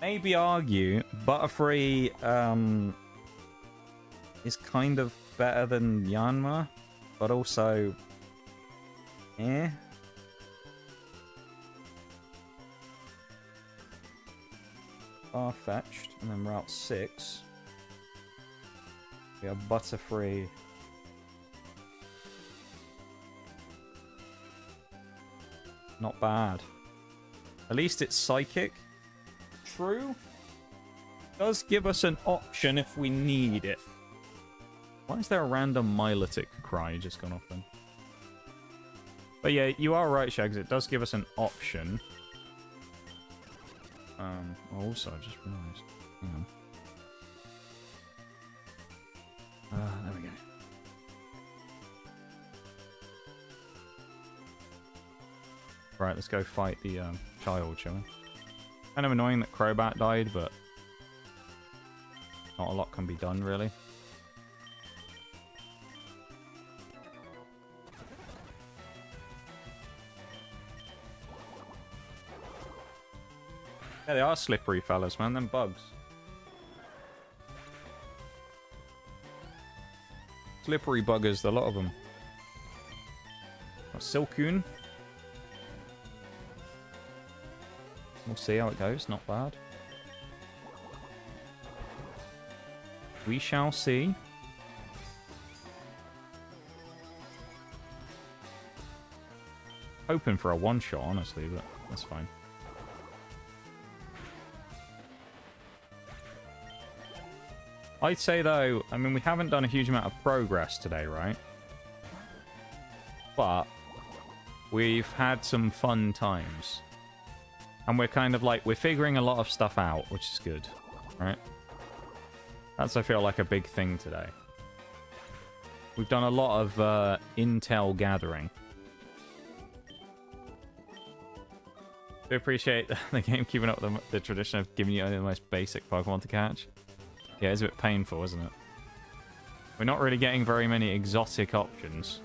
maybe argue Butterfree is kind of better than Yanma, but also eh. Far-fetched, and then Route 6. We have Butterfree. Not bad. At least it's psychic. True. Does give us an option if we need it. Why is there a random Milotic cry just gone off then? But yeah, you are right, Shags. It does give us an option. Also, I just realised. Hang on. There we go. Right, let's go fight the child, shall we? Kind of annoying that Crobat died, but not a lot can be done, really. Yeah, they are slippery fellas, man. Them bugs. Slippery buggers, a lot of them. Got Silcoon. We'll see how it goes. Not bad. We shall see. Hoping for a one-shot, honestly, but that's fine. I'd say, though, I mean, we haven't done a huge amount of progress today, right? But we've had some fun times. And we're kind of like, we're figuring a lot of stuff out, which is good, right? That's, I feel like, a big thing today. We've done a lot of intel gathering. We appreciate the game keeping up with the tradition of giving you only the most basic Pokemon to catch. Yeah, it's a bit painful, isn't it? We're not really getting very many exotic options.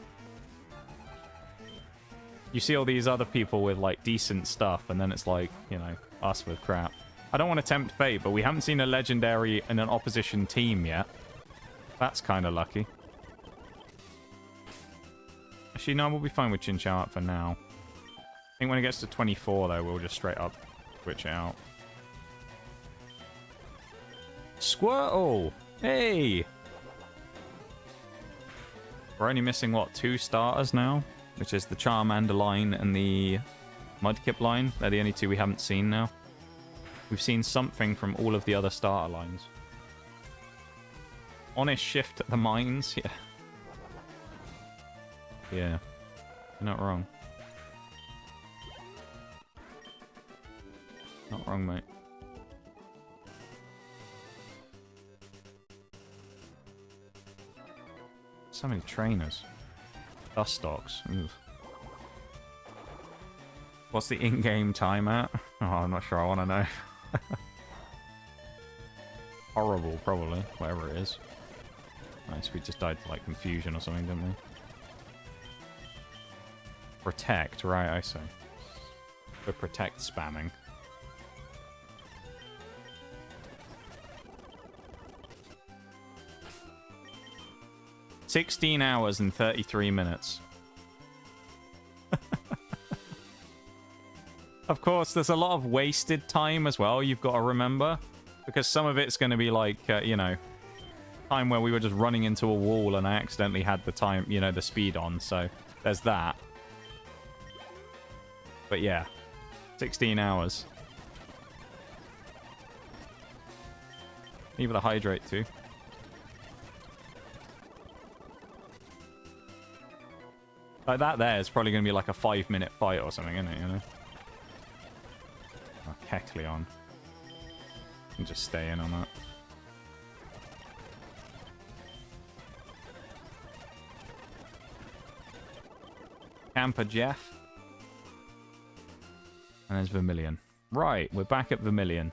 You see all these other people with, like, decent stuff, and then it's like, you know, us with crap. I don't want to tempt fate, but we haven't seen a legendary in an opposition team yet. That's kind of lucky. Actually, no, we'll be fine with Chinchou for now. I think when it gets to 24, though, we'll just straight up switch it out. Squirtle! Hey! We're only missing, what, 2 starters now? Which is the Charmander line and the Mudkip line. They're the only 2 we haven't seen now. We've seen something from all of the other starter lines. Honest shift at the mines? Yeah. Yeah. You're not wrong. Not wrong, mate. So many trainers. Dustox. Oof. What's the in-game time at? Oh, I'm not sure I want to know. Horrible, probably. Whatever it is. Nice, we just died to, like, confusion or something, didn't we? Protect, right, I see. We're protect spamming. $16 hours and 33 minutes. Of course, there's a lot of wasted time as well, you've got to remember. Because some of it's going to be like, you know, time where we were just running into a wall and I accidentally had the time, you know, the speed on. So there's that. But yeah, 16 hours. Even a hydrate too. Like that there is probably going to be like a 5-minute fight or something, isn't it, you know? Oh, Kecleon. Can just stay in on that. Camper Jeff. And there's Vermilion. Right, we're back at Vermilion.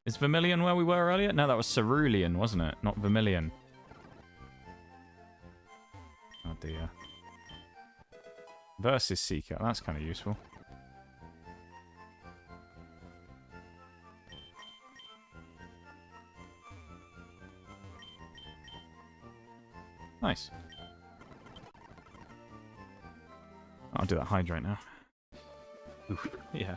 Is Vermilion where we were earlier? No, that was Cerulean, wasn't it? Not Vermilion. Oh dear. Versus Seeker. That's kind of useful. Nice. I'll do that hydrate now. Oof, yeah.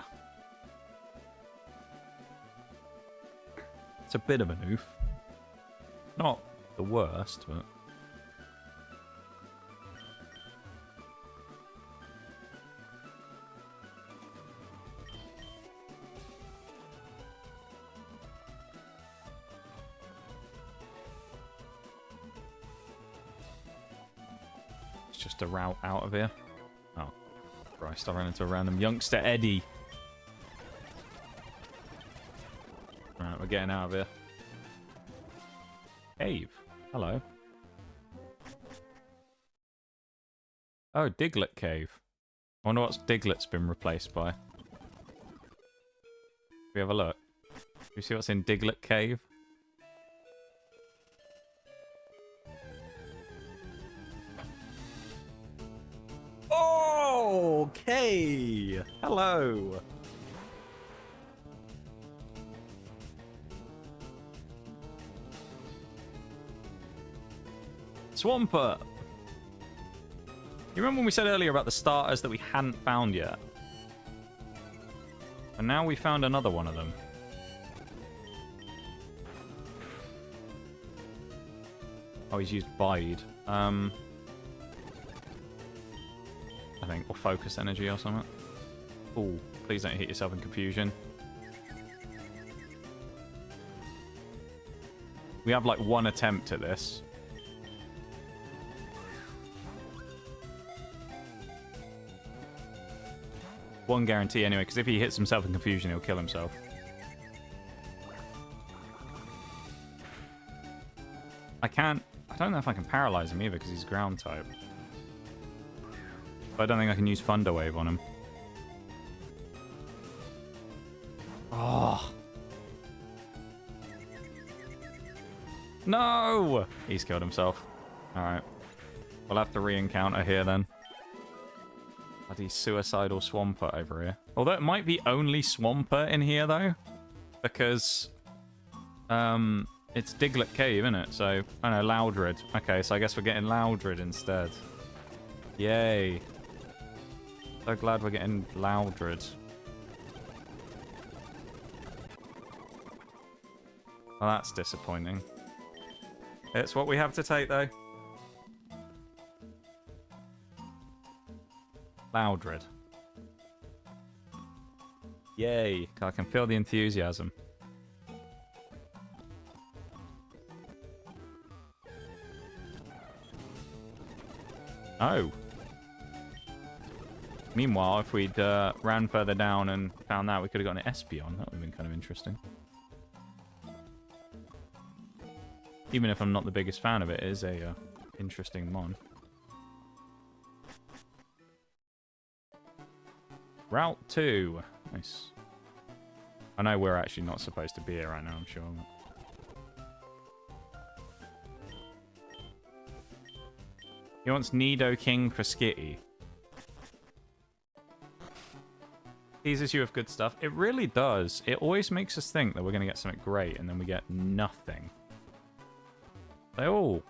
It's a bit of an oof. Not the worst, but... It's just a route out of here. Oh, Christ, I ran into a random youngster, Eddie. Right, we're getting out of here. Cave. Hello. Oh, Diglett Cave. I wonder what Diglett's been replaced by. We have a look. Do you see what's in Diglett Cave? Okay. Hello. Swampert. You remember when we said earlier about the starters that we hadn't found yet? And now we found another one of them. Oh, he's used Bide. I think, or Focus Energy or something. Ooh, please don't hit yourself in confusion. We have like one attempt at this. One guarantee anyway, because if he hits himself in confusion, he'll kill himself. I don't know if I can paralyze him either, because he's ground type. But I don't think I can use Thunder Wave on him. Oh. No! He's killed himself. Alright. We'll have to re-encounter here then. Bloody suicidal Swampert over here. Although it might be only Swampert in here though. Because it's Diglett Cave, isn't it? So, I don't know, Loudred. Okay, so I guess we're getting Loudred instead. Yay. So glad we're getting Loudred. Well, that's disappointing. It's what we have to take, though. Loudred. Yay. I can feel the enthusiasm. Oh. Meanwhile, if we'd ran further down and found that, we could have gotten an Espeon. That would have been kind of interesting. Even if I'm not the biggest fan of it, it is a interesting mon. Route 2. Nice. I know we're actually not supposed to be here right now, I'm sure. He wants Nidoking for Skitty. Teases you with good stuff. It really does. It always makes us think that we're going to get something great, and then we get nothing. They all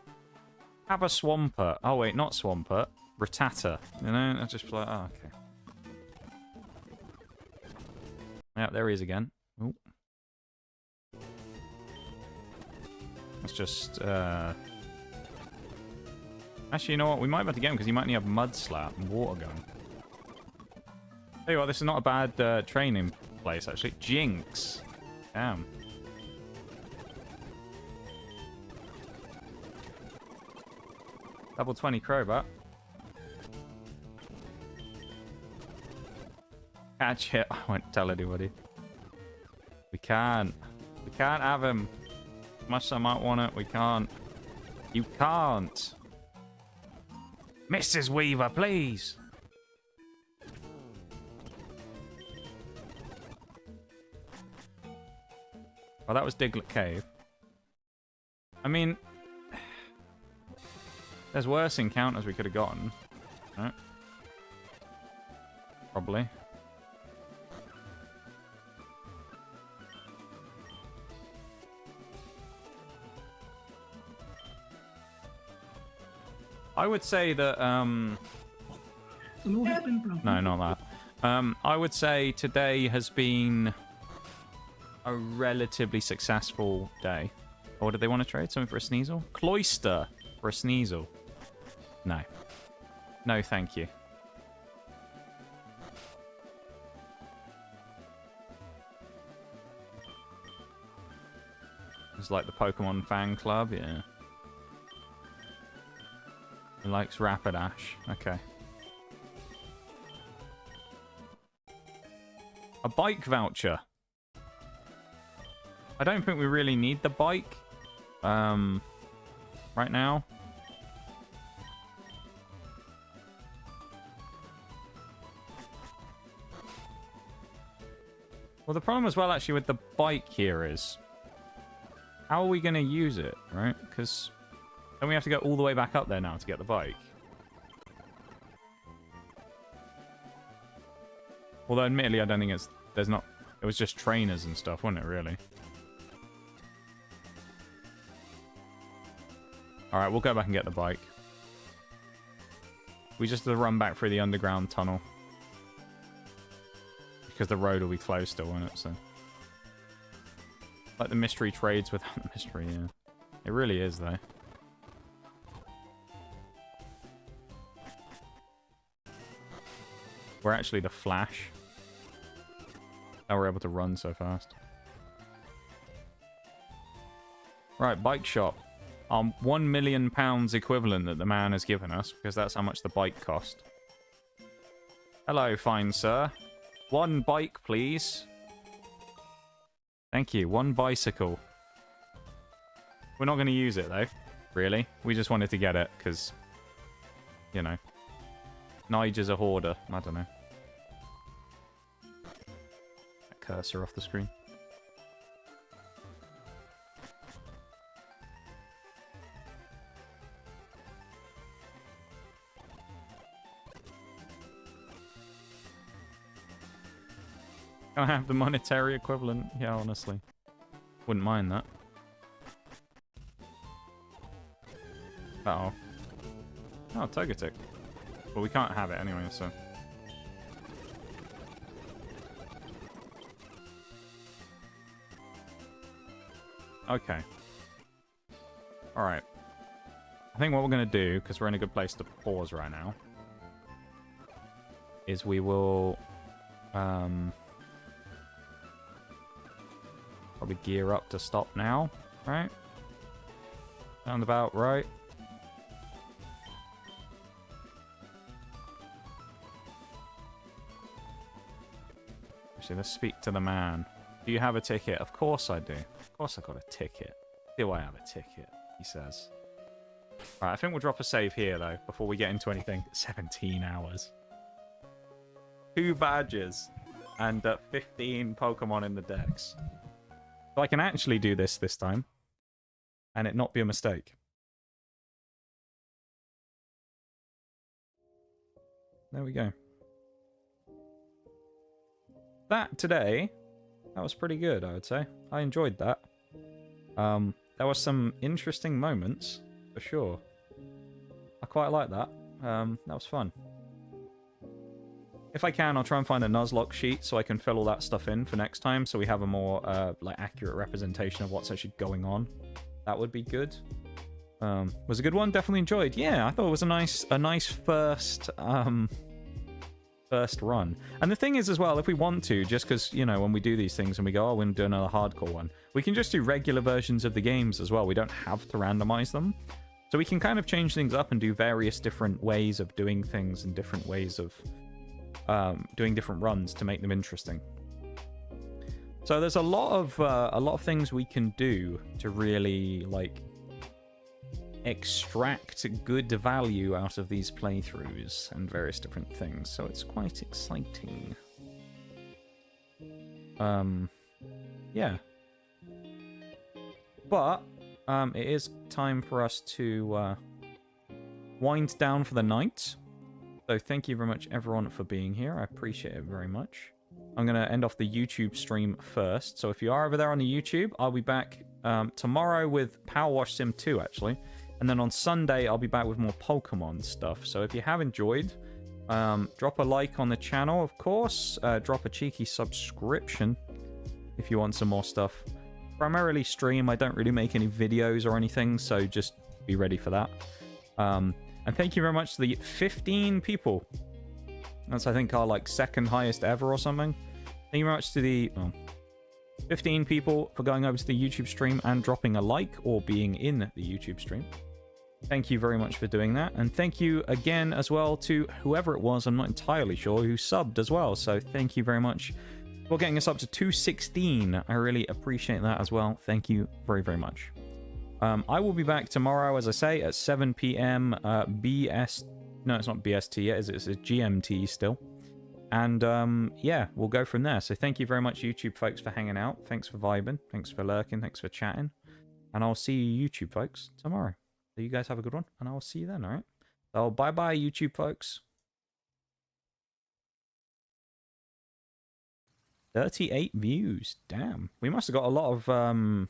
have a Swampert. Oh, wait, not Swampert. Rattata. You know, I just like, oh, okay. Yeah, there he is again. Ooh. Let's just, Actually, you know what? We might be able to get him because he might need have Mud Slap and Water Gun. Tell you what, this is not a bad training place, actually. Jinx. Damn. Level 20 crowbar. Catch it. I won't tell anybody. We can't. We can't have him. As much as I might want it, we can't. You can't. Mrs. Weaver, please. Well, that was Diglet Cave. I mean, there's worse encounters we could have gotten. Right? Probably. I would say that, The Lord has been broken. no, not that. I would say today has been a relatively successful day. Or did they want to trade something for a Sneasel? Cloister for a Sneasel. No. No, thank you. It's like the Pokemon fan club, yeah. He likes Rapidash. Okay. A bike voucher. I don't think we really need the bike. Right now. Well, the problem as well, actually, with the bike here is... how are we going to use it, right? Because... then we have to go all the way back up there now to get the bike. Although, admittedly, I don't think it's... there's not... it was just trainers and stuff, wasn't it, really? Alright, we'll go back and get the bike. We just have to run back through the underground tunnel. Because the road will be closed still, won't it? So... like the mystery trades without the mystery, yeah. It really is, though. We're actually the Flash. Now we're able to run so fast. Right, bike shop. £1 million equivalent that the man has given us, because that's how much the bike cost. Hello, fine sir. One bike, please. Thank you. One bicycle. We're not going to use it, though. Really. We just wanted to get it, because... you know. Nigel's a hoarder. I don't know. That cursor off the screen. Can I have the monetary equivalent? Yeah, honestly. Wouldn't mind that. Uh-oh. Oh, Togetic. Well, we can't have it anyway, so... okay. Alright. I think what we're going to do, because we're in a good place to pause right now, is we will... probably gear up to stop now, right? Sound about right. Actually, let's speak to the man. Do you have a ticket? Of course I do. Of course I got a ticket. Do I have a ticket? He says. Alright, I think we'll drop a save here, though, before we get into anything. 17 hours. 2 badges. And 15 Pokemon in the decks. So I can actually do this time. And it not be a mistake. There we go. That today, that was pretty good, I would say. I enjoyed that. There were some interesting moments, for sure. I quite like that. That was fun. If I can, I'll try and find a Nuzlocke sheet so I can fill all that stuff in for next time, so we have a more like accurate representation of what's actually going on. That would be good. Was a good one. Definitely enjoyed. Yeah, I thought it was a nice first first run. And the thing is as well, if we want to, just because, you know, when we do these things and we go, oh, we're going to do another hardcore one, we can just do regular versions of the games as well. We don't have to randomize them. So we can kind of change things up and do various different ways of doing things and different ways of doing different runs to make them interesting. So there's a lot of things we can do to really like extract good value out of these playthroughs and various different things. So it's quite exciting. Yeah. But it is time for us to wind down for the night. So thank you very much, everyone, for being here. I appreciate it very much. I'm going to end off the YouTube stream first. So if you are over there on the YouTube, I'll be back tomorrow with Power Wash Sim 2, actually. And then on Sunday, I'll be back with more Pokemon stuff. So if you have enjoyed, drop a like on the channel, of course. Drop a cheeky subscription if you want some more stuff. Primarily stream. I don't really make any videos or anything, so just be ready for that. And thank you very much to the 15 people. That's, I think, our like second highest ever or something. Thank you very much to the 15 people for going over to the YouTube stream and dropping a like or being in the YouTube stream. Thank you very much for doing that. And thank you again as well to whoever it was, I'm not entirely sure, who subbed as well. So thank you very much for getting us up to 216. I really appreciate that as well. Thank you very, very much. I will be back tomorrow, as I say, at 7 p.m. BS... No, it's not BST yet, it's a GMT still. And, yeah, we'll go from there. So thank you very much, YouTube folks, for hanging out. Thanks for vibing. Thanks for lurking. Thanks for chatting. And I'll see you, YouTube folks, tomorrow. So you guys have a good one, and I'll see you then, alright? So bye-bye, YouTube folks. 38 views. Damn. We must have got a lot of